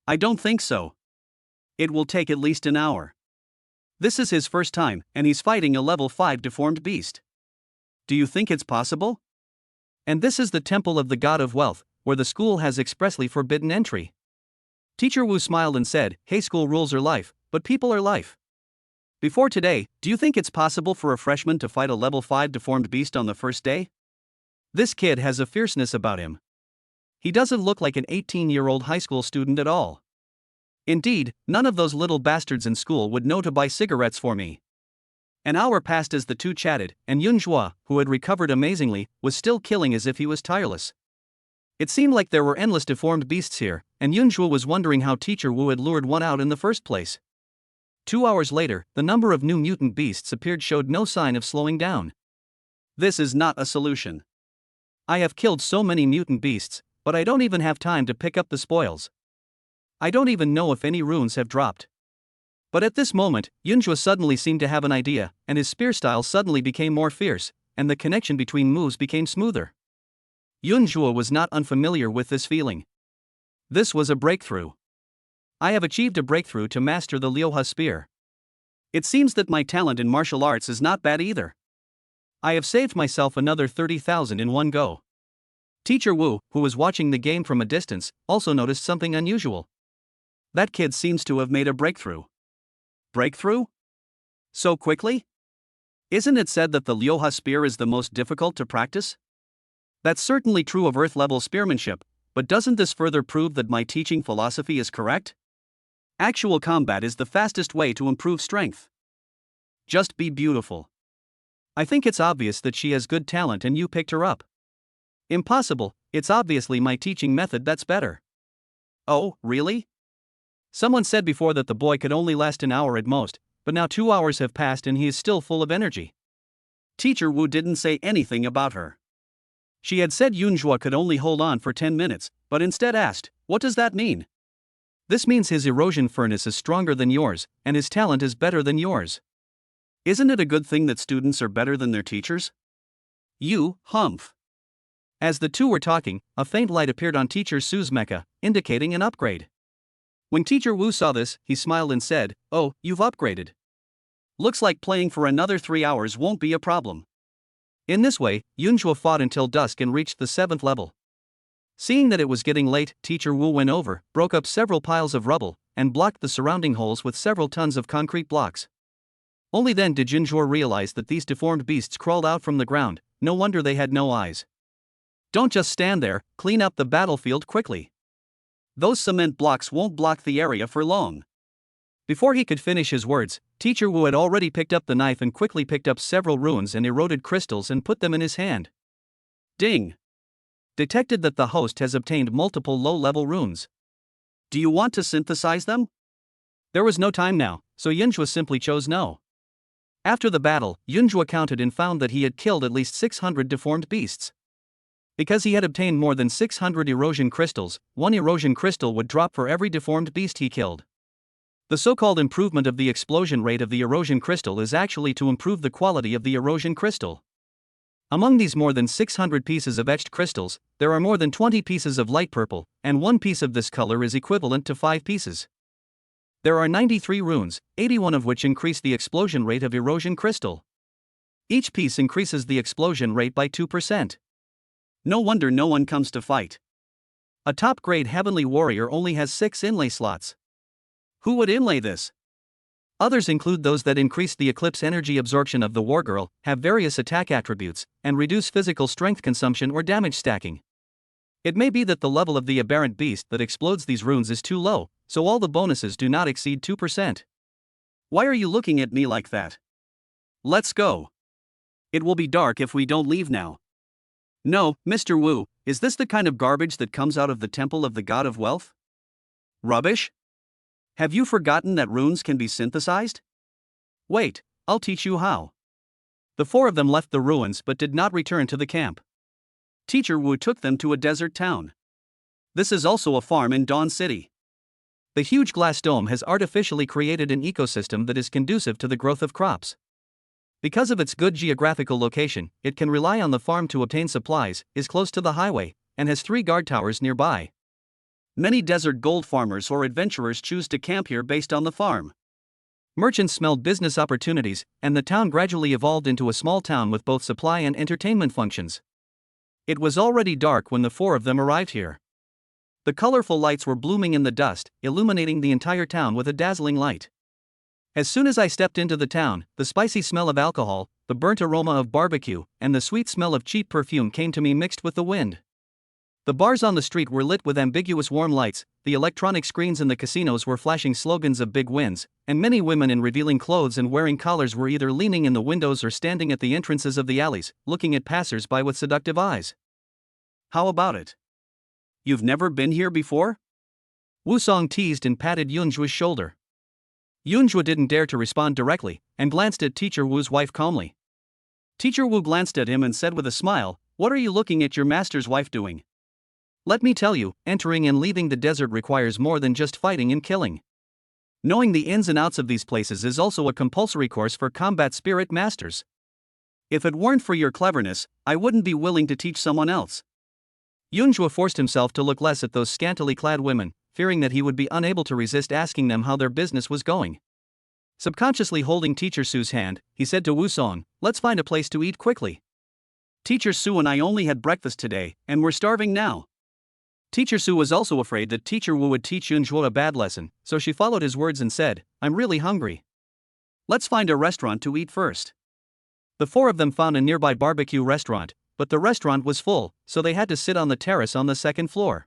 I don't think so. It will take at least an hour. This is his first time, and he's fighting a level 5 deformed beast. Do you think it's possible? And this is the temple of the god of wealth, where the school has expressly forbidden entry. Teacher Wu smiled and said, "Hey, school rules are life, but people are life. Before today, do you think it's possible for a freshman to fight a level 5 deformed beast on the first day? This kid has a fierceness about him. He doesn't look like an 18-year-old high school student at all. Indeed, none of those little bastards in school would know to buy cigarettes for me." An hour passed as the two chatted, and Yunjua, who had recovered amazingly, was still killing as if he was tireless. It seemed like there were endless deformed beasts here, and Yunjua was wondering how Teacher Wu had lured one out in the first place. 2 hours later, the number of new mutant beasts appeared showed no sign of slowing down. This is not a solution. I have killed so many mutant beasts, but I don't even have time to pick up the spoils. I don't even know if any runes have dropped. But at this moment, Yunjua suddenly seemed to have an idea, and his spear style suddenly became more fierce, and the connection between moves became smoother. Yunjua was not unfamiliar with this feeling. This was a breakthrough. I have achieved a breakthrough to master the Liuha spear. It seems that my talent in martial arts is not bad either. I have saved myself another 30,000 in one go. Teacher Wu, who was watching the game from a distance, also noticed something unusual. That kid seems to have made a breakthrough. Breakthrough? So quickly? Isn't it said that the Liuha spear is the most difficult to practice? That's certainly true of Earth-level spearmanship, but doesn't this further prove that my teaching philosophy is correct? Actual combat is the fastest way to improve strength. Just be beautiful. I think it's obvious that she has good talent and you picked her up. Impossible, it's obviously my teaching method that's better. Oh, really? Someone said before that the boy could only last an hour at most, but now 2 hours have passed and he is still full of energy. Teacher Wu didn't say anything about her. She had said Yunjua could only hold on for 10 minutes, but instead asked, "What does that mean?" This means his erosion furnace is stronger than yours, and his talent is better than yours. Isn't it a good thing that students are better than their teachers? You, humph. As the two were talking, a faint light appeared on Teacher Su's mecha, indicating an upgrade. When Teacher Wu saw this, he smiled and said, "Oh, you've upgraded. Looks like playing for another 3 hours won't be a problem." In this way, Yunjua fought until dusk and reached the 7th level. Seeing that it was getting late, Teacher Wu went over, broke up several piles of rubble, and blocked the surrounding holes with several tons of concrete blocks. Only then did Yunjua realize that these deformed beasts crawled out from the ground. No wonder they had no eyes. Don't just stand there, clean up the battlefield quickly. Those cement blocks won't block the area for long. Before he could finish his words, Teacher Wu had already picked up the knife and quickly picked up several runes and eroded crystals and put them in his hand. Ding! Detected that the host has obtained multiple low-level runes. Do you want to synthesize them? There was no time now, so Yunjua simply chose no. After the battle, Yunjua counted and found that he had killed at least 600 deformed beasts. Because he had obtained more than 600 erosion crystals, 1 erosion crystal would drop for every deformed beast he killed. The so-called improvement of the explosion rate of the erosion crystal is actually to improve the quality of the erosion crystal. Among these more than 600 pieces of etched crystals, there are more than 20 pieces of light purple, and 1 piece of this color is equivalent to 5 pieces. There are 93 runes, 81 of which increase the explosion rate of erosion crystal. Each piece increases the explosion rate by 2%. No wonder no one comes to fight. A top-grade heavenly warrior only has 6 inlay slots. Who would inlay this? Others include those that increase the eclipse energy absorption of the wargirl, have various attack attributes, and reduce physical strength consumption or damage stacking. It may be that the level of the aberrant beast that explodes these runes is too low, so all the bonuses do not exceed 2%. Why are you looking at me like that? Let's go. It will be dark if we don't leave now. No, Mr. Wu, is this the kind of garbage that comes out of the temple of the god of wealth? Rubbish? Have you forgotten that runes can be synthesized? Wait, I'll teach you how. The four of them left the ruins but did not return to the camp. Teacher Wu took them to a desert town. This is also a farm in Dawn City. The huge glass dome has artificially created an ecosystem that is conducive to the growth of crops. Because of its good geographical location, it can rely on the farm to obtain supplies, is close to the highway, and has 3 guard towers nearby. Many desert gold farmers or adventurers choose to camp here based on the farm. Merchants smelled business opportunities, and the town gradually evolved into a small town with both supply and entertainment functions. It was already dark when the four of them arrived here. The colorful lights were blooming in the dust, illuminating the entire town with a dazzling light. As soon as I stepped into the town, the spicy smell of alcohol, the burnt aroma of barbecue, and the sweet smell of cheap perfume came to me mixed with the wind. The bars on the street were lit with ambiguous warm lights, the electronic screens in the casinos were flashing slogans of big wins, and many women in revealing clothes and wearing collars were either leaning in the windows or standing at the entrances of the alleys, looking at passers-by with seductive eyes. How about it? You've never been here before? Wusong teased and patted Yunju's shoulder. Yunju didn't dare to respond directly, and glanced at Teacher Wu's wife calmly. Teacher Wu glanced at him and said with a smile, "What are you looking at your master's wife doing? Let me tell you, entering and leaving the desert requires more than just fighting and killing. Knowing the ins and outs of these places is also a compulsory course for combat spirit masters. If it weren't for your cleverness, I wouldn't be willing to teach someone else." Yunju forced himself to look less at those scantily clad women, fearing that he would be unable to resist asking them how their business was going. Subconsciously holding Teacher Su's hand, he said to Wusong, "Let's find a place to eat quickly. Teacher Su and I only had breakfast today, and we're starving now." Teacher Su was also afraid that Teacher Wu would teach Yunju a bad lesson, so she followed his words and said, "I'm really hungry. Let's find a restaurant to eat first." The four of them found a nearby barbecue restaurant, but the restaurant was full, so they had to sit on the terrace on the second floor.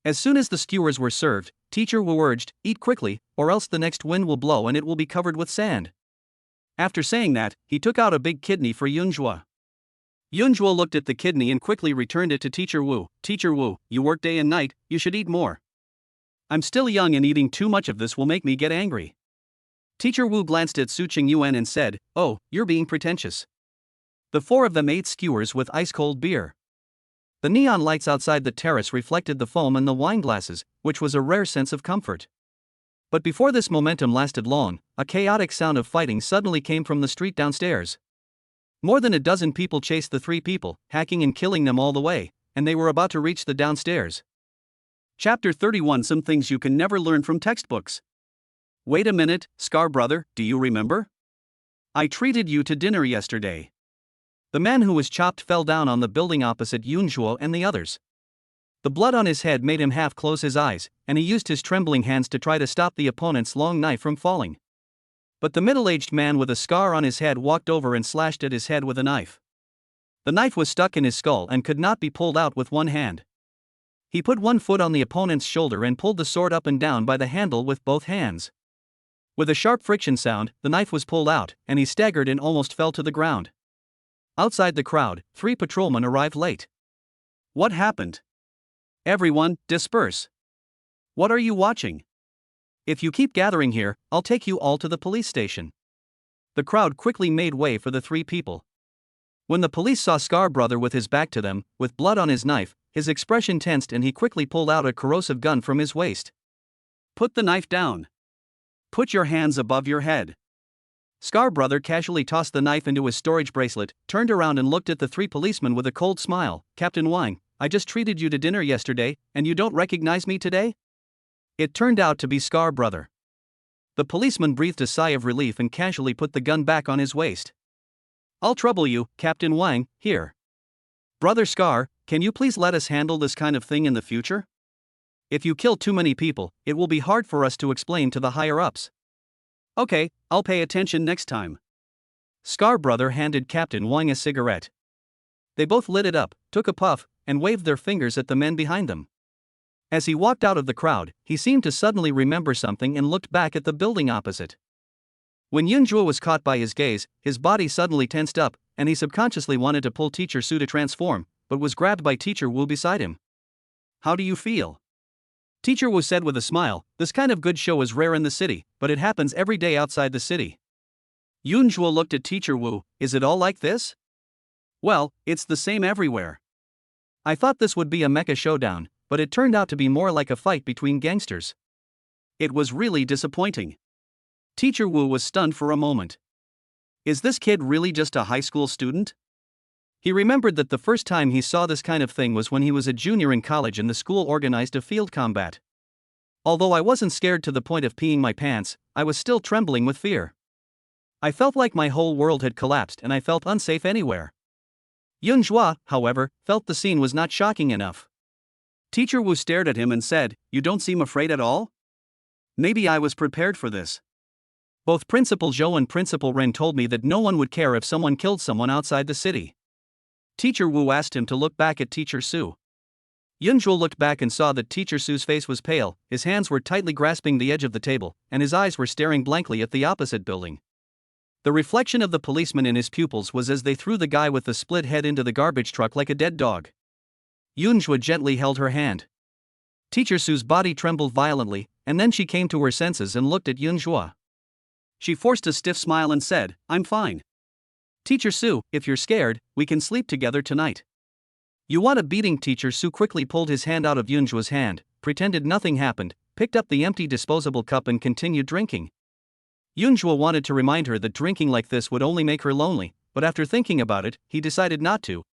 As soon as the skewers were served, Teacher Wu urged, "Eat quickly, or else the next wind will blow and it will be covered with sand." After saying that, he took out a big kidney for Yunju. Yunju looked at the kidney and quickly returned it to Teacher Wu. "Teacher Wu, you work day and night, you should eat more. I'm still young and eating too much of this will make me get angry." Teacher Wu glanced at Su Qingyuan and said, "Oh, you're being pretentious." The four of them ate skewers with ice-cold beer. The neon lights outside the terrace reflected the foam and the wine glasses, which was a rare sense of comfort. But before this momentum lasted long, a chaotic sound of fighting suddenly came from the street downstairs. More than a dozen people chased the three people, hacking and killing them all the way, and they were about to reach the downstairs. Chapter 31: Some Things You Can Never Learn from Textbooks. Wait a minute, Scar brother, do you remember? I treated you to dinner yesterday. The man who was chopped fell down on the building opposite Yunjuo and the others. The blood on his head made him half close his eyes, and he used his trembling hands to try to stop the opponent's long knife from falling. But the middle-aged man with a scar on his head walked over and slashed at his head with a knife. The knife was stuck in his skull and could not be pulled out with one hand. He put one foot on the opponent's shoulder and pulled the sword up and down by the handle with both hands. With a sharp friction sound, the knife was pulled out, and he staggered and almost fell to the ground. Outside the crowd, 3 patrolmen arrived late. What happened? Everyone, disperse. What are you watching? If you keep gathering here, I'll take you all to the police station. The crowd quickly made way for the 3 people. When the police saw Scar brother with his back to them, with blood on his knife, his expression tensed and he quickly pulled out a corrosive gun from his waist. Put the knife down. Put your hands above your head. Scar brother casually tossed the knife into his storage bracelet, turned around and looked at the 3 policemen with a cold smile. Captain Wang, I just treated you to dinner yesterday, and you don't recognize me today? It turned out to be Scar brother. The policeman breathed a sigh of relief and casually put the gun back on his waist. I'll trouble you, Captain Wang, here. Brother Scar, can you please let us handle this kind of thing in the future? If you kill too many people, it will be hard for us to explain to the higher-ups. Okay, I'll pay attention next time. Scar brother handed Captain Wang a cigarette. They both lit it up, took a puff, and waved their fingers at the men behind them. As he walked out of the crowd, he seemed to suddenly remember something and looked back at the building opposite. When Yunjua was caught by his gaze, his body suddenly tensed up, and he subconsciously wanted to pull Teacher Su to transform, but was grabbed by Teacher Wu beside him. How do you feel? Teacher Wu said with a smile, this kind of good show is rare in the city, but it happens every day outside the city. Yunjua looked at Teacher Wu, is it all like this? Well, it's the same everywhere. I thought this would be a mecha showdown, but it turned out to be more like a fight between gangsters. It was really disappointing. Teacher Wu was stunned for a moment. Is this kid really just a high school student? He remembered that the first time he saw this kind of thing was when he was a junior in college and the school organized a field combat. Although I wasn't scared to the point of peeing my pants, I was still trembling with fear. I felt like my whole world had collapsed and I felt unsafe anywhere. Yunjua, however, felt the scene was not shocking enough. Teacher Wu stared at him and said, "You don't seem afraid at all?" Maybe I was prepared for this. Both Principal Zhou and Principal Ren told me that no one would care if someone killed someone outside the city. Teacher Wu asked him to look back at Teacher Su. Yunjua looked back and saw that Teacher Su's face was pale, his hands were tightly grasping the edge of the table, and his eyes were staring blankly at the opposite building. The reflection of the policeman in his pupils was as they threw the guy with the split head into the garbage truck like a dead dog. Yunjua gently held her hand. Teacher Su's body trembled violently, and then she came to her senses and looked at Yunjua. She forced a stiff smile and said, "I'm fine. Teacher Su, if you're scared, we can sleep together tonight." You want a beating? Teacher Su quickly pulled his hand out of Yunjua's hand, pretended nothing happened, picked up the empty disposable cup and continued drinking. Yunjua wanted to remind her that drinking like this would only make her lonely, but after thinking about it, he decided not to.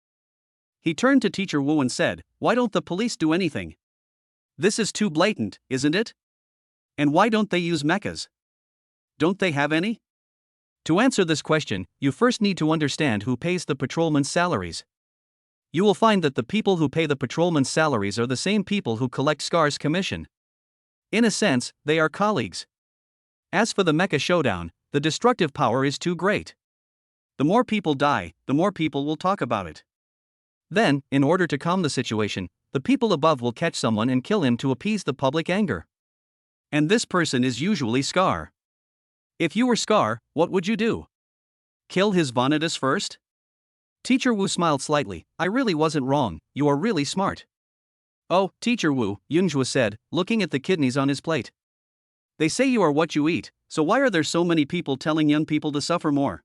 He turned to Teacher Wu and said, "Why don't the police do anything? This is too blatant, isn't it? And why don't they use mechas? Don't they have any?" To answer this question, you first need to understand who pays the patrolmen's salaries. You will find that the people who pay the patrolmen's salaries are the same people who collect Scar's commission. In a sense, they are colleagues. As for the mecha showdown, the destructive power is too great. The more people die, the more people will talk about it. Then, in order to calm the situation, the people above will catch someone and kill him to appease the public anger. And this person is usually Scar. If you were Scar, what would you do? Kill his Vanitas first? Teacher Wu smiled slightly. I really wasn't wrong, you are really smart. Oh, Teacher Wu, Yunjua said, looking at the kidneys on his plate. They say you are what you eat, so why are there so many people telling young people to suffer more?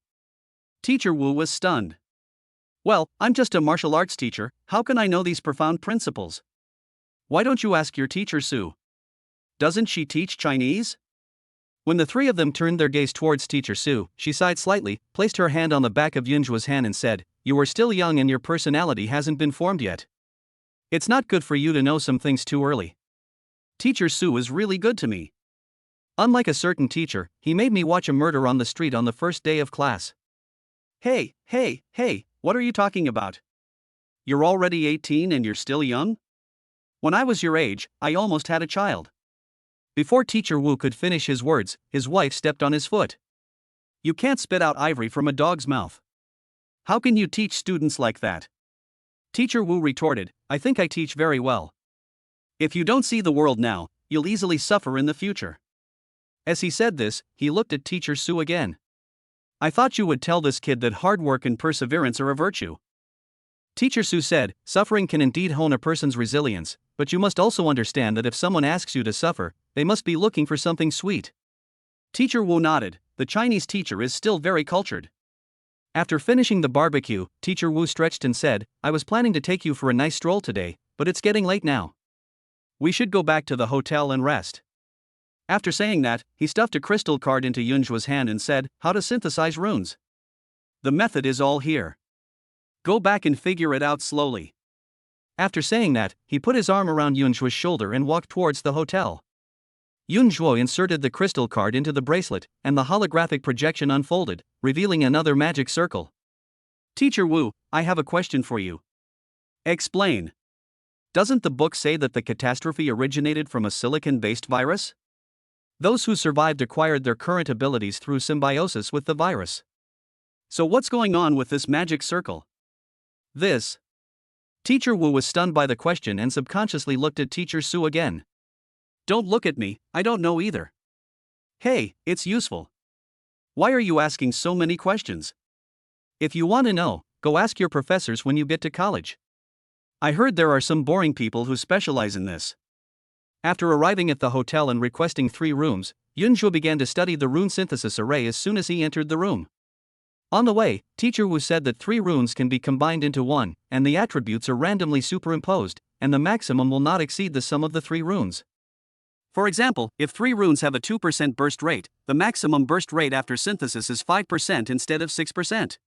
Teacher Wu was stunned. Well, I'm just a martial arts teacher, how can I know these profound principles? Why don't you ask your teacher Su? Doesn't she teach Chinese? When the three of them turned their gaze towards Teacher Su, she sighed slightly, placed her hand on the back of Yunjua's hand and said, "You are still young and your personality hasn't been formed yet. It's not good for you to know some things too early. Teacher Su is really good to me. Unlike a certain teacher, he made me watch a murder on the street on the first day of class." Hey, what are you talking about? You're already 18 and you're still young? When I was your age, I almost had a child. Before Teacher Wu could finish his words, his wife stepped on his foot. You can't spit out ivory from a dog's mouth. How can you teach students like that? Teacher Wu retorted, I think I teach very well. If you don't see the world now, you'll easily suffer in the future. As he said this, he looked at Teacher Su again. I thought you would tell this kid that hard work and perseverance are a virtue. Teacher Su said, suffering can indeed hone a person's resilience, but you must also understand that if someone asks you to suffer, they must be looking for something sweet. Teacher Wu nodded. The Chinese teacher is still very cultured. After finishing the barbecue, Teacher Wu stretched and said, I was planning to take you for a nice stroll today, but it's getting late now. We should go back to the hotel and rest. After saying that, he stuffed a crystal card into Yunjua's hand and said, How to synthesize runes. The method is all here. Go back and figure it out slowly. After saying that, he put his arm around Yunjua's shoulder and walked towards the hotel. Yunjua inserted the crystal card into the bracelet, and the holographic projection unfolded, revealing another magic circle. Teacher Wu, I have a question for you. Explain. Doesn't the book say that the catastrophe originated from a silicon-based virus? Those who survived acquired their current abilities through symbiosis with the virus. So what's going on with this magic circle? This. Teacher Wu was stunned by the question and subconsciously looked at Teacher Su again. Don't look at me, I don't know either. Hey, it's useful. Why are you asking so many questions? If you want to know, go ask your professors when you get to college. I heard there are some boring people who specialize in this. After arriving at the hotel and requesting 3 rooms, Yunjua began to study the rune synthesis array as soon as he entered the room. On the way, Teacher Wu said that 3 runes can be combined into one, and the attributes are randomly superimposed, and the maximum will not exceed the sum of the 3 runes. For example, if 3 runes have a 2% burst rate, the maximum burst rate after synthesis is 5% instead of 6%.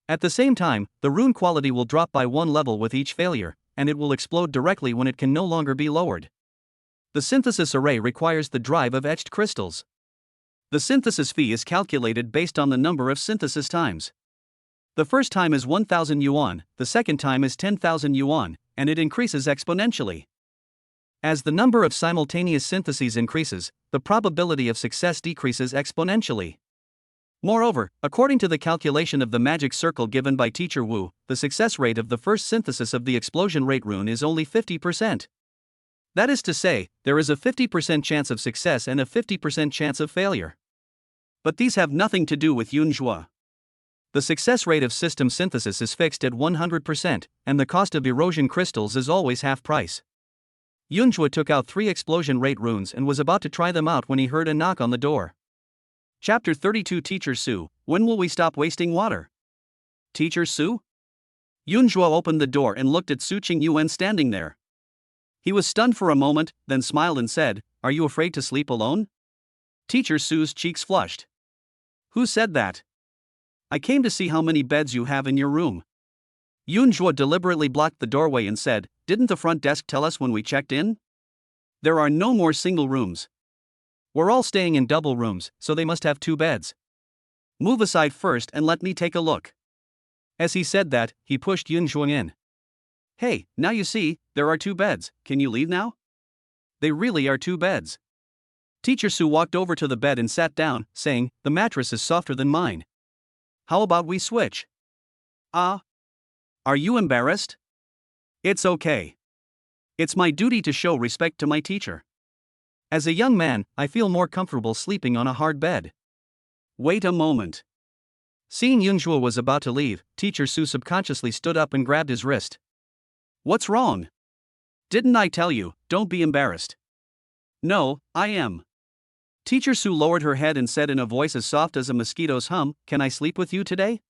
At the same time, the rune quality will drop by 1 level with each failure, and it will explode directly when it can no longer be lowered. The synthesis array requires the drive of etched crystals. The synthesis fee is calculated based on the number of synthesis times. The first time is 1,000 yuan, the second time is 10,000 yuan, and it increases exponentially. As the number of simultaneous syntheses increases, the probability of success decreases exponentially. Moreover, according to the calculation of the magic circle given by Teacher Wu, the success rate of the first synthesis of the explosion rate rune is only 50%. That is to say, there is a 50% chance of success and a 50% chance of failure. But these have nothing to do with Yunjua. The success rate of system synthesis is fixed at 100%, and the cost of erosion crystals is always half price. Yunjua took out 3 explosion rate runes and was about to try them out when he heard a knock on the door. Chapter 32 Teacher Su, when will we stop wasting water? Teacher Su? Yunjua opened the door and looked at Su Qingyuan standing there. He was stunned for a moment, then smiled and said, "Are you afraid to sleep alone?" Teacher Su's cheeks flushed. "Who said that? I came to see how many beds you have in your room." Yunjua deliberately blocked the doorway and said, "Didn't the front desk tell us when we checked in? There are no more single rooms. We're all staying in double rooms, so they must have 2 beds. Move aside first and let me take a look." As he said that, he pushed Yunjua in. "Hey, now you see, there are 2 beds, can you leave now?" "They really are 2 beds." Teacher Su walked over to the bed and sat down, saying, "The mattress is softer than mine. How about we switch?" "Ah? Are you embarrassed?" "It's okay. It's my duty to show respect to my teacher. As a young man, I feel more comfortable sleeping on a hard bed." "Wait a moment." Seeing Yunjua was about to leave, Teacher Su subconsciously stood up and grabbed his wrist. "What's wrong? Didn't I tell you, don't be embarrassed?" "No, I am." Teacher Su lowered her head and said in a voice as soft as a mosquito's hum, "Can I sleep with you today?"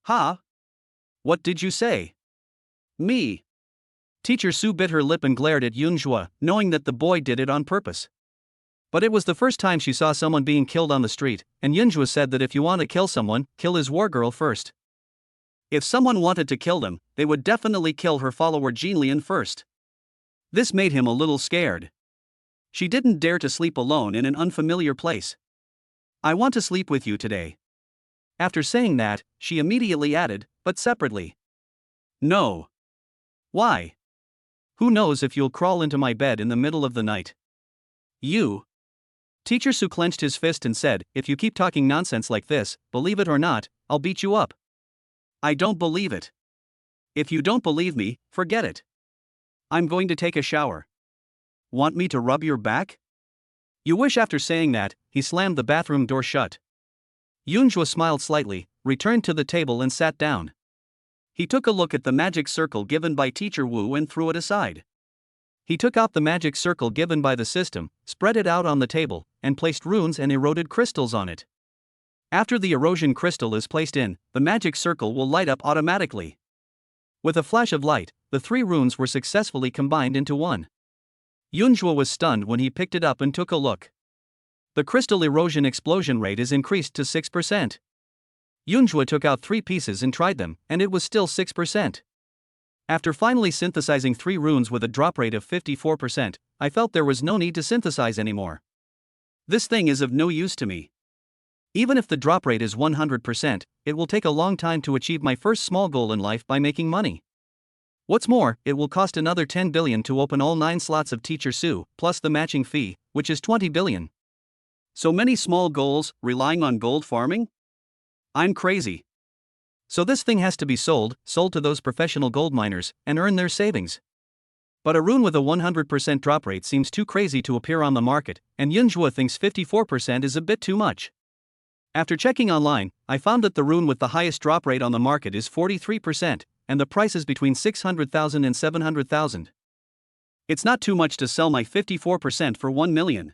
"Huh? What did you say?" "Me." Teacher Su bit her lip and glared at Yunjua, knowing that the boy did it on purpose. But it was the first time she saw someone being killed on the street, and Yunjua said that if you want to kill someone, kill his war girl first. If someone wanted to kill them, they would definitely kill her follower Jinlian first. This made him a little scared. She didn't dare to sleep alone in an unfamiliar place. "I want to sleep with you today." After saying that, she immediately added, "But separately." "No." "Why?" "Who knows if you'll crawl into my bed in the middle of the night." "You?" Teacher Su clenched his fist and said, "If you keep talking nonsense like this, believe it or not, I'll beat you up." "I don't believe it." "If you don't believe me, forget it. I'm going to take a shower." "Want me to rub your back?" "You wish." After saying that, he slammed the bathroom door shut. Yunjua smiled slightly, returned to the table and sat down. He took a look at the magic circle given by Teacher Wu and threw it aside. He took out the magic circle given by the system, spread it out on the table, and placed runes and eroded crystals on it. After the erosion crystal is placed in, the magic circle will light up automatically. With a flash of light, the 3 runes were successfully combined into one. Yunjua was stunned when he picked it up and took a look. The crystal erosion explosion rate is increased to 6%. Yunjua took out 3 pieces and tried them, and it was still 6%. After finally synthesizing 3 runes with a drop rate of 54%, I felt there was no need to synthesize anymore. This thing is of no use to me. Even if the drop rate is 100%, it will take a long time to achieve my first small goal in life by making money. What's more, it will cost another 10 billion to open all 9 slots of Teacher Su, plus the matching fee, which is 20 billion. So many small goals, relying on gold farming? I'm crazy. So this thing has to be sold to those professional gold miners, and earn their savings. But a rune with a 100% drop rate seems too crazy to appear on the market, and Yunjua thinks 54% is a bit too much. After checking online, I found that the rune with the highest drop rate on the market is 43%, and the price is between 600,000 and 700,000. It's not too much to sell my 54% for 1 million.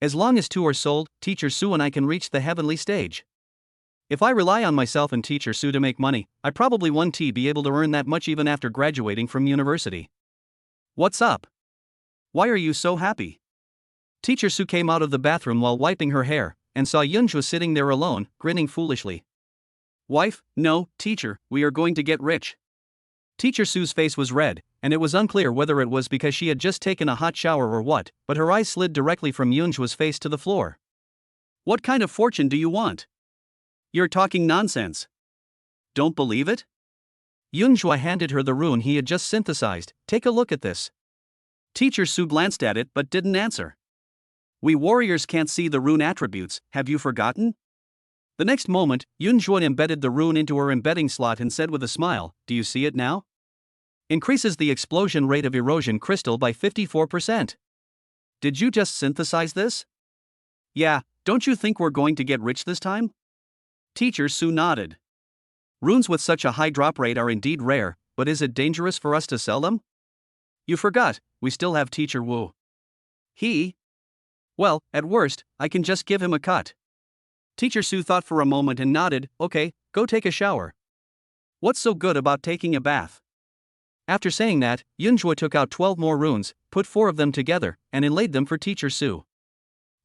As long as 2 are sold, Teacher Sue and I can reach the heavenly stage. If I rely on myself and Teacher Sue to make money, I probably won't be able to earn that much even after graduating from university. What's up? Why are you so happy? Teacher Sue came out of the bathroom while wiping her hair, and saw Yunjua sitting there alone, grinning foolishly. Wife, no, teacher, we are going to get rich. Teacher Sue's face was red, and it was unclear whether it was because she had just taken a hot shower or what, but her eyes slid directly from Yunjua's face to the floor. What kind of fortune do you want? You're talking nonsense. Don't believe it? Yunjua handed her the rune he had just synthesized. Take a look at this. Teacher Sue glanced at it but didn't answer. We warriors can't see the rune attributes, have you forgotten? The next moment, Yunjua embedded the rune into her embedding slot and said with a smile, do you see it now? Increases the explosion rate of erosion crystal by 54%. Did you just synthesize this? Yeah, don't you think we're going to get rich this time? Teacher Sue nodded. Runes with such a high drop rate are indeed rare, but is it dangerous for us to sell them? You forgot, we still have Teacher Wu. Well, at worst, I can just give him a cut. Teacher Sue thought for a moment and nodded, okay, go take a shower. What's so good about taking a bath? After saying that, Yunjua took out 12 more runes, put 4 of them together, and inlaid them for Teacher Sue.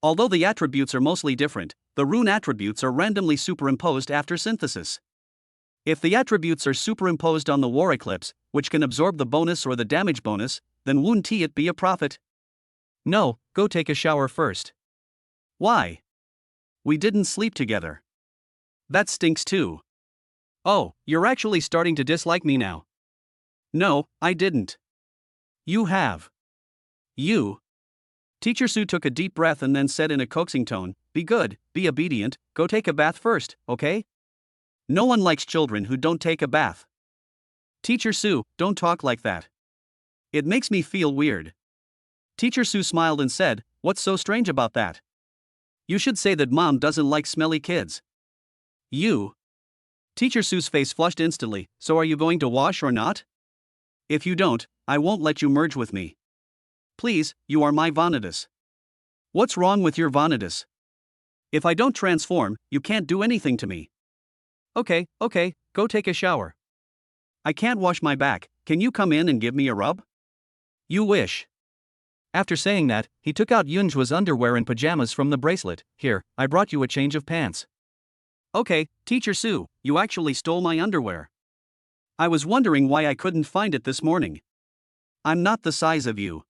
Although the attributes are mostly different, the rune attributes are randomly superimposed after synthesis. If the attributes are superimposed on the war eclipse, which can absorb the bonus or the damage bonus, then won't it be a profit? No, go take a shower first. Why? We didn't sleep together. That stinks too. Oh, you're actually starting to dislike me now. No, I didn't. You have. You. Teacher Sue took a deep breath and then said in a coaxing tone, be good, be obedient, go take a bath first, okay? No one likes children who don't take a bath. Teacher Sue, don't talk like that. It makes me feel weird. Teacher Sue smiled and said, what's so strange about that? You should say that mom doesn't like smelly kids. You. Teacher Sue's face flushed instantly, so are you going to wash or not? If you don't, I won't let you merge with me. Please, you are my Vanitas. What's wrong with your Vanitas? If I don't transform, you can't do anything to me. Okay, go take a shower. I can't wash my back, can you come in and give me a rub? You wish. After saying that, he took out Yunjua's underwear and pajamas from the bracelet. Here, I brought you a change of pants. Okay, Teacher Sue, you actually stole my underwear. I was wondering why I couldn't find it this morning. I'm not the size of you.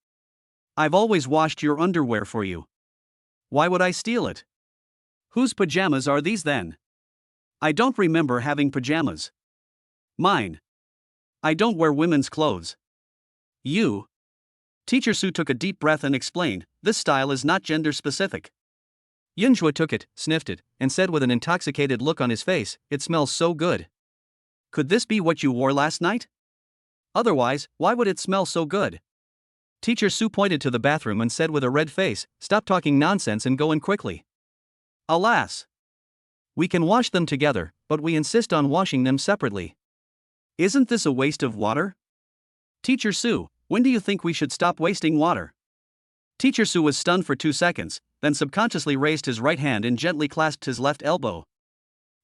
I've always washed your underwear for you. Why would I steal it? Whose pajamas are these then? I don't remember having pajamas. Mine. I don't wear women's clothes. You. Teacher Sue took a deep breath and explained, this style is not gender specific. Yunjua took it, sniffed it, and said with an intoxicated look on his face, it smells so good. Could this be what you wore last night? Otherwise, why would it smell so good? Teacher Sue pointed to the bathroom and said with a red face, stop talking nonsense and go in quickly. Alas! We can wash them together, but we insist on washing them separately. Isn't this a waste of water? Teacher Sue, when do you think we should stop wasting water? Teacher Sue was stunned for 2 seconds, then subconsciously raised his right hand and gently clasped his left elbow.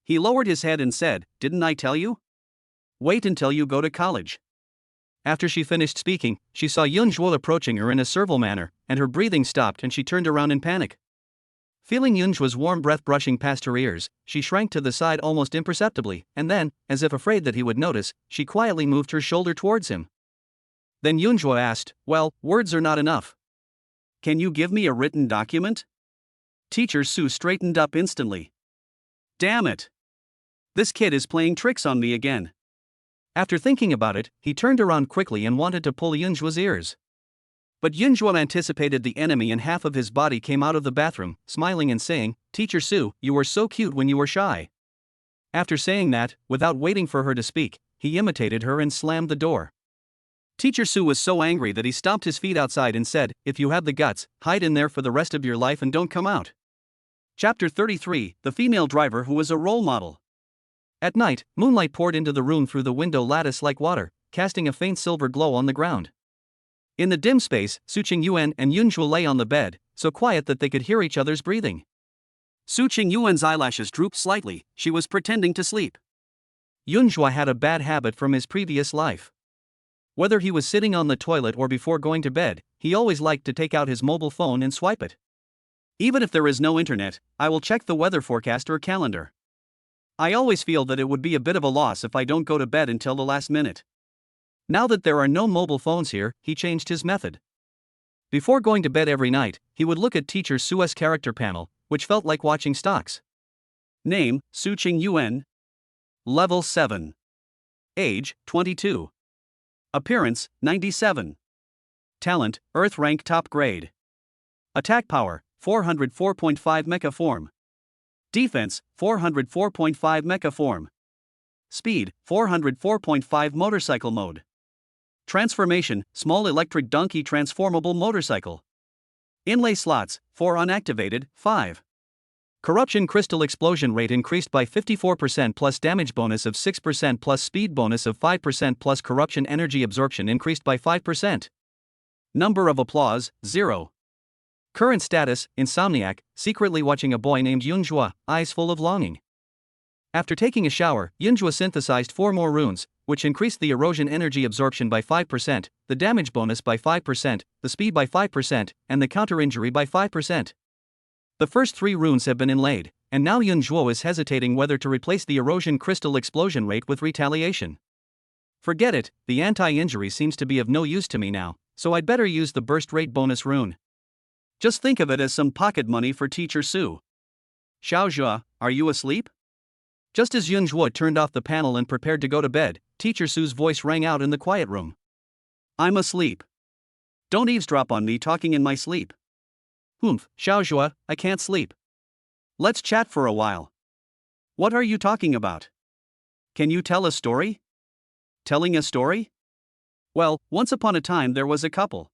He lowered his head and said, didn't I tell you? Wait until you go to college. After she finished speaking, she saw Yunjua approaching her in a servile manner, and her breathing stopped and she turned around in panic. Feeling Yunjua's warm breath brushing past her ears, she shrank to the side almost imperceptibly, and then, as if afraid that he would notice, she quietly moved her shoulder towards him. Then Yunjua asked, well, words are not enough. Can you give me a written document? Teacher Sue straightened up instantly. Damn it! This kid is playing tricks on me again. After thinking about it, he turned around quickly and wanted to pull Yunjua's ears. But Yunjua anticipated the enemy and half of his body came out of the bathroom, smiling and saying, Teacher Sue, you were so cute when you were shy. After saying that, without waiting for her to speak, he imitated her and slammed the door. Teacher Sue was so angry that he stomped his feet outside and said, if you have the guts, hide in there for the rest of your life and don't come out. Chapter 33, The Female Driver Who Was a Role Model. At night, moonlight poured into the room through the window lattice like water, casting a faint silver glow on the ground. In the dim space, Su Qingyuan and Yunzhuo lay on the bed, so quiet that they could hear each other's breathing. Su Qingyuan's eyelashes drooped slightly, she was pretending to sleep. Yunzhuo had a bad habit from his previous life. Whether he was sitting on the toilet or before going to bed, he always liked to take out his mobile phone and swipe it. Even if there is no internet, I will check the weather forecast or calendar. I always feel that it would be a bit of a loss if I don't go to bed until the last minute. Now that there are no mobile phones here, he changed his method. Before going to bed every night, he would look at Teacher Su's character panel, which felt like watching stocks. Name, Su Qingyuan. Level 7. Age, 22. Appearance, 97. Talent, Earth rank top grade. Attack power, 404.5 mecha form. Defense, 404.5 mecha form. Speed, 404.5 motorcycle mode. Transformation, small electric donkey transformable motorcycle. Inlay slots, 4 unactivated, 5. Corruption crystal explosion rate increased by 54% plus damage bonus of 6% plus speed bonus of 5% plus corruption energy absorption increased by 5%. Number of applause, 0. Current status, insomniac, secretly watching a boy named Yunzhuo, eyes full of longing. After taking a shower, Yunzhuo synthesized 4 more runes, which increased the erosion energy absorption by 5%, the damage bonus by 5%, the speed by 5%, and the counter injury by 5%. The first 3 runes have been inlaid, and now Yunzhuo is hesitating whether to replace the erosion crystal explosion rate with retaliation. Forget it, the anti-injury seems to be of no use to me now, so I'd better use the burst rate bonus rune. Just think of it as some pocket money for Teacher Su. Xiaozhua, are you asleep? Just as Yunzhuo turned off the panel and prepared to go to bed, Teacher Su's voice rang out in the quiet room. I'm asleep. Don't eavesdrop on me talking in my sleep. Humph, Xiaozhua, I can't sleep. Let's chat for a while. What are you talking about? Can you tell a story? Telling a story? Well, once upon a time there was a couple.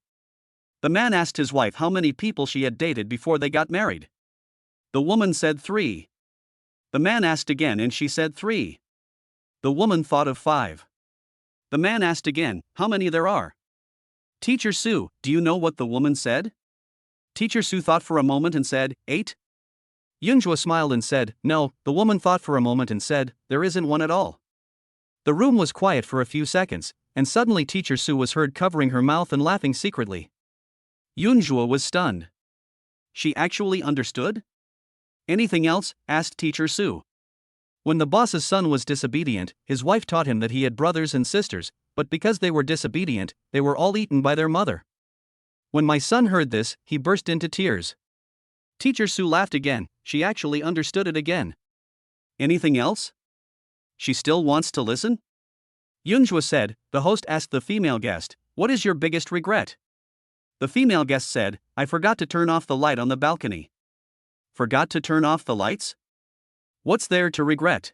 The man asked his wife how many people she had dated before they got married. The woman said 3. The man asked again and she said 3. The woman thought of 5. The man asked again, how many there are? Teacher Su, do you know what the woman said? Teacher Su thought for a moment and said, 8. Yunzhuo smiled and said, no. The woman thought for a moment and said, there isn't one at all. The room was quiet for a few seconds, and suddenly Teacher Su was heard covering her mouth and laughing secretly. Yunzhuo was stunned. She actually understood? Anything else? Asked Teacher Su. When the boss's son was disobedient, his wife taught him that he had brothers and sisters, but because they were disobedient, they were all eaten by their mother. When my son heard this, he burst into tears. Teacher Su laughed again, she actually understood it again. Anything else? She still wants to listen? Yunzhuo said. The host asked the female guest, what is your biggest regret? The female guest said, I forgot to turn off the light on the balcony. Forgot to turn off the lights? What's there to regret?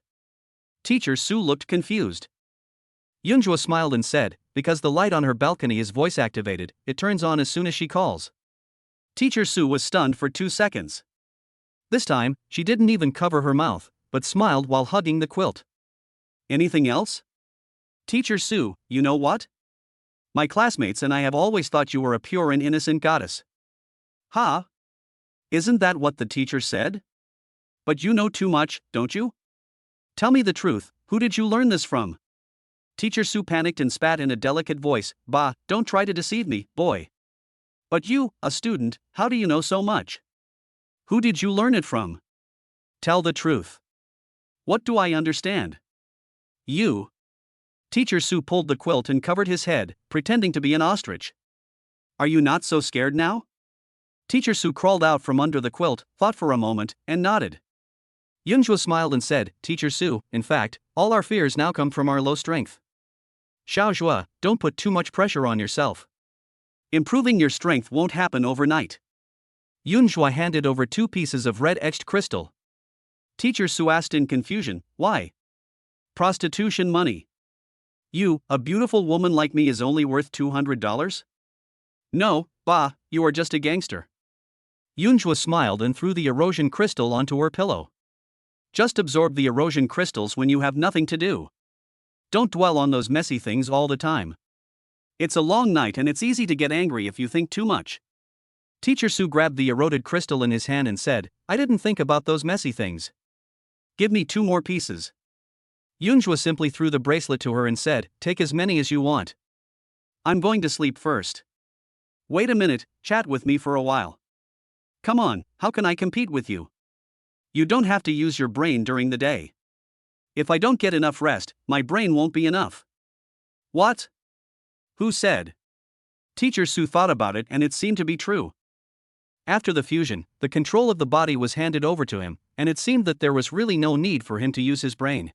Teacher Su looked confused. Yunzhuo smiled and said, because the light on her balcony is voice activated, it turns on as soon as she calls. Teacher Su was stunned for 2 seconds. This time, she didn't even cover her mouth, but smiled while hugging the quilt. Anything else? Teacher Su, you know what? My classmates and I have always thought you were a pure and innocent goddess. Ha? Isn't that what the teacher said? But you know too much, don't you? Tell me the truth, who did you learn this from? Teacher Su panicked and spat in a delicate voice, bah, don't try to deceive me, boy. But you, a student, how do you know so much? Who did you learn it from? Tell the truth. What do I understand? You. Teacher Su pulled the quilt and covered his head, pretending to be an ostrich. Are you not so scared now? Teacher Su crawled out from under the quilt, thought for a moment, and nodded. Yunzhuo smiled and said, Teacher Su, in fact, all our fears now come from our low strength. Xiaozhua, don't put too much pressure on yourself. Improving your strength won't happen overnight. Yunzhuo handed over 2 pieces of red-etched crystal. Teacher Su asked in confusion, why? Prostitution money. You, a beautiful woman like me, is only worth $200? No, bah, you are just a gangster. Yunjua smiled and threw the erosion crystal onto her pillow. Just absorb the erosion crystals when you have nothing to do. Don't dwell on those messy things all the time. It's a long night and it's easy to get angry if you think too much. Teacher Su grabbed the eroded crystal in his hand and said, I didn't think about those messy things. Give me 2 more pieces. Yunjua simply threw the bracelet to her and said, take as many as you want. I'm going to sleep first. Wait a minute, chat with me for a while. Come on, how can I compete with you? You don't have to use your brain during the day. If I don't get enough rest, my brain won't be enough. What? Who said? Teacher Su thought about it and it seemed to be true. After the fusion, the control of the body was handed over to him, and it seemed that there was really no need for him to use his brain.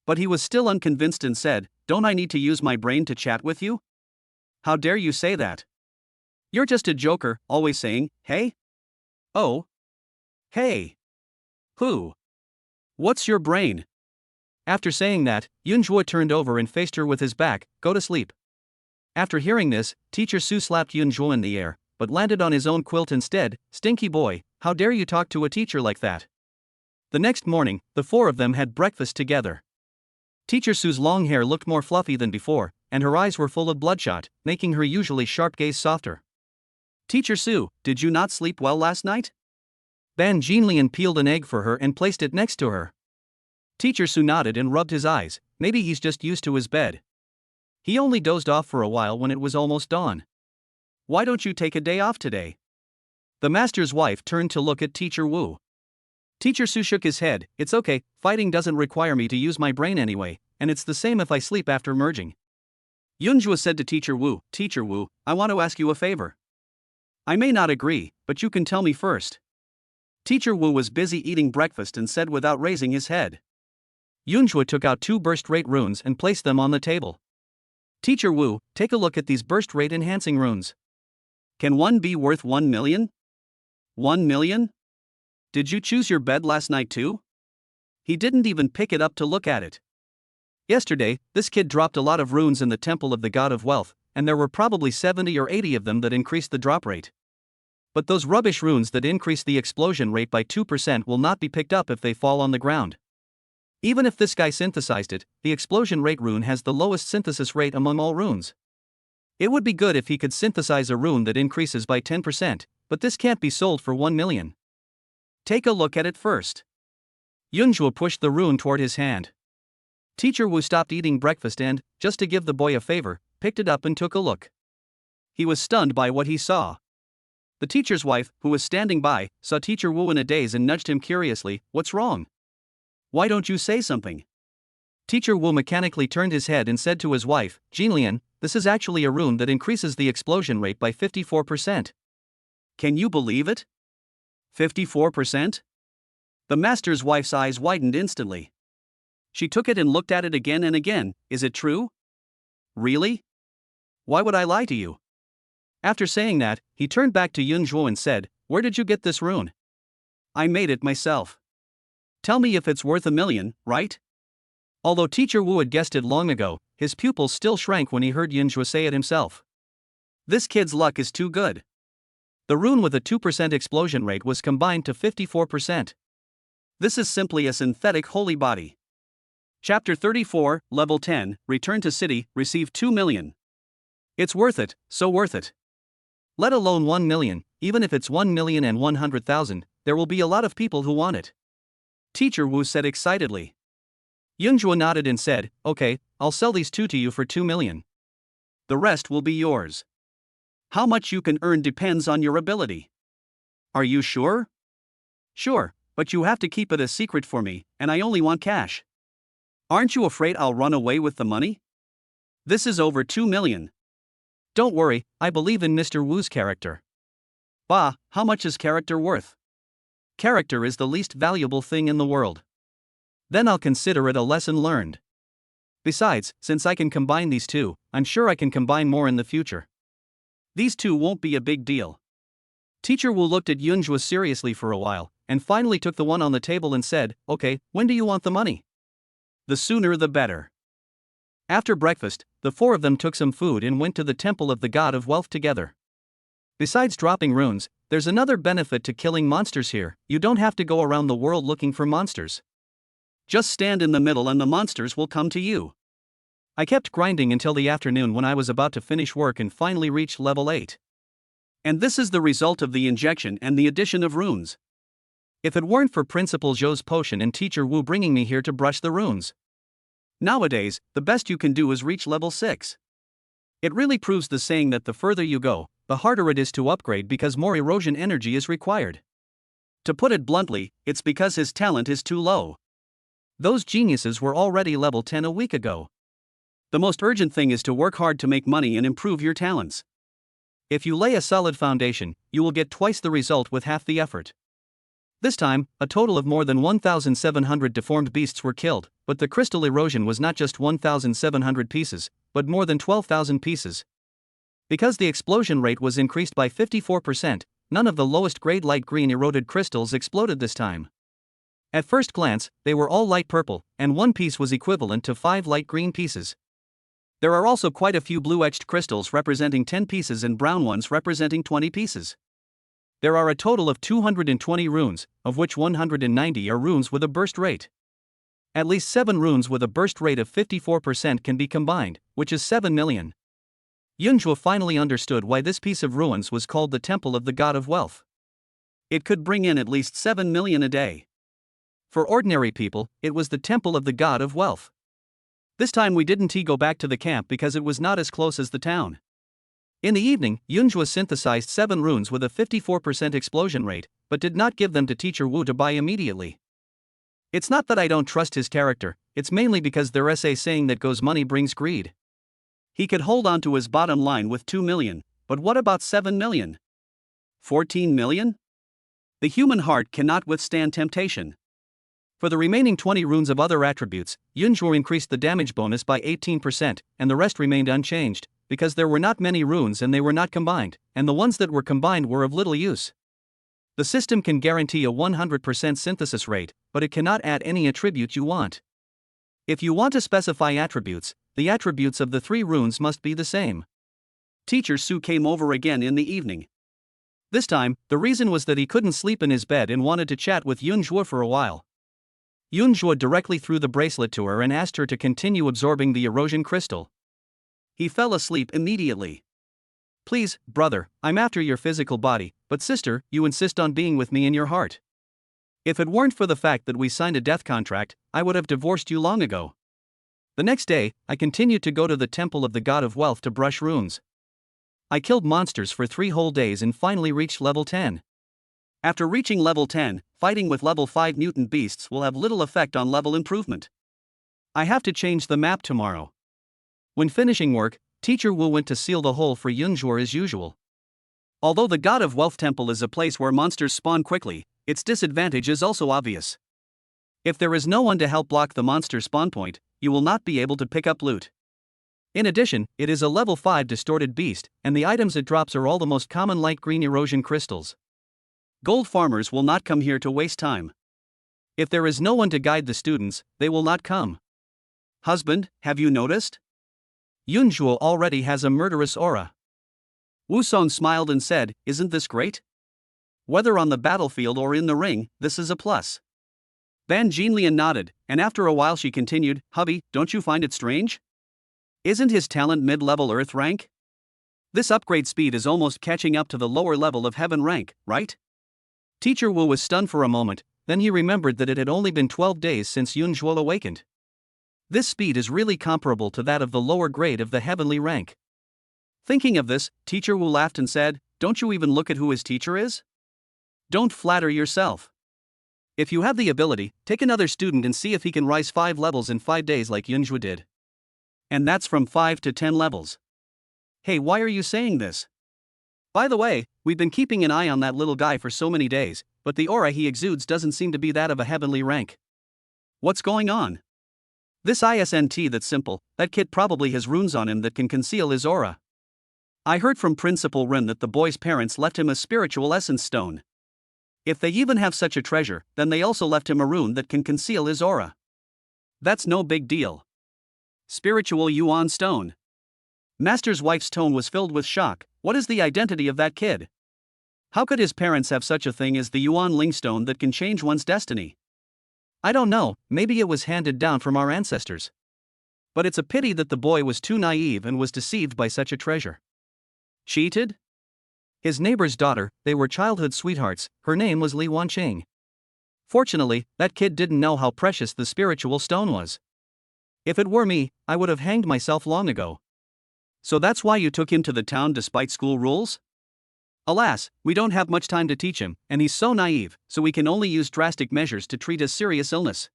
But he was still unconvinced and said, don't I need to use my brain to chat with you? How dare you say that? You're just a joker, always saying, hey? Oh? Hey? Who? What's your brain? After saying that, Yunjua turned over and faced her with his back, go to sleep. After hearing this, Teacher Su slapped Yunjua in the air, but landed on his own quilt instead. Stinky boy, how dare you talk to a teacher like that? The next morning, the 4 of them had breakfast together. Teacher Su's long hair looked more fluffy than before, and her eyes were full of bloodshot, making her usually sharp gaze softer. Teacher Su, did you not sleep well last night? Ban Jinlian peeled an egg for her and placed it next to her. Teacher Su nodded and rubbed his eyes, maybe he's just used to his bed. He only dozed off for a while when it was almost dawn. Why don't you take a day off today? The master's wife turned to look at Teacher Wu. Teacher Su shook his head, it's okay, fighting doesn't require me to use my brain anyway, and it's the same if I sleep after merging. Yunjua said to Teacher Wu, I want to ask you a favor. I may not agree, but you can tell me first. Teacher Wu was busy eating breakfast and said without raising his head. Yunjua took out 2 burst rate runes and placed them on the table. Teacher Wu, take a look at these burst rate enhancing runes. Can one be worth 1 million? 1 million? Did you choose your bed last night too? He didn't even pick it up to look at it. Yesterday, this kid dropped a lot of runes in the temple of the god of wealth, and there were probably 70 or 80 of them that increased the drop rate. But those rubbish runes that increase the explosion rate by 2% will not be picked up if they fall on the ground. Even if this guy synthesized it, the explosion rate rune has the lowest synthesis rate among all runes. It would be good if he could synthesize a rune that increases by 10%, but this can't be sold for 1 million. Take a look at it first. Yunjua pushed the rune toward his hand. Teacher Wu stopped eating breakfast and, just to give the boy a favor, picked it up and took a look. He was stunned by what he saw. The teacher's wife, who was standing by, saw Teacher Wu in a daze and nudged him curiously, what's wrong? Why don't you say something? Teacher Wu mechanically turned his head and said to his wife, Jinlian, this is actually a rune that increases the explosion rate by 54%. Can you believe it? 54%? The master's wife's eyes widened instantly. She took it and looked at it again and again, is it true? Really? Why would I lie to you? After saying that, he turned back to Yunjua and said, where did you get this rune? I made it myself. Tell me if it's worth 1 million, right? Although Teacher Wu had guessed it long ago, his pupils still shrank when he heard Yunjua say it himself. This kid's luck is too good. The rune with a 2% explosion rate was combined to 54%. This is simply a synthetic holy body. Chapter 34, Level 10, Return to City, receive 2 million. It's worth it, so worth it. Let alone 1 million, even if it's 1,100,000, there will be a lot of people who want it. Teacher Wu said excitedly. Yunjua nodded and said, okay, I'll sell these 2 to you for 2 million. The rest will be yours. How much you can earn depends on your ability. Are you sure? Sure, but you have to keep it a secret for me, and I only want cash. Aren't you afraid I'll run away with the money? This is over 2 million. Don't worry, I believe in Mr. Wu's character. Bah, how much is character worth? Character is the least valuable thing in the world. Then I'll consider it a lesson learned. Besides, since I can combine these 2, I'm sure I can combine more in the future. These 2 won't be a big deal. Teacher Wu looked at Yunjua seriously for a while, and finally took the one on the table and said, okay, when do you want the money? The sooner the better. After breakfast, the 4 of them took some food and went to the temple of the god of wealth together. Besides dropping runes, there's another benefit to killing monsters here. You don't have to go around the world looking for monsters. Just stand in the middle and the monsters will come to you. I kept grinding until the afternoon when I was about to finish work and finally reached level 8. And this is the result of the injection and the addition of runes. If it weren't for Principal Zhou's potion and Teacher Wu bringing me here to brush the runes. Nowadays, the best you can do is reach level 6. It really proves the saying that the further you go, the harder it is to upgrade because more erosion energy is required. To put it bluntly, it's because his talent is too low. Those geniuses were already level 10 a week ago. The most urgent thing is to work hard to make money and improve your talents. If you lay a solid foundation, you will get twice the result with half the effort. This time, a total of more than 1,700 deformed beasts were killed, but the crystal erosion was not just 1,700 pieces, but more than 12,000 pieces. Because the explosion rate was increased by 54%, none of the lowest grade light green eroded crystals exploded this time. At first glance, they were all light purple, and one piece was equivalent to 5 light green pieces. There are also quite a few blue-etched crystals representing 10 pieces and brown ones representing 20 pieces. There are a total of 220 runes, of which 190 are runes with a burst rate. At least 7 runes with a burst rate of 54% can be combined, which is 7 million. Yunzhua finally understood why this piece of ruins was called the Temple of the God of Wealth. It could bring in at least 7 million a day. For ordinary people, it was the Temple of the God of Wealth. This time we didn't go back to the camp because it was not as close as the town. In the evening, Yunzhua synthesized 7 runes with a 54% explosion rate, but did not give them to Teacher Wu to buy immediately. It's not that I don't trust his character, it's mainly because there's a saying that goes money brings greed. He could hold on to his bottom line with 2 million, but what about 7 million? 14 million? The human heart cannot withstand temptation. For the remaining 20 runes of other attributes, Yunzhua increased the damage bonus by 18%, and the rest remained unchanged, because there were not many runes and they were not combined, and the ones that were combined were of little use. The system can guarantee a 100% synthesis rate, but it cannot add any attribute you want. If you want to specify attributes, the attributes of the 3 runes must be the same. Teacher Su came over again in the evening. This time, the reason was that he couldn't sleep in his bed and wanted to chat with Yunzhua for a while. Yunzhua directly threw the bracelet to her and asked her to continue absorbing the erosion crystal. He fell asleep immediately. Please, brother, I'm after your physical body, but sister, you insist on being with me in your heart. If it weren't for the fact that we signed a death contract, I would have divorced you long ago. The next day, I continued to go to the Temple of the God of Wealth to brush runes. I killed monsters for 3 whole days and finally reached level 10. After reaching level 10, fighting with level 5 mutant beasts will have little effect on level improvement. I have to change the map tomorrow. When finishing work, Teacher Wu went to seal the hole for Yunzhua as usual. Although the God of Wealth Temple is a place where monsters spawn quickly, its disadvantage is also obvious. If there is no one to help block the monster spawn point, you will not be able to pick up loot. In addition, it is a level 5 distorted beast, and the items it drops are all the most common light green erosion crystals. Gold farmers will not come here to waste time. If there is no one to guide the students, they will not come. Husband, have you noticed? Yunzhua already has a murderous aura. Wu Song smiled and said, isn't this great? Whether on the battlefield or in the ring, this is a plus. Ban Jinlian nodded, and after a while she continued, hubby, don't you find it strange? Isn't his talent mid-level earth rank? This upgrade speed is almost catching up to the lower level of heaven rank, right? Teacher Wu was stunned for a moment, then he remembered that it had only been 12 days since Yunzhua awakened. This speed is really comparable to that of the lower grade of the heavenly rank. Thinking of this, Teacher Wu laughed and said, don't you even look at who his teacher is? Don't flatter yourself. If you have the ability, take another student and see if he can rise 5 levels in 5 days like Yunzhua did. And that's from 5 to 10 levels. Hey, why are you saying this? By the way, we've been keeping an eye on that little guy for so many days, but the aura he exudes doesn't seem to be that of a heavenly rank. What's going on? This isn't that simple, that kid probably has runes on him that can conceal his aura. I heard from Principal Rin that the boy's parents left him a spiritual essence stone. If they even have such a treasure, then they also left him a rune that can conceal his aura. That's no big deal. Spiritual Yuan stone. Master's wife's tone was filled with shock. What is the identity of that kid? How could his parents have such a thing as the Yuan Ling stone that can change one's destiny? I don't know, maybe it was handed down from our ancestors. But it's a pity that the boy was too naive and was deceived by such a treasure. Cheated? His neighbor's daughter, they were childhood sweethearts, her name was Li Wanqing. Fortunately, that kid didn't know how precious the spiritual stone was. If it were me, I would have hanged myself long ago. So that's why you took him to the town despite school rules? Alas, we don't have much time to teach him, and he's so naive, so we can only use drastic measures to treat his serious illness.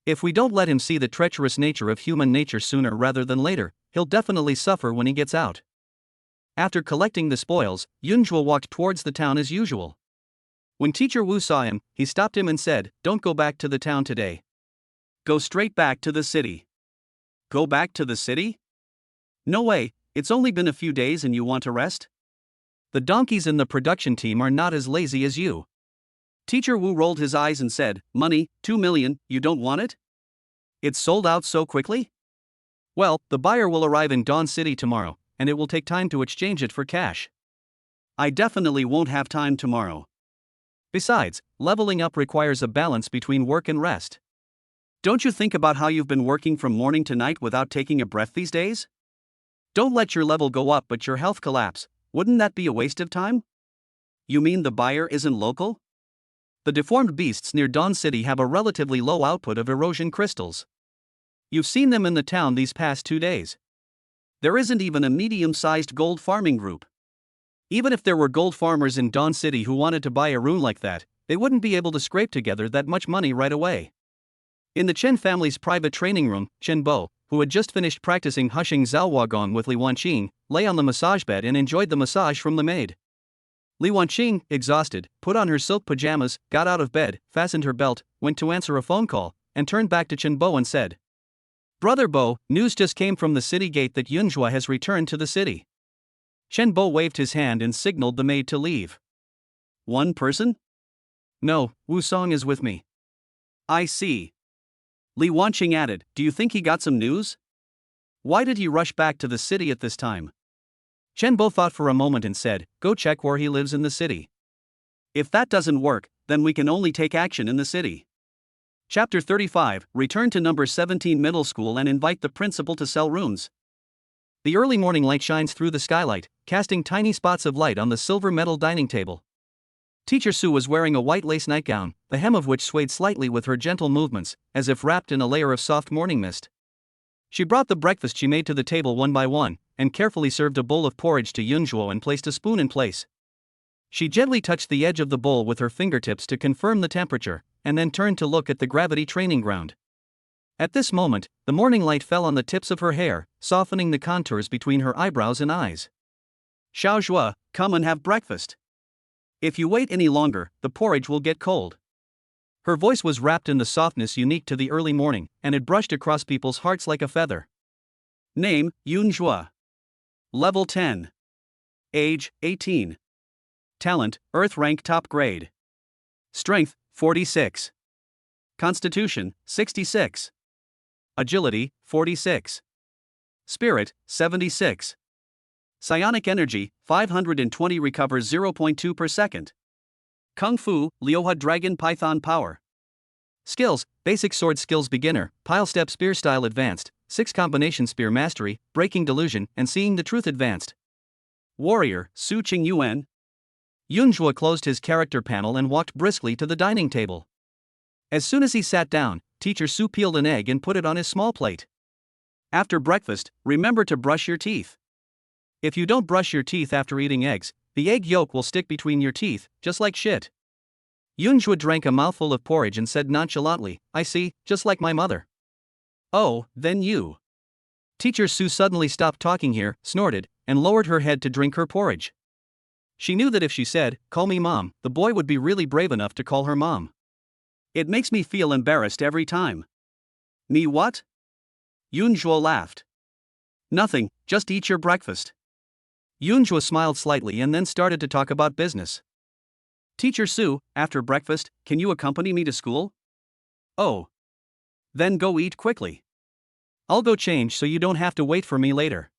If we don't let him see the treacherous nature of human nature sooner rather than later, he'll definitely suffer when he gets out. After collecting the spoils, Yunzhuo walked towards the town as usual. When Teacher Wu saw him, he stopped him and said, "Don't go back to the town today. Go straight back to the city." Go back to the city? No way, it's only been a few days and you want to rest? The donkeys in the production team are not as lazy as you. Teacher Wu rolled his eyes and said, "Money, 2 million, you don't want it? It's sold out so quickly?" Well, the buyer will arrive in Dawn City tomorrow, and it will take time to exchange it for cash. I definitely won't have time tomorrow. Besides, leveling up requires a balance between work and rest. Don't you think about how you've been working from morning to night without taking a breath these days? Don't let your level go up but your health collapse. Wouldn't that be a waste of time? You mean the buyer isn't local? The deformed beasts near Dawn City have a relatively low output of erosion crystals. You've seen them in the town these past 2 days. There isn't even a medium-sized gold farming group. Even if there were gold farmers in Dawn City who wanted to buy a rune like that, they wouldn't be able to scrape together that much money right away. In the Chen family's private training room, Chen Bo, who had just finished practicing hushing Zhao Gong with Li Wanqing, lay on the massage bed and enjoyed the massage from the maid. Li Wanqing, exhausted, put on her silk pajamas, got out of bed, fastened her belt, went to answer a phone call, and turned back to Chen Bo and said, "Brother Bo, news just came from the city gate that Yunzhua has returned to the city." Chen Bo waved his hand and signaled the maid to leave. "One person?" "No, Wu Song is with me." "I see." Li Wanqing added, "Do you think he got some news? Why did he rush back to the city at this time?" Chen Bo thought for a moment and said, "Go check where he lives in the city. If that doesn't work, then we can only take action in the city." Chapter 35, Return to number 17 Middle School and invite the principal to sell runes. The early morning light shines through the skylight, casting tiny spots of light on the silver metal dining table. Teacher Su was wearing a white lace nightgown, the hem of which swayed slightly with her gentle movements, as if wrapped in a layer of soft morning mist. She brought the breakfast she made to the table one by one, and carefully served a bowl of porridge to Yunzhuo and placed a spoon in place. She gently touched the edge of the bowl with her fingertips to confirm the temperature, and then turned to look at the gravity training ground. At this moment, the morning light fell on the tips of her hair, softening the contours between her eyebrows and eyes. "Xiao Zhua, come and have breakfast. If you wait any longer, the porridge will get cold." Her voice was wrapped in the softness unique to the early morning, and it brushed across people's hearts like a feather. Name, Yunzhua. Level 10. Age, 18. Talent, Earth rank top grade. Strength, 46. Constitution, 66. Agility, 46. Spirit, 76. Psionic energy, 520 recovers 0.2 per second. Kung Fu, Liuhua Dragon Python Power. Skills, Basic Sword Skills Beginner, Pile Step Spear Style Advanced, 6 Combination Spear Mastery, Breaking Delusion, and Seeing the Truth Advanced. Warrior, Su Qing Yuan. Yunzhua closed his character panel and walked briskly to the dining table. As soon as he sat down, Teacher Su peeled an egg and put it on his small plate. After breakfast, remember to brush your teeth. If you don't brush your teeth after eating eggs, the egg yolk will stick between your teeth, just like shit. Yunzhua drank a mouthful of porridge and said nonchalantly, "I see, just like my mother." "Oh, then you." Teacher Su suddenly stopped talking here, snorted, and lowered her head to drink her porridge. She knew that if she said, "Call me mom," the boy would be really brave enough to call her mom. "It makes me feel embarrassed every time." "Me what?" Yunzhua laughed. "Nothing, just eat your breakfast." Yunzhua smiled slightly and then started to talk about business. "Teacher Su, after breakfast, can you accompany me to school?" "Oh. Then go eat quickly. I'll go change so you don't have to wait for me later."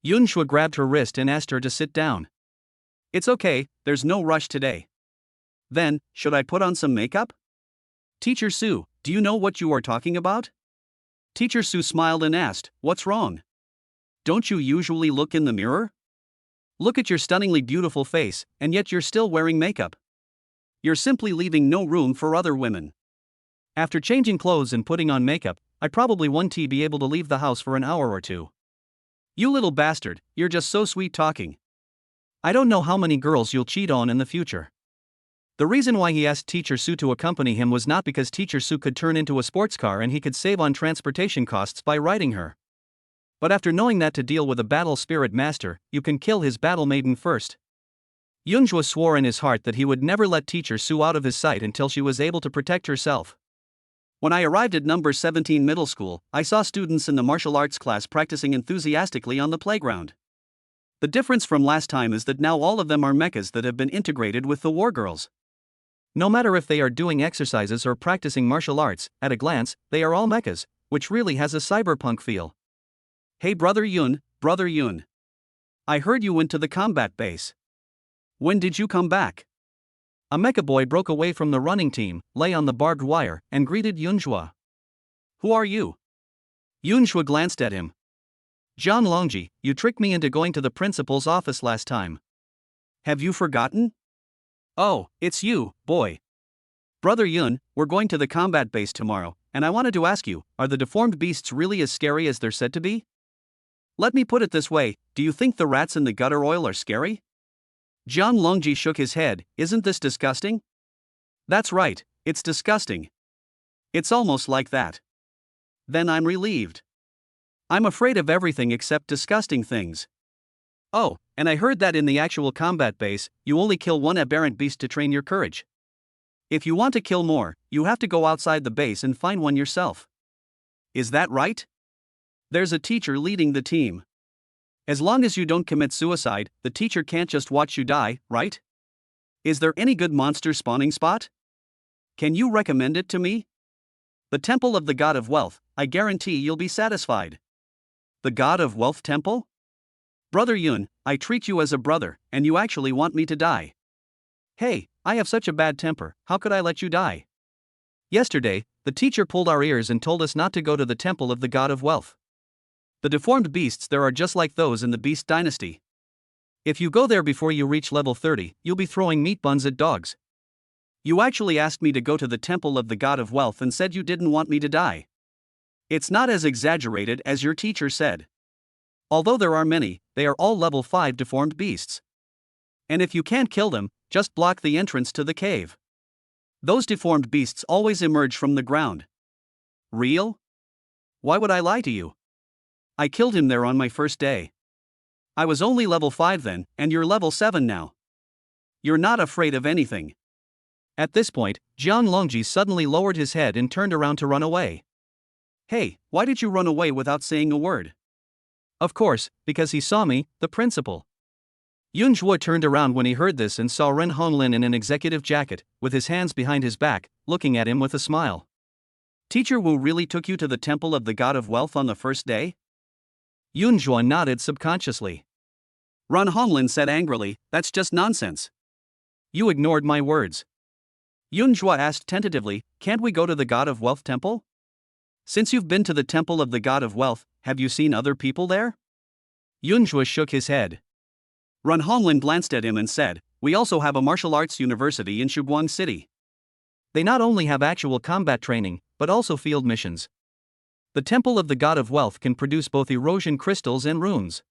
Yunzhua grabbed her wrist and asked her to sit down. It's okay, there's no rush today. Then, should I put on some makeup? Teacher Sue, do you know what you are talking about? Teacher Sue smiled and asked, what's wrong? Don't you usually look in the mirror? Look at your stunningly beautiful face, and yet you're still wearing makeup. You're simply leaving no room for other women. After changing clothes and putting on makeup, I probably won't be able to leave the house for an hour or two. You little bastard, you're just so sweet talking. I don't know how many girls you'll cheat on in the future. The reason why he asked Teacher Sue to accompany him was not because Teacher Sue could turn into a sports car and he could save on transportation costs by riding her. But after knowing that to deal with a battle spirit master, you can kill his battle maiden first. Yunjua swore in his heart that he would never let Teacher Sue out of his sight until she was able to protect herself. When I arrived at number 17 middle school, I saw students in the martial arts class practicing enthusiastically on the playground. The difference from last time is that now all of them are mechas that have been integrated with the war girls. No matter if they are doing exercises or practicing martial arts, at a glance, they are all mechas, which really has a cyberpunk feel. Hey Brother Yun. I heard you went to the combat base. When did you come back? A mecha boy broke away from the running team, lay on the barbed wire, and greeted Yunjua. Who are you? Yunjua glanced at him. John Longji, you tricked me into going to the principal's office last time. Have you forgotten? Oh, it's you, boy. Brother Yun, we're going to the combat base tomorrow, and I wanted to ask you, are the deformed beasts really as scary as they're said to be? Let me put it this way, do you think the rats in the gutter oil are scary? John Longji shook his head, isn't this disgusting? That's right, it's disgusting. It's almost like that. Then I'm relieved. I'm afraid of everything except disgusting things. Oh, and I heard that in the actual combat base, you only kill one aberrant beast to train your courage. If you want to kill more, you have to go outside the base and find one yourself. Is that right? There's a teacher leading the team. As long as you don't commit suicide, the teacher can't just watch you die, right? Is there any good monster spawning spot? Can you recommend it to me? The Temple of the God of Wealth, I guarantee you'll be satisfied. The God of Wealth Temple? Brother Yun, I treat you as a brother, and you actually want me to die. Hey, I have such a bad temper, how could I let you die? Yesterday, the teacher pulled our ears and told us not to go to the Temple of the God of Wealth. The deformed beasts there are just like those in the Beast Dynasty. If you go there before you reach level 30, you'll be throwing meat buns at dogs. You actually asked me to go to the Temple of the God of Wealth and said you didn't want me to die. It's not as exaggerated as your teacher said. Although there are many, they are all level 5 deformed beasts. And if you can't kill them, just block the entrance to the cave. Those deformed beasts always emerge from the ground. Real? Why would I lie to you? I killed him there on my first day. I was only level 5 then, and you're level 7 now. You're not afraid of anything. At this point, Jiang Longji suddenly lowered his head and turned around to run away. Hey, why did you run away without saying a word? Of course, because he saw me, the principal. Yunjua turned around when he heard this and saw Ren Honglin in an executive jacket, with his hands behind his back, looking at him with a smile. Teacher Wu really took you to the Temple of the God of Wealth on the first day? Yunjua nodded subconsciously. Ren Honglin said angrily, that's just nonsense. You ignored my words. Yunjua asked tentatively, can't we go to the God of Wealth Temple? Since you've been to the Temple of the God of Wealth, have you seen other people there? Yunjua shook his head. Ren Honglin glanced at him and said, we also have a martial arts university in Shuguang City. They not only have actual combat training, but also field missions. The Temple of the God of Wealth can produce both erosion crystals and runes.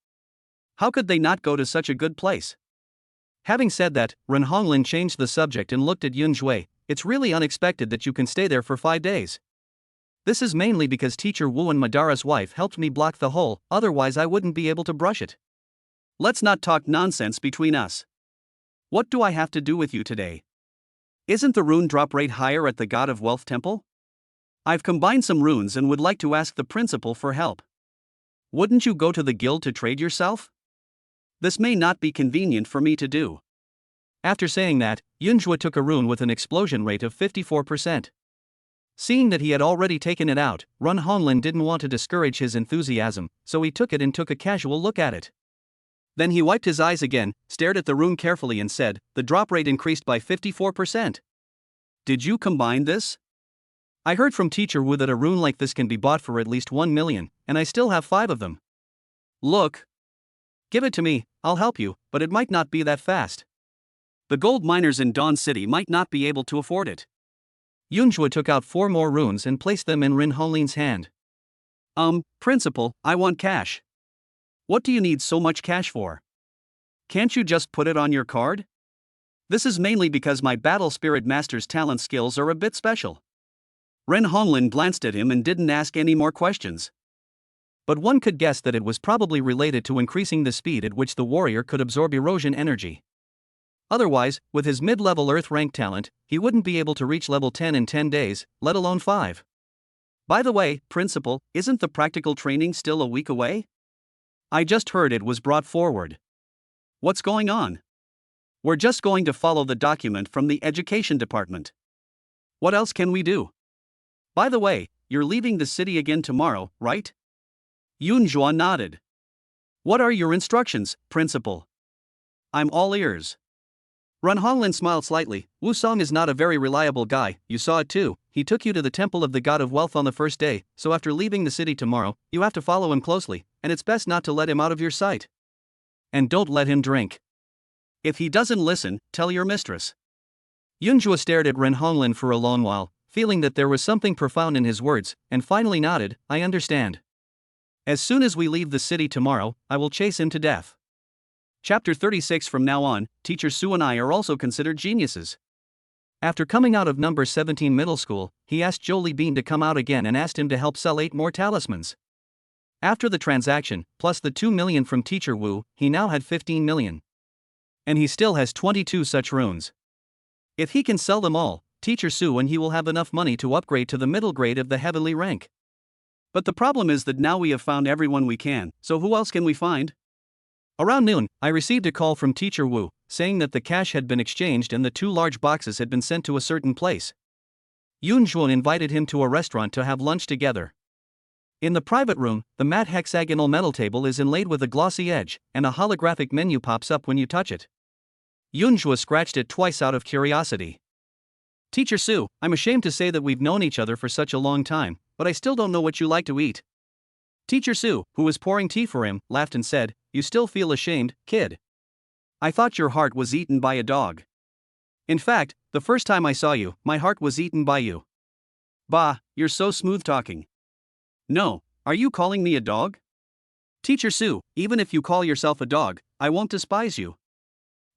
How could they not go to such a good place? Having said that, Ren Honglin changed the subject and looked at Yunjue. It's really unexpected that you can stay there for 5 days. This is mainly because Teacher Wu and Madara's wife helped me block the hole, otherwise I wouldn't be able to brush it. Let's not talk nonsense between us. What do I have to do with you today? Isn't the rune drop rate higher at the God of Wealth Temple? I've combined some runes and would like to ask the principal for help. Wouldn't you go to the guild to trade yourself? This may not be convenient for me to do. After saying that, Yunjua took a rune with an explosion rate of 54%. Seeing that he had already taken it out, Ren Honglin didn't want to discourage his enthusiasm, so he took it and took a casual look at it. Then he wiped his eyes again, stared at the rune carefully and said, the drop rate increased by 54%. Did you combine this? I heard from Teacher Wu that a rune like this can be bought for at least 1 million, and I still have 5 of them. Look. Give it to me, I'll help you, but it might not be that fast. The gold miners in Dawn City might not be able to afford it. Yunjua took out 4 more runes and placed them in Rin Honlin's hand. Principal, I want cash. What do you need so much cash for? Can't you just put it on your card? This is mainly because my Battle Spirit Master's talent skills are a bit special. Ren Honglin glanced at him and didn't ask any more questions. But one could guess that it was probably related to increasing the speed at which the warrior could absorb erosion energy. Otherwise, with his mid-level Earth rank talent, he wouldn't be able to reach level 10 in 10 days, let alone 5. By the way, Principal, isn't the practical training still a week away? I just heard it was brought forward. What's going on? We're just going to follow the document from the Education Department. What else can we do? By the way, you're leaving the city again tomorrow, right? Yunjua nodded. What are your instructions, Principal? I'm all ears. Ren Honglin smiled slightly. Wu Song is not a very reliable guy, you saw it too. He took you to the Temple of the God of Wealth on the first day, so after leaving the city tomorrow, you have to follow him closely, and it's best not to let him out of your sight. And don't let him drink. If he doesn't listen, tell your mistress. Yunjua stared at Ren Honglin for a long while, feeling that there was something profound in his words, and finally nodded, I understand. As soon as we leave the city tomorrow, I will chase him to death. Chapter 36. From now on, Teacher Su and I are also considered geniuses. After coming out of number 17 middle school, he asked Jolie Bean to come out again and asked him to help sell 8 more talismans. After the transaction, plus the 2 million from Teacher Wu, he now had 15 million. And he still has 22 such runes. If he can sell them all, Teacher Su and he will have enough money to upgrade to the middle grade of the heavenly rank. But the problem is that now we have found everyone we can, so who else can we find? Around noon, I received a call from Teacher Wu, saying that the cash had been exchanged and the 2 large boxes had been sent to a certain place. Yunjun invited him to a restaurant to have lunch together. In the private room, the matte hexagonal metal table is inlaid with a glossy edge, and a holographic menu pops up when you touch it. Yunjua scratched it twice out of curiosity. Teacher Su, I'm ashamed to say that we've known each other for such a long time, but I still don't know what you like to eat. Teacher Su, who was pouring tea for him, laughed and said, You still feel ashamed, kid? I thought your heart was eaten by a dog. In fact, the first time I saw you, my heart was eaten by you. Bah, you're so smooth talking. No, are you calling me a dog? Teacher Su, even if you call yourself a dog, I won't despise you.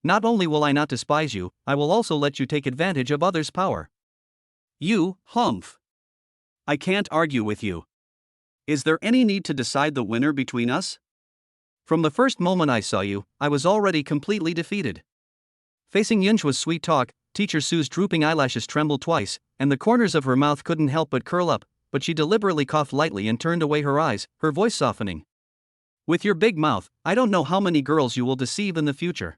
Not only will I not despise you, I will also let you take advantage of others' power. You, humph. I can't argue with you. Is there any need to decide the winner between us? From the first moment I saw you, I was already completely defeated. Facing Yunjua's sweet talk, Teacher Su's drooping eyelashes trembled twice, and the corners of her mouth couldn't help but curl up, but she deliberately coughed lightly and turned away her eyes, her voice softening. With your big mouth, I don't know how many girls you will deceive in the future.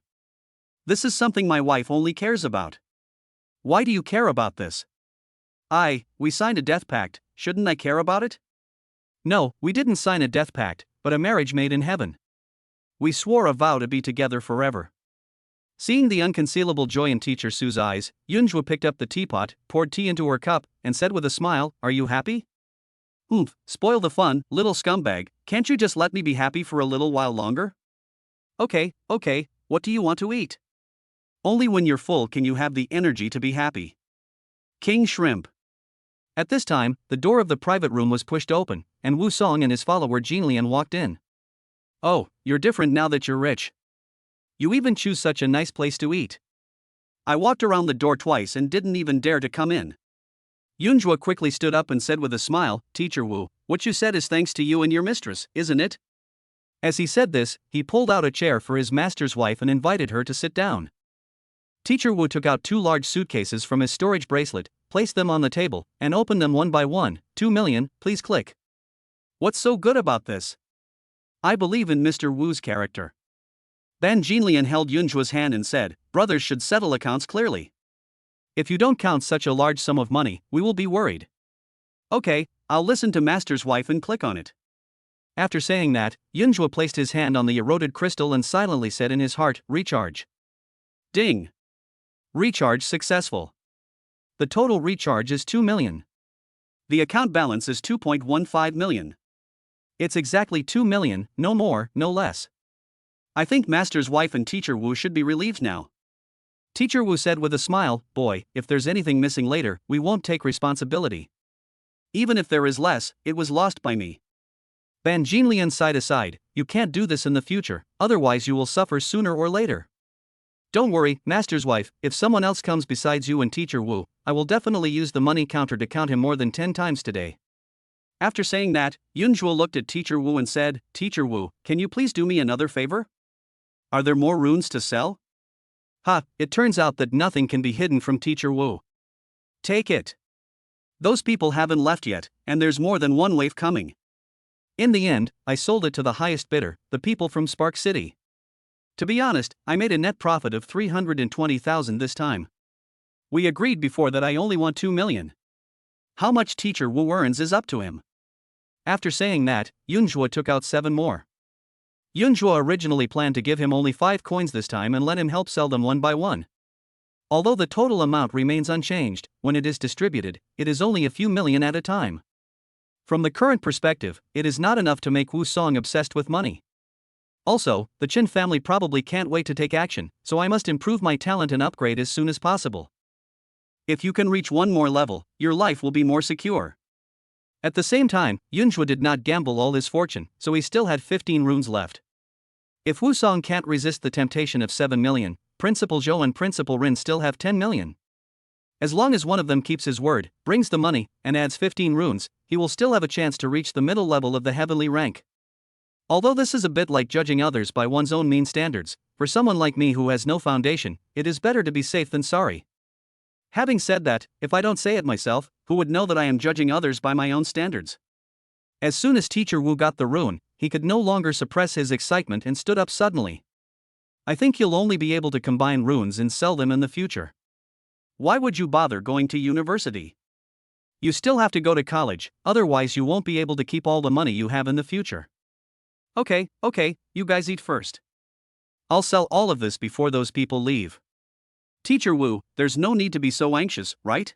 This is something my wife only cares about. Why do you care about this? We signed a death pact, shouldn't I care about it? No, we didn't sign a death pact, but a marriage made in heaven. We swore a vow to be together forever. Seeing the unconcealable joy in Teacher Su's eyes, Yunjua picked up the teapot, poured tea into her cup, and said with a smile, Are you happy? Spoil the fun, little scumbag, can't you just let me be happy for a little while longer? Okay, what do you want to eat? Only when you're full can you have the energy to be happy. King Shrimp. At this time, the door of the private room was pushed open, and Wu Song and his follower Jinlian walked in. Oh, you're different now that you're rich. You even choose such a nice place to eat. I walked around the door twice and didn't even dare to come in. Yunjua quickly stood up and said with a smile, Teacher Wu, what you said is thanks to you and your mistress, isn't it? As he said this, he pulled out a chair for his master's wife and invited her to sit down. Teacher Wu took out 2 large suitcases from his storage bracelet, placed them on the table, and opened them one by one. 2 million, please click. What's so good about this? I believe in Mr. Wu's character. Then Jinlian held Yunjua's hand and said, Brothers should settle accounts clearly. If you don't count such a large sum of money, we will be worried. Okay, I'll listen to Master's wife and click on it. After saying that, Yunjua placed his hand on the eroded crystal and silently said in his heart, "Recharge." Ding! Recharge successful. The total recharge is 2 million. The account balance is 2.15 million. It's exactly 2 million, no more, no less. I think Master's wife and Teacher Wu should be relieved now. Teacher Wu said with a smile, "Boy, if there's anything missing later, we won't take responsibility. Even if there is less, it was lost by me." Ban Jinlian sighed aside, "You can't do this in the future, otherwise you will suffer sooner or later. Don't worry, Master's wife, if someone else comes besides you and Teacher Wu, I will definitely use the money counter to count him more than 10 times today." After saying that, Yunjua looked at Teacher Wu and said, "Teacher Wu, can you please do me another favor? Are there more runes to sell?" It turns out that nothing can be hidden from Teacher Wu. Take it. Those people haven't left yet, and there's more than one wave coming. In the end, I sold it to the highest bidder, the people from Spark City. To be honest, I made a net profit of 320,000 this time. We agreed before that I only want 2 million. How much Teacher Wu earns is up to him. After saying that, Yunjua took out 7 more. Yunjua originally planned to give him only 5 coins this time and let him help sell them one by one. Although the total amount remains unchanged, when it is distributed, it is only a few million at a time. From the current perspective, it is not enough to make Wu Song obsessed with money. Also, the Qin family probably can't wait to take action, so I must improve my talent and upgrade as soon as possible. If you can reach one more level, your life will be more secure. At the same time, Yunjua did not gamble all his fortune, so he still had 15 runes left. If Wu Song can't resist the temptation of 7 million, Principal Zhou and Principal Rin still have 10 million. As long as one of them keeps his word, brings the money, and adds 15 runes, he will still have a chance to reach the middle level of the heavenly rank. Although this is a bit like judging others by one's own mean standards, for someone like me who has no foundation, it is better to be safe than sorry. Having said that, if I don't say it myself, who would know that I am judging others by my own standards? As soon as Teacher Wu got the rune, he could no longer suppress his excitement and stood up suddenly. "I think you'll only be able to combine runes and sell them in the future. Why would you bother going to university? You still have to go to college, otherwise you won't be able to keep all the money you have in the future." Okay, you guys eat first. I'll sell all of this before those people leave. Teacher Wu, there's no need to be so anxious, right?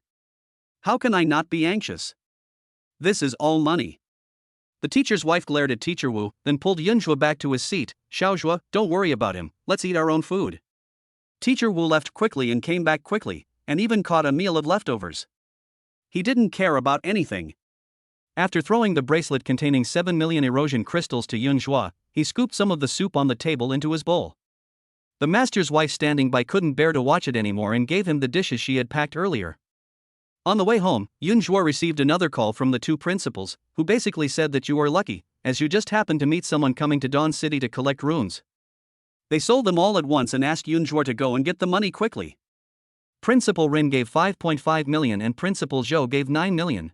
How can I not be anxious? This is all money. The teacher's wife glared at Teacher Wu, then pulled Yunjua back to his seat. "Xiaozhua, don't worry about him, let's eat our own food." Teacher Wu left quickly and came back quickly, and even caught a meal of leftovers. He didn't care about anything. After throwing the bracelet containing 7 million erosion crystals to Yunjua, he scooped some of the soup on the table into his bowl. The master's wife standing by couldn't bear to watch it anymore and gave him the dishes she had packed earlier. On the way home, Yunjua received another call from the 2 principals, who basically said that you are lucky, as you just happened to meet someone coming to Dawn City to collect runes. They sold them all at once and asked Yunjua to go and get the money quickly. Principal Rin gave 5.5 million and Principal Zhou gave 9 million.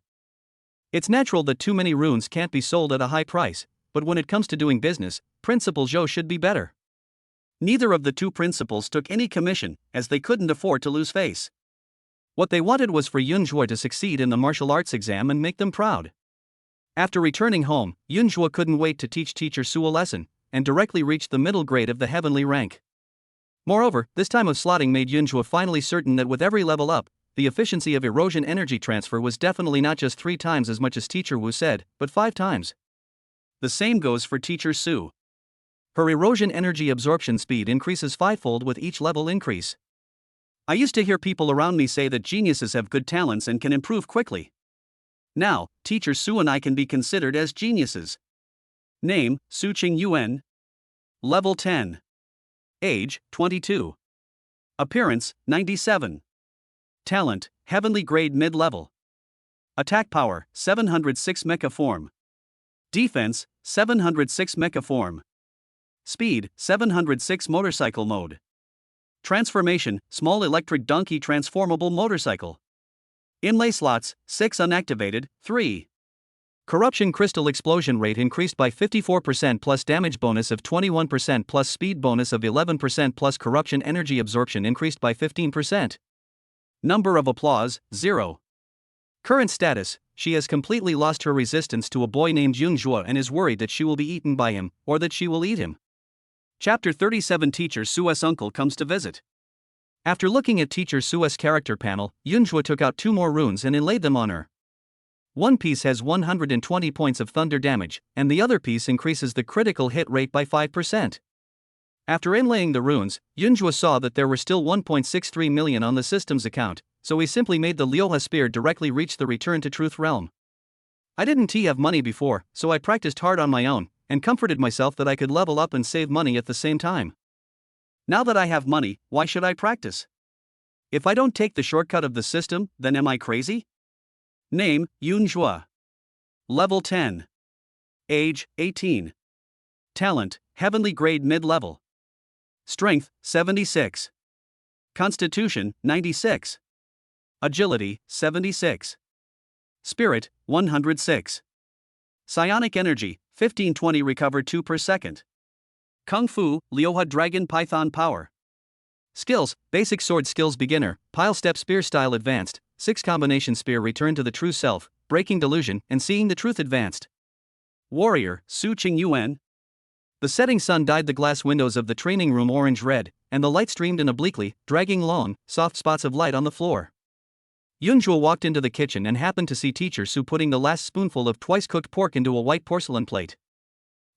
It's natural that too many runes can't be sold at a high price, but when it comes to doing business, Principal Zhou should be better. Neither of the 2 principals took any commission, as they couldn't afford to lose face. What they wanted was for Yunjua to succeed in the martial arts exam and make them proud. After returning home, Yunjua couldn't wait to teach Teacher Su a lesson, and directly reached the middle grade of the heavenly rank. Moreover, this time of slotting made Yunjua finally certain that with every level up, the efficiency of erosion energy transfer was definitely not just 3 times as much as Teacher Wu said, but 5 times. The same goes for Teacher Su. Her erosion energy absorption speed increases 5-fold with each level increase. I used to hear people around me say that geniuses have good talents and can improve quickly. Now, Teacher Su and I can be considered as geniuses. Name, Su Qing Yuan. Level 10. Age, 22. Appearance, 97. Talent, Heavenly Grade Mid-Level. Attack Power, 706 Mecha Form. Defense, 706 Mecha Form. Speed, 706 Motorcycle Mode. Transformation, Small Electric Donkey Transformable Motorcycle. Inlay slots, 6 unactivated, 3. Corruption Crystal Explosion Rate increased by 54% plus damage bonus of 21% plus speed bonus of 11% plus corruption energy absorption increased by 15%. Number of applause, 0. Current status, she has completely lost her resistance to a boy named Yunjua and is worried that she will be eaten by him, or that she will eat him. Chapter 37. Teacher Su's uncle comes to visit. After looking at Teacher Su's character panel, Yunjua took out 2 more runes and inlaid them on her. One piece has 120 points of thunder damage, and the other piece increases the critical hit rate by 5%. After inlaying the runes, Yunjua saw that there were still 1.63 million on the system's account, so he simply made the Lyoha spear directly reach the Return to Truth realm. I didn't have money before, so I practiced hard on my own, and comforted myself that I could level up and save money at the same time. Now that I have money, why should I practice? If I don't take the shortcut of the system, then am I crazy? Name, Yunjua. Level 10. Age, 18. Talent, Heavenly Grade Mid-Level. Strength, 76. Constitution, 96. Agility, 76. Spirit, 106. Psionic Energy, 1520 recovered 2 per second. Kung Fu, Lyoha Dragon Python Power. Skills, Basic Sword Skills Beginner, Pile Step Spear Style Advanced, 6 Combination Spear Return to the True Self, Breaking Delusion and Seeing the Truth Advanced. Warrior, Su Qing Yuan. The setting sun dyed the glass windows of the training room orange-red, and the light streamed in obliquely, dragging long, soft spots of light on the floor. Yunjua walked into the kitchen and happened to see Teacher Su putting the last spoonful of twice-cooked pork into a white porcelain plate.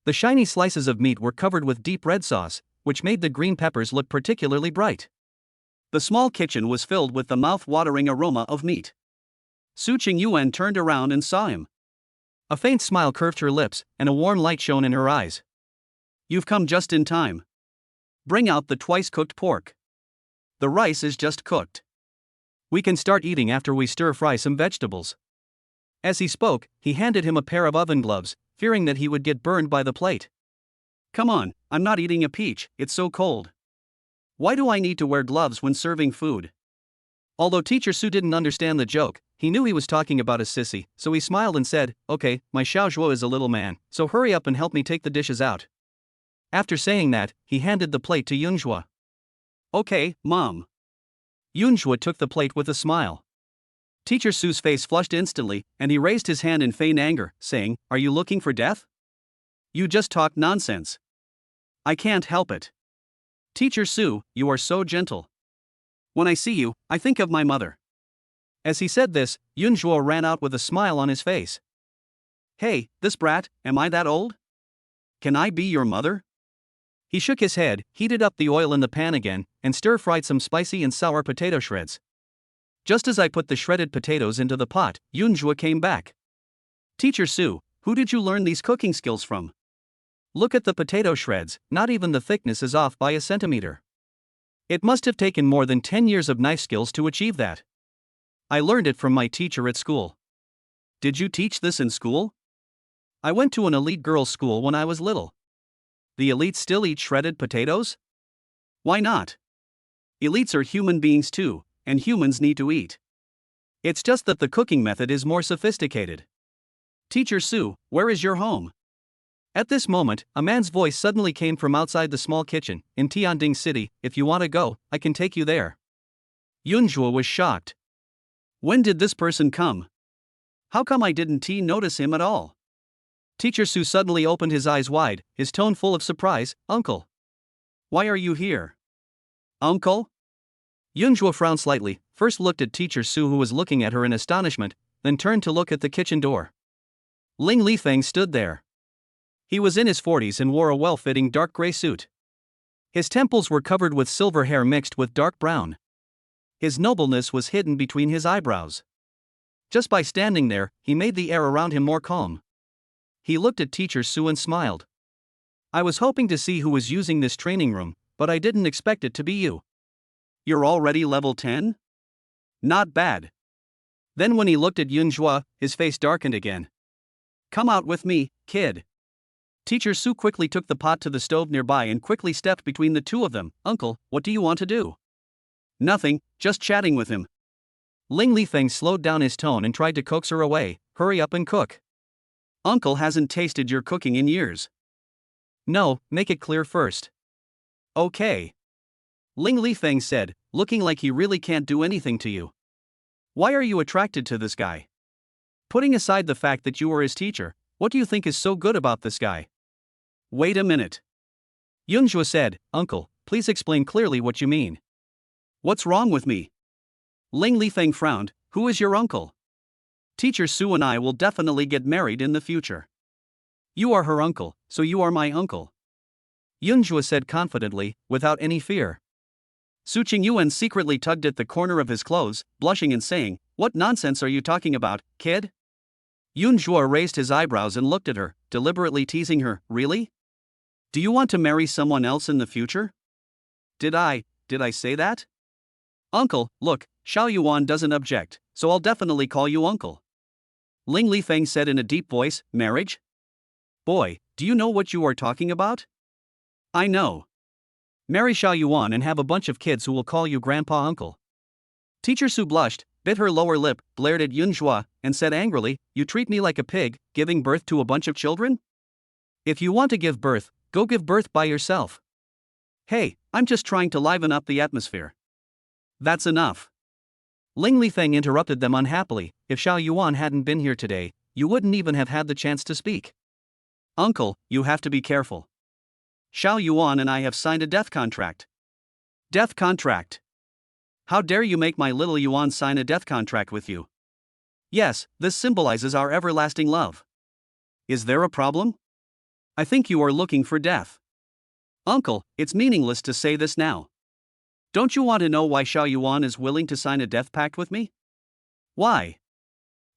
The shiny slices of meat were covered with deep red sauce, which made the green peppers look particularly bright. The small kitchen was filled with the mouth-watering aroma of meat. Su Qing Yuan turned around and saw him. A faint smile curved her lips, and a warm light shone in her eyes. You've come just in time. Bring out the twice-cooked pork. The rice is just cooked. We can start eating after we stir-fry some vegetables. As he spoke, he handed him a pair of oven gloves, fearing that he would get burned by the plate. Come on, I'm not eating a peach, it's so cold. Why do I need to wear gloves when serving food? Although Teacher Su didn't understand the joke, he knew he was talking about a sissy, so he smiled and said, Okay, my Xiaozhuo is a little man, so hurry up and help me take the dishes out. After saying that, he handed the plate to Yunjua. Okay, Mom. Yunjua took the plate with a smile. Teacher Su's face flushed instantly, and he raised his hand in feigned anger, saying, Are you looking for death? You just talk nonsense. I can't help it. Teacher Su, you are so gentle. When I see you, I think of my mother. As he said this, Yunjua ran out with a smile on his face. Hey, this brat, am I that old? Can I be your mother? He shook his head, heated up the oil in the pan again, and stir-fried some spicy and sour potato shreds. Just as I put the shredded potatoes into the pot, Yunjua came back. Teacher Su, who did you learn these cooking skills from? Look at the potato shreds, not even the thickness is off by a centimeter. It must have taken more than 10 years of knife skills to achieve that. I learned it from my teacher at school. Did you teach this in school? I went to an elite girls' school when I was little. The elites still eat shredded potatoes? Why not? Elites are human beings too, and humans need to eat. It's just that the cooking method is more sophisticated. Teacher Su, where is your home? At this moment, a man's voice suddenly came from outside the small kitchen. In Tianding City, if you want to go, I can take you there. Yunjua was shocked. When did this person come? How come I didn't notice him at all? Teacher Su suddenly opened his eyes wide, his tone full of surprise. Uncle. Why are you here? Uncle? Yunjua frowned slightly, first looked at Teacher Su who was looking at her in astonishment, then turned to look at the kitchen door. Ling Lifeng stood there. He was in his 40s and wore a well-fitting dark gray suit. His temples were covered with silver hair mixed with dark brown. His nobleness was hidden between his eyebrows. Just by standing there, he made the air around him more calm. He looked at Teacher Su and smiled. I was hoping to see who was using this training room, but I didn't expect it to be you. You're already level 10? Not bad. Then when he looked at Yunjua, his face darkened again. Come out with me, kid. Teacher Su quickly took the pot to the stove nearby and quickly stepped between the two of them. Uncle, what do you want to do? Nothing, just chatting with him. Ling Lifeng slowed down his tone and tried to coax her away. Hurry up and cook. Uncle hasn't tasted your cooking in years. No, make it clear first. Okay. Ling Lifeng said, looking like he really can't do anything to you. Why are you attracted to this guy? Putting aside the fact that you were his teacher, what do you think is so good about this guy? Wait a minute. Yunjua said, Uncle, please explain clearly what you mean. What's wrong with me? Ling Lifeng frowned. Who is your uncle? Teacher Su and I will definitely get married in the future. You are her uncle, so you are my uncle. Yunjua said confidently, without any fear. Su Qingyuan secretly tugged at the corner of his clothes, blushing and saying, What nonsense are you talking about, kid? Yunjua raised his eyebrows and looked at her, deliberately teasing her. Really? Do you want to marry someone else in the future? Did I say that? Uncle, look, Xiao Yuan doesn't object, so I'll definitely call you uncle. Ling Lifeng said in a deep voice, Marriage? Boy, do you know what you are talking about? I know. Marry Xiao Yuan and have a bunch of kids who will call you grandpa uncle. Teacher Su blushed, bit her lower lip, glared at Yunjua, and said angrily, You treat me like a pig, giving birth to a bunch of children? If you want to give birth, go give birth by yourself. Hey, I'm just trying to liven up the atmosphere. That's enough. Ling Lifeng interrupted them unhappily. If Xiao Yuan hadn't been here today, you wouldn't even have had the chance to speak. Uncle, you have to be careful. Xiao Yuan and I have signed a death contract. Death contract? How dare you make my little Yuan sign a death contract with you? Yes, this symbolizes our everlasting love. Is there a problem? I think you are looking for death. Uncle, it's meaningless to say this now. Don't you want to know why Xiao Yuan is willing to sign a death pact with me? Why?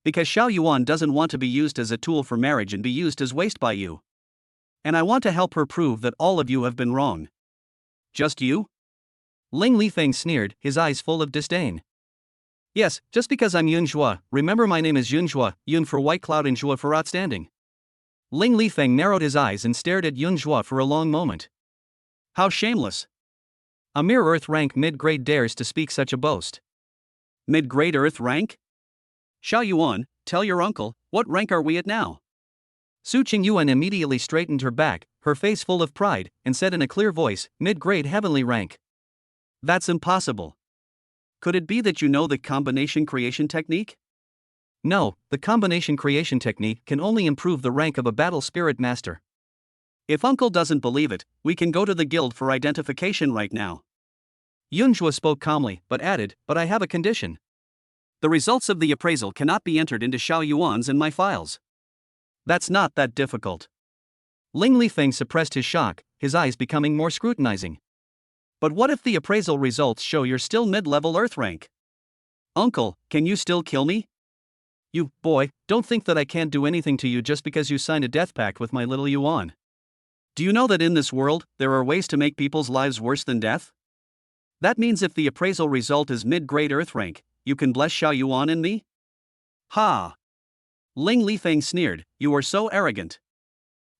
Because Xiao Yuan doesn't want to be used as a tool for marriage and be used as waste by you. And I want to help her prove that all of you have been wrong. Just you? Ling Lifeng sneered, his eyes full of disdain. Yes, just because I'm Yunjua. Remember my name is Yunjua, Yun for white cloud and Jua for outstanding. Ling Lifeng narrowed his eyes and stared at Yunjua for a long moment. How shameless. A mere Earth rank mid-grade dares to speak such a boast. Mid-grade Earth rank? Xiao Yuan, tell your uncle, what rank are we at now? Su Qingyuan immediately straightened her back, her face full of pride, and said in a clear voice, mid-grade heavenly rank. That's impossible. Could it be that you know the combination creation technique? No, the combination creation technique can only improve the rank of a battle spirit master. If Uncle doesn't believe it, we can go to the guild for identification right now. Yunjua spoke calmly, but added, But I have a condition. The results of the appraisal cannot be entered into Xiao Yuan's in my files. That's not that difficult. Ling Lifeng suppressed his shock, his eyes becoming more scrutinizing. But what if the appraisal results show you're still mid-level Earth rank? Uncle, can you still kill me? You, boy, don't think that I can't do anything to you just because you signed a death pact with my little Yuan. Do you know that in this world, there are ways to make people's lives worse than death? That means if the appraisal result is mid-grade Earth rank, you can bless Xiao Yuan and me? Ha! Ling Lifeng sneered, You are so arrogant.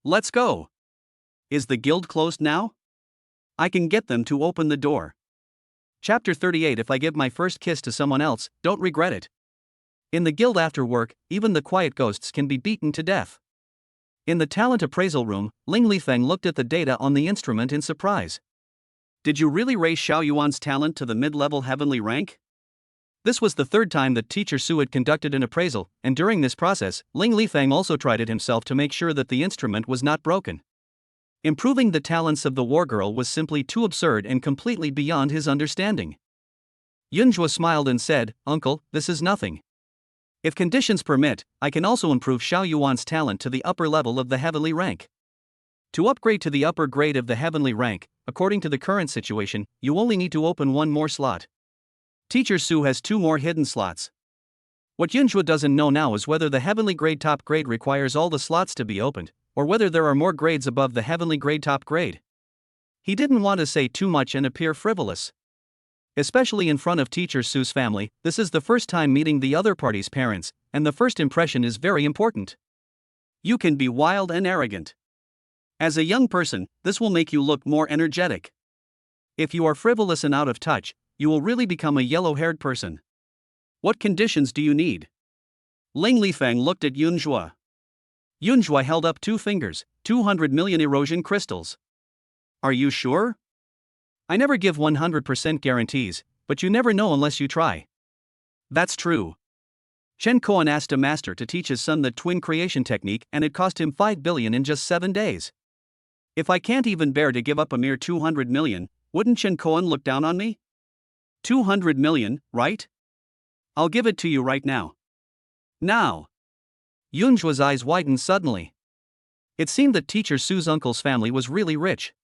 Let's go. Is the guild closed now? I can get them to open the door. Chapter 38 If I give my first kiss to someone else, don't regret it. In the guild after work, even the quiet ghosts can be beaten to death. In the talent appraisal room, Ling Lifeng looked at the data on the instrument in surprise. Did you really raise Xiao Yuan's talent to the mid-level heavenly rank? This was the third time that Teacher Su had conducted an appraisal, and during this process, Ling Lifeng also tried it himself to make sure that the instrument was not broken. Improving the talents of the war girl was simply too absurd and completely beyond his understanding. Yunjua smiled and said, Uncle, this is nothing. If conditions permit, I can also improve Xiao Yuan's talent to the upper level of the heavenly rank. To upgrade to the upper grade of the heavenly rank, according to the current situation, you only need to open one more slot. Teacher Su has 2 more hidden slots. What Yunjua doesn't know now is whether the heavenly grade top grade requires all the slots to be opened, or whether there are more grades above the heavenly grade top grade. He didn't want to say too much and appear frivolous. Especially in front of Teacher Su's family, this is the first time meeting the other party's parents, and the first impression is very important. You can be wild and arrogant. As a young person, this will make you look more energetic. If you are frivolous and out of touch, you will really become a yellow-haired person. What conditions do you need? Ling Lifeng looked at Yunjua. Yunjua held up 2 fingers, 200 million erosion crystals. Are you sure? I never give 100% guarantees, but you never know unless you try. That's true. Chen Koan asked a master to teach his son the twin creation technique, and it cost him 5 billion in just 7 days. If I can't even bear to give up a mere 200 million, wouldn't Chen Koan look down on me? 200 million, right? I'll give it to you right now. Now. Yunjua's eyes widened suddenly. It seemed that teacher Su's uncle's family was really rich.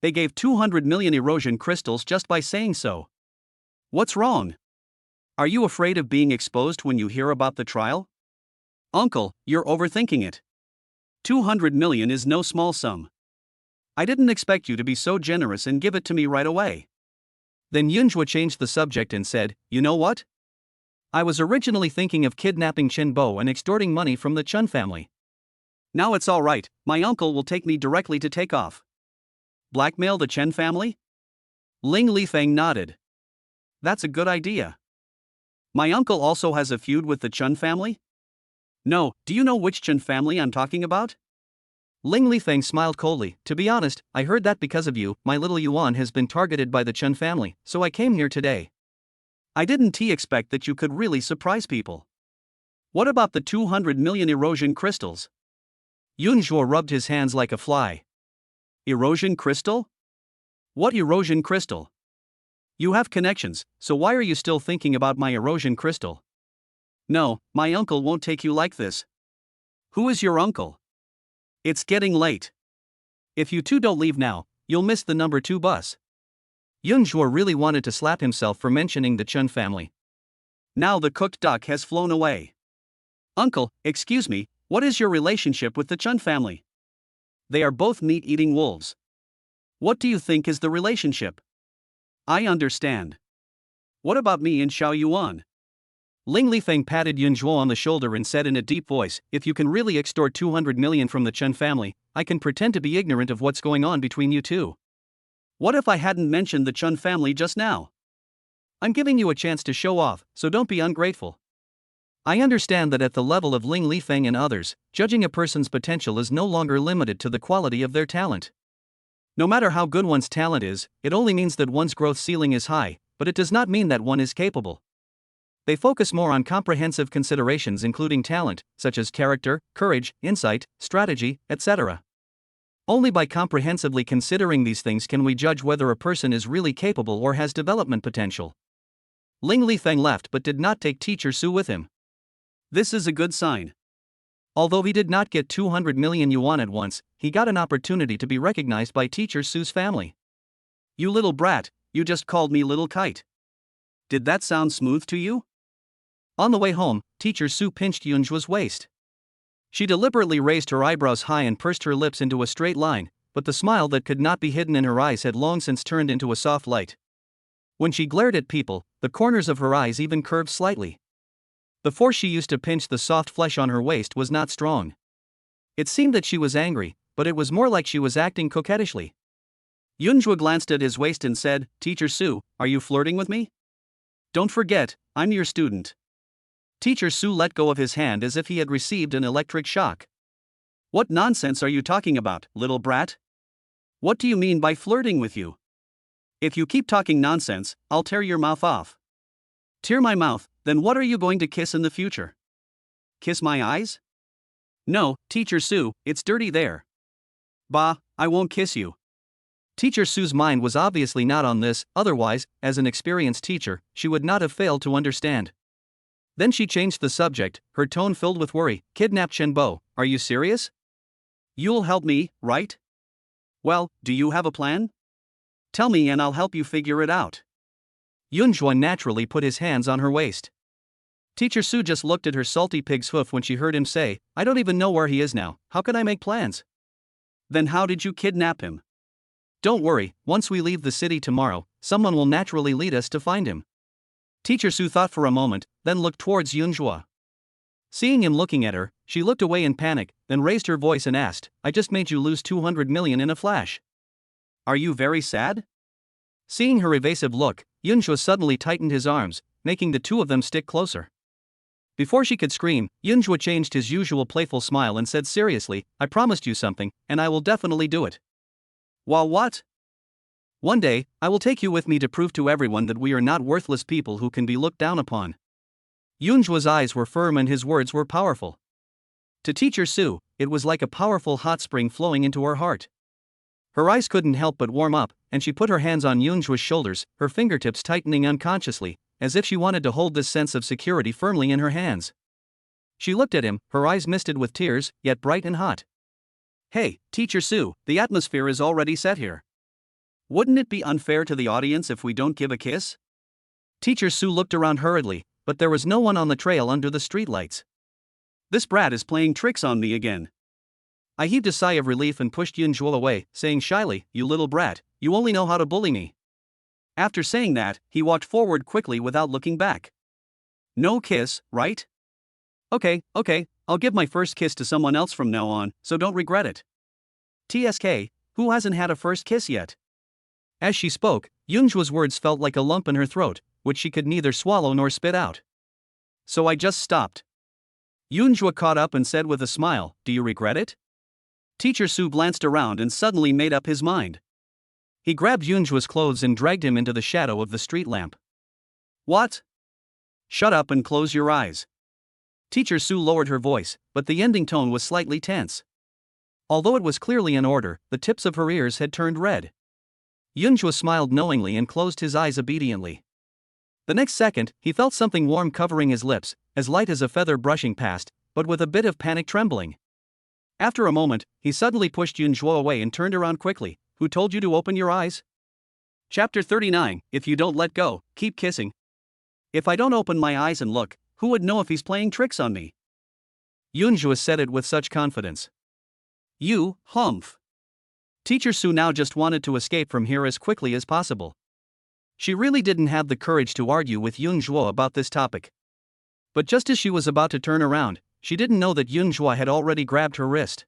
They gave 200 million erosion crystals just by saying so. What's wrong? Are you afraid of being exposed when you hear about the trial? Uncle, you're overthinking it. 200 million is no small sum. I didn't expect you to be so generous and give it to me right away. Then Yunjua changed the subject and said, you know what? I was originally thinking of kidnapping Chen Bo and extorting money from the Chun family. Now it's all right, my uncle will take me directly to take off. Blackmail the Chen family? Ling Lifeng nodded. That's a good idea. My uncle also has a feud with the Chun family? No, do you know which Chun family I'm talking about? Ling Lifeng smiled coldly. To be honest, I heard that because of you, my little Yuan has been targeted by the Chun family, so I came here today. I didn't expect that you could really surprise people. What about the 200 million erosion crystals? Yunzhuo rubbed his hands like a fly. Erosion crystal? What erosion crystal? You have connections, so why are you still thinking about my erosion crystal? No, my uncle won't take you like this. Who is your uncle? It's getting late. If you two don't leave now, you'll miss the number 2 bus. Yunzhuo really wanted to slap himself for mentioning the Chun family. Now the cooked duck has flown away. Uncle, excuse me, what is your relationship with the Chun family? They are both meat-eating wolves. What do you think is the relationship? I understand. What about me and Xiao Yuan? Ling Lifeng patted Yunzhuo on the shoulder and said in a deep voice, if you can really extort 200 million from the Chun family, I can pretend to be ignorant of what's going on between you two. What if I hadn't mentioned the Chun family just now? I'm giving you a chance to show off, so don't be ungrateful. I understand that at the level of Ling Lifeng and others, judging a person's potential is no longer limited to the quality of their talent. No matter how good one's talent is, it only means that one's growth ceiling is high, but it does not mean that one is capable. They focus more on comprehensive considerations including talent, such as character, courage, insight, strategy, etc. Only by comprehensively considering these things can we judge whether a person is really capable or has development potential. Ling Lifeng left but did not take teacher Su with him. This is a good sign. Although he did not get 200 million yuan at once, he got an opportunity to be recognized by teacher Su's family. You little brat, you just called me little kite. Did that sound smooth to you? On the way home, teacher Su pinched Yunzhuo's waist. She deliberately raised her eyebrows high and pursed her lips into a straight line, but the smile that could not be hidden in her eyes had long since turned into a soft light. When she glared at people, the corners of her eyes even curved slightly. The force she used to pinch the soft flesh on her waist was not strong. It seemed that she was angry, but it was more like she was acting coquettishly. Yunzhuo glanced at his waist and said, Teacher Su, are you flirting with me? Don't forget, I'm your student. Teacher Su let go of his hand as if he had received an electric shock. What nonsense are you talking about, little brat? What do you mean by flirting with you? If you keep talking nonsense, I'll tear your mouth off. Tear my mouth, then what are you going to kiss in the future? Kiss my eyes? No, Teacher Su, it's dirty there. Bah, I won't kiss you. Teacher Su's mind was obviously not on this, otherwise, as an experienced teacher, she would not have failed to understand. Then she changed the subject, her tone filled with worry. Kidnap Chen Bo, are you serious? You'll help me, right? Well, do you have a plan? Tell me and I'll help you figure it out. Yunzhuo naturally put his hands on her waist. Teacher Su just looked at her salty pig's hoof when she heard him say, I don't even know where he is now, how can I make plans? Then how did you kidnap him? Don't worry, once we leave the city tomorrow, someone will naturally lead us to find him. Teacher Su thought for a moment, then looked towards Yunzhuo. Seeing him looking at her, she looked away in panic, then raised her voice and asked, I just made you lose 200 million in a flash. Are you very sad? Seeing her evasive look, Yunzhuo suddenly tightened his arms, making the two of them stick closer. Before she could scream, Yunzhuo changed his usual playful smile and said seriously, I promised you something, and I will definitely do it. Well, what? One day, I will take you with me to prove to everyone that we are not worthless people who can be looked down upon. Yunjua's eyes were firm and his words were powerful. To Teacher Su, it was like a powerful hot spring flowing into her heart. Her eyes couldn't help but warm up, and she put her hands on Yunjua's shoulders, her fingertips tightening unconsciously, as if she wanted to hold this sense of security firmly in her hands. She looked at him, her eyes misted with tears, yet bright and hot. Hey, Teacher Su, the atmosphere is already set here. Wouldn't it be unfair to the audience if we don't give a kiss? Teacher Su looked around hurriedly, but there was no one on the trail under the streetlights. This brat is playing tricks on me again. I heaved a sigh of relief and pushed Yunjua away, saying shyly, "You little brat, you only know how to bully me." After saying that, he walked forward quickly without looking back. No kiss, right? Okay, I'll give my first kiss to someone else from now on, so don't regret it. TSK, who hasn't had a first kiss yet? As she spoke, Yunjua's words felt like a lump in her throat, which she could neither swallow nor spit out. So I just stopped. Yunjua caught up and said with a smile, "Do you regret it?" Teacher Su glanced around and suddenly made up his mind. He grabbed Yunjua's clothes and dragged him into the shadow of the street lamp. What? Shut up and close your eyes. Teacher Su lowered her voice, but the ending tone was slightly tense. Although it was clearly in order, the tips of her ears had turned red. Yunjua smiled knowingly and closed his eyes obediently. The next second, he felt something warm covering his lips, as light as a feather brushing past, but with a bit of panic trembling. After a moment, he suddenly pushed Yunjua away and turned around quickly. Who told you to open your eyes? Chapter 39, If you don't let go, keep kissing. If I don't open my eyes and look, who would know if he's playing tricks on me? Yunjua said it with such confidence. You, humph. Teacher Su now just wanted to escape from here as quickly as possible. She really didn't have the courage to argue with Yunjua about this topic. But just as she was about to turn around, she didn't know that Yunjua had already grabbed her wrist.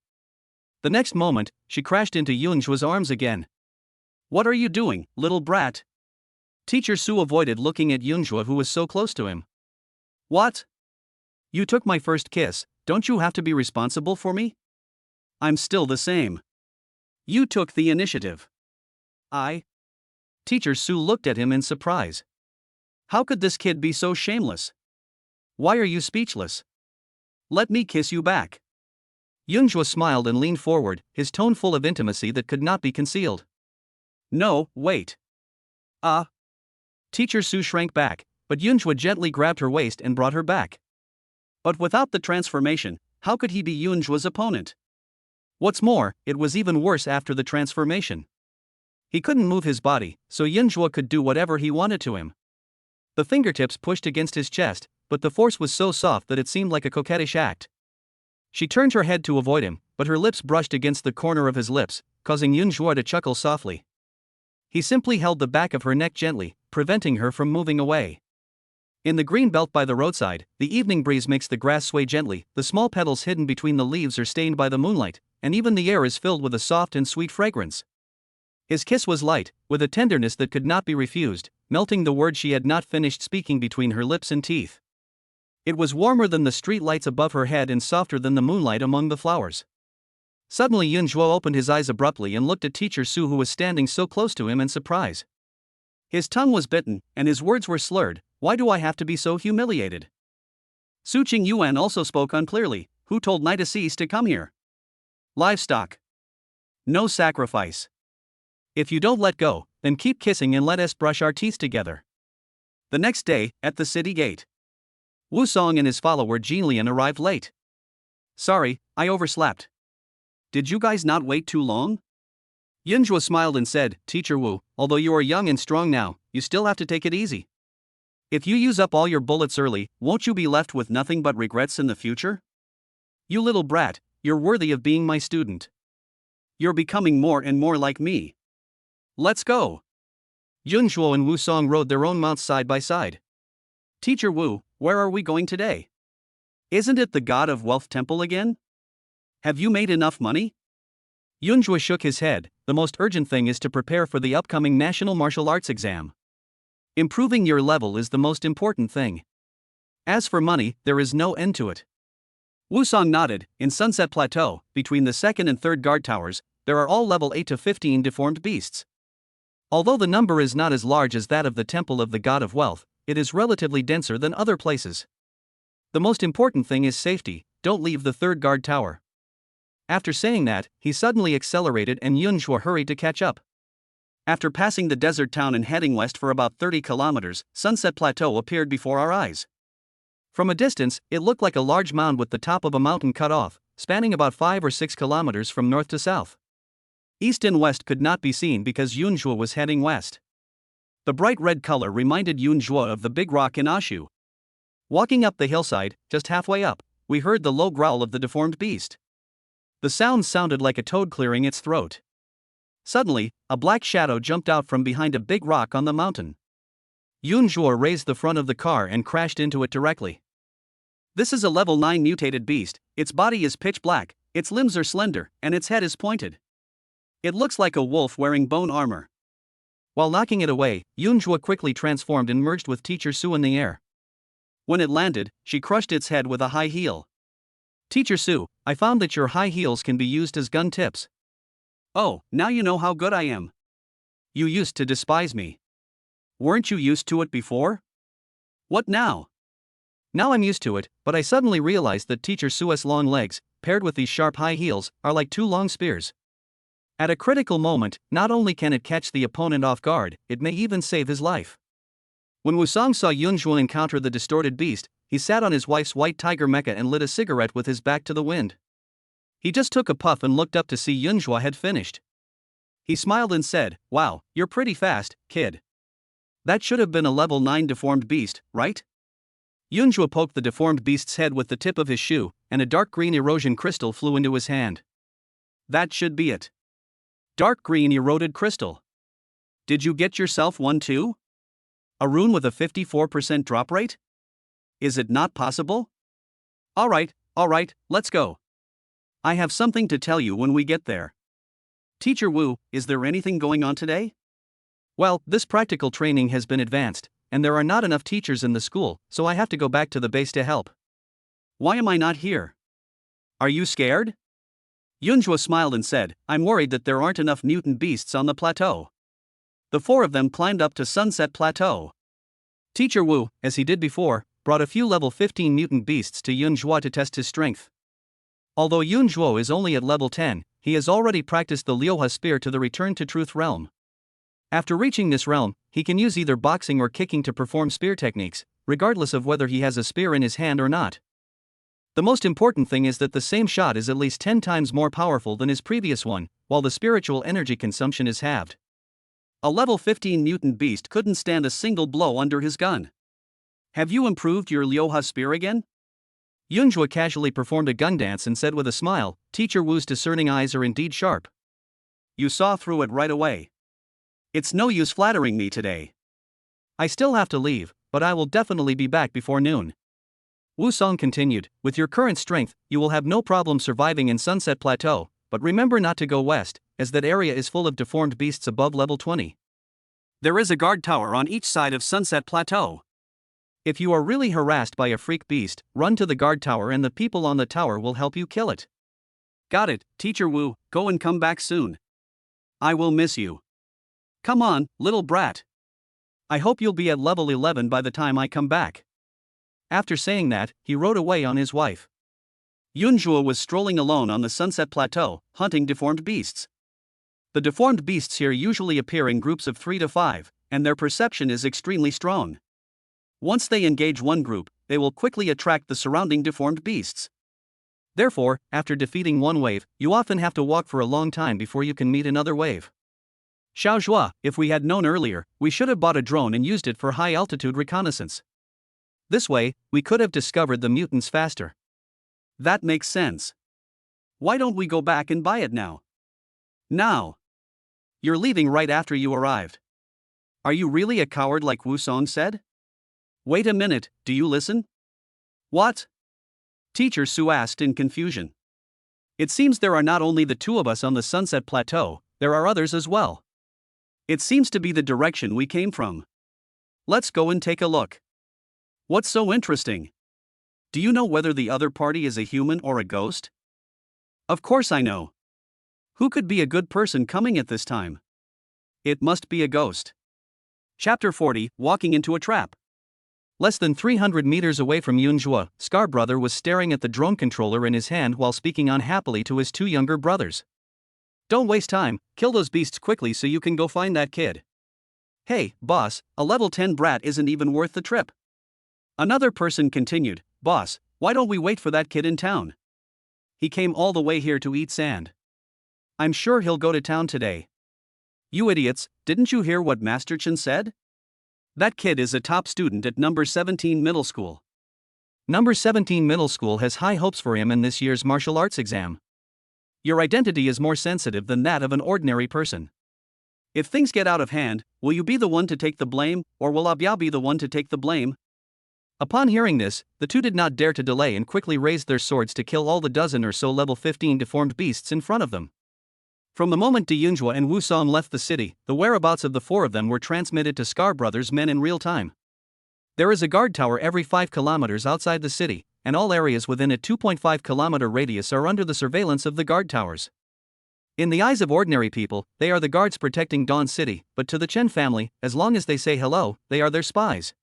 The next moment, she crashed into Yunjua's arms again. What are you doing, little brat? Teacher Su avoided looking at Yunjua, who was so close to him. What? You took my first kiss, don't you have to be responsible for me? I'm still the same. You took the initiative. I? Teacher Su looked at him in surprise. How could this kid be so shameless? Why are you speechless? Let me kiss you back. Yunjua smiled and leaned forward, his tone full of intimacy that could not be concealed. No, wait. Teacher Su shrank back, but Yunjua gently grabbed her waist and brought her back. But without the transformation, how could he be Yunjua's opponent? What's more, it was even worse after the transformation. He couldn't move his body, so Yunjua could do whatever he wanted to him. The fingertips pushed against his chest, but the force was so soft that it seemed like a coquettish act. She turned her head to avoid him, but her lips brushed against the corner of his lips, causing Yunjua to chuckle softly. He simply held the back of her neck gently, preventing her from moving away. In the green belt by the roadside, the evening breeze makes the grass sway gently, the small petals hidden between the leaves are stained by the moonlight, and even the air is filled with a soft and sweet fragrance. His kiss was light, with a tenderness that could not be refused, melting the words she had not finished speaking between her lips and teeth. It was warmer than the street lights above her head and softer than the moonlight among the flowers. Suddenly Yunjua opened his eyes abruptly and looked at Teacher Su, who was standing so close to him, in surprise. His tongue was bitten, and his words were slurred. Why do I have to be so humiliated? Su Qingyuan also spoke unclearly. Who told Nitasis to come here? Livestock. No sacrifice. If you don't let go, then keep kissing and let us brush our teeth together. The next day, at the city gate, Wu Song and his follower Jinlian arrived late. Sorry, I overslept. Did you guys not wait too long? Yunjua smiled and said, Teacher Wu, although you are young and strong now, you still have to take it easy. If you use up all your bullets early, won't you be left with nothing but regrets in the future? You little brat, you're worthy of being my student. You're becoming more and more like me. Let's go. Yunjua and Wu Song rode their own mounts side by side. Teacher Wu, where are we going today? Isn't it the God of Wealth Temple again? Have you made enough money? Yunjua shook his head. The most urgent thing is to prepare for the upcoming National Martial Arts exam. Improving your level is the most important thing. As for money, there is no end to it. Wu Song nodded. In Sunset Plateau, between the second and third guard towers, there are all level 8 to 15 deformed beasts. Although the number is not as large as that of the Temple of the God of Wealth, it is relatively denser than other places. The most important thing is safety, don't leave the third guard tower. After saying that, he suddenly accelerated and Yunhua hurried to catch up. After passing the desert town and heading west for about 30 kilometers, Sunset Plateau appeared before our eyes. From a distance, it looked like a large mound with the top of a mountain cut off, spanning about 5 or 6 kilometers from north to south. East and west could not be seen because Yunhua was heading west. The bright red color reminded Yunhua of the big rock in Ashu. Walking up the hillside, just halfway up, we heard the low growl of the deformed beast. The sound sounded like a toad clearing its throat. Suddenly, a black shadow jumped out from behind a big rock on the mountain. Yunhua raised the front of the car and crashed into it directly. This is a level 9 mutated beast, its body is pitch black, its limbs are slender, and its head is pointed. It looks like a wolf wearing bone armor. While knocking it away, Yunhua quickly transformed and merged with Teacher Su in the air. When it landed, she crushed its head with a high heel. Teacher Su, I found that your high heels can be used as gun tips. Oh, now you know how good I am. You used to despise me. Weren't you used to it before? What now? Now I'm used to it, but I suddenly realized that Teacher Su's long legs, paired with these sharp high heels, are like 2 long spears. At a critical moment, not only can it catch the opponent off guard, it may even save his life. When Wusong saw Yunhua encounter the distorted beast, he sat on his wife's white tiger mecha and lit a cigarette with his back to the wind. He just took a puff and looked up to see Yunhua had finished. He smiled and said, "Wow, you're pretty fast, kid. That should have been a level 9 deformed beast, right?" Yunhua poked the deformed beast's head with the tip of his shoe, and a dark green erosion crystal flew into his hand. That should be it. Dark green eroded crystal. Did you get yourself one too? A rune with a 54% drop rate? Is it not possible? Alright, let's go. I have something to tell you when we get there. Teacher Wu, is there anything going on today? Well, this practical training has been advanced, and there are not enough teachers in the school, so I have to go back to the base to help. Why am I not here? Are you scared? Yunhua smiled and said, I'm worried that there aren't enough mutant beasts on the plateau. The 4 of them climbed up to Sunset Plateau. Teacher Wu, as he did before, brought a few level 15 mutant beasts to Yunhua to test his strength. Although Yunhua is only at level 10, he has already practiced the Liuha spear to the Return to Truth realm. After reaching this realm, he can use either boxing or kicking to perform spear techniques, regardless of whether he has a spear in his hand or not. The most important thing is that the same shot is at least 10 times more powerful than his previous one, while the spiritual energy consumption is halved. A level 15 mutant beast couldn't stand a single blow under his gun. Have you improved your Liuha spear again? Yunhua casually performed a gun dance and said with a smile, Teacher Wu's discerning eyes are indeed sharp. You saw through it right away. It's no use flattering me today. I still have to leave, but I will definitely be back before noon. Wusong continued, with your current strength, you will have no problem surviving in Sunset Plateau, but remember not to go west, as that area is full of deformed beasts above level 20. There is a guard tower on each side of Sunset Plateau. If you are really harassed by a freak beast, run to the guard tower and the people on the tower will help you kill it. Got it, Teacher Wu, go and come back soon. I will miss you. Come on, little brat. I hope you'll be at level 11 by the time I come back. After saying that, he rode away on his wife. Yunhua was strolling alone on the Sunset Plateau, hunting deformed beasts. The deformed beasts here usually appear in groups of 3 to 5, and their perception is extremely strong. Once they engage one group, they will quickly attract the surrounding deformed beasts. Therefore, after defeating one wave, you often have to walk for a long time before you can meet another wave. Xiaozhua, if we had known earlier, we should have bought a drone and used it for high-altitude reconnaissance. This way, we could have discovered the mutants faster. That makes sense. Why don't we go back and buy it now? Now. You're leaving right after you arrived. Are you really a coward like Wusong said? Wait a minute, do you listen? What? Teacher Su asked in confusion. It seems there are not only the 2 of us on the Sunset Plateau, there are others as well. It seems to be the direction we came from. Let's go and take a look. What's so interesting? Do you know whether the other party is a human or a ghost? Of course I know. Who could be a good person coming at this time? It must be a ghost. Chapter 40, Walking into a Trap. Less than 300 meters away from Yunjua, Scar Brother was staring at the drone controller in his hand while speaking unhappily to his two younger brothers. Don't waste time, kill those beasts quickly so you can go find that kid. Hey, boss, a level 10 brat isn't even worth the trip. Another person continued, boss, why don't we wait for that kid in town? He came all the way here to eat sand. I'm sure he'll go to town today. You idiots, didn't you hear what Master Chen said? That kid is a top student at number 17 middle school. Number 17 middle school has high hopes for him in this year's martial arts exam. Your identity is more sensitive than that of an ordinary person. If things get out of hand, will you be the one to take the blame, or will Abiao be the one to take the blame? Upon hearing this, the two did not dare to delay and quickly raised their swords to kill all the dozen or so level 15 deformed beasts in front of them. From the moment De Yunjua and Wu Song left the city, the whereabouts of the four of them were transmitted to Scar Brothers' men in real time. There is a guard tower every 5 kilometers outside the city, and all areas within a 2.5 kilometer radius are under the surveillance of the guard towers. In the eyes of ordinary people, they are the guards protecting Dawn City, but to the Chen family, as long as they say hello, they are their spies.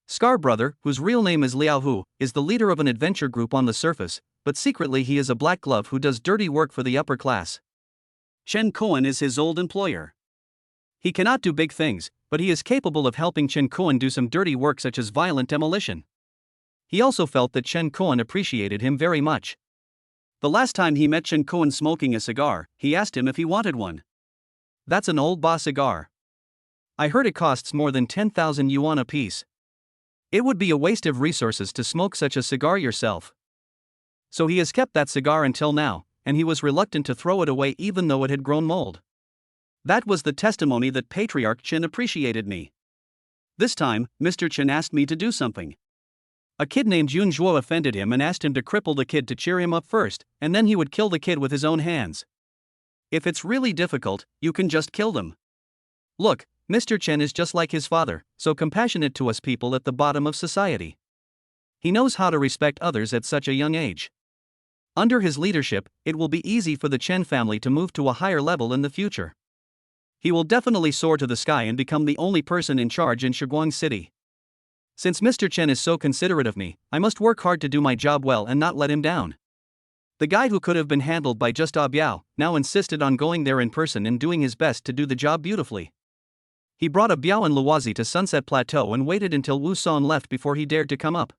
Scar Brother, whose real name is Liao Hu, is the leader of an adventure group on the surface, but secretly he is a black glove who does dirty work for the upper class. Chen Kuan is his old employer. He cannot do big things, but he is capable of helping Chen Kuan do some dirty work such as violent demolition. He also felt that Chen Kuan appreciated him very much. The last time he met Chen Kuan smoking a cigar, he asked him if he wanted one. That's an old boss cigar. I heard it costs more than 10,000 yuan apiece. It would be a waste of resources to smoke such a cigar yourself. So he has kept that cigar until now, and he was reluctant to throw it away even though it had grown mold. That was the testimony that Patriarch Chen appreciated me. This time, Mr. Chen asked me to do something. A kid named Yunjua offended him and asked him to cripple the kid to cheer him up first, and then he would kill the kid with his own hands. If it's really difficult, you can just kill them. Look, Mr. Chen is just like his father, so compassionate to us people at the bottom of society. He knows how to respect others at such a young age. Under his leadership, it will be easy for the Chen family to move to a higher level in the future. He will definitely soar to the sky and become the only person in charge in Shiguang City. Since Mr. Chen is so considerate of me, I must work hard to do my job well and not let him down. The guy who could have been handled by just Abiao now insisted on going there in person and doing his best to do the job beautifully. He brought Abiao and Luozi to Sunset Plateau and waited until Wu Song left before he dared to come up.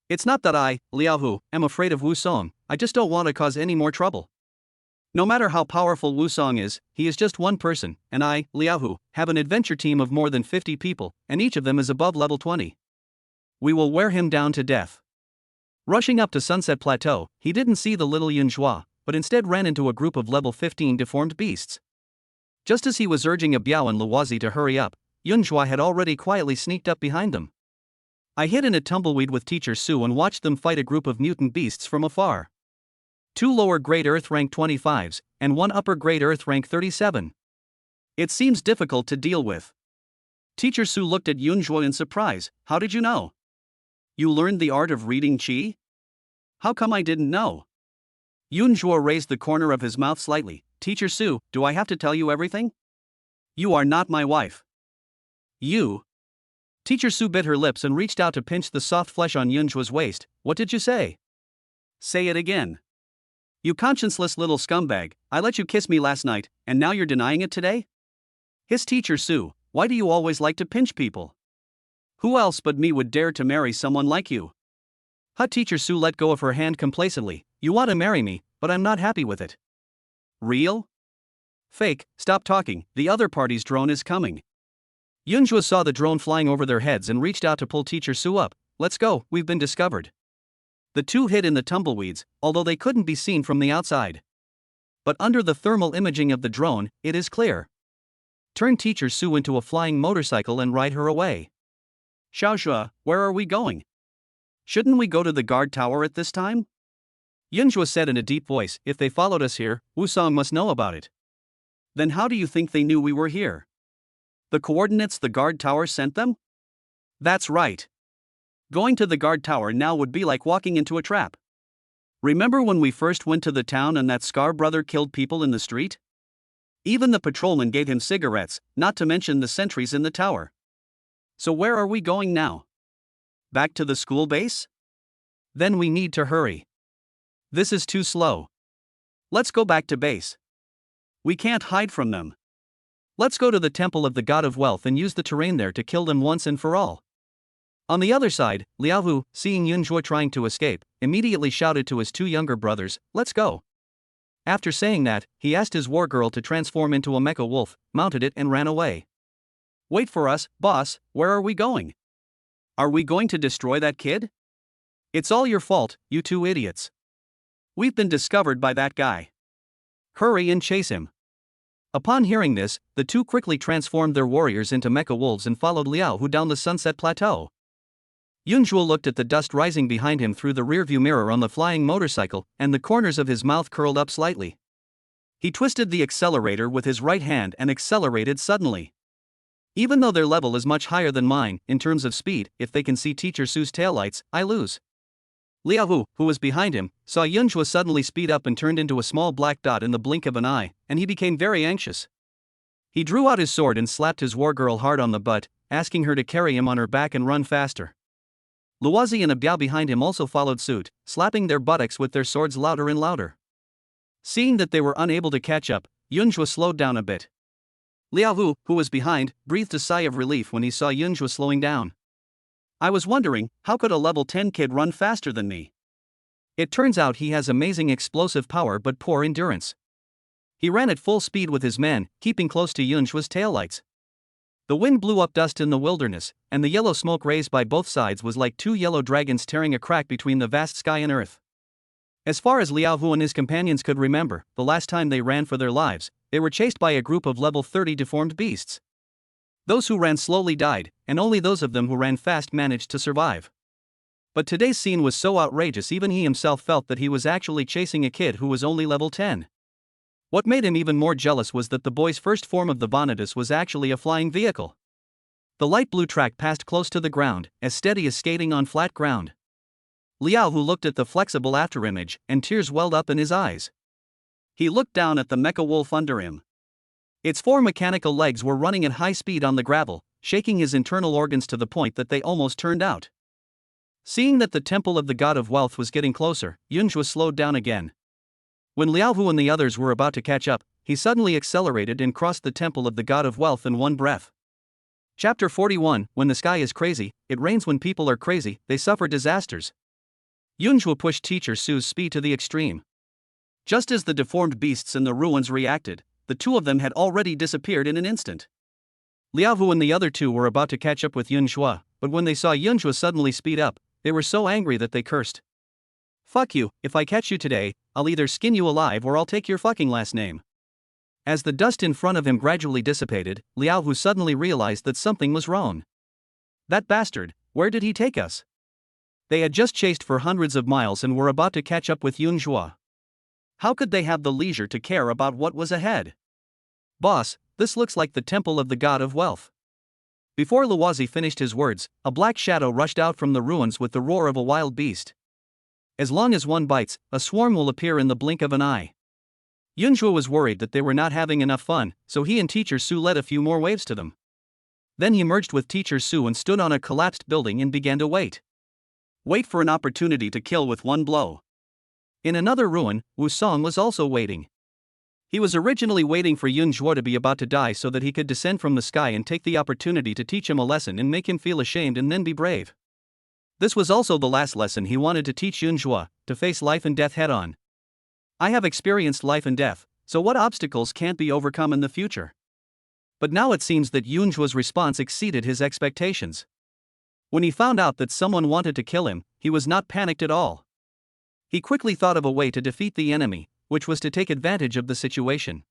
It's not that I, Liao Hu, am afraid of Wu Song, I just don't want to cause any more trouble. No matter how powerful Wu Song is, he is just one person, and I, Liao Hu, have an adventure team of more than 50 people, and each of them is above level 20. We will wear him down to death. Rushing up to Sunset Plateau, he didn't see the little Yunjua, but instead ran into a group of level 15 deformed beasts. Just as he was urging Abiao and Luozi to hurry up, Yunjua had already quietly sneaked up behind them. I hid in a tumbleweed with Teacher Su and watched them fight a group of mutant beasts from afar. 2 lower grade Earth rank 25s, and 1 upper grade Earth rank 37. It seems difficult to deal with. Teacher Su looked at Yunjua in surprise. How did you know? You learned the art of reading qi? How come I didn't know? Yunjua raised the corner of his mouth slightly. Teacher Su, do I have to tell you everything? You are not my wife. You. Teacher Su bit her lips and reached out to pinch the soft flesh on Yunjua's waist. What did you say? Say it again. You conscienceless little scumbag, I let you kiss me last night, and now you're denying it today? Hissed Teacher Su, why do you always like to pinch people? Who else but me would dare to marry someone like you? Teacher Su let go of her hand complacently. You want to marry me, but I'm not happy with it. Real? Fake, stop talking, the other party's drone is coming. Yunjua saw the drone flying over their heads and reached out to pull Teacher Su up. Let's go, we've been discovered. The two hid in the tumbleweeds, although they couldn't be seen from the outside. But under the thermal imaging of the drone, it is clear. Turn Teacher Su into a flying motorcycle and ride her away. Xiaoxue, where are we going? Shouldn't we go to the guard tower at this time? Yunjua said in a deep voice, if they followed us here, Wu Song must know about it. Then how do you think they knew we were here? The coordinates the guard tower sent them? That's right. Going to the guard tower now would be like walking into a trap. Remember when we first went to the town and that Scar brother killed people in the street? Even the patrolman gave him cigarettes, not to mention the sentries in the tower. So where are we going now? Back to the school base? Then we need to hurry. This is too slow. Let's go back to base. We can't hide from them. Let's go to the temple of the god of wealth and use the terrain there to kill them once and for all. On the other side, Liaohu, seeing Yunzhuo trying to escape, immediately shouted to his two younger brothers, "Let's go." After saying that, he asked his war girl to transform into a mecha wolf, mounted it and ran away. "Wait for us, boss, where are we going? Are we going to destroy that kid? It's all your fault, you two idiots. We've been discovered by that guy. Hurry and chase him." Upon hearing this, the two quickly transformed their warriors into mecha wolves and followed Liaohu down the sunset plateau. Yunzhuo looked at the dust rising behind him through the rearview mirror on the flying motorcycle, and the corners of his mouth curled up slightly. He twisted the accelerator with his right hand and accelerated suddenly. Even though their level is much higher than mine, in terms of speed, if they can see Teacher Su's taillights, I lose. Liaohu, who was behind him, saw Yunzhuo suddenly speed up and turned into a small black dot in the blink of an eye, and he became very anxious. He drew out his sword and slapped his war girl hard on the butt, asking her to carry him on her back and run faster. Luozi and Abiao behind him also followed suit, slapping their buttocks with their swords louder and louder. Seeing that they were unable to catch up, Yunzhuo slowed down a bit. Liaohu, who was behind, breathed a sigh of relief when he saw Yunzhuo slowing down. I was wondering, how could a level 10 kid run faster than me? It turns out he has amazing explosive power but poor endurance. He ran at full speed with his men, keeping close to Yunzhuo's taillights. The wind blew up dust in the wilderness, and the yellow smoke raised by both sides was like two yellow dragons tearing a crack between the vast sky and earth. As far as Liaohu and his companions could remember, the last time they ran for their lives, they were chased by a group of level 30 deformed beasts. Those who ran slowly died, and only those of them who ran fast managed to survive. But today's scene was so outrageous even he himself felt that he was actually chasing a kid who was only level 10. What made him even more jealous was that the boy's first form of the Vanitas was actually a flying vehicle. The light blue track passed close to the ground, as steady as skating on flat ground. Liaohu looked at the flexible afterimage, and tears welled up in his eyes. He looked down at the mecha wolf under him. Its four mechanical legs were running at high speed on the gravel, shaking his internal organs to the point that they almost turned out. Seeing that the temple of the god of wealth was getting closer, Yunzhuo slowed down again. When Liaohu and the others were about to catch up, he suddenly accelerated and crossed the temple of the god of wealth in one breath. Chapter 41, When the sky is crazy, it rains. When people are crazy, they suffer disasters. Yunzhuo pushed Teacher Su's speed to the extreme. Just as the deformed beasts in the ruins reacted, the two of them had already disappeared in an instant. Liaohu and the other two were about to catch up with Yunzhuo, but when they saw Yunzhuo suddenly speed up, they were so angry that they cursed. "Fuck you, if I catch you today, I'll either skin you alive or I'll take your fucking last name." As the dust in front of him gradually dissipated, Liaohu suddenly realized that something was wrong. That bastard, where did he take us? They had just chased for hundreds of miles and were about to catch up with Yunzhuo. How could they have the leisure to care about what was ahead? "Boss, this looks like the temple of the god of wealth." Before Luozi finished his words, a black shadow rushed out from the ruins with the roar of a wild beast. As long as one bites, a swarm will appear in the blink of an eye. Yunzhuo was worried that they were not having enough fun, so he and Teacher Su led a few more waves to them. Then he merged with Teacher Su and stood on a collapsed building and began to wait. Wait for an opportunity to kill with one blow. In another ruin, Wu Song was also waiting. He was originally waiting for Yunzhuo to be about to die so that he could descend from the sky and take the opportunity to teach him a lesson and make him feel ashamed and then be brave. This was also the last lesson he wanted to teach Yunzhuo, to face life and death head-on. I have experienced life and death, so what obstacles can't be overcome in the future? But now it seems that Yunzhuo's response exceeded his expectations. When he found out that someone wanted to kill him, he was not panicked at all. He quickly thought of a way to defeat the enemy, which was to take advantage of the situation.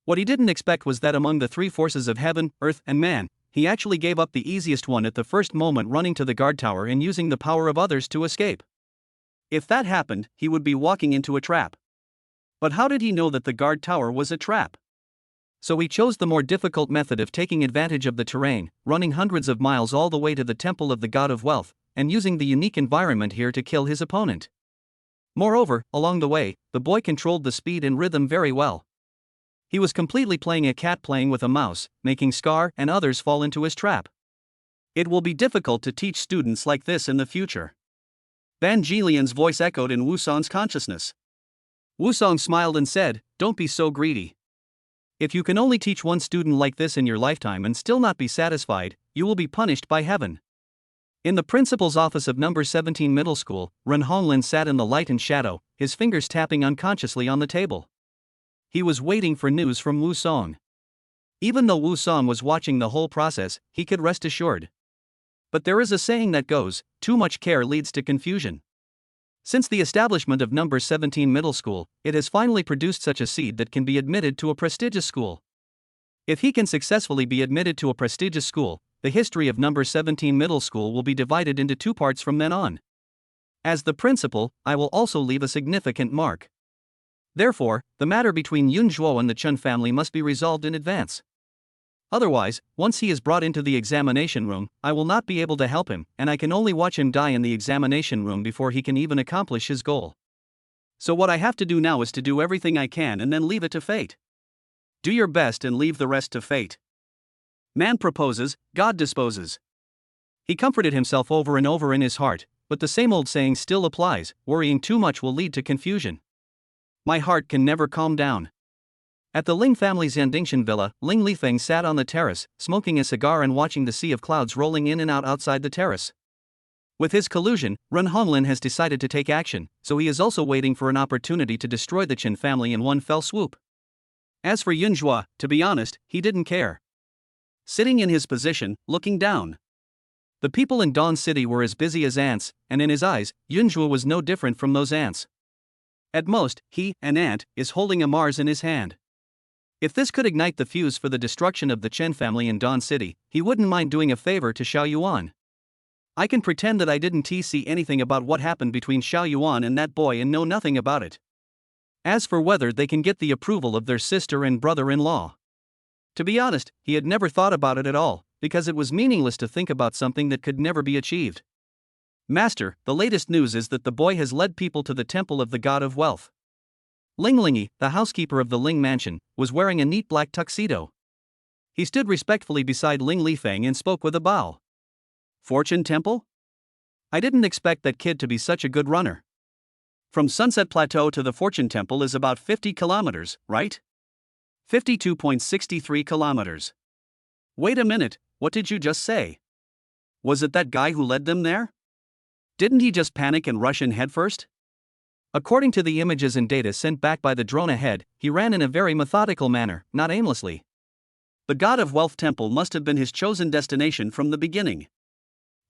What he didn't expect was that among the three forces of heaven, earth, and man, he actually gave up the easiest one at the first moment, running to the guard tower and using the power of others to escape. If that happened, he would be walking into a trap. But how did he know that the guard tower was a trap? So he chose the more difficult method of taking advantage of the terrain, running hundreds of miles all the way to the temple of the god of wealth, and using the unique environment here to kill his opponent. Moreover, along the way, the boy controlled the speed and rhythm very well. He was completely playing a cat playing with a mouse, making Scar and others fall into his trap. It will be difficult to teach students like this in the future. Ban Jilian's voice echoed in Wusong's consciousness. Wusong smiled and said, "Don't be so greedy. If you can only teach one student like this in your lifetime and still not be satisfied, you will be punished by heaven." In the principal's office of number 17 middle school, Ren Honglin sat in the light and shadow, his fingers tapping unconsciously on the table. He was waiting for news from Wusong. Even though Wusong was watching the whole process, he could rest assured. But there is a saying that goes, too much care leads to confusion. Since the establishment of number 17 middle school, it has finally produced such a seed that can be admitted to a prestigious school. If he can successfully be admitted to a prestigious school, the history of number 17 middle school will be divided into two parts from then on. As the principal, I will also leave a significant mark. Therefore, the matter between Yun Zhuo and the Chun family must be resolved in advance. Otherwise, once he is brought into the examination room, I will not be able to help him, and I can only watch him die in the examination room before he can even accomplish his goal. So what I have to do now is to do everything I can and then leave it to fate. Do your best and leave the rest to fate. Man proposes, God disposes. He comforted himself over and over in his heart, but the same old saying still applies: worrying too much will lead to confusion. My heart can never calm down. At the Ling family's Yandingshan villa, Ling Lifeng sat on the terrace, smoking a cigar and watching the sea of clouds rolling in and out outside the terrace. With his collusion, Ren Honglin has decided to take action, so he is also waiting for an opportunity to destroy the Qin family in one fell swoop. As for Yun Zhuo, to be honest, he didn't care. Sitting in his position, looking down. The people in Dawn City were as busy as ants, and in his eyes, Yun Zhuo was no different from those ants. At most, he, an ant, is holding a Mars in his hand. If this could ignite the fuse for the destruction of the Chen family in Dawn City, he wouldn't mind doing a favor to Xiao Yuan. I can pretend that I didn't see anything about what happened between Xiao Yuan and that boy and know nothing about it. As for whether they can get the approval of their sister and brother-in-law. To be honest, he had never thought about it at all, because it was meaningless to think about something that could never be achieved. Master, the latest news is that the boy has led people to the temple of the god of wealth. Ling Lingy, the housekeeper of the Ling mansion, was wearing a neat black tuxedo. He stood respectfully beside Ling Lifeng and spoke with a bow. Fortune Temple? I didn't expect that kid to be such a good runner. From Sunset Plateau to the Fortune Temple is about 50 kilometers, right? 52.63 kilometers. Wait a minute, what did you just say? Was it that guy who led them there? Didn't he just panic and rush in headfirst? According to the images and data sent back by the drone ahead, he ran in a very methodical manner, not aimlessly. The God of Wealth Temple must have been his chosen destination from the beginning.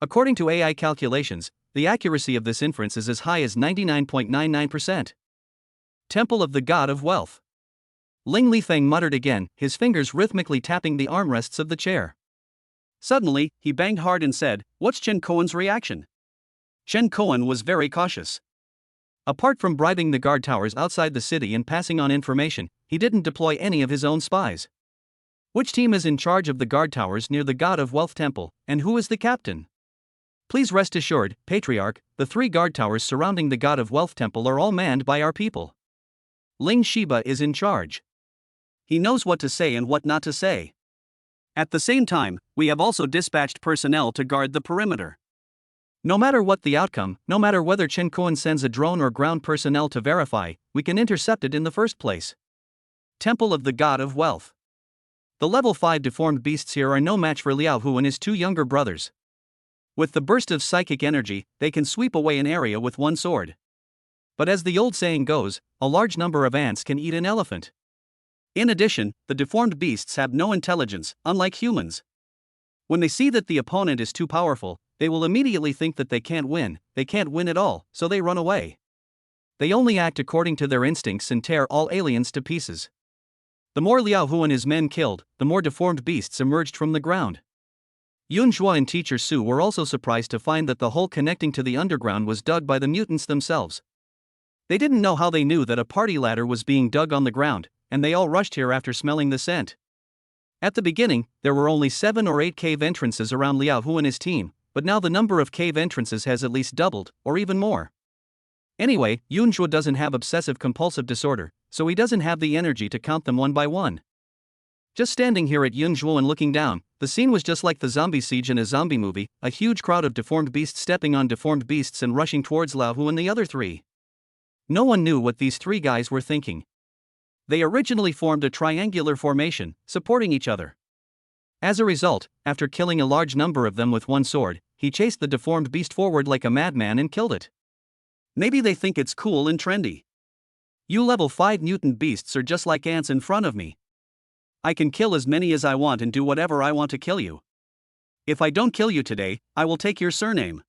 According to AI calculations, the accuracy of this inference is as high as 99.99%. Temple of the God of Wealth. Ling Lifeng muttered again, his fingers rhythmically tapping the armrests of the chair. Suddenly, he banged hard and said, "What's Chen Koan's reaction?" Chen Koan was very cautious. Apart from bribing the guard towers outside the city and passing on information, he didn't deploy any of his own spies. Which team is in charge of the guard towers near the God of Wealth Temple, and who is the captain? Please rest assured, Patriarch, the 3 guard towers surrounding the God of Wealth Temple are all manned by our people. Ling Shiba is in charge. He knows what to say and what not to say. At the same time, we have also dispatched personnel to guard the perimeter. No matter what the outcome, no matter whether Chen Koan sends a drone or ground personnel to verify, we can intercept it in the first place. Temple of the God of Wealth. The level 5 deformed beasts here are no match for Liao Hu and his 2 younger brothers. With the burst of psychic energy, they can sweep away an area with one sword. But as the old saying goes, a large number of ants can eat an elephant. In addition, the deformed beasts have no intelligence, unlike humans. When they see that the opponent is too powerful, they will immediately think that they can't win at all, so they run away. They only act according to their instincts and tear all aliens to pieces. The more Liao Hu and his men killed, the more deformed beasts emerged from the ground. Yun Zhuo and Teacher Su were also surprised to find that the hole connecting to the underground was dug by the mutants themselves. They didn't know how they knew that a party ladder was being dug on the ground, and they all rushed here after smelling the scent. At the beginning, there were only 7 or 8 cave entrances around Liao Hu and his team, but now the number of cave entrances has at least doubled, or even more. Anyway, Yun Zhuo doesn't have obsessive-compulsive disorder, so he doesn't have the energy to count them one by one. Just standing here at Yunzhuo and looking down, the scene was just like the zombie siege in a zombie movie, a huge crowd of deformed beasts stepping on deformed beasts and rushing towards Lao Hu and the other three. No one knew what these three guys were thinking. They originally formed a triangular formation, supporting each other. As a result, after killing a large number of them with one sword, he chased the deformed beast forward like a madman and killed it. Maybe they think it's cool and trendy. You level 5 mutant beasts are just like ants in front of me. I can kill as many as I want and do whatever I want to kill you. If I don't kill you today, I will take your surname.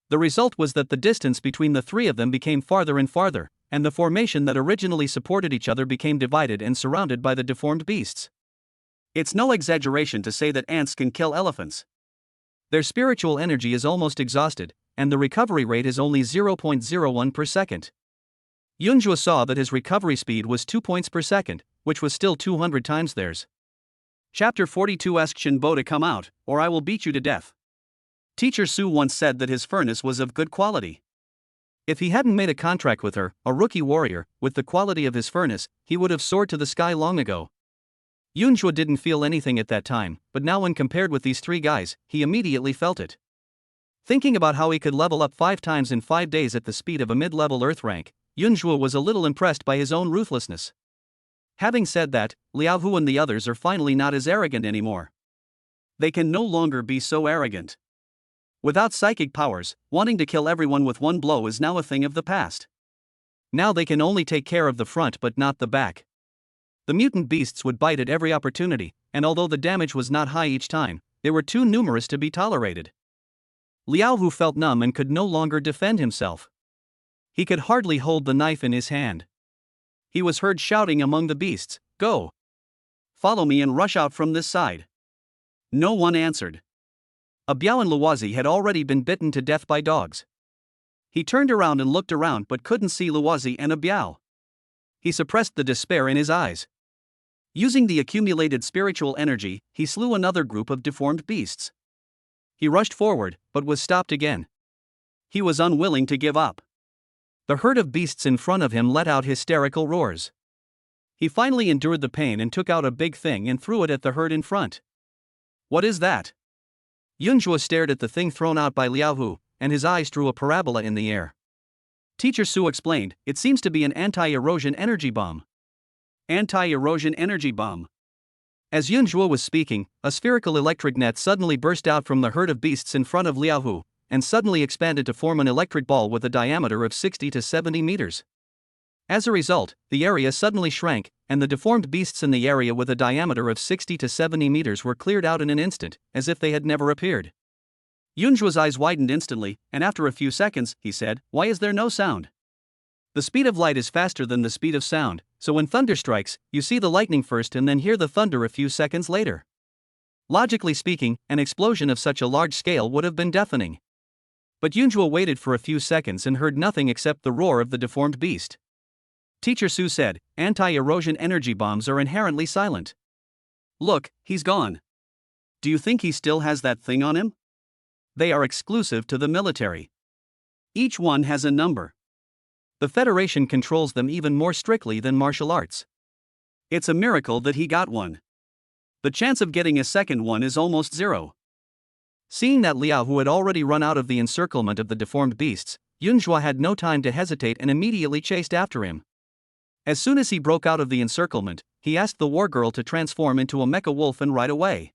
The result was that the distance between the three of them became farther and farther, and the formation that originally supported each other became divided and surrounded by the deformed beasts. It's no exaggeration to say that ants can kill elephants. Their spiritual energy is almost exhausted, and the recovery rate is only 0.01 per second. Yunzhuo saw that his recovery speed was 2 points per second, which was still 200 times theirs. Chapter 42. Ask Shinbo to come out, or I will beat you to death. Teacher Su once said that his furnace was of good quality. If he hadn't made a contract with her, a rookie warrior, with the quality of his furnace, he would have soared to the sky long ago. Yunzhuo didn't feel anything at that time, but now when compared with these three guys, he immediately felt it. Thinking about how he could level up 5 times in 5 days at the speed of a mid-level earth rank, Yunzhuo was a little impressed by his own ruthlessness. Having said that, Liao Hu and the others are finally not as arrogant anymore. They can no longer be so arrogant. Without psychic powers, wanting to kill everyone with one blow is now a thing of the past. Now they can only take care of the front but not the back. The mutant beasts would bite at every opportunity, and although the damage was not high each time, they were too numerous to be tolerated. Liao Hu felt numb and could no longer defend himself. He could hardly hold the knife in his hand. He was heard shouting among the beasts, "Go! Follow me and rush out from this side." No one answered. Biao and Luozi had already been bitten to death by dogs. He turned around and looked around but couldn't see Luozi and Biao. He suppressed the despair in his eyes. Using the accumulated spiritual energy, he slew another group of deformed beasts. He rushed forward, but was stopped again. He was unwilling to give up. The herd of beasts in front of him let out hysterical roars. He finally endured the pain and took out a big thing and threw it at the herd in front. "What is that?" Yunzhuo stared at the thing thrown out by Liao Hu, and his eyes drew a parabola in the air. Teacher Su explained, "It seems to be an anti-erosion energy bomb." Anti-erosion energy bomb. As Yunzhuo was speaking, a spherical electric net suddenly burst out from the herd of beasts in front of Liao Hu, and suddenly expanded to form an electric ball with a diameter of 60 to 70 meters. As a result, the area suddenly shrank, and the deformed beasts in the area with a diameter of 60 to 70 meters were cleared out in an instant, as if they had never appeared. Yunzhuo's eyes widened instantly, and after a few seconds, he said, "Why is there no sound?" The speed of light is faster than the speed of sound, so when thunder strikes, you see the lightning first and then hear the thunder a few seconds later. Logically speaking, an explosion of such a large scale would have been deafening. But Yunzhuo waited for a few seconds and heard nothing except the roar of the deformed beast. Teacher Su said, "Anti-erosion energy bombs are inherently silent. Look, he's gone. Do you think he still has that thing on him? They are exclusive to the military. Each one has a number. The Federation controls them even more strictly than martial arts. It's a miracle that he got one. The chance of getting a second one is almost zero." Seeing that Liao Hu had already run out of the encirclement of the deformed beasts, Yunzhuo had no time to hesitate and immediately chased after him. As soon as he broke out of the encirclement, he asked the war girl to transform into a mecha wolf and ride away.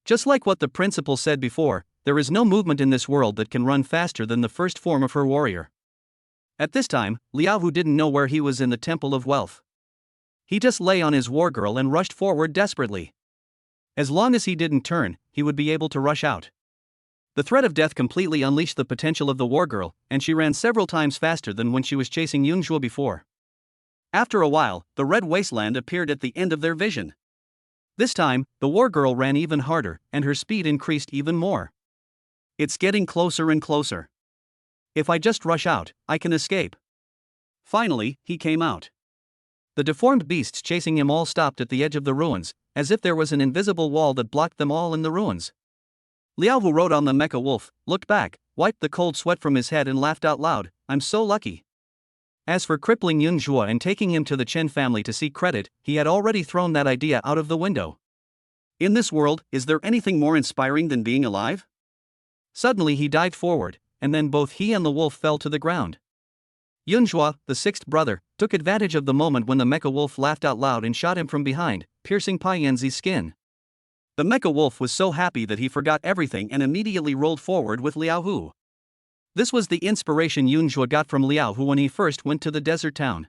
Just like what the principal said before, there is no movement in this world that can run faster than the first form of her warrior. At this time, Liao Hu didn't know where he was in the Temple of Wealth. He just lay on his war girl and rushed forward desperately. As long as he didn't turn, he would be able to rush out. The threat of death completely unleashed the potential of the war girl, and she ran several times faster than when she was chasing Yunzhuo before. After a while, the red wasteland appeared at the end of their vision. This time, the war girl ran even harder, and her speed increased even more. It's getting closer and closer. If I just rush out, I can escape. Finally, he came out. The deformed beasts chasing him all stopped at the edge of the ruins, as if there was an invisible wall that blocked them all in the ruins. Liao Hu rode on the mecha wolf, looked back, wiped the cold sweat from his head and laughed out loud, "I'm so lucky." As for crippling Yunjua and taking him to the Chen family to seek credit, he had already thrown that idea out of the window. In this world, is there anything more inspiring than being alive? Suddenly he dived forward, and then both he and the wolf fell to the ground. Yunjua, the sixth brother, took advantage of the moment when the mecha wolf laughed out loud and shot him from behind, piercing Paiyanzi's skin. The mecha wolf was so happy that he forgot everything and immediately rolled forward with Liao Hu. This was the inspiration Yunjua got from Liao Hu when he first went to the desert town.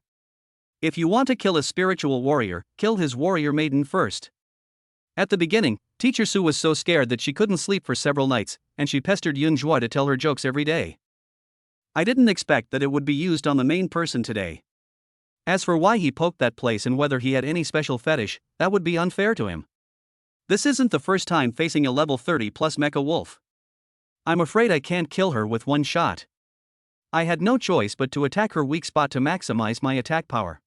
If you want to kill a spiritual warrior, kill his warrior maiden first. At the beginning, Teacher Su was so scared that she couldn't sleep for several nights, and she pestered Yunjua to tell her jokes every day. I didn't expect that it would be used on the main person today. As for why he poked that place and whether he had any special fetish, that would be unfair to him. This isn't the first time facing a level 30 plus mecha wolf. I'm afraid I can't kill her with one shot. I had no choice but to attack her weak spot to maximize my attack power.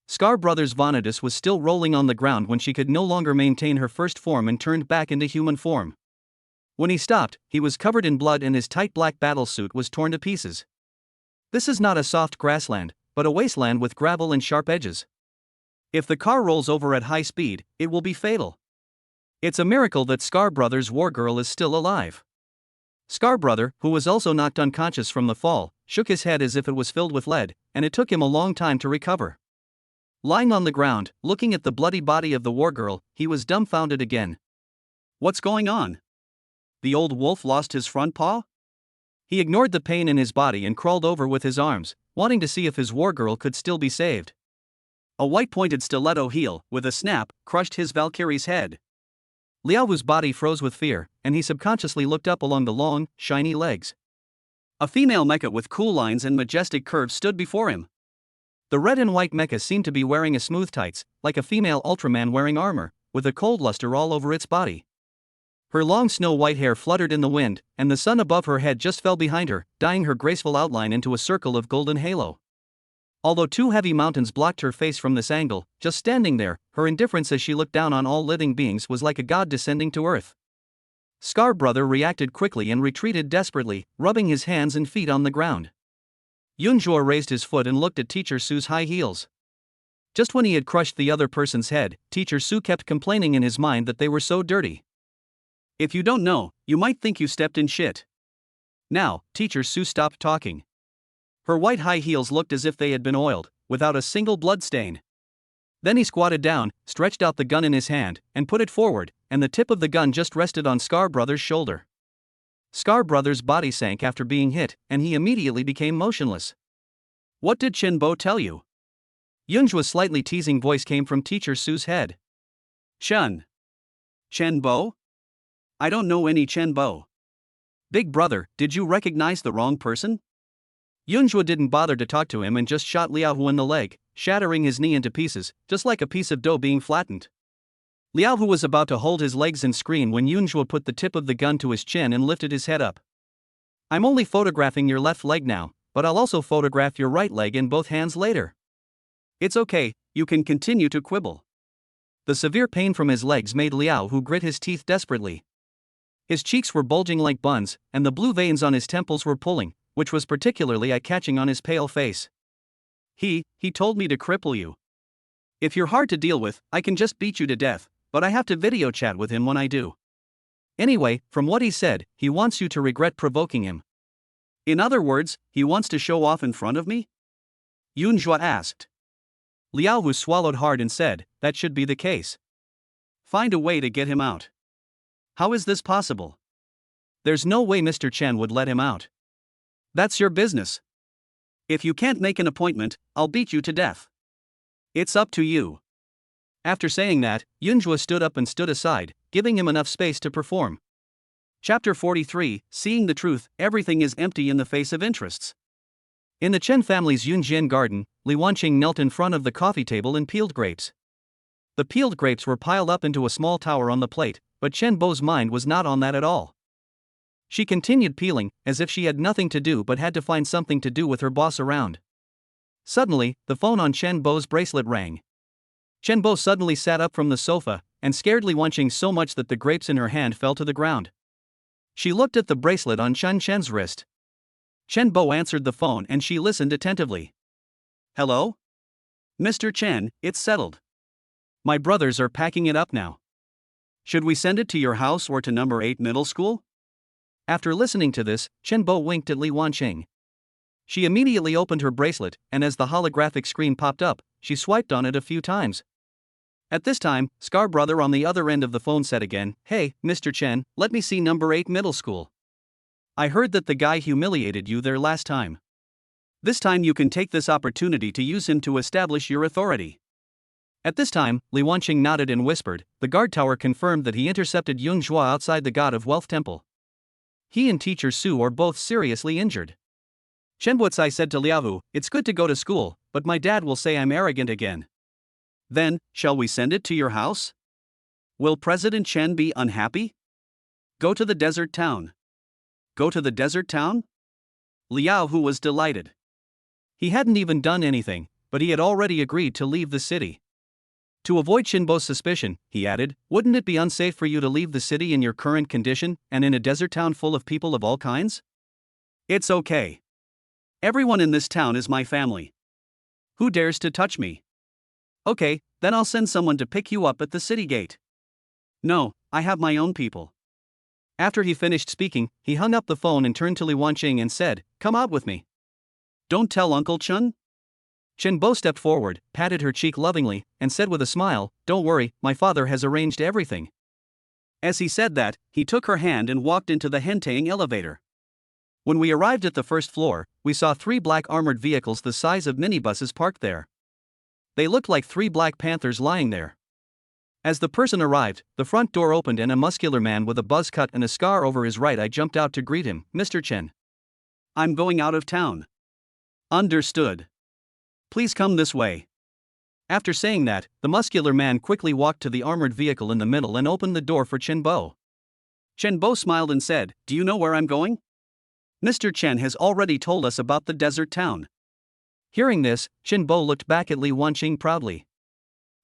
Scar Brothers Vanitas was still rolling on the ground when she could no longer maintain her first form and turned back into human form. When he stopped, he was covered in blood and his tight black battlesuit was torn to pieces. This is not a soft grassland, but a wasteland with gravel and sharp edges. If the car rolls over at high speed, it will be fatal. It's a miracle that Scar Brothers' war girl is still alive. Scar Brother, who was also knocked unconscious from the fall, shook his head as if it was filled with lead, and it took him a long time to recover. Lying on the ground, looking at the bloody body of the war girl, he was dumbfounded again. What's going on? The old wolf lost his front paw? He ignored the pain in his body and crawled over with his arms, wanting to see if his war girl could still be saved. A white-pointed stiletto heel, with a snap, crushed his Valkyrie's head. Liao Wu's body froze with fear, and he subconsciously looked up along the long, shiny legs. A female mecha with cool lines and majestic curves stood before him. The red and white mecha seemed to be wearing a smooth tights, like a female Ultraman wearing armor, with a cold luster all over its body. Her long snow-white hair fluttered in the wind, and the sun above her head just fell behind her, dyeing her graceful outline into a circle of golden halo. Although two heavy mountains blocked her face from this angle, just standing there, her indifference as she looked down on all living beings was like a god descending to earth. Scar Brother reacted quickly and retreated desperately, rubbing his hands and feet on the ground. Yunjua raised his foot and looked at Teacher Su's high heels. Just when he had crushed the other person's head, Teacher Su kept complaining in his mind that they were so dirty. If you don't know, you might think you stepped in shit. Now, Teacher Su stopped talking. Her white high heels looked as if they had been oiled, without a single blood stain. Then he squatted down, stretched out the gun in his hand, and put it forward, and the tip of the gun just rested on Scar Brother's shoulder. Scar Brother's body sank after being hit, and he immediately became motionless. What did Chen Bo tell you? Yunjua's slightly teasing voice came from Teacher Su's head. Chen Bo? I don't know any Chen Bo. Big brother, did you recognize the wrong person? Yunjua didn't bother to talk to him and just shot Liao Hu in the leg, shattering his knee into pieces, just like a piece of dough being flattened. Liao Hu was about to hold his legs and scream when Yunjua put the tip of the gun to his chin and lifted his head up. I'm only photographing your left leg now, but I'll also photograph your right leg in both hands later. It's okay, you can continue to quibble. The severe pain from his legs made Liao Hu grit his teeth desperately. His cheeks were bulging like buns, and the blue veins on his temples were pulling, which was particularly eye-catching on his pale face. He told me to cripple you. If you're hard to deal with, I can just beat you to death, but I have to video chat with him when I do. Anyway, from what he said, he wants you to regret provoking him. In other words, he wants to show off in front of me? Yunjua asked. Liao Hu swallowed hard and said, that should be the case. Find a way to get him out. How is this possible? There's no way Mr. Chen would let him out. That's your business. If you can't make an appointment, I'll beat you to death. It's up to you. After saying that, Yunjua stood up and stood aside, giving him enough space to perform. Chapter 43, Seeing the Truth, Everything is Empty in the Face of Interests. In the Chen family's Yunjian garden, Li Wanqing knelt in front of the coffee table and peeled grapes. The peeled grapes were piled up into a small tower on the plate, but Chen Bo's mind was not on that at all. She continued peeling, as if she had nothing to do but had to find something to do with her boss around. Suddenly, the phone on Chen Bo's bracelet rang. Chen Bo suddenly sat up from the sofa, and scared Li Wanqing so much that the grapes in her hand fell to the ground. She looked at the bracelet on Chen Chen's wrist. Chen Bo answered the phone and she listened attentively. Hello? Mr. Chen, it's settled. My brothers are packing it up now. Should we send it to your house or to number 8 middle school? After listening to this, Chen Bo winked at Li Wanqing. She immediately opened her bracelet, and as the holographic screen popped up, she swiped on it a few times. At this time, Scar Brother on the other end of the phone said again, "Hey, Mr. Chen, let me see number 8 middle school. I heard that the guy humiliated you there last time. This time you can take this opportunity to use him to establish your authority." At this time, Li Wanqing nodded and whispered. The guard tower confirmed that he intercepted Yung Zhua outside the God of Wealth Temple. He and teacher Su are both seriously injured. Chen Bucai said to Liaohu, "It's good to go to school, but my dad will say I'm arrogant again." Then, shall we send it to your house? Will President Chen be unhappy? Go to the desert town. Go to the desert town? Liaohu was delighted. He hadn't even done anything, but he had already agreed to leave the city. To avoid Shinbo's suspicion, he added, "Wouldn't it be unsafe for you to leave the city in your current condition, and in a desert town full of people of all kinds?" "It's okay. Everyone in this town is my family. Who dares to touch me?" "Okay, then I'll send someone to pick you up at the city gate." "No, I have my own people." After he finished speaking, he hung up the phone and turned to Li Wanqing and said, "Come out with me." "Don't tell Uncle Chen?" Chen Bo stepped forward, patted her cheek lovingly, and said with a smile, "Don't worry, my father has arranged everything." As he said that, he took her hand and walked into the Hentang elevator. When we arrived at the first floor, we saw 3 black armored vehicles the size of minibuses parked there. They looked like 3 Black Panthers lying there. As the person arrived, the front door opened and a muscular man with a buzz cut and a scar over his right eye jumped out to greet him. "Mr. Chen. I'm going out of town." "Understood. Please come this way." After saying that, the muscular man quickly walked to the armored vehicle in the middle and opened the door for Chen Bo. Chen Bo smiled and said, "Do you know where I'm going?" "Mr. Chen has already told us about the desert town." Hearing this, Chen Bo looked back at Li Wanqing proudly.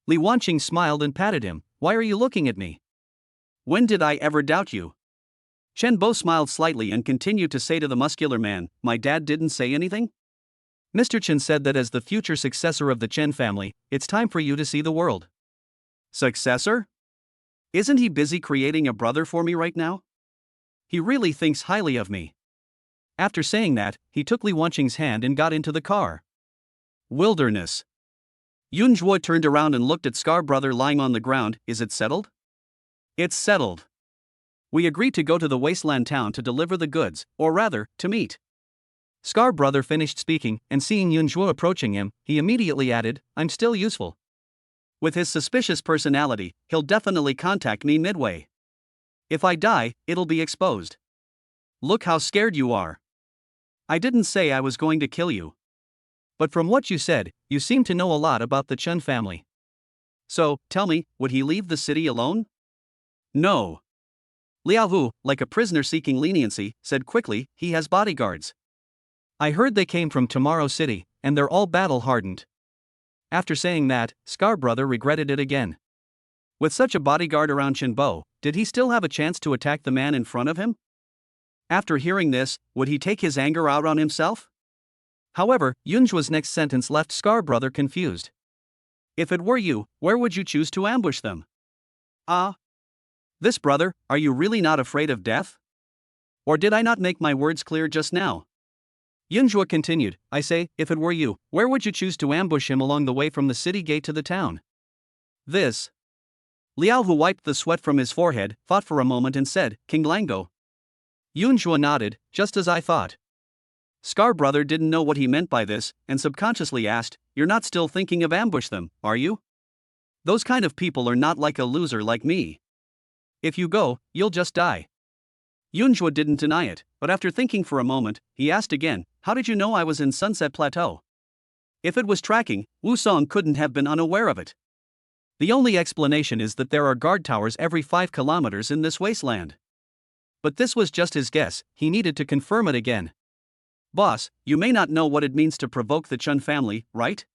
Li Wanqing smiled and patted him. "Why are you looking at me? When did I ever doubt you?" Chen Bo smiled slightly and continued to say to the muscular man, "My dad didn't say anything?" Mr. Chen said that as the future successor of the Chen family, it's time for you to see the world. Successor? Isn't he busy creating a brother for me right now? He really thinks highly of me. After saying that, he took Li Wanqing's hand and got into the car. Wilderness. Yun Zhuo turned around and looked at Scar Brother lying on the ground. "Is it settled?" "It's settled. We agreed to go to the wasteland town to deliver the goods, or rather, to meet." Scar Brother finished speaking, and seeing Yun Zhuo approaching him, he immediately added, "I'm still useful. With his suspicious personality, he'll definitely contact me midway. If I die, it'll be exposed. Look how scared you are. I didn't say I was going to kill you. But from what you said, you seem to know a lot about the Chen family. So, tell me, would he leave the city alone?" "No." Liaohu, like a prisoner seeking leniency, said quickly, "He has bodyguards. I heard they came from Tomorrow City, and they're all battle-hardened." After saying that, Scar Brother regretted it again. With such a bodyguard around Chen Bo, did he still have a chance to attack the man in front of him? After hearing this, would he take his anger out on himself? However, Yunzhua's next sentence left Scar Brother confused. "If it were you, where would you choose to ambush them?" "Ah. This brother, are you really not afraid of death? Or did I not make my words clear just now?" Yunzhua continued, "I say, if it were you, where would you choose to ambush him along the way from the city gate to the town?" This. Liaohu wiped the sweat from his forehead, thought for a moment and said, "King Lango." Yunzhua nodded, "Just as I thought." Scar Brother didn't know what he meant by this, and subconsciously asked, "You're not still thinking of ambush them, are you? Those kind of people are not like a loser like me. If you go, you'll just die." Yunzhua didn't deny it, but after thinking for a moment, he asked again, "How did you know I was in Sunset Plateau?" If it was tracking, Wu Song couldn't have been unaware of it. The only explanation is that there are guard towers every 5 kilometers in this wasteland. But this was just his guess, he needed to confirm it again. "Boss, you may not know what it means to provoke the Chun family, right?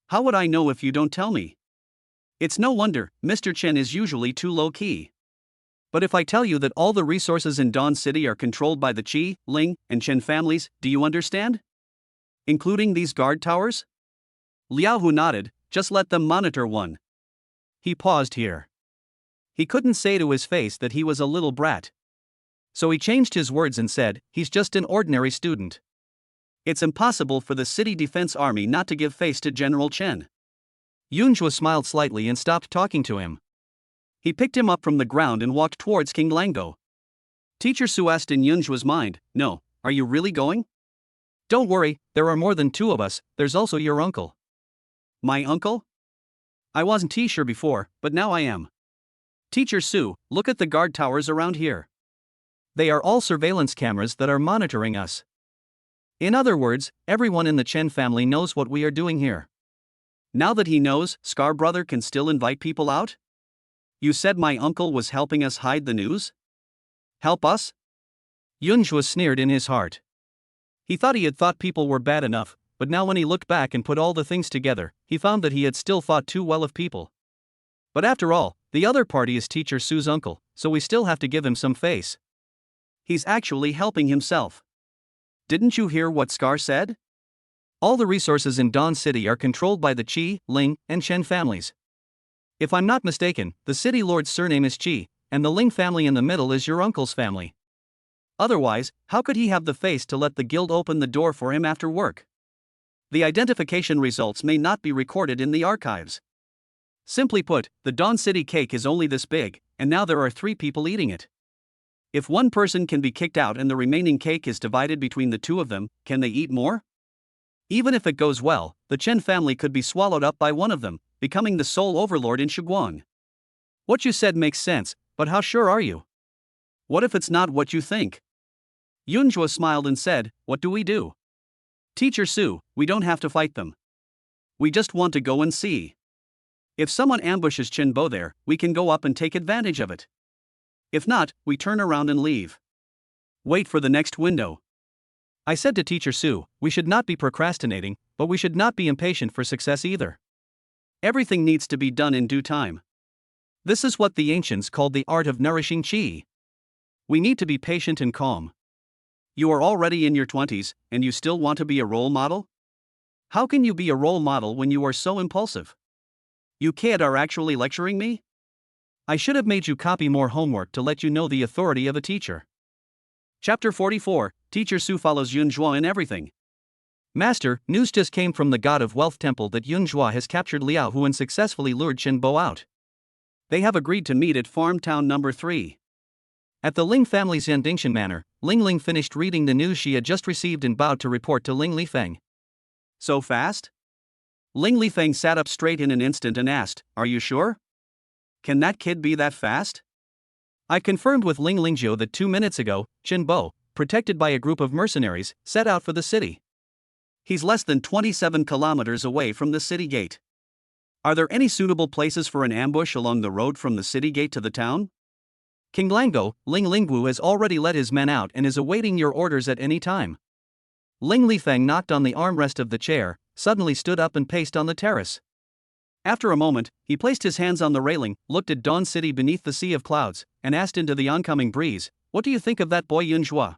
How would I know if you don't tell me? It's no wonder, Mr. Chen is usually too low-key. But if I tell you that all the resources in Dawn City are controlled by the Qi, Ling, and Chen families, do you understand? Including these guard towers? Liao Hu nodded, just let them monitor one. He paused here. He couldn't say to his face that he was a little brat. So he changed his words and said, he's just an ordinary student. It's impossible for the City Defense Army not to give face to General Chen. Yunjua smiled slightly and stopped talking to him. He picked him up from the ground and walked towards King Lango. Teacher Su asked in Yunjua's mind, no, are you really going? Don't worry, there are more than two of us, there's also your uncle. My uncle? I wasn't sure before, but now I am. Teacher Su, look at the guard towers around here. They are all surveillance cameras that are monitoring us. In other words, everyone in the Chen family knows what we are doing here. Now that he knows, Scar Brother can still invite people out? You said my uncle was helping us hide the news? Help us? Yunjua sneered in his heart. He thought he had thought people were bad enough, but now when he looked back and put all the things together, he found that he had still thought too well of people. But after all, the other party is Teacher Su's uncle, so we still have to give him some face. He's actually helping himself. Didn't you hear what Scar said? All the resources in Dawn City are controlled by the Qi, Ling, and Chen families. If I'm not mistaken, the city lord's surname is Qi, and the Ling family in the middle is your uncle's family. Otherwise, how could he have the face to let the guild open the door for him after work? The identification results may not be recorded in the archives. Simply put, the Dawn City cake is only this big, and now there are 3 people eating it. If one person can be kicked out and the remaining cake is divided between the 2 of them, can they eat more? Even if it goes well, the Chen family could be swallowed up by one of them, becoming the sole overlord in Shuguang. What you said makes sense, but how sure are you? What if it's not what you think? Yunjua smiled and said, what do we do? Teacher Su, we don't have to fight them. We just want to go and see. If someone ambushes Chenbo there, we can go up and take advantage of it. If not, we turn around and leave. Wait for the next window. I said to Teacher Su, we should not be procrastinating, but we should not be impatient for success either. Everything needs to be done in due time. This is what the ancients called the art of nourishing qi. We need to be patient and calm. You are already in your 20s, and you still want to be a role model? How can you be a role model when you are so impulsive? You kid are actually lecturing me? I should have made you copy more homework to let you know the authority of a teacher. Chapter 44, Teacher Su follows Yunjua in everything. Master, news just came from the God of Wealth Temple that Yunjua has captured Liao Hu and successfully lured Chenbo out. They have agreed to meet at Farm Town number 3. At the Ling family's Yandingshan manor, Ling Ling finished reading the news she had just received and bowed to report to Ling Lifeng. So fast? Ling Lifeng sat up straight in an instant and asked, are you sure? Can that kid be that fast? I confirmed with Ling Lingzhou that 2 minutes ago, Chenbo, protected by a group of mercenaries, set out for the city. He's less than 27 kilometers away from the city gate. Are there any suitable places for an ambush along the road from the city gate to the town? King Lango, Ling Lingwu has already let his men out and is awaiting your orders at any time. Ling Lifeng knocked on the armrest of the chair, suddenly stood up and paced on the terrace. After a moment, he placed his hands on the railing, looked at Dawn City beneath the sea of clouds, and asked into the oncoming breeze, what do you think of that boy Yunjua?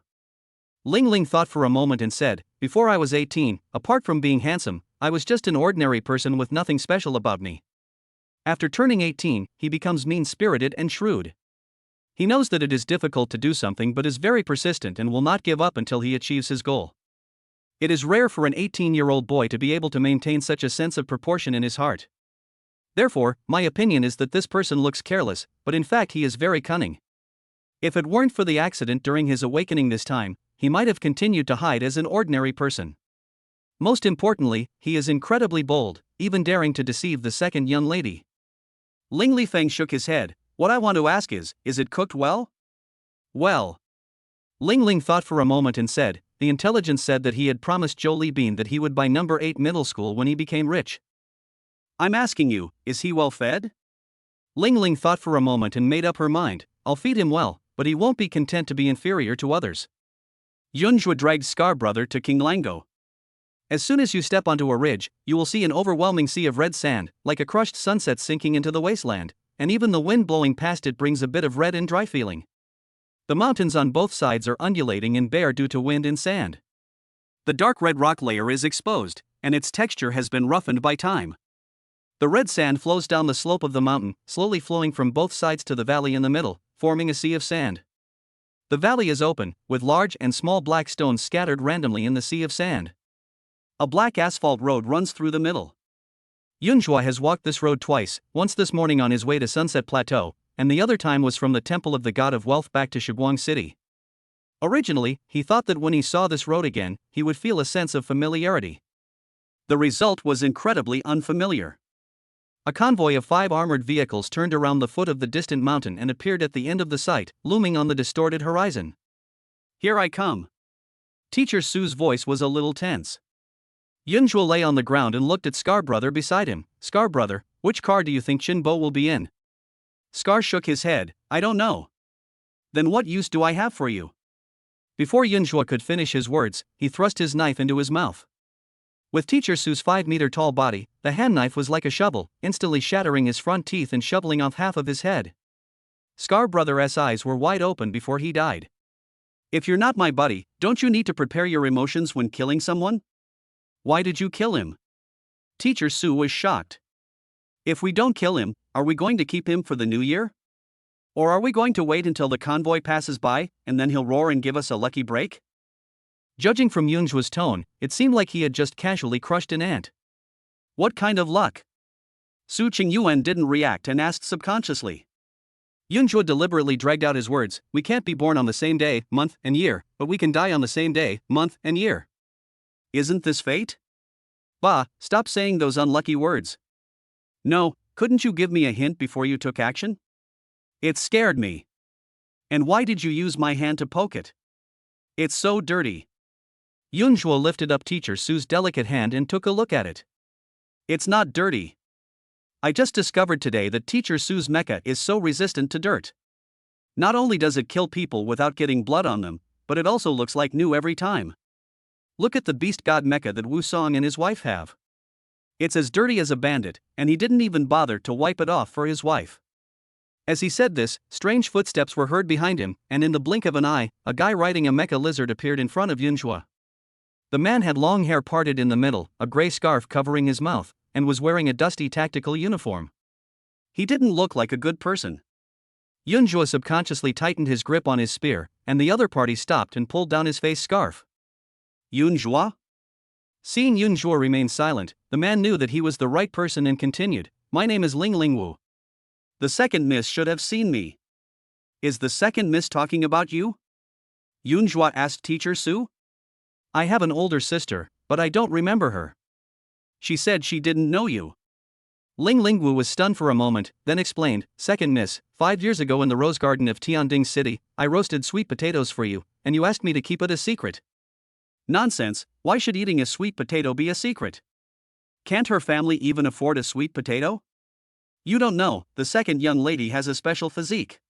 Ling Ling thought for a moment and said, before I was 18, apart from being handsome, I was just an ordinary person with nothing special about me. After turning 18, he becomes mean-spirited and shrewd. He knows that it is difficult to do something but is very persistent and will not give up until he achieves his goal. It is rare for an 18-year-old boy to be able to maintain such a sense of proportion in his heart. Therefore, my opinion is that this person looks careless, but in fact he is very cunning. If it weren't for the accident during his awakening this time, he might have continued to hide as an ordinary person. Most importantly, he is incredibly bold, even daring to deceive the second young lady. Ling Lifeng shook his head. What I want to ask is it cooked well? Well. Ling Ling thought for a moment and said, the intelligence said that he had promised Zhou Libin that he would buy number 8 middle school when he became rich. I'm asking you, is he well fed? Ling Ling thought for a moment and made up her mind, I'll feed him well, but he won't be content to be inferior to others. Yunjua dragged Scar Brother to King Lango. As soon as you step onto a ridge, you will see an overwhelming sea of red sand, like a crushed sunset sinking into the wasteland, and even the wind blowing past it brings a bit of red and dry feeling. The mountains on both sides are undulating and bare due to wind and sand. The dark red rock layer is exposed, and its texture has been roughened by time. The red sand flows down the slope of the mountain, slowly flowing from both sides to the valley in the middle, forming a sea of sand. The valley is open, with large and small black stones scattered randomly in the sea of sand. A black asphalt road runs through the middle. Yunhua has walked this road twice, once this morning on his way to Sunset Plateau, and the other time was from the Temple of the God of Wealth back to Shiguang City. Originally, he thought that when he saw this road again, he would feel a sense of familiarity. The result was incredibly unfamiliar. A convoy of 5 armored vehicles turned around the foot of the distant mountain and appeared at the end of the sight, looming on the distorted horizon. "Here I come." Teacher Su's voice was a little tense. Yunhua lay on the ground and looked at Scar Brother beside him. "Scar Brother, which car do you think Chinbo will be in?" Scar shook his head. "I don't know." "Then what use do I have for you?" Before Yunhua could finish his words, he thrust his knife into his mouth. With Teacher Su's 5-meter-tall body, the hand knife was like a shovel, instantly shattering his front teeth and shoveling off half of his head. Scar Brother's eyes were wide open before he died. "If you're not my buddy, don't you need to prepare your emotions when killing someone? Why did you kill him?" Teacher Su was shocked. "If we don't kill him, are we going to keep him for the new year? Or are we going to wait until the convoy passes by, and then he'll roar and give us a lucky break?" Judging from Yunhua's tone, it seemed like he had just casually crushed an ant. "What kind of luck?" Su Qingyuan didn't react and asked subconsciously. Yunhua deliberately dragged out his words. "We can't be born on the same day, month, and year, but we can die on the same day, month, and year. Isn't this fate?" "Bah, stop saying those unlucky words." "No, couldn't you give me a hint before you took action?" "It scared me." "And why did you use my hand to poke it?" "It's so dirty." Yunhua lifted up Teacher Su's delicate hand and took a look at it. "It's not dirty. I just discovered today that Teacher Su's mecha is so resistant to dirt. Not only does it kill people without getting blood on them, but it also looks like new every time. Look at the beast god mecha that Wu Song and his wife have. It's as dirty as a bandit, and he didn't even bother to wipe it off for his wife." As he said this, strange footsteps were heard behind him, and in the blink of an eye, a guy riding a mecha lizard appeared in front of Yunhua. The man had long hair parted in the middle, a gray scarf covering his mouth, and was wearing a dusty tactical uniform. He didn't look like a good person. Yunhua subconsciously tightened his grip on his spear, and the other party stopped and pulled down his face scarf. "Yunhua?" Seeing Yunhua remain silent, the man knew that he was the right person and continued, "My name is Ling Lingwu. The second miss should have seen me." "Is the second miss talking about you?" Yunhua asked Teacher Su. "I have an older sister, but I don't remember her. She said she didn't know you." Ling Lingwu was stunned for a moment, then explained, "Second miss, 5 years ago in the Rose Garden of Tianding City, I roasted sweet potatoes for you, and you asked me to keep it a secret." "Nonsense, why should eating a sweet potato be a secret? Can't her family even afford a sweet potato? You don't know, the second young lady has a special physique."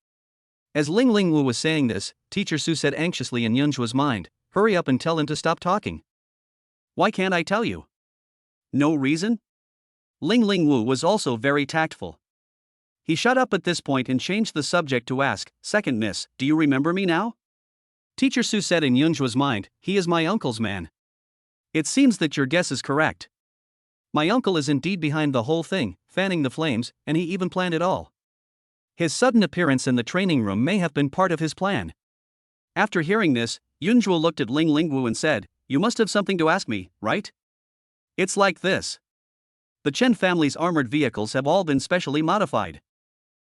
As Ling Lingwu was saying this, Teacher Su said anxiously in Yunhua's mind, "Hurry up and tell him to stop talking." "Why can't I tell you?" "No reason?" Ling Lingwu was also very tactful. He shut up at this point and changed the subject to ask, "Second miss, do you remember me now?" Teacher Su said in Yunhua's mind, "He is my uncle's man." "It seems that your guess is correct. My uncle is indeed behind the whole thing, fanning the flames, and he even planned it all. His sudden appearance in the training room may have been part of his plan." After hearing this, Yunhua looked at Ling Lingwu and said, "You must have something to ask me, right? It's like this. The Chen family's armored vehicles have all been specially modified.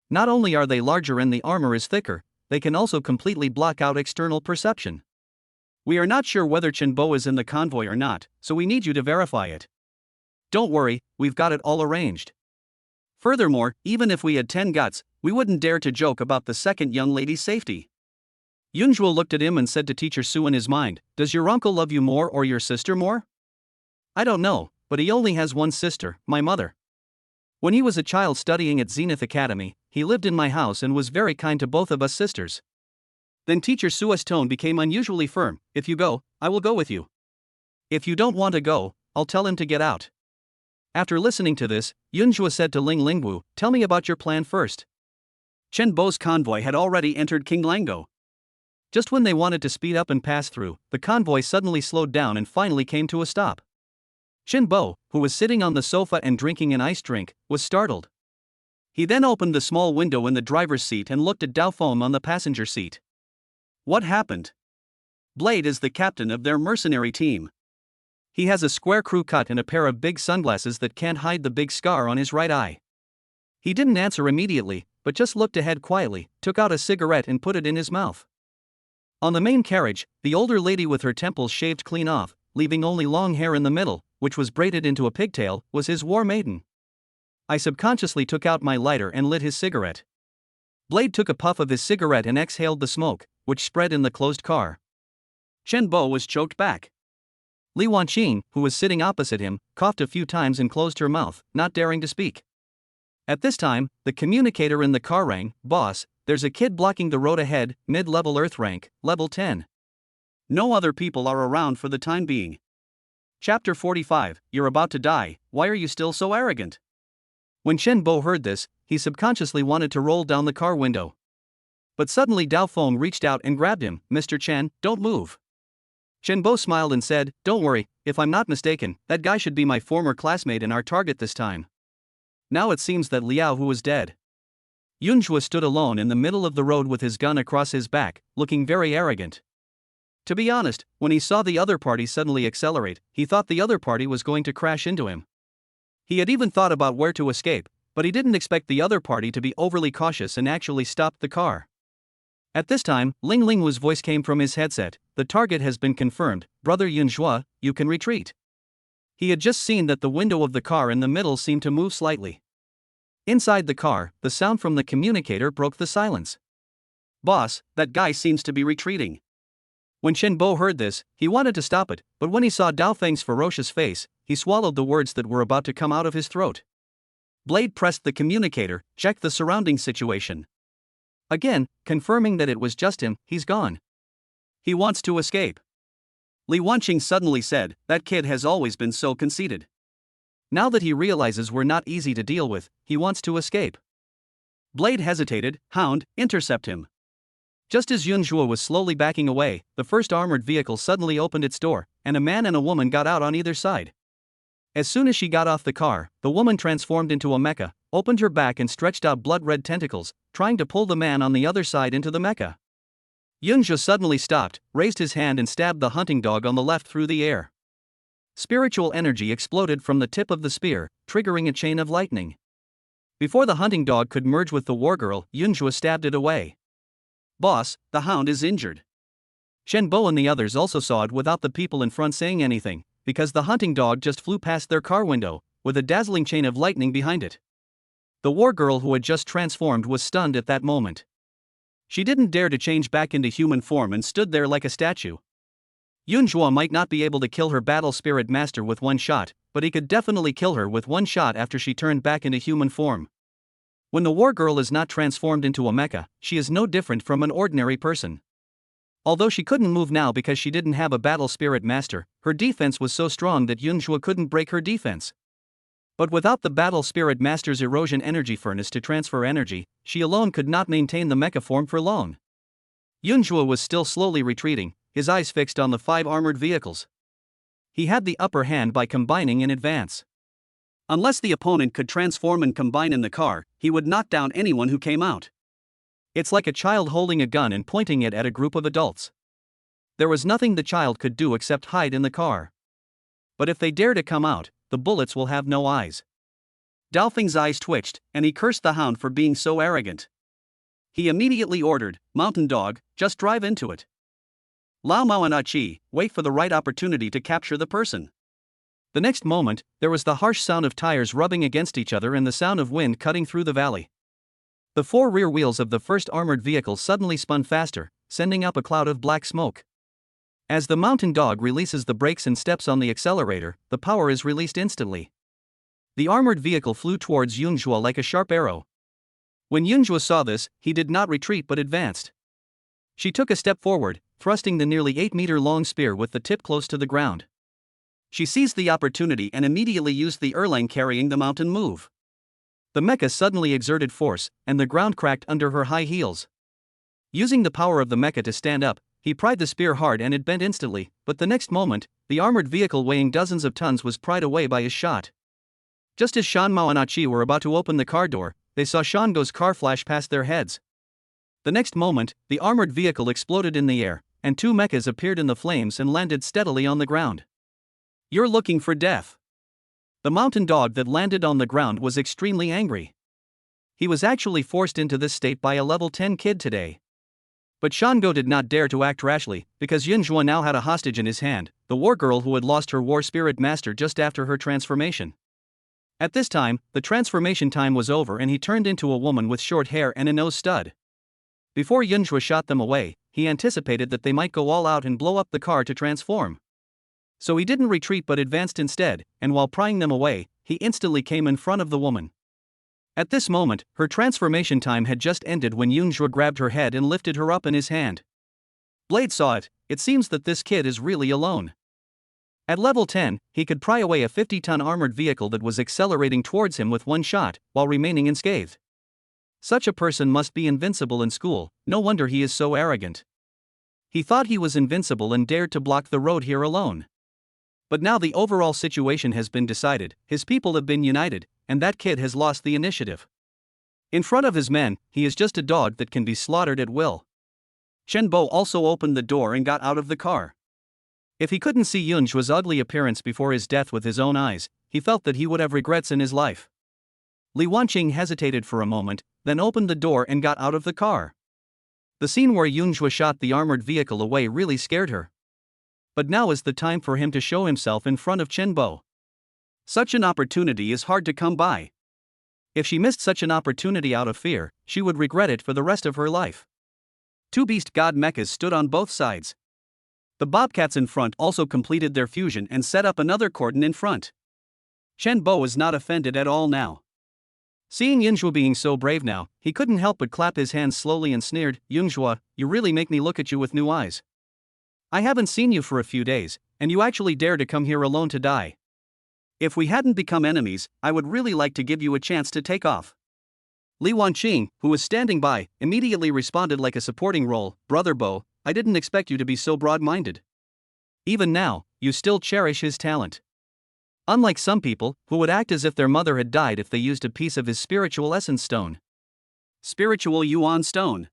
Not only are they larger and the armor is thicker, they can also completely block out external perception. We are not sure whether Chenbo is in the convoy or not, so we need you to verify it. Don't worry, we've got it all arranged. Furthermore, even if we had 10 guts, we wouldn't dare to joke about the second young lady's safety." Yunhua looked at him and said to Teacher Su in his mind, "Does your uncle love you more or your sister more?" "I don't know, but he only has one sister, my mother. When he was a child studying at Zenith Academy, he lived in my house and was very kind to both of us sisters." Then Teacher Su's tone became unusually firm, "If you go, I will go with you. If you don't want to go, I'll tell him to get out." After listening to this, Yunhua said to Ling Lingwu, "Tell me about your plan first." Chen Bo's convoy had already entered Qinglango. Just when they wanted to speed up and pass through, the convoy suddenly slowed down and finally came to a stop. Shinbo, who was sitting on the sofa and drinking an iced drink, was startled. He then opened the small window in the driver's seat and looked at Daofeng on the passenger seat. What happened? Blade is the captain of their mercenary team. He has a square crew cut and a pair of big sunglasses that can't hide the big scar on his right eye. He didn't answer immediately, but just looked ahead quietly, took out a cigarette and put it in his mouth. On the main carriage, the older lady with her temples shaved clean off, leaving only long hair in the middle, which was braided into a pigtail, was his war maiden. I subconsciously took out my lighter and lit his cigarette. Blade took a puff of his cigarette and exhaled the smoke, which spread in the closed car. Shenbo was choked back. Li Wanqing, who was sitting opposite him, coughed a few times and closed her mouth, not daring to speak. At this time, the communicator in the car rang, "Boss, there's a kid blocking the road ahead, mid-level Earth rank, level 10. No other people are around for the time being." Chapter 45, You're about to die, why are you still so arrogant? When Shenbo heard this, he subconsciously wanted to roll down the car window. But suddenly Daofeng reached out and grabbed him. "Mr. Chen, don't move." Shenbo smiled and said, "Don't worry, if I'm not mistaken, that guy should be my former classmate and our target this time." Now it seems that Liao Hu is dead. Yunjua stood alone in the middle of the road with his gun across his back, looking very arrogant. To be honest, when he saw the other party suddenly accelerate, he thought the other party was going to crash into him. He had even thought about where to escape, but he didn't expect the other party to be overly cautious and actually stopped the car. At this time, Ling Lingwu's voice came from his headset. "The target has been confirmed, Brother Yunjua, you can retreat." He had just seen that the window of the car in the middle seemed to move slightly. Inside the car, the sound from the communicator broke the silence. "Boss, that guy seems to be retreating." When Shenbo heard this, he wanted to stop it, but when he saw Daofeng's ferocious face, he swallowed the words that were about to come out of his throat. Blade pressed the communicator, checked the surrounding situation. Again, confirming that it was just him, "He's gone. He wants to escape." Li Wanqing suddenly said, "That kid has always been so conceited. Now that he realizes we're not easy to deal with, he wants to escape." Blade hesitated. "Hound, intercept him." Just as Yunjua was slowly backing away, the first armored vehicle suddenly opened its door, and a man and a woman got out on either side. As soon as she got off the car, the woman transformed into a mecha, opened her back and stretched out blood-red tentacles, trying to pull the man on the other side into the mecha. Yunjua suddenly stopped, raised his hand and stabbed the hunting dog on the left through the air. Spiritual energy exploded from the tip of the spear, triggering a chain of lightning. Before the hunting dog could merge with the war girl, Yunjua stabbed it away. "Boss, the hound is injured." Shenbo and the others also saw it without the people in front saying anything, because the hunting dog just flew past their car window, with a dazzling chain of lightning behind it. The war girl who had just transformed was stunned at that moment. She didn't dare to change back into human form and stood there like a statue. Yunjua might not be able to kill her battle spirit master with one shot, but he could definitely kill her with one shot after she turned back into human form. When the war girl is not transformed into a mecha, she is no different from an ordinary person. Although she couldn't move now because she didn't have a battle spirit master, her defense was so strong that Yunjua couldn't break her defense. But without the battle spirit master's erosion energy furnace to transfer energy, she alone could not maintain the mecha form for long. Yunjua was still slowly retreating, his eyes fixed on the 5 armored vehicles. He had the upper hand by combining in advance. Unless the opponent could transform and combine in the car, he would knock down anyone who came out. It's like a child holding a gun and pointing it at a group of adults. There was nothing the child could do except hide in the car. But if they dare to come out, the bullets will have no eyes. Daofeng's eyes twitched, and he cursed the hound for being so arrogant. He immediately ordered, "Mountain dog, just drive into it. Lao Mao and Achi, wait for the right opportunity to capture the person." The next moment, there was the harsh sound of tires rubbing against each other and the sound of wind cutting through the valley. The 4 rear wheels of the first armored vehicle suddenly spun faster, sending up a cloud of black smoke. As the mountain dog releases the brakes and steps on the accelerator, the power is released instantly. The armored vehicle flew towards Yunjua like a sharp arrow. When Yunjua saw this, he did not retreat but advanced. She took a step forward, thrusting the nearly 8-meter-long spear with the tip close to the ground. She seized the opportunity and immediately used the Erlang carrying the mountain move. The mecha suddenly exerted force, and the ground cracked under her high heels. Using the power of the mecha to stand up, he pried the spear hard and it bent instantly, but the next moment, the armored vehicle weighing dozens of tons was pried away by his shot. Just as Shan Mao and Achi were about to open the car door, they saw Shango's car flash past their heads. The next moment, the armored vehicle exploded in the air, and two mechas appeared in the flames and landed steadily on the ground. "You're looking for death." The mountain dog that landed on the ground was extremely angry. He was actually forced into this state by a level 10 kid today. But Shango did not dare to act rashly, because Yunjua now had a hostage in his hand, the war girl who had lost her war spirit master just after her transformation. At this time, the transformation time was over and he turned into a woman with short hair and a nose stud. Before Yunjua shot them away, he anticipated that they might go all out and blow up the car to transform. So he didn't retreat but advanced instead, and while prying them away, he instantly came in front of the woman. At this moment, her transformation time had just ended when Yunjua grabbed her head and lifted her up in his hand. Blade saw it. It seems that this kid is really alone. At level 10, he could pry away a 50-ton armored vehicle that was accelerating towards him with one shot, while remaining unscathed. Such a person must be invincible in school, no wonder he is so arrogant. He thought he was invincible and dared to block the road here alone. But now the overall situation has been decided, his people have been united, and that kid has lost the initiative. In front of his men, he is just a dog that can be slaughtered at will. Chen Bo also opened the door and got out of the car. If he couldn't see Yunjua's ugly appearance before his death with his own eyes, he felt that he would have regrets in his life. Li Wanqing hesitated for a moment, then opened the door and got out of the car. The scene where Yunjua shot the armored vehicle away really scared her. But now is the time for him to show himself in front of Chen Bo. Such an opportunity is hard to come by. If she missed such an opportunity out of fear, she would regret it for the rest of her life. Two beast god mechas stood on both sides. The bobcats in front also completed their fusion and set up another cordon in front. Chen Bo is not offended at all now. Seeing Yunjua being so brave now, he couldn't help but clap his hands slowly and sneered, "Yunjua, you really make me look at you with new eyes. I haven't seen you for a few days, and you actually dare to come here alone to die. If we hadn't become enemies, I would really like to give you a chance to take off." Li Wanqing, who was standing by, immediately responded like a supporting role, "Brother Bo, I didn't expect you to be so broad-minded. Even now, you still cherish his talent. Unlike some people, who would act as if their mother had died if they used a piece of his spiritual essence stone." Spiritual Yuan stone.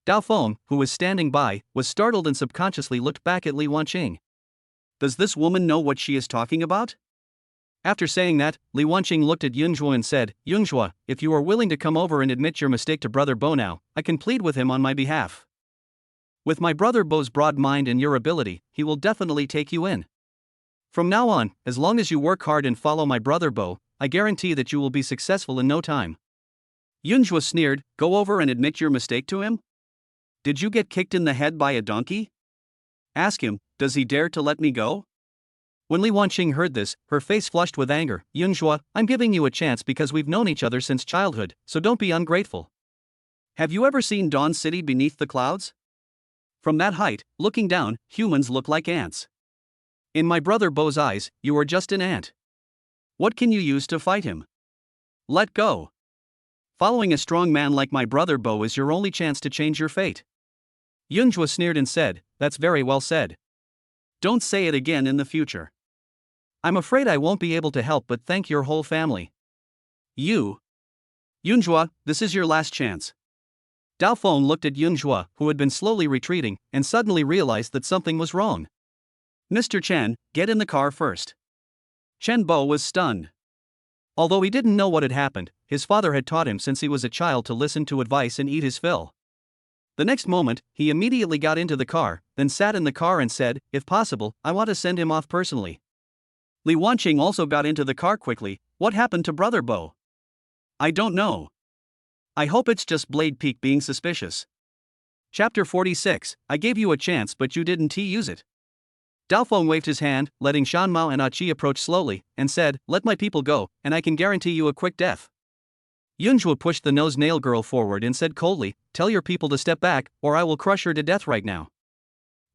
Dao Feng, who was standing by, was startled and subconsciously looked back at Li Wanqing. Does this woman know what she is talking about? After saying that, Li Wanqing looked at Yunjua and said, "Yunjua, if you are willing to come over and admit your mistake to Brother Bo now, I can plead with him on my behalf. With my Brother Bo's broad mind and your ability, he will definitely take you in. From now on, as long as you work hard and follow my Brother Bo, I guarantee that you will be successful in no time." Yunjua sneered, "Go over and admit your mistake to him? Did you get kicked in the head by a donkey? Ask him, does he dare to let me go?" When Li Wanqing heard this, her face flushed with anger. "Yunjua, I'm giving you a chance because we've known each other since childhood, so don't be ungrateful. Have you ever seen Dawn City beneath the clouds? From that height, looking down, humans look like ants. In my Brother Bo's eyes, you are just an ant. What can you use to fight him? Let go. Following a strong man like my Brother Bo is your only chance to change your fate." Yunjua sneered and said, "That's very well said. Don't say it again in the future. I'm afraid I won't be able to help but thank your whole family. Yunjua, this is your last chance." Dao Feng looked at Yunjua, who had been slowly retreating, and suddenly realized that something was wrong. "Mr. Chen, get in the car first." Chen Bo was stunned. Although he didn't know what had happened, his father had taught him since he was a child to listen to advice and eat his fill. The next moment, he immediately got into the car, then sat in the car and said, "If possible, I want to send him off personally." Li Wanqing also got into the car quickly. "What happened to Brother Bo?" "I don't know. I hope it's just Blade Peak being suspicious." Chapter 46, I gave you a chance but you didn't use it. Dao Feng waved his hand, letting Shan Mao and Achi approach slowly, and said, "Let my people go, and I can guarantee you a quick death." Yunjua pushed the nose-nail girl forward and said coldly, "Tell your people to step back, or I will crush her to death right now.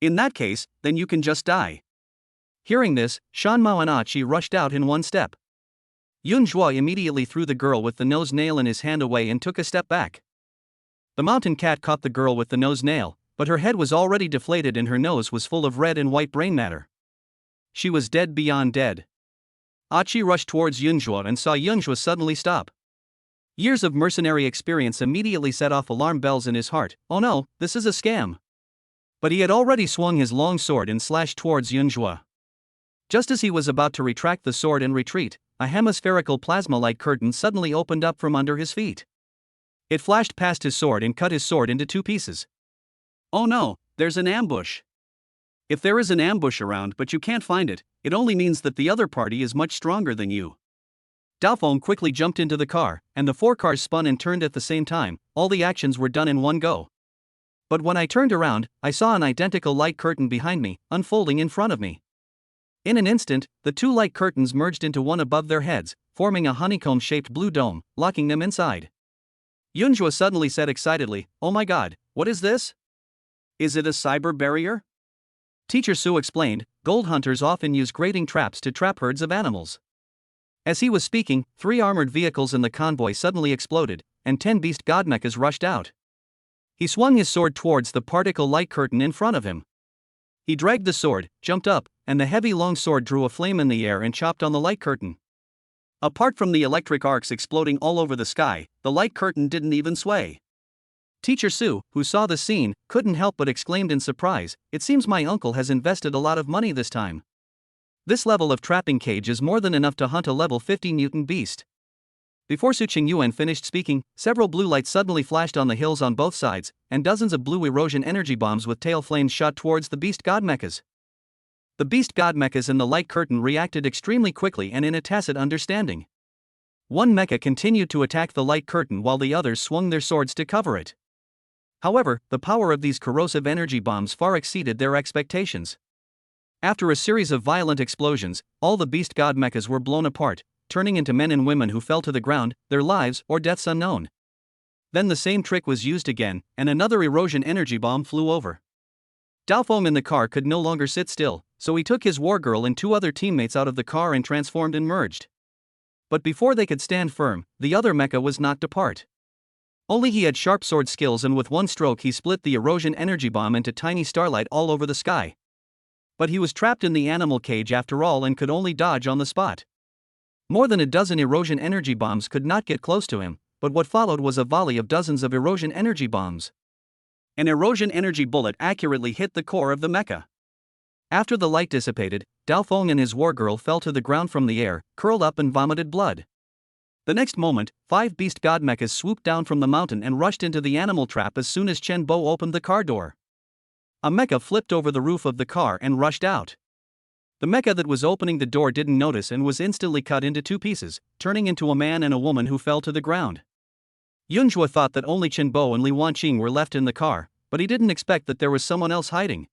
In that case, then you can just die." Hearing this, Shan Mao and Achi rushed out in one step. Yunjua immediately threw the girl with the nose nail in his hand away and took a step back. The mountain cat caught the girl with the nose nail, but her head was already deflated and her nose was full of red and white brain matter. She was dead beyond dead. Achi rushed towards Yunjua and saw Yunjua suddenly stop. Years of mercenary experience immediately set off alarm bells in his heart. Oh no, this is a scam. But he had already swung his long sword and slashed towards Yunjua. Just as he was about to retract the sword and retreat, a hemispherical plasma-like curtain suddenly opened up from under his feet. It flashed past his sword and cut his sword into 2 pieces. Oh no, there's an ambush. If there is an ambush around but you can't find it, it only means that the other party is much stronger than you. Daofeng quickly jumped into the car, and the 4 cars spun and turned at the same time. All the actions were done in one go. But when I turned around, I saw an identical light curtain behind me, unfolding in front of me. In an instant, the 2 light curtains merged into one above their heads, forming a honeycomb-shaped blue dome, locking them inside. Yunjua suddenly said excitedly, "Oh my god, what is this? Is it a cyber barrier?" Teacher Su explained, gold hunters often use grating traps to trap herds of animals. As he was speaking, 3 armored vehicles in the convoy suddenly exploded, and 10 beast god mechas rushed out. He swung his sword towards the particle light curtain in front of him. He dragged the sword, jumped up, and the heavy long sword drew a flame in the air and chopped on the light curtain. Apart from the electric arcs exploding all over the sky, the light curtain didn't even sway. Teacher Su, who saw the scene, couldn't help but exclaimed in surprise, "It seems my uncle has invested a lot of money this time. This level of trapping cage is more than enough to hunt a level 50 mutant beast." Before Su Qingyuan finished speaking, several blue lights suddenly flashed on the hills on both sides, and dozens of blue erosion energy bombs with tail flames shot towards the beast god mechas. The beast god mechas in the light curtain reacted extremely quickly and in a tacit understanding. One mecha continued to attack the light curtain while the others swung their swords to cover it. However, the power of these corrosive energy bombs far exceeded their expectations. After a series of violent explosions, all the beast god mechas were blown apart, turning into men and women who fell to the ground, their lives or deaths unknown. Then the same trick was used again, and another erosion energy bomb flew over. Daofeng in the car could no longer sit still, so he took his war girl and 2 other teammates out of the car and transformed and merged. But before they could stand firm, the other mecha was knocked apart. Only he had sharp sword skills, and with one stroke he split the erosion energy bomb into tiny starlight all over the sky. But he was trapped in the animal cage after all and could only dodge on the spot. More than a dozen erosion energy bombs could not get close to him, but what followed was a volley of dozens of erosion energy bombs. An erosion energy bullet accurately hit the core of the mecha. After the light dissipated, Daofeng and his war girl fell to the ground from the air, curled up and vomited blood. The next moment, 5 beast god mechas swooped down from the mountain and rushed into the animal trap as soon as Chen Bo opened the car door. A mecha flipped over the roof of the car and rushed out. The mecha that was opening the door didn't notice and was instantly cut into 2 pieces, turning into a man and a woman who fell to the ground. Yunjua thought that only Chen Bo and Li Wanqing were left in the car, but he didn't expect that there was someone else hiding.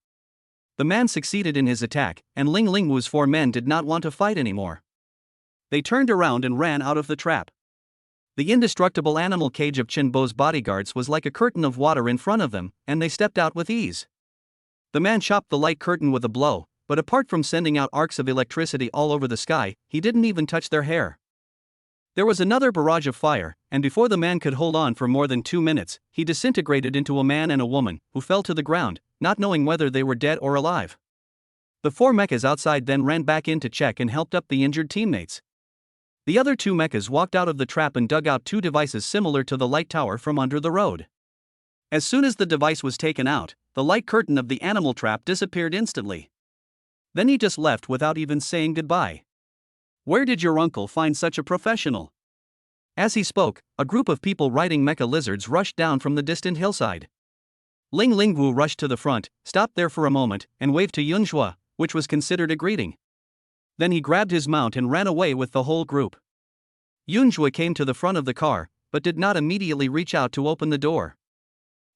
The man succeeded in his attack, and Ling Lingwu's 4 men did not want to fight anymore. They turned around and ran out of the trap. The indestructible animal cage of Chen Bo's bodyguards was like a curtain of water in front of them, and they stepped out with ease. The man chopped the light curtain with a blow, but apart from sending out arcs of electricity all over the sky, he didn't even touch their hair. There was another barrage of fire, and before the man could hold on for more than 2 minutes, he disintegrated into a man and a woman, who fell to the ground, not knowing whether they were dead or alive. The 4 mechas outside then ran back in to check and helped up the injured teammates. The other 2 mechas walked out of the trap and dug out 2 devices similar to the light tower from under the road. As soon as the device was taken out, the light curtain of the animal trap disappeared instantly. Then he just left without even saying goodbye. "Where did your uncle find such a professional?" As he spoke, a group of people riding mecha lizards rushed down from the distant hillside. Ling Lingwu rushed to the front, stopped there for a moment, and waved to Yunjua, which was considered a greeting. Then he grabbed his mount and ran away with the whole group. Yunjua came to the front of the car, but did not immediately reach out to open the door.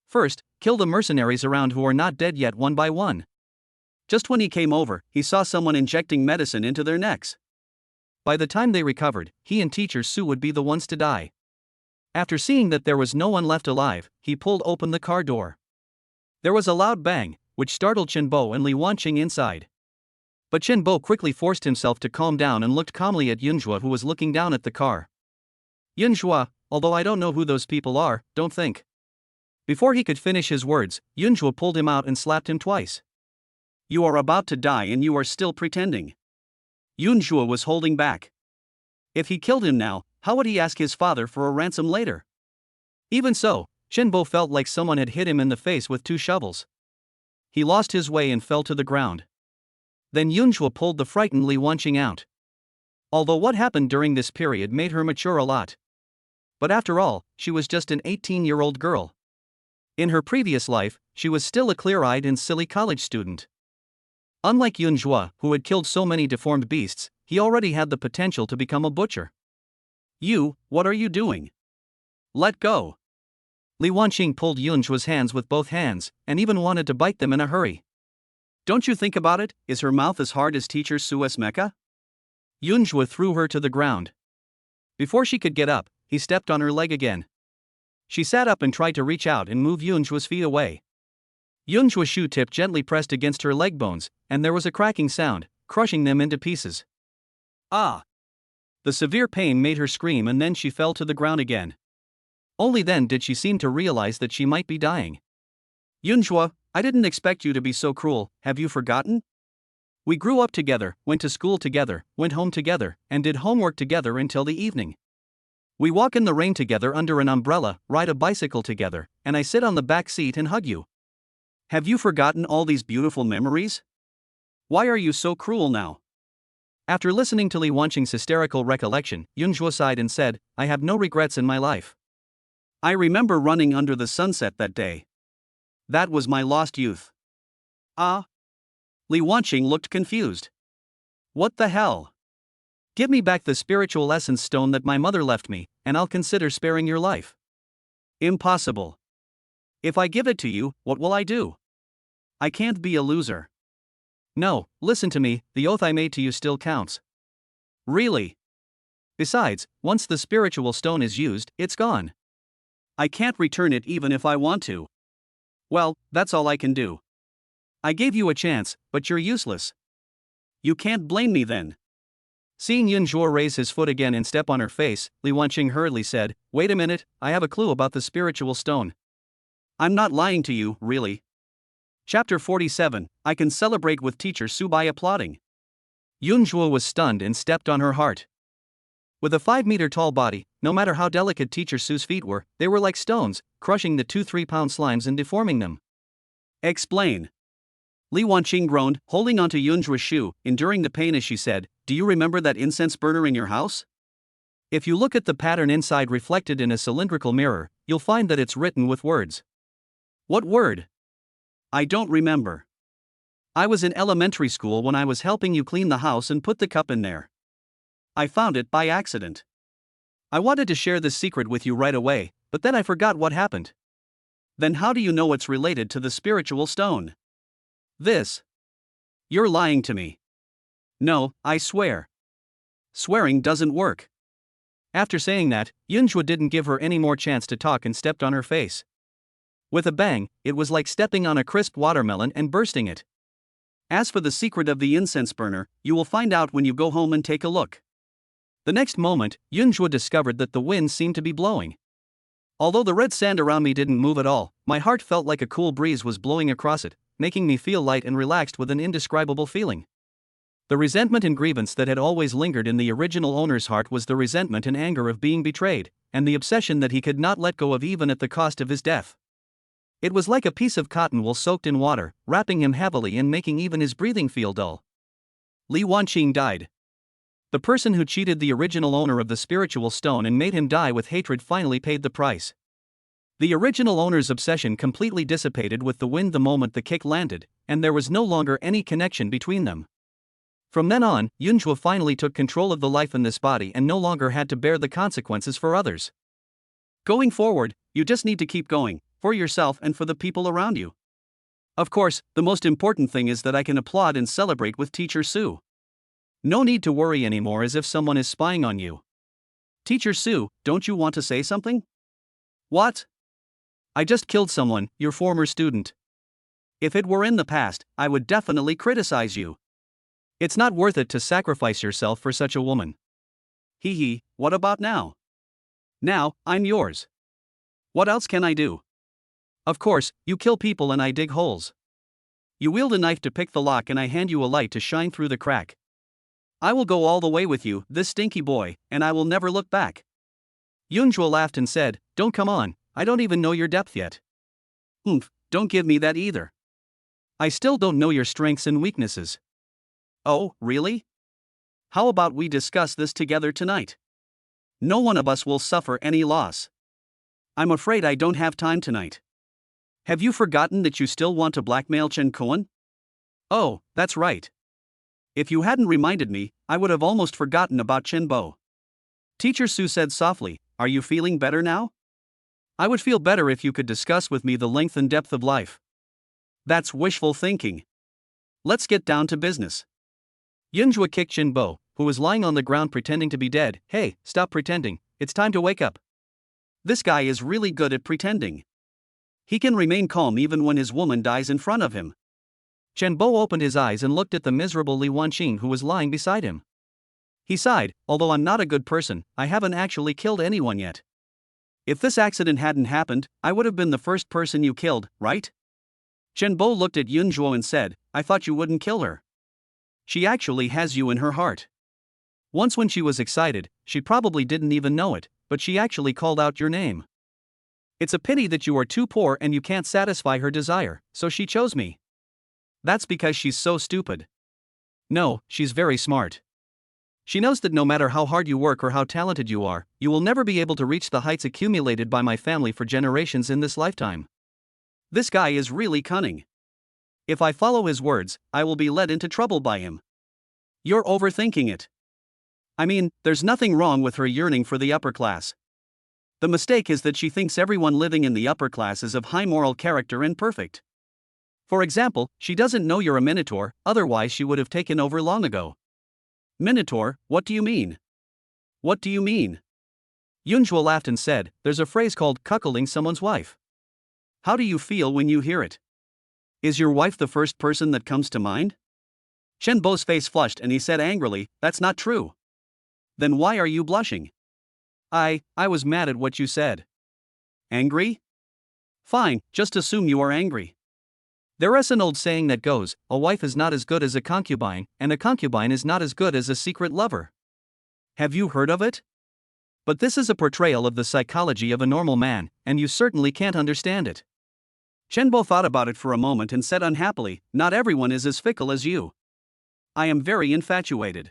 First, kill the mercenaries around who are not dead yet one by one. Just when he came over, he saw someone injecting medicine into their necks. By the time they recovered, he and Teacher Su would be the ones to die. After seeing that there was no one left alive, he pulled open the car door. There was a loud bang, which startled Chen Bo and Li Wanqing inside. But Chen Bo quickly forced himself to calm down and looked calmly at Yunjua, who was looking down at the car. "Yunjua, although I don't know who those people are, don't think Before he could finish his words, Yunjua pulled him out and slapped him twice. You are about to die and you are still pretending. Yunjua was holding back. If he killed him now, how would he ask his father for a ransom later? Even so, Shenbo felt like someone had hit him in the face with 2 shovels. He lost his way and fell to the ground. Then Yunjua pulled the frightened Li Wanqing out. Although what happened during this period made her mature a lot. But after all, she was just an 18-year-old girl. In her previous life, she was still a clear-eyed and silly college student. Unlike Yunjua, who had killed so many deformed beasts, he already had the potential to become a butcher. You, what are you doing? Let go. Li Wanqing pulled Yunjua's hands with both hands, and even wanted to bite them in a hurry. Don't you think about it, is her mouth as hard as Teacher Su's mecha? Yunjua threw her to the ground. Before she could get up, he stepped on her leg again. She sat up and tried to reach out and move Yunjua's feet away. Yunjua's shoe tip gently pressed against her leg bones, and there was a cracking sound, crushing them into pieces. Ah! The severe pain made her scream and then she fell to the ground again. Only then did she seem to realize that she might be dying. Yunjua, I didn't expect you to be so cruel, have you forgotten? We grew up together, went to school together, went home together, and did homework together until the evening. We walk in the rain together under an umbrella, ride a bicycle together, and I sit on the back seat and hug you. Have you forgotten all these beautiful memories? Why are you so cruel now? After listening to Li Wanqing's hysterical recollection, Yunjua sighed and said, I have no regrets in my life. I remember running under the sunset that day. That was my lost youth. Ah? Li Wanqing looked confused. What the hell? Give me back the spiritual essence stone that my mother left me, and I'll consider sparing your life. Impossible. If I give it to you, what will I do? I can't be a loser. No, listen to me, the oath I made to you still counts. Really? Besides, once the spiritual stone is used, it's gone. I can't return it even if I want to. Well, that's all I can do. I gave you a chance, but you're useless. You can't blame me then. Seeing Yunjua raise his foot again and step on her face, Li Wanqing hurriedly said, Wait a minute, I have a clue about the spiritual stone. I'm not lying to you, really. Chapter 47, I can celebrate with Teacher Su by applauding. Yunjua was stunned and stepped on her heart. With a 5-meter-tall body, no matter how delicate Teacher Su's feet were, they were like stones, crushing the 2 3-pound slimes and deforming them. Explain. Li Wanqing groaned, holding onto Yunjua's shoe, enduring the pain as she said, Do you remember that incense burner in your house? If you look at the pattern inside reflected in a cylindrical mirror, you'll find that it's written with words. What word? I don't remember. I was in elementary school when I was helping you clean the house and put the cup in there. I found it by accident. I wanted to share this secret with you right away, but then I forgot what happened. Then how do you know it's related to the spiritual stone? This. You're lying to me. No, I swear. Swearing doesn't work. After saying that, Yunjua didn't give her any more chance to talk and stepped on her face. With a bang, it was like stepping on a crisp watermelon and bursting it. As for the secret of the incense burner, you will find out when you go home and take a look. The next moment, Yunjua discovered that the wind seemed to be blowing. Although the red sand around me didn't move at all, my heart felt like a cool breeze was blowing across it, making me feel light and relaxed with an indescribable feeling. The resentment and grievance that had always lingered in the original owner's heart was the resentment and anger of being betrayed, and the obsession that he could not let go of even at the cost of his death. It was like a piece of cotton wool soaked in water, wrapping him heavily and making even his breathing feel dull. Li Wanqing died. The person who cheated the original owner of the spiritual stone and made him die with hatred finally paid the price. The original owner's obsession completely dissipated with the wind the moment the kick landed, and there was no longer any connection between them. From then on, Yunjua finally took control of the life in this body and no longer had to bear the consequences for others. Going forward, you just need to keep going, for yourself and for the people around you. Of course, the most important thing is that I can applaud and celebrate with Teacher Su. No need to worry anymore as if someone is spying on you. Teacher Su, don't you want to say something? What? I just killed someone, your former student. If it were in the past, I would definitely criticize you. It's not worth it to sacrifice yourself for such a woman. Hee hee, what about now? Now, I'm yours. What else can I do? Of course, you kill people and I dig holes. You wield a knife to pick the lock and I hand you a light to shine through the crack. I will go all the way with you, this stinky boy, and I will never look back. Yunjua laughed and said, don't come on, I don't even know your depth yet. Don't give me that either. I still don't know your strengths and weaknesses. Oh, really? How about we discuss this together tonight? No one of us will suffer any loss. I'm afraid I don't have time tonight. Have you forgotten that you still want to blackmail Chen Koan? Oh, that's right. If you hadn't reminded me, I would have almost forgotten about Chen Bo. Teacher Su said softly, are you feeling better now? I would feel better if you could discuss with me the length and depth of life. That's wishful thinking. Let's get down to business. Yunjua kicked Chen Bo, who was lying on the ground pretending to be dead. Hey, stop pretending, it's time to wake up. This guy is really good at pretending. He can remain calm even when his woman dies in front of him. Chen Bo opened his eyes and looked at the miserable Li Wanqing who was lying beside him. He sighed, although I'm not a good person, I haven't actually killed anyone yet. If this accident hadn't happened, I would have been the first person you killed, right? Chen Bo looked at Yunjua and said, I thought you wouldn't kill her. She actually has you in her heart. Once when she was excited, she probably didn't even know it, but she actually called out your name. It's a pity that you are too poor and you can't satisfy her desire, so she chose me. That's because she's so stupid. No, she's very smart. She knows that no matter how hard you work or how talented you are, you will never be able to reach the heights accumulated by my family for generations in this lifetime. This guy is really cunning. If I follow his words, I will be led into trouble by him. You're overthinking it. I mean, there's nothing wrong with her yearning for the upper class. The mistake is that she thinks everyone living in the upper class is of high moral character and perfect. For example, she doesn't know you're a minotaur, otherwise she would have taken over long ago. Minotaur, what do you mean? What do you mean? Yunjua laughed and said, there's a phrase called cuckolding someone's wife. How do you feel when you hear it? Is your wife the first person that comes to mind? Chen Bo's face flushed and he said angrily, that's not true. Then why are you blushing? I was mad at what you said. Angry? Fine, just assume you are angry. There is an old saying that goes, a wife is not as good as a concubine, and a concubine is not as good as a secret lover. Have you heard of it? But this is a portrayal of the psychology of a normal man, and you certainly can't understand it. Chen Bo thought about it for a moment and said unhappily, not everyone is as fickle as you. I am very infatuated.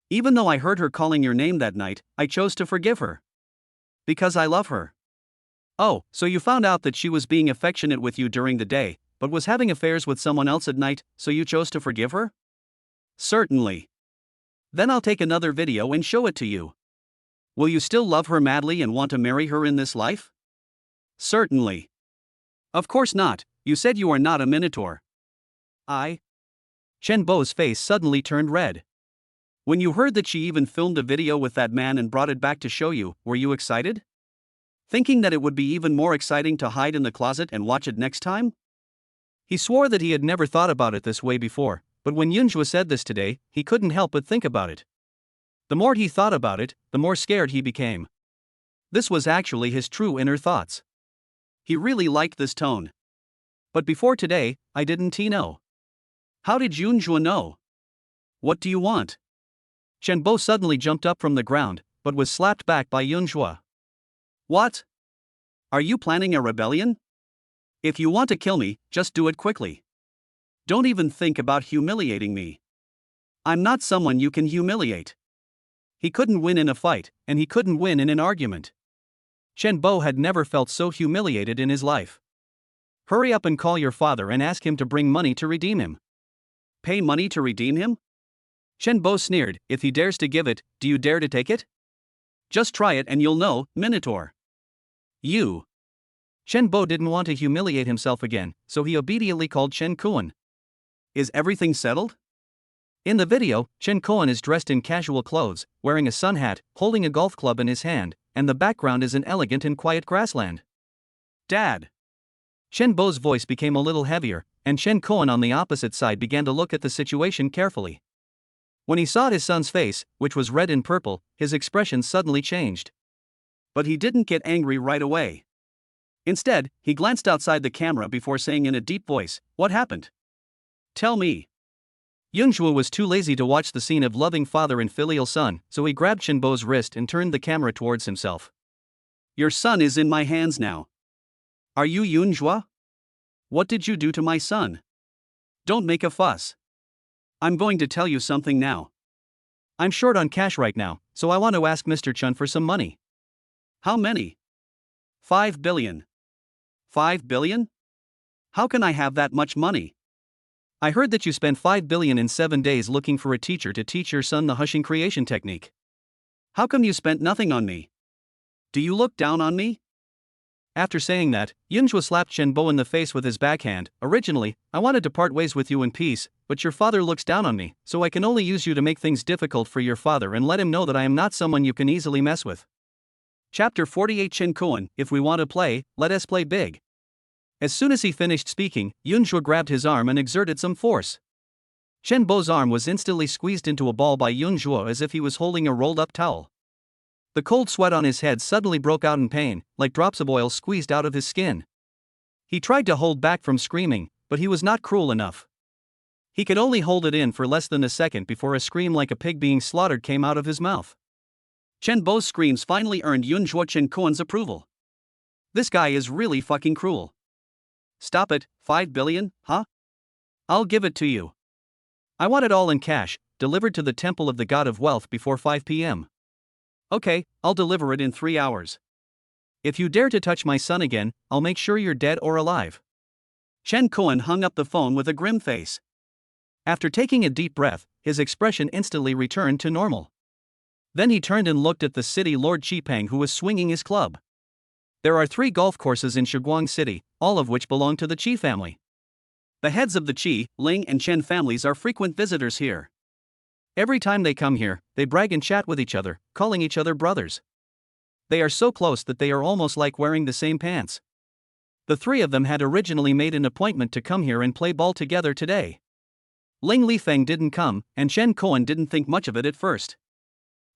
Even though I heard her calling your name that night, I chose to forgive her. Because I love her. Oh, so you found out that she was being affectionate with you during the day, but was having affairs with someone else at night, so you chose to forgive her? Certainly. Then I'll take another video and show it to you. Will you still love her madly and want to marry her in this life? Certainly. Of course not, you said you are not a minotaur. Chen Bo's face suddenly turned red. When you heard that she even filmed a video with that man and brought it back to show you, were you excited? Thinking that it would be even more exciting to hide in the closet and watch it next time? He swore that he had never thought about it this way before, but when Yunjua said this today, he couldn't help but think about it. The more he thought about it, the more scared he became. This was actually his true inner thoughts. He really liked this tone. But before today, I didn't know. How did Yunjua know? What do you want? Chen Bo suddenly jumped up from the ground, but was slapped back by Yunjua. What? Are you planning a rebellion? If you want to kill me, just do it quickly. Don't even think about humiliating me. I'm not someone you can humiliate. He couldn't win in a fight, and he couldn't win in an argument. Chen Bo had never felt so humiliated in his life. Hurry up and call your father and ask him to bring money to redeem him. Pay money to redeem him? Chen Bo sneered, if he dares to give it, do you dare to take it? Just try it and you'll know, Minotaur. You. Chen Bo didn't want to humiliate himself again, so he obediently called Chen Kuan. Is everything settled? In the video, Chen Kuan is dressed in casual clothes, wearing a sun hat, holding a golf club in his hand, and the background is an elegant and quiet grassland. Dad. Chen Bo's voice became a little heavier, and Chen Kuan on the opposite side began to look at the situation carefully. When he saw his son's face, which was red and purple, his expression suddenly changed. But he didn't get angry right away. Instead, he glanced outside the camera before saying in a deep voice, "What happened? Tell me." Yunjua was too lazy to watch the scene of loving father and filial son, so he grabbed Shinbo's wrist and turned the camera towards himself. "Your son is in my hands now. Are you Yunjua? What did you do to my son? Don't make a fuss. I'm going to tell you something now. I'm short on cash right now, so I want to ask Mr. Chun for some money." "How many?" 5 billion. 5 billion? How can I have that much money? I heard that you spent 5 billion in 7 days looking for a teacher to teach your son the hushing creation technique. How come you spent nothing on me? Do you look down on me?" After saying that, Yunjua slapped Shenbo in the face with his backhand. "Originally, I wanted to part ways with you in peace, but your father looks down on me, so I can only use you to make things difficult for your father and let him know that I am not someone you can easily mess with." Chapter 48 Chen Koan, "If we want to play, let us play big." As soon as he finished speaking, Yunjua grabbed his arm and exerted some force. Shenbo's arm was instantly squeezed into a ball by Yunjua as if he was holding a rolled-up towel. The cold sweat on his head suddenly broke out in pain, like drops of oil squeezed out of his skin. He tried to hold back from screaming, but he was not cruel enough. He could only hold it in for less than a second before a scream like a pig being slaughtered came out of his mouth. Shenbo's screams finally earned Yunjua Chen Koan's approval. "This guy is really fucking cruel. Stop it, 5 billion, huh? I'll give it to you. I want it all in cash, delivered to the Temple of the God of Wealth before 5 p.m. Okay, I'll deliver it in 3 hours. If you dare to touch my son again, I'll make sure you're dead or alive." Chen Koan hung up the phone with a grim face. After taking a deep breath, his expression instantly returned to normal. Then he turned and looked at the city lord Qipeng, who was swinging his club. There are 3 golf courses in Shiguang City, all of which belong to the Qi family. The heads of the Qi, Ling and Chen families are frequent visitors here. Every time they come here, they brag and chat with each other, calling each other brothers. They are so close that they are almost like wearing the same pants. The 3 of them had originally made an appointment to come here and play ball together today. Ling Lifeng didn't come, and Chen Koan didn't think much of it at first.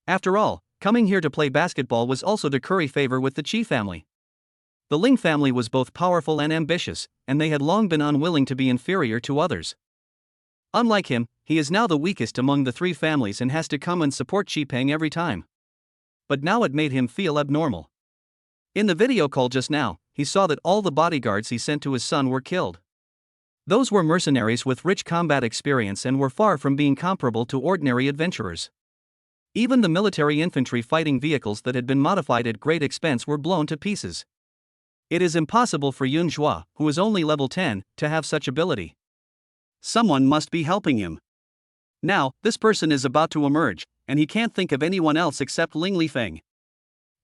After all, coming here to play basketball was also to curry favor with the Qi family. The Ling family was both powerful and ambitious, and they had long been unwilling to be inferior to others. Unlike him, he is now the weakest among the 3 families and has to come and support Qipeng every time. But now it made him feel abnormal. In the video call just now, he saw that all the bodyguards he sent to his son were killed. Those were mercenaries with rich combat experience and were far from being comparable to ordinary adventurers. Even the military infantry fighting vehicles that had been modified at great expense were blown to pieces. It is impossible for Yunjua, who is only level 10, to have such ability. Someone must be helping him. Now, this person is about to emerge, and he can't think of anyone else except Ling Lifeng.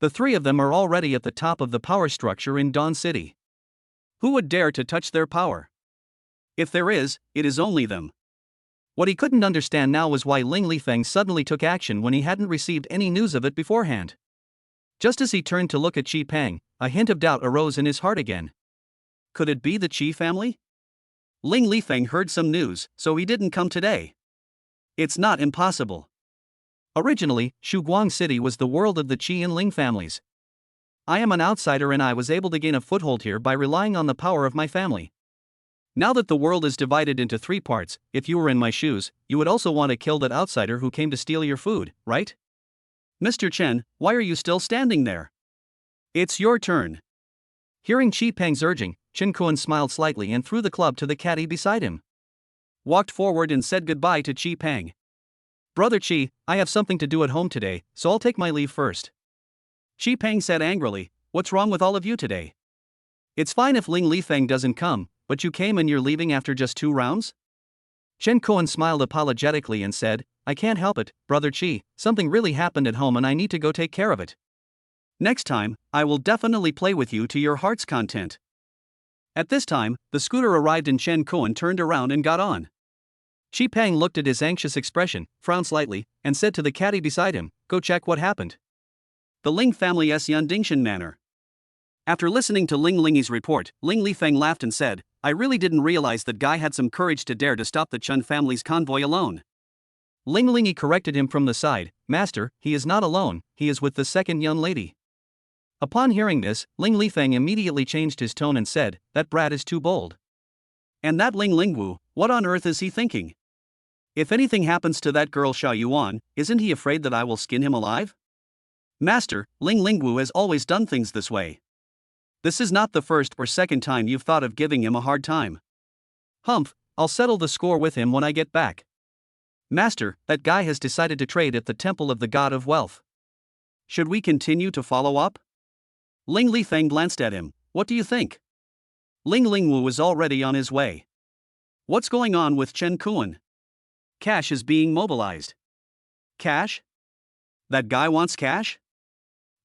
The 3 of them are already at the top of the power structure in Dawn City. Who would dare to touch their power? If there is, it is only them. What he couldn't understand now was why Ling Lifeng suddenly took action when he hadn't received any news of it beforehand. Just as he turned to look at Qipeng, a hint of doubt arose in his heart again. Could it be the Qi family? Ling Lifeng heard some news, so he didn't come today. It's not impossible. Originally, Shiguang City was the world of the Qi and Ling families. I am an outsider and I was able to gain a foothold here by relying on the power of my family. Now that the world is divided into 3 parts, if you were in my shoes, you would also want to kill that outsider who came to steal your food, right? Mr. Chen, why are you still standing there? It's your turn. Hearing Qipeng's urging, Chen Koan smiled slightly and threw the club to the caddy beside him. Walked forward and said goodbye to Qipeng. Brother Qi, I have something to do at home today, so I'll take my leave first. Qipeng said angrily, what's wrong with all of you today? It's fine if Ling Lifeng doesn't come, but you came and you're leaving after just 2 rounds? Chen Koan smiled apologetically and said, I can't help it, Brother Qi, something really happened at home and I need to go take care of it. Next time, I will definitely play with you to your heart's content. At this time, the scooter arrived and Chen Koan turned around and got on. Qipeng looked at his anxious expression, frowned slightly, and said to the caddy beside him, go check what happened. The Ling family's Yundingshan manor. After listening to Ling Lingyi's report, Ling Lifeng laughed and said, I really didn't realize that guy had some courage to dare to stop the Chun family's convoy alone. Ling Lingyi corrected him from the side, Master, he is not alone, he is with the second young lady. Upon hearing this, Ling Lifeng immediately changed his tone and said, "That brat is too bold. And that Ling Lingwu, what on earth is he thinking? If anything happens to that girl Xiao Yuan, isn't he afraid that I will skin him alive? Master, Ling Lingwu has always done things this way. This is not the first or second time you've thought of giving him a hard time. Humph, I'll settle the score with him when I get back. Master, that guy has decided to trade at the temple of the god of wealth. Should we continue to follow up?" Ling Lifeng glanced at him. "What do you think?" Ling Lingwu was already on his way. "What's going on with Chen Kuan? Cash is being mobilized." "Cash? That guy wants cash?"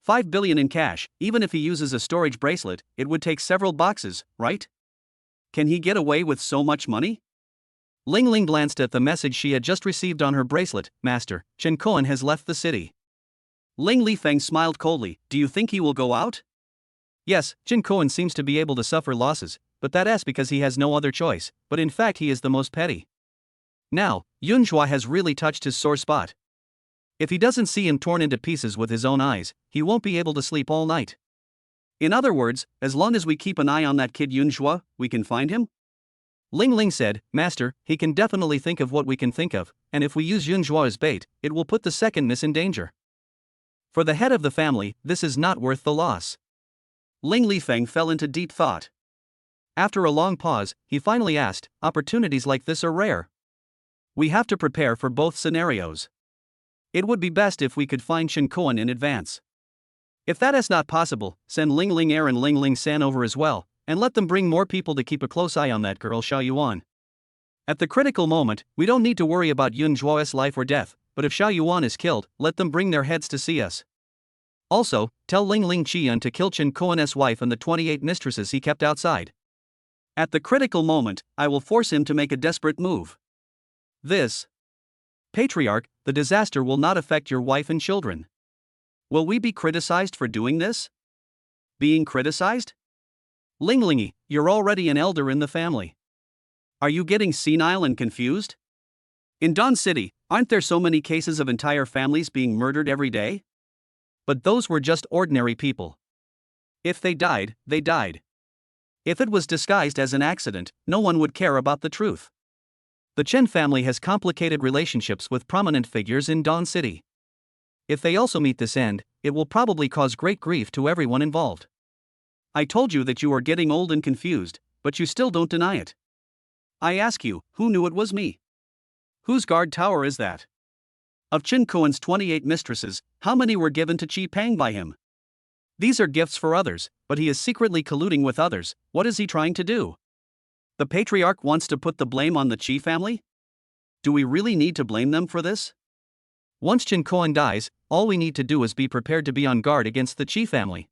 5 billion in cash. Even if he uses a storage bracelet, it would take several boxes, right? Can he get away with so much money?" Ling Ling glanced at the message she had just received on her bracelet. "Master, Chen Kuan has left the city." Ling Lifeng smiled coldly. "Do you think he will go out?" "Yes, Chen Kuan seems to be able to suffer losses, but that's because he has no other choice, but in fact he is the most petty. Now, Yunhua has really touched his sore spot. If he doesn't see him torn into pieces with his own eyes, he won't be able to sleep all night. In other words, as long as we keep an eye on that kid Yunhua, we can find him?" Ling Ling said, "Master, he can definitely think of what we can think of, and if we use Yunhua as bait, it will put the second miss in danger. For the head of the family, this is not worth the loss." Ling Lifeng fell into deep thought. After a long pause, he finally asked, "Opportunities like this are rare. We have to prepare for both scenarios. It would be best if we could find Chen Kuan in advance. If that is not possible, send Ling Ling Er and Ling Ling San over as well, and let them bring more people to keep a close eye on that girl Xiao Yuan. At the critical moment, we don't need to worry about Yun Zhuo's life or death, but if Xiao Yuan is killed, let them bring their heads to see us. Also, tell Ling Ling Qian to kill Chen Kuan's wife and the 28 mistresses he kept outside. At the critical moment, I will force him to make a desperate move. This Patriarch, the disaster will not affect your wife and children. Will we be criticized for doing this? Being criticized? Ling Lingy, you're already an elder in the family. Are you getting senile and confused? In Dawn City, aren't there so many cases of entire families being murdered every day? But those were just ordinary people. If they died, they died. If it was disguised as an accident, no one would care about the truth. The Chen family has complicated relationships with prominent figures in Dawn City. If they also meet this end, it will probably cause great grief to everyone involved. I told you that you are getting old and confused, but you still don't deny it. I ask you, who knew it was me? Whose guard tower is that? Of Chen Kuan's 28 mistresses, how many were given to Qi Pang by him? These are gifts for others, but he is secretly colluding with others. What is he trying to do? The patriarch wants to put the blame on the Qi family? Do we really need to blame them for this? Once Chen Kuan dies, all we need to do is be prepared to be on guard against the Qi family.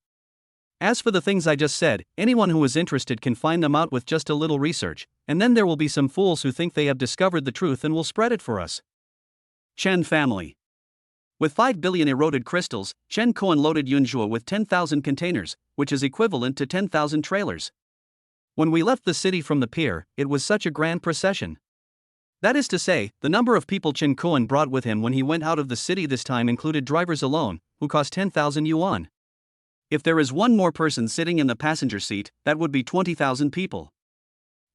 As for the things I just said, anyone who is interested can find them out with just a little research, and then there will be some fools who think they have discovered the truth and will spread it for us. Chen family. With 5 billion eroded crystals, Chen Kuan loaded Yunzhua with 10,000 containers, which is equivalent to 10,000 trailers. When we left the city from the pier, it was such a grand procession. That is to say, the number of people Chen Kuan brought with him when he went out of the city this time included drivers alone, who cost 10,000 yuan. If there is one more person sitting in the passenger seat, that would be 20,000 people.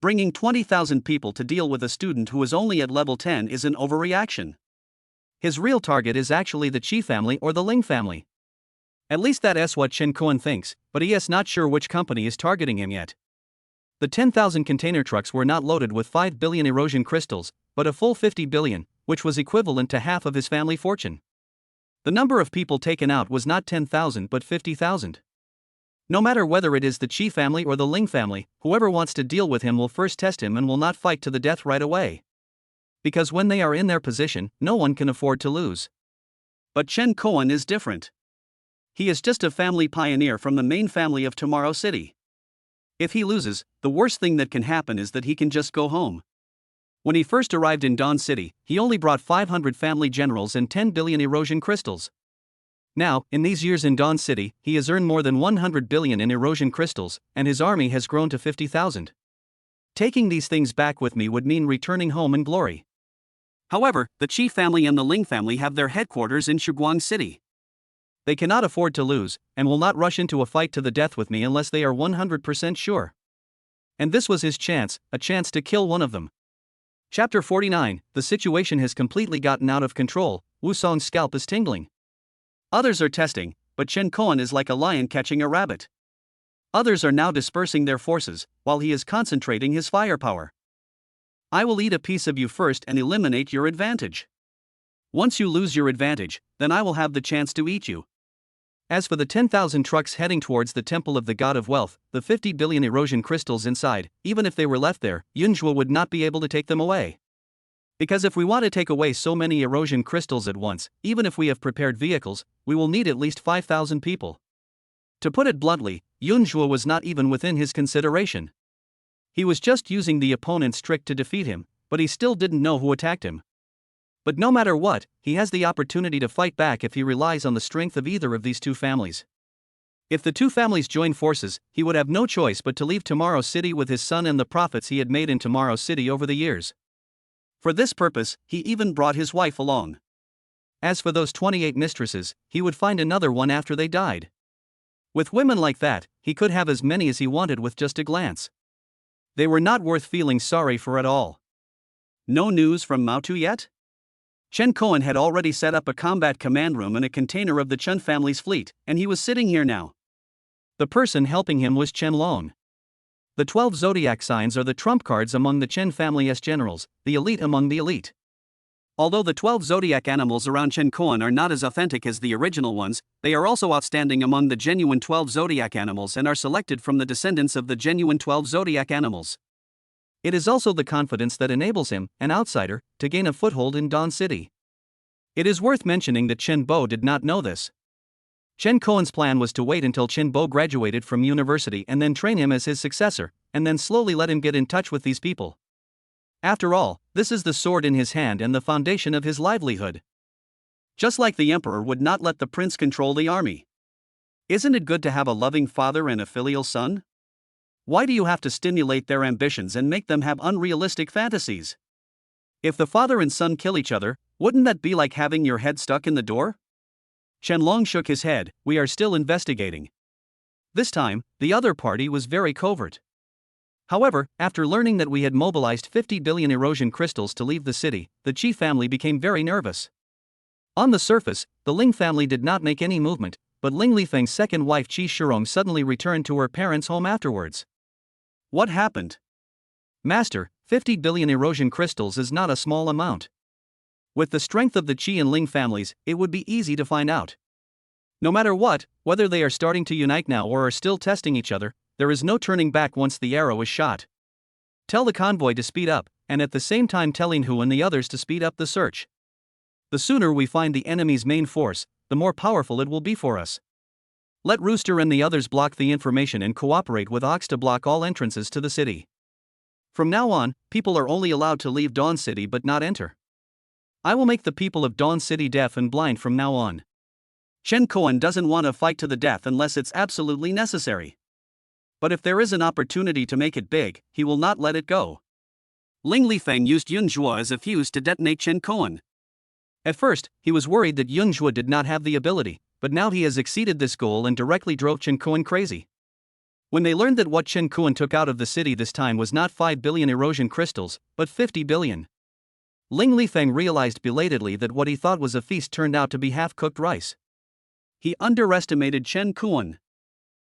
Bringing 20,000 people to deal with a student who is only at level 10 is an overreaction. His real target is actually the Qi family or the Ling family. At least that's what Chen Kuan thinks, but he is not sure which company is targeting him yet. The 10,000 container trucks were not loaded with 5 billion erosion crystals, but a full 50 billion, which was equivalent to half of his family fortune. The number of people taken out was not 10,000 but 50,000. No matter whether it is the Qi family or the Ling family, whoever wants to deal with him will first test him and will not fight to the death right away. Because when they are in their position, no one can afford to lose. But Chen Kuan is different. He is just a family pioneer from the main family of Tomorrow City. If he loses, the worst thing that can happen is that he can just go home. When he first arrived in Dawn City, he only brought 500 family generals and 10 billion erosion crystals. Now, in these years in Dawn City, he has earned more than 100 billion in erosion crystals, and his army has grown to 50,000. Taking these things back with me would mean returning home in glory. However, the Qi family and the Ling family have their headquarters in Shuguang City. They cannot afford to lose, and will not rush into a fight to the death with me unless they are 100% sure. And this was his chance, a chance to kill one of them. Chapter 49. The situation has completely gotten out of control. Wusong's scalp is tingling. Others are testing, but Chen Koan is like a lion catching a rabbit. Others are now dispersing their forces, while he is concentrating his firepower. I will eat a piece of you first and eliminate your advantage. Once you lose your advantage, then I will have the chance to eat you. As for the 10,000 trucks heading towards the Temple of the God of Wealth, the 50 billion erosion crystals inside, even if they were left there, Yunjua would not be able to take them away. Because if we want to take away so many erosion crystals at once, even if we have prepared vehicles, we will need at least 5,000 people. To put it bluntly, Yunjua was not even within his consideration. He was just using the opponent's trick to defeat him, but he still didn't know who attacked him. But no matter what, he has the opportunity to fight back if he relies on the strength of either of these two families. If the two families join forces, he would have no choice but to leave Tomorrow City with his son and the profits he had made in Tomorrow City over the years. For this purpose, he even brought his wife along. As for those 28 mistresses, he would find another one after they died. With women like that, he could have as many as he wanted with just a glance. They were not worth feeling sorry for at all. No news from Maotu yet? Chen Koan had already set up a combat command room in a container of the Chen family's fleet, and he was sitting here now. The person helping him was Chen Long. The 12 zodiac signs are the trump cards among the Chen family's generals, the elite among the elite. Although the 12 zodiac animals around Chen Koan are not as authentic as the original ones, they are also outstanding among the genuine 12 zodiac animals and are selected from the descendants of the genuine 12 zodiac animals. It is also the confidence that enables him, an outsider, to gain a foothold in Dawn City. It is worth mentioning that Chen Bo did not know this. Chen Koan's plan was to wait until Chen Bo graduated from university and then train him as his successor, and then slowly let him get in touch with these people. After all, this is the sword in his hand and the foundation of his livelihood. Just like the emperor would not let the prince control the army. Isn't it good to have a loving father and a filial son? Why do you have to stimulate their ambitions and make them have unrealistic fantasies? If the father and son kill each other, wouldn't that be like having your head stuck in the door? Chen Long shook his head. We are still investigating. This time, the other party was very covert. However, after learning that we had mobilized 50 billion erosion crystals to leave the city, the Qi family became very nervous. On the surface, the Ling family did not make any movement, but Ling Lifeng's second wife Qi Shirong suddenly returned to her parents' home afterwards. What happened? Master, 50 billion erosion crystals is not a small amount. With the strength of the Qi and Ling families, it would be easy to find out. No matter what, whether they are starting to unite now or are still testing each other, there is no turning back once the arrow is shot. Tell the convoy to speed up, and at the same time tell Hu and the others to speed up the search. The sooner we find the enemy's main force, the more powerful it will be for us. Let Rooster and the others block the information and cooperate with Ox to block all entrances to the city. From now on, people are only allowed to leave Dawn City but not enter. I will make the people of Dawn City deaf and blind from now on. Chen Koan doesn't want to fight to the death unless it's absolutely necessary. But if there is an opportunity to make it big, he will not let it go. Ling Lifeng used Yunjua as a fuse to detonate Chen Koan. At first, he was worried that Yunjua did not have the ability, but now he has exceeded this goal and directly drove Chen Koan crazy. When they learned that what Chen Koan took out of the city this time was not 5 billion erosion crystals, but 50 billion. Ling Lifeng realized belatedly that what he thought was a feast turned out to be half-cooked rice. He underestimated Chen Koan.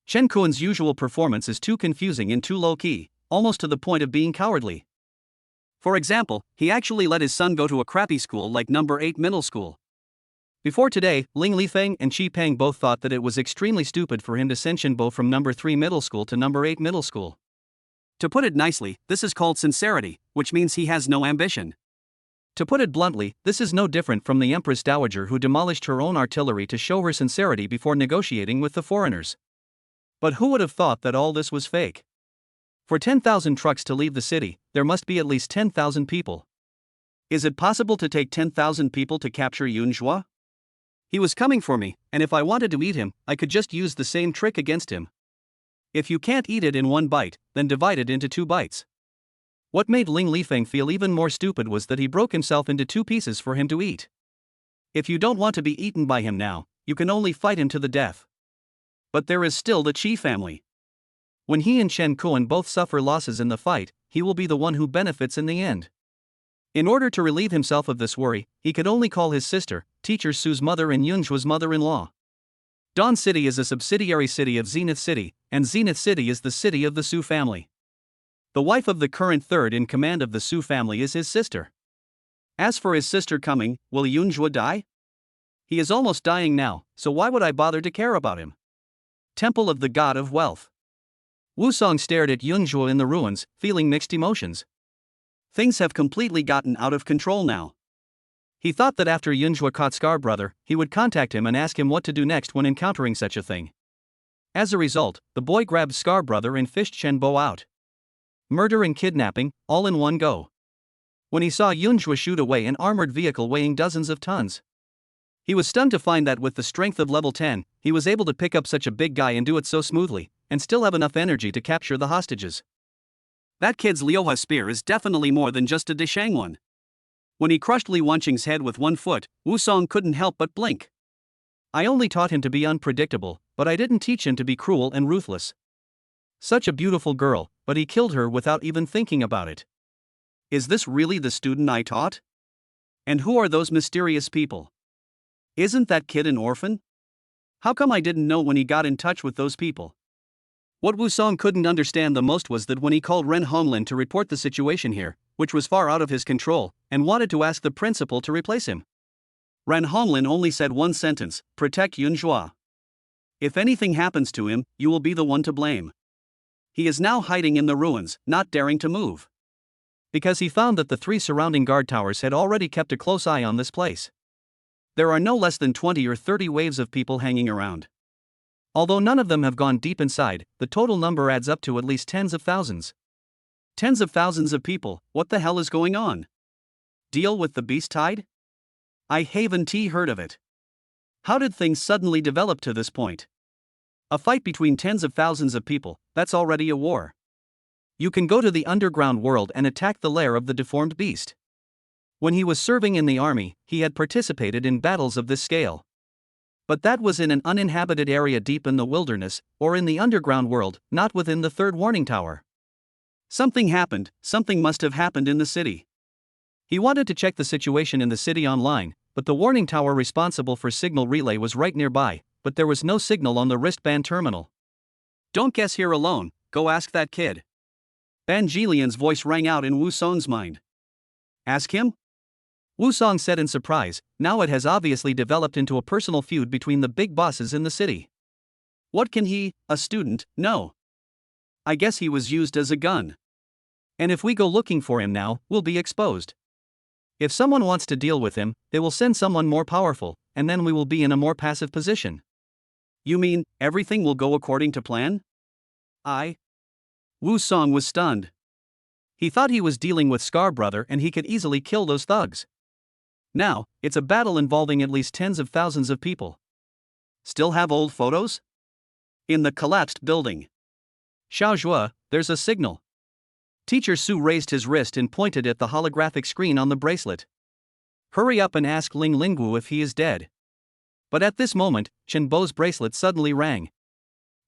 Chen Koan's usual performance is too confusing and too low-key, almost to the point of being cowardly. For example, he actually let his son go to a crappy school like number 8 middle school. Before today, Ling Lifeng and Qi Peng both thought that it was extremely stupid for him to send Shenbo from number 3 middle school to number 8 middle school. To put it nicely, this is called sincerity, which means he has no ambition. To put it bluntly, this is no different from the Empress Dowager who demolished her own artillery to show her sincerity before negotiating with the foreigners. But who would have thought that all this was fake? For 10,000 trucks to leave the city, there must be at least 10,000 people. Is it possible to take 10,000 people to capture Yunjua? He was coming for me, and if I wanted to eat him, I could just use the same trick against him. If you can't eat it in one bite, then divide it into 2 bites. What made Ling Lifeng feel even more stupid was that he broke himself into 2 pieces for him to eat. If you don't want to be eaten by him now, you can only fight him to the death. But there is still the Qi family. When he and Chen Kuan both suffer losses in the fight, he will be the one who benefits in the end. In order to relieve himself of this worry, he could only call his sister, Teacher Su's mother and Yunjua's mother-in-law. Dawn City is a subsidiary city of Zenith City, and Zenith City is the city of the Su family. The wife of the current third in command of the Su family is his sister. As for his sister coming, will Yunjua die? He is almost dying now, so why would I bother to care about him? Temple of the God of Wealth. Wusong stared at Yunjua in the ruins, feeling mixed emotions. Things have completely gotten out of control now. He thought that after Yunjua caught Scar Brother, he would contact him and ask him what to do next when encountering such a thing. As a result, the boy grabbed Scar Brother and fished Chen Bo out. Murder and kidnapping, all in one go. When he saw Yunjua shoot away an armored vehicle weighing dozens of tons, he was stunned to find that with the strength of level 10, he was able to pick up such a big guy and do it so smoothly, and still have enough energy to capture the hostages. That kid's Liuha spear is definitely more than just a Deshang one. When he crushed Li Wanqing's head with one foot, Wusong couldn't help but blink. I only taught him to be unpredictable, but I didn't teach him to be cruel and ruthless. Such a beautiful girl, but he killed her without even thinking about it. Is this really the student I taught? And who are those mysterious people? Isn't that kid an orphan? How come I didn't know when he got in touch with those people? What Wusong couldn't understand the most was that when he called Ren Honglin to report the situation here, which was far out of his control, and wanted to ask the principal to replace him, Ren Honglin only said one sentence: protect Yunjua. If anything happens to him, you will be the one to blame. He is now hiding in the ruins, not daring to move. Because he found that the 3 surrounding guard towers had already kept a close eye on this place. There are no less than 20 or 30 waves of people hanging around. Although none of them have gone deep inside, the total number adds up to at least tens of thousands. Tens of thousands of people, what the hell is going on? Deal with the beast tide? I haven't heard of it. How did things suddenly develop to this point? A fight between tens of thousands of people, that's already a war. You can go to the underground world and attack the lair of the deformed beast. When he was serving in the army, he had participated in battles of this scale. But that was in an uninhabited area deep in the wilderness, or in the underground world, not within the 3rd warning tower. Something happened, something must have happened in the city. He wanted to check the situation in the city online, but the warning tower responsible for signal relay was right nearby, but there was no signal on the wristband terminal. Don't guess here alone, go ask that kid. Ban Jilian's voice rang out in Wusong's mind. Ask him? Wusong said in surprise. Now it has obviously developed into a personal feud between the big bosses in the city. What can he, a student, know? I guess he was used as a gun. And if we go looking for him now, we'll be exposed. If someone wants to deal with him, they will send someone more powerful, and then we will be in a more passive position. You mean, everything will go according to plan? Wusong was stunned. He thought he was dealing with Scar Brother and he could easily kill those thugs. Now, it's a battle involving at least tens of thousands of people. Still have old photos? In the collapsed building. Xiaozhua, there's a signal. Teacher Su raised his wrist and pointed at the holographic screen on the bracelet. Hurry up and ask Ling Lingwu if he is dead. But at this moment, Chen Bo's bracelet suddenly rang.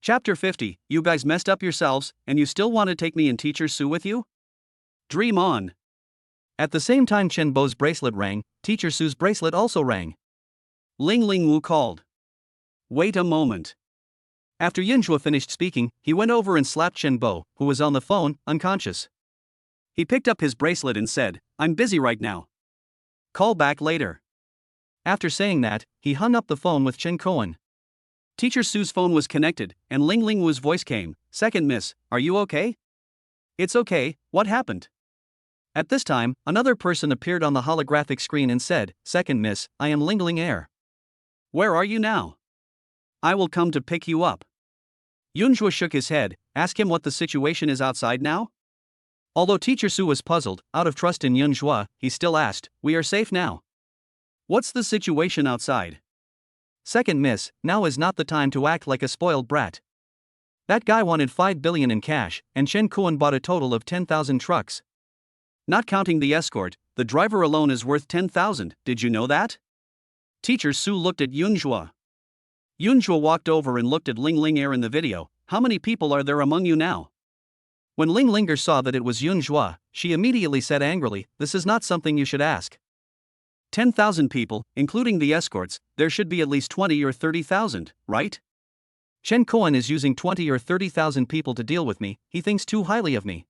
Chapter 50, you guys messed up yourselves, and you still want to take me and Teacher Su with you? Dream on. At the same time Chen Bo's bracelet rang, Teacher Su's bracelet also rang. Ling Lingwu called. Wait a moment. After Yunjua finished speaking, he went over and slapped Chen Bo, who was on the phone, unconscious. He picked up his bracelet and said, I'm busy right now. Call back later. After saying that, he hung up the phone with Chen Koan. Teacher Su's phone was connected, and Ling Lingwu's voice came. Second miss, are you okay? It's okay, what happened? At this time, another person appeared on the holographic screen and said, Second miss, I am Ling Ling Air. Where are you now? I will come to pick you up. Yunjua shook his head. Ask him what the situation is outside now? Although Teacher Su was puzzled, out of trust in Yunjua, he still asked, we are safe now. What's the situation outside? Second miss, now is not the time to act like a spoiled brat. That guy wanted 5 billion in cash, and Chen Kuan bought a total of 10,000 trucks. Not counting the escort, the driver alone is worth 10,000, did you know that? Teacher Su looked at Yunjua. Yunjua walked over and looked at Ling Ling Air in the video. How many people are there among you now? When Ling Linger saw that it was Yunjua, she immediately said angrily, this is not something you should ask. 10,000 people, including the escorts, there should be at least 20 or 30,000, right? Chen Koan is using 20 or 30,000 people to deal with me, he thinks too highly of me.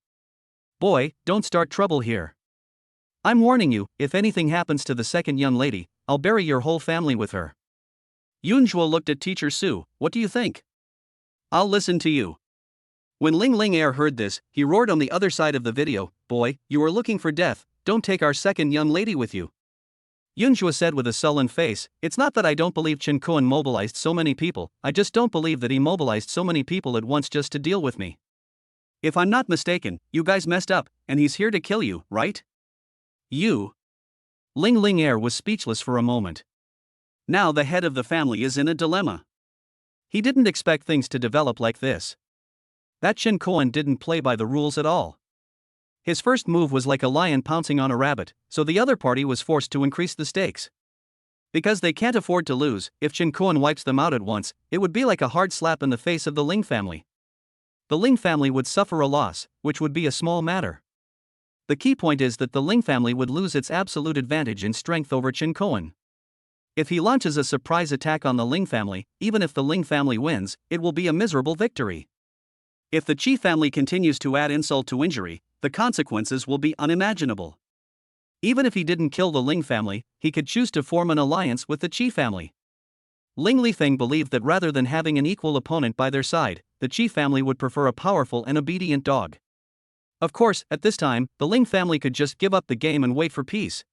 Boy, don't start trouble here. I'm warning you, if anything happens to the second young lady, I'll bury your whole family with her. Yunjua looked at Teacher Su, what do you think? I'll listen to you. When Ling Ling Air heard this, he roared on the other side of the video, boy, you are looking for death, don't take our second young lady with you. Yunjua said with a sullen face, it's not that I don't believe Chen Koan mobilized so many people, I just don't believe that he mobilized so many people at once just to deal with me. If I'm not mistaken, you guys messed up, and he's here to kill you, right? You? Ling Ling Air was speechless for a moment. Now the head of the family is in a dilemma. He didn't expect things to develop like this. That Chen Koan didn't play by the rules at all. His first move was like a lion pouncing on a rabbit, so the other party was forced to increase the stakes. Because they can't afford to lose, if Chen Koan wipes them out at once, it would be like a hard slap in the face of the Ling family. The Ling family would suffer a loss, which would be a small matter. The key point is that the Ling family would lose its absolute advantage in strength over Chen Koan. If he launches a surprise attack on the Ling family, even if the Ling family wins, it will be a miserable victory. If the Qi family continues to add insult to injury, the consequences will be unimaginable. Even if he didn't kill the Ling family, he could choose to form an alliance with the Qi family. Ling Lifeng believed that rather than having an equal opponent by their side, the Qi family would prefer a powerful and obedient dog. Of course, at this time, the Ling family could just give up the game and wait for peace.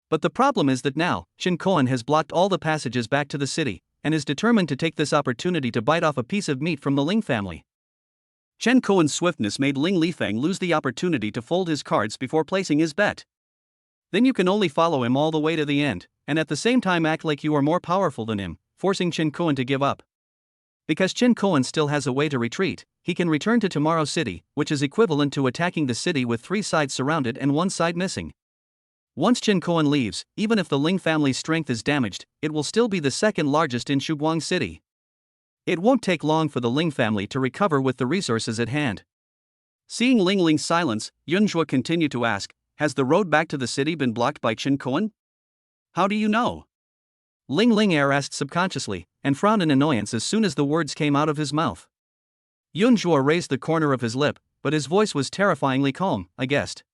But the problem is that now, Chen Koan has blocked all the passages back to the city, and is determined to take this opportunity to bite off a piece of meat from the Ling family. Chen Koan's swiftness made Ling Lifeng lose the opportunity to fold his cards before placing his bet. Then you can only follow him all the way to the end, and at the same time act like you are more powerful than him, forcing Chen Koan to give up. Because Chen Koan still has a way to retreat, he can return to Tomorrow City, which is equivalent to attacking the city with 3 sides surrounded and 1 side missing. Once Chen Koan leaves, even if the Ling family's strength is damaged, it will still be the second largest in Shuguang City. It won't take long for the Ling family to recover with the resources at hand. Seeing Ling Ling's silence, Yunjua continued to ask, has the road back to the city been blocked by Chen Koan? How do you know? Ling Ling Air asked subconsciously, and frowned in annoyance as soon as the words came out of his mouth. Yunjua raised the corner of his lip, but his voice was terrifyingly calm, I guessed.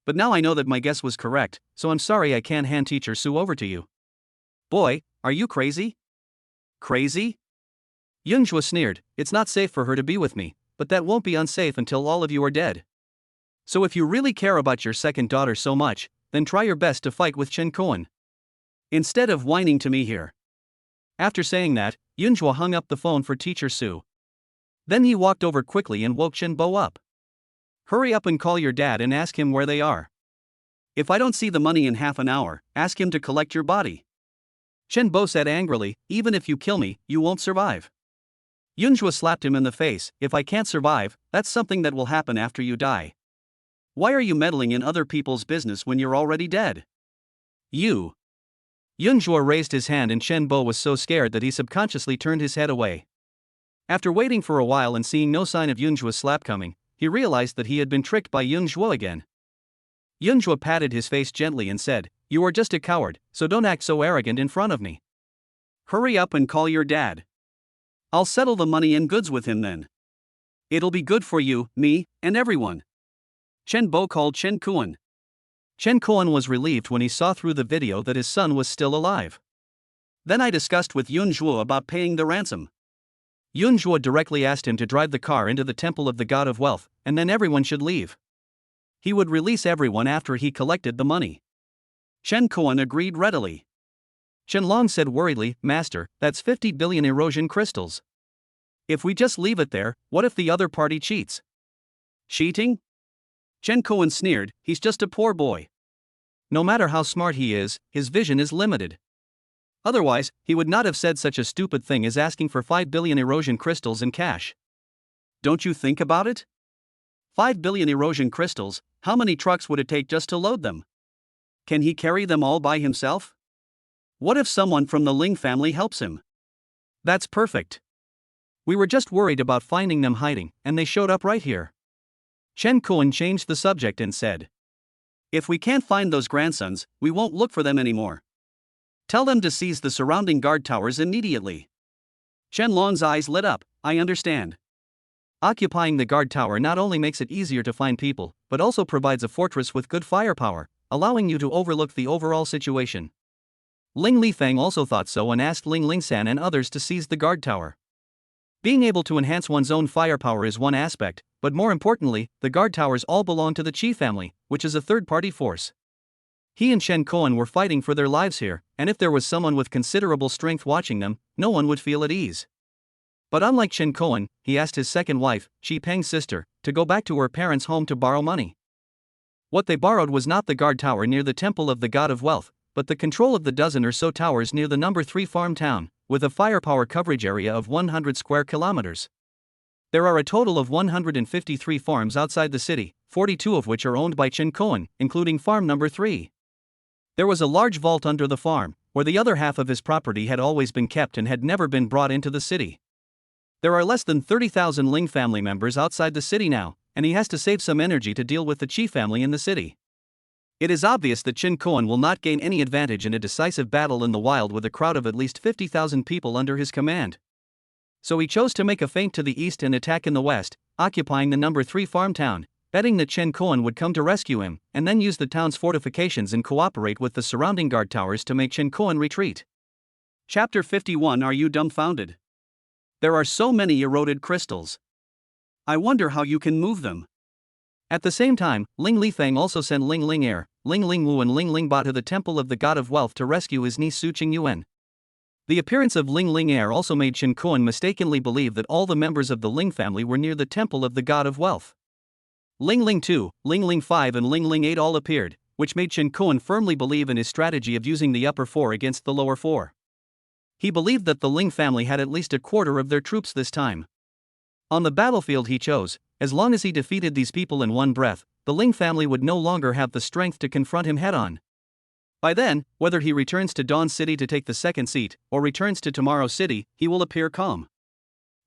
But now I know that my guess was correct, so I'm sorry I can't hand Teacher Su over to you. Boy, are you crazy? Crazy? Yunjua sneered, it's not safe for her to be with me, but that won't be unsafe until all of you are dead. So if you really care about your second daughter so much, then try your best to fight with Chen Koan. Instead of whining to me here. After saying that, Yunjua hung up the phone for Teacher Su. Then he walked over quickly and woke Chen Bo up. Hurry up and call your dad and ask him where they are. If I don't see the money in half an hour, ask him to collect your body. Chen Bo said angrily, even if you kill me, you won't survive. Yunjua slapped him in the face, if I can't survive, that's something that will happen after you die. Why are you meddling in other people's business when you're already dead? You. Yunjua raised his hand and Chen Bo was so scared that he subconsciously turned his head away. After waiting for a while and seeing no sign of Yunjua's slap coming, he realized that he had been tricked by Yunjua again. Yunjua patted his face gently and said, you are just a coward, so don't act so arrogant in front of me. Hurry up and call your dad. I'll settle the money and goods with him then. It'll be good for you, me, and everyone. Chen Bo called Chen Koan. Chen Koan was relieved when he saw through the video that his son was still alive. Then I discussed with Yunjua about paying the ransom. Yunjua directly asked him to drive the car into the temple of the god of wealth, and then everyone should leave. He would release everyone after he collected the money. Chen Koan agreed readily. Chen Long said worriedly, Master, that's 50 billion erosion crystals. If we just leave it there, what if the other party cheats? Cheating? Chen Koan sneered, he's just a poor boy. No matter how smart he is, his vision is limited. Otherwise, he would not have said such a stupid thing as asking for 5 billion erosion crystals in cash. Don't you think about it? 5 billion erosion crystals, how many trucks would it take just to load them? Can he carry them all by himself? What if someone from the Ling family helps him? That's perfect. We were just worried about finding them hiding, and they showed up right here. Chen Kuan changed the subject and said, "If we can't find those grandsons, we won't look for them anymore. Tell them to seize the surrounding guard towers immediately." Chen Long's eyes lit up. "I understand." Occupying the guard tower not only makes it easier to find people, but also provides a fortress with good firepower, allowing you to overlook the overall situation. Ling Lifeng also thought so and asked Ling Lingsan and others to seize the guard tower. Being able to enhance one's own firepower is one aspect, but more importantly, the guard towers all belong to the Qi family, which is a third-party force. He and Chen Kuan were fighting for their lives here, and if there was someone with considerable strength watching them, no one would feel at ease. But unlike Chen Kuan, he asked his second wife, Qi Peng's sister, to go back to her parents' home to borrow money. What they borrowed was not the guard tower near the temple of the god of wealth, but the control of the dozen or so towers near the number 3 farm town, with a firepower coverage area of 100 square kilometers. There are a total of 153 farms outside the city, 42 of which are owned by Chen Kuan, including farm number 3. There was a large vault under the farm, where the other half of his property had always been kept and had never been brought into the city. There are less than 30,000 Ling family members outside the city now, and he has to save some energy to deal with the Qi family in the city. It is obvious that Chen Kuan will not gain any advantage in a decisive battle in the wild with a crowd of at least 50,000 people under his command. So he chose to make a feint to the east and attack in the west, occupying the number 3 farm town, betting that Chen Kuan would come to rescue him, and then use the town's fortifications and cooperate with the surrounding guard towers to make Chen Kuan retreat. Chapter 51. Are you dumbfounded? There are so many eroded crystals. I wonder how you can move them. At the same time, Ling Lifeng also sent Ling Ling'er, Ling Lingwu and Ling Lingba to the temple of the god of wealth to rescue his niece Su Qingyuan. The appearance of Ling Ling'er also made Chen Kuan mistakenly believe that all the members of the Ling family were near the temple of the god of wealth. Ling Ling 2, Ling Ling 5 and Ling Ling 8 all appeared, which made Chen Kuan firmly believe in his strategy of using the upper 4 against the lower 4. He believed that the Ling family had at least a quarter of their troops this time. On the battlefield he chose, as long as he defeated these people in one breath, the Ling family would no longer have the strength to confront him head-on. By then, whether he returns to Dawn City to take the second seat, or returns to Tomorrow City, he will appear calm.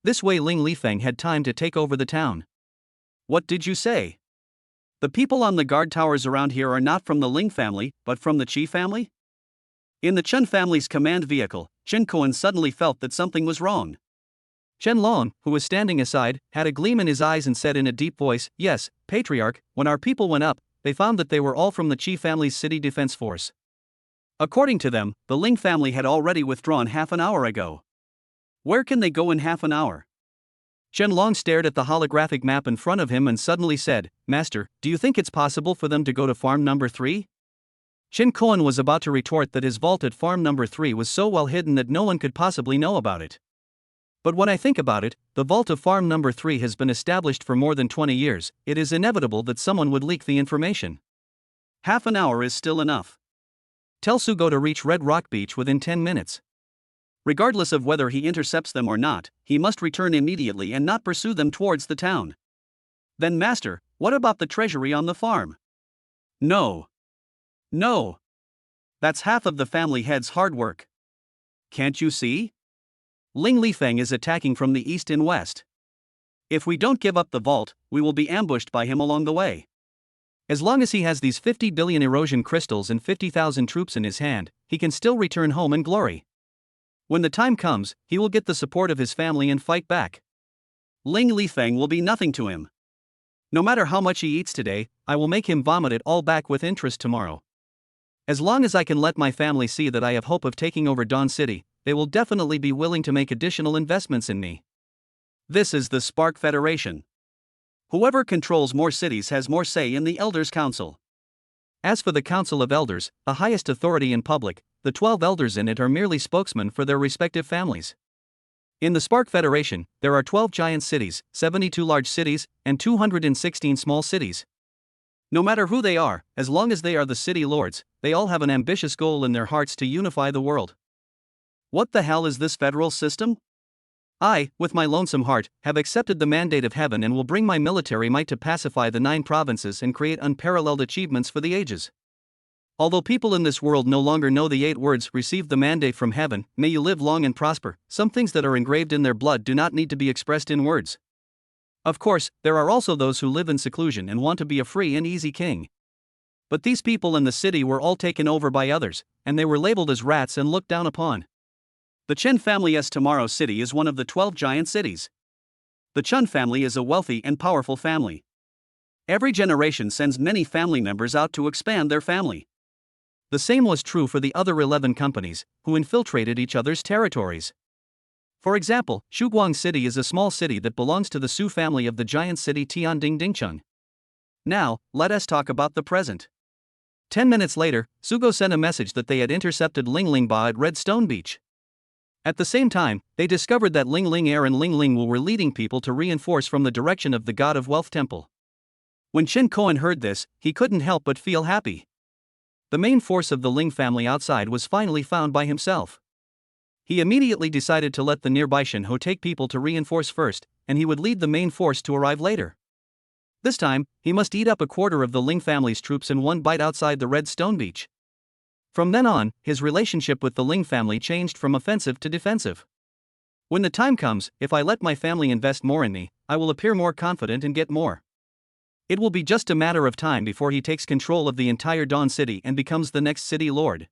This way Ling Lifeng had time to take over the town. What did you say? The people on the guard towers around here are not from the Ling family, but from the Qi family? In the Chen family's command vehicle, Chen Kuan suddenly felt that something was wrong. Chen Long, who was standing aside, had a gleam in his eyes and said in a deep voice, "Yes, Patriarch, when our people went up, they found that they were all from the Qi family's city defense force. According to them, the Ling family had already withdrawn half an hour ago. Where can they go in half an hour?" Chen Long stared at the holographic map in front of him and suddenly said, "Master, do you think it's possible for them to go to farm number 3? Chen Kuan was about to retort that his vault at farm number 3 was so well hidden that no one could possibly know about it. But when I think about it, the vault of farm number 3 has been established for more than 20 years, it is inevitable that someone would leak the information. Half an hour is still enough. Tell Sugo to reach Red Rock Beach within 10 minutes. Regardless of whether he intercepts them or not, he must return immediately and not pursue them towards the town. Then Master, what about the treasury on the farm? No. No. That's half of the family head's hard work. Can't you see? Ling Lifeng is attacking from the east and west. If we don't give up the vault, we will be ambushed by him along the way. As long as he has these 50 billion erosion crystals and 50,000 troops in his hand, he can still return home in glory. When the time comes, he will get the support of his family and fight back. Ling Lifeng will be nothing to him. No matter how much he eats today, I will make him vomit it all back with interest tomorrow. As long as I can let my family see that I have hope of taking over Dawn City, they will definitely be willing to make additional investments in me. This is the Spark Federation. Whoever controls more cities has more say in the Elders' Council. As for the Council of Elders, the highest authority in public, the 12 elders in it are merely spokesmen for their respective families. In the Spark Federation, there are 12 giant cities, 72 large cities, and 216 small cities. No matter who they are, as long as they are the city lords, they all have an ambitious goal in their hearts to unify the world. What the hell is this federal system? I, with my lonesome heart, have accepted the mandate of heaven and will bring my military might to pacify the 9 provinces and create unparalleled achievements for the ages. Although people in this world no longer know the 8 words received the mandate from heaven, may you live long and prosper, some things that are engraved in their blood do not need to be expressed in words. Of course, there are also those who live in seclusion and want to be a free and easy king. But these people in the city were all taken over by others, and they were labeled as rats and looked down upon. The Chen family's Tomorrow City is one of the 12 giant cities. The Chen family is a wealthy and powerful family. Every generation sends many family members out to expand their family. The same was true for the other 11 companies, who infiltrated each other's territories. For example, Shuguang City is a small city that belongs to the Su family of the giant city Tianding-Dingcheng. Now, let us talk about the present. 10 minutes later, Sugo sent a message that they had intercepted Ling Ling Ba at Red Stone Beach. At the same time, they discovered that Ling Ling Air and Ling Ling Wu were leading people to reinforce from the direction of the God of Wealth Temple. When Chen Koan heard this, he couldn't help but feel happy. The main force of the Ling family outside was finally found by himself. He immediately decided to let the nearby Shen Ho take people to reinforce first, and he would lead the main force to arrive later. This time, he must eat up a quarter of the Ling family's troops in one bite outside the Red Stone Beach. From then on, his relationship with the Ling family changed from offensive to defensive. When the time comes, if I let my family invest more in me, I will appear more confident and get more. It will be just a matter of time before he takes control of the entire Dawn City and becomes the next city lord.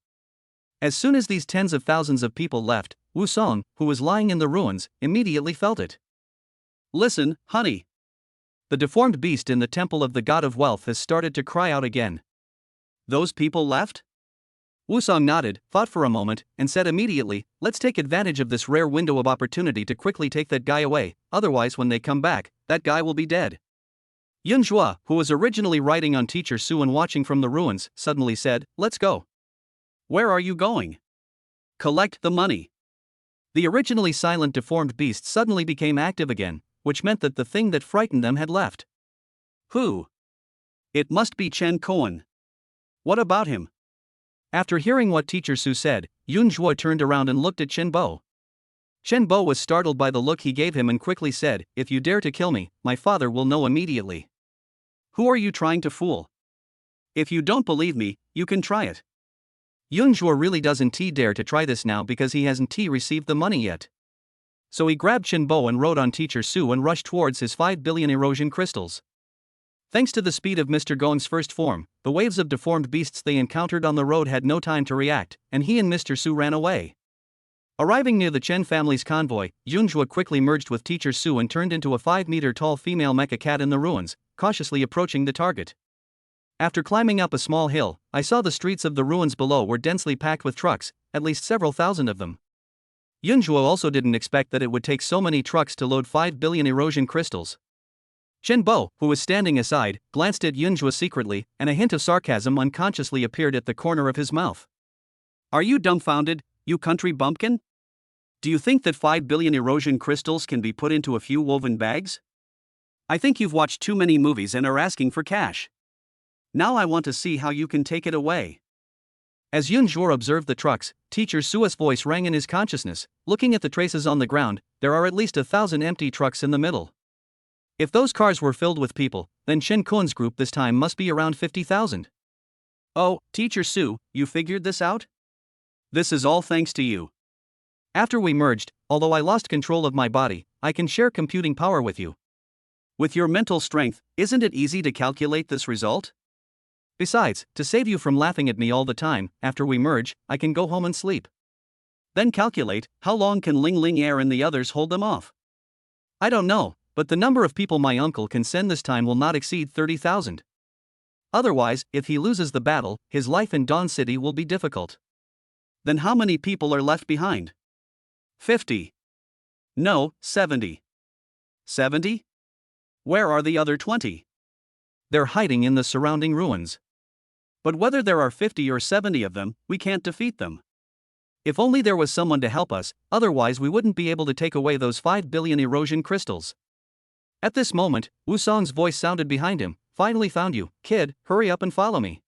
As soon as these tens of thousands of people left, Wu Song, who was lying in the ruins, immediately felt it. Listen, honey. The deformed beast in the temple of the God of Wealth has started to cry out again. Those people left? Wu Song nodded, thought for a moment, and said immediately, let's take advantage of this rare window of opportunity to quickly take that guy away, otherwise when they come back, that guy will be dead. Yun Zhua, who was originally riding on Teacher Su and watching from the ruins, suddenly said, let's go. Where are you going? Collect the money. The originally silent deformed beast suddenly became active again, which meant that the thing that frightened them had left. Who? It must be Chen Koan. What about him? After hearing what Teacher Su said, Yun Zhua turned around and looked at Chen Bo. Chen Bo was startled by the look he gave him and quickly said, if you dare to kill me, my father will know immediately. Who are you trying to fool? If you don't believe me, you can try it. Yun Zhua really doesn't dare to try this now because he hasn't received the money yet. So he grabbed Chen Bo and rode on Teacher Su and rushed towards his 5 billion erosion crystals. Thanks to the speed of Mr. Gong's first form, the waves of deformed beasts they encountered on the road had no time to react, and he and Mr. Su ran away. Arriving near the Chen family's convoy, Yun Zhua quickly merged with Teacher Su and turned into a 5-meter-tall female mecha cat in the ruins, cautiously approaching the target. After climbing up a small hill, I saw the streets of the ruins below were densely packed with trucks, at least several thousand of them. Yun Zhua also didn't expect that it would take so many trucks to load 5 billion erosion crystals. Chen Bo, who was standing aside, glanced at Yun Zhua secretly, and a hint of sarcasm unconsciously appeared at the corner of his mouth. Are you dumbfounded, you country bumpkin? Do you think that 5 billion erosion crystals can be put into a few woven bags? I think you've watched too many movies and are asking for cash. Now I want to see how you can take it away. As Yun Zhua observed the trucks, Teacher Su's voice rang in his consciousness. Looking at the traces on the ground, there are at least 1,000 empty trucks in the middle. If those cars were filled with people, then Chen Kun's group this time must be around 50,000. Oh, Teacher Su, you figured this out? This is all thanks to you. After we merged, although I lost control of my body, I can share computing power with you. With your mental strength, isn't it easy to calculate this result? Besides, to save you from laughing at me all the time, after we merge, I can go home and sleep. Then calculate, how long can Ling Ling Air and the others hold them off? I don't know, but the number of people my uncle can send this time will not exceed 30,000. Otherwise, if he loses the battle, his life in Dawn City will be difficult. Then how many people are left behind? 50. No, 70. 70? Where are the other 20? They're hiding in the surrounding ruins. But whether there are 50 or 70 of them, we can't defeat them. If only there was someone to help us, otherwise we wouldn't be able to take away those 5 billion erosion crystals. At this moment, Wu Song's voice sounded behind him. Finally found you, kid, hurry up and follow me.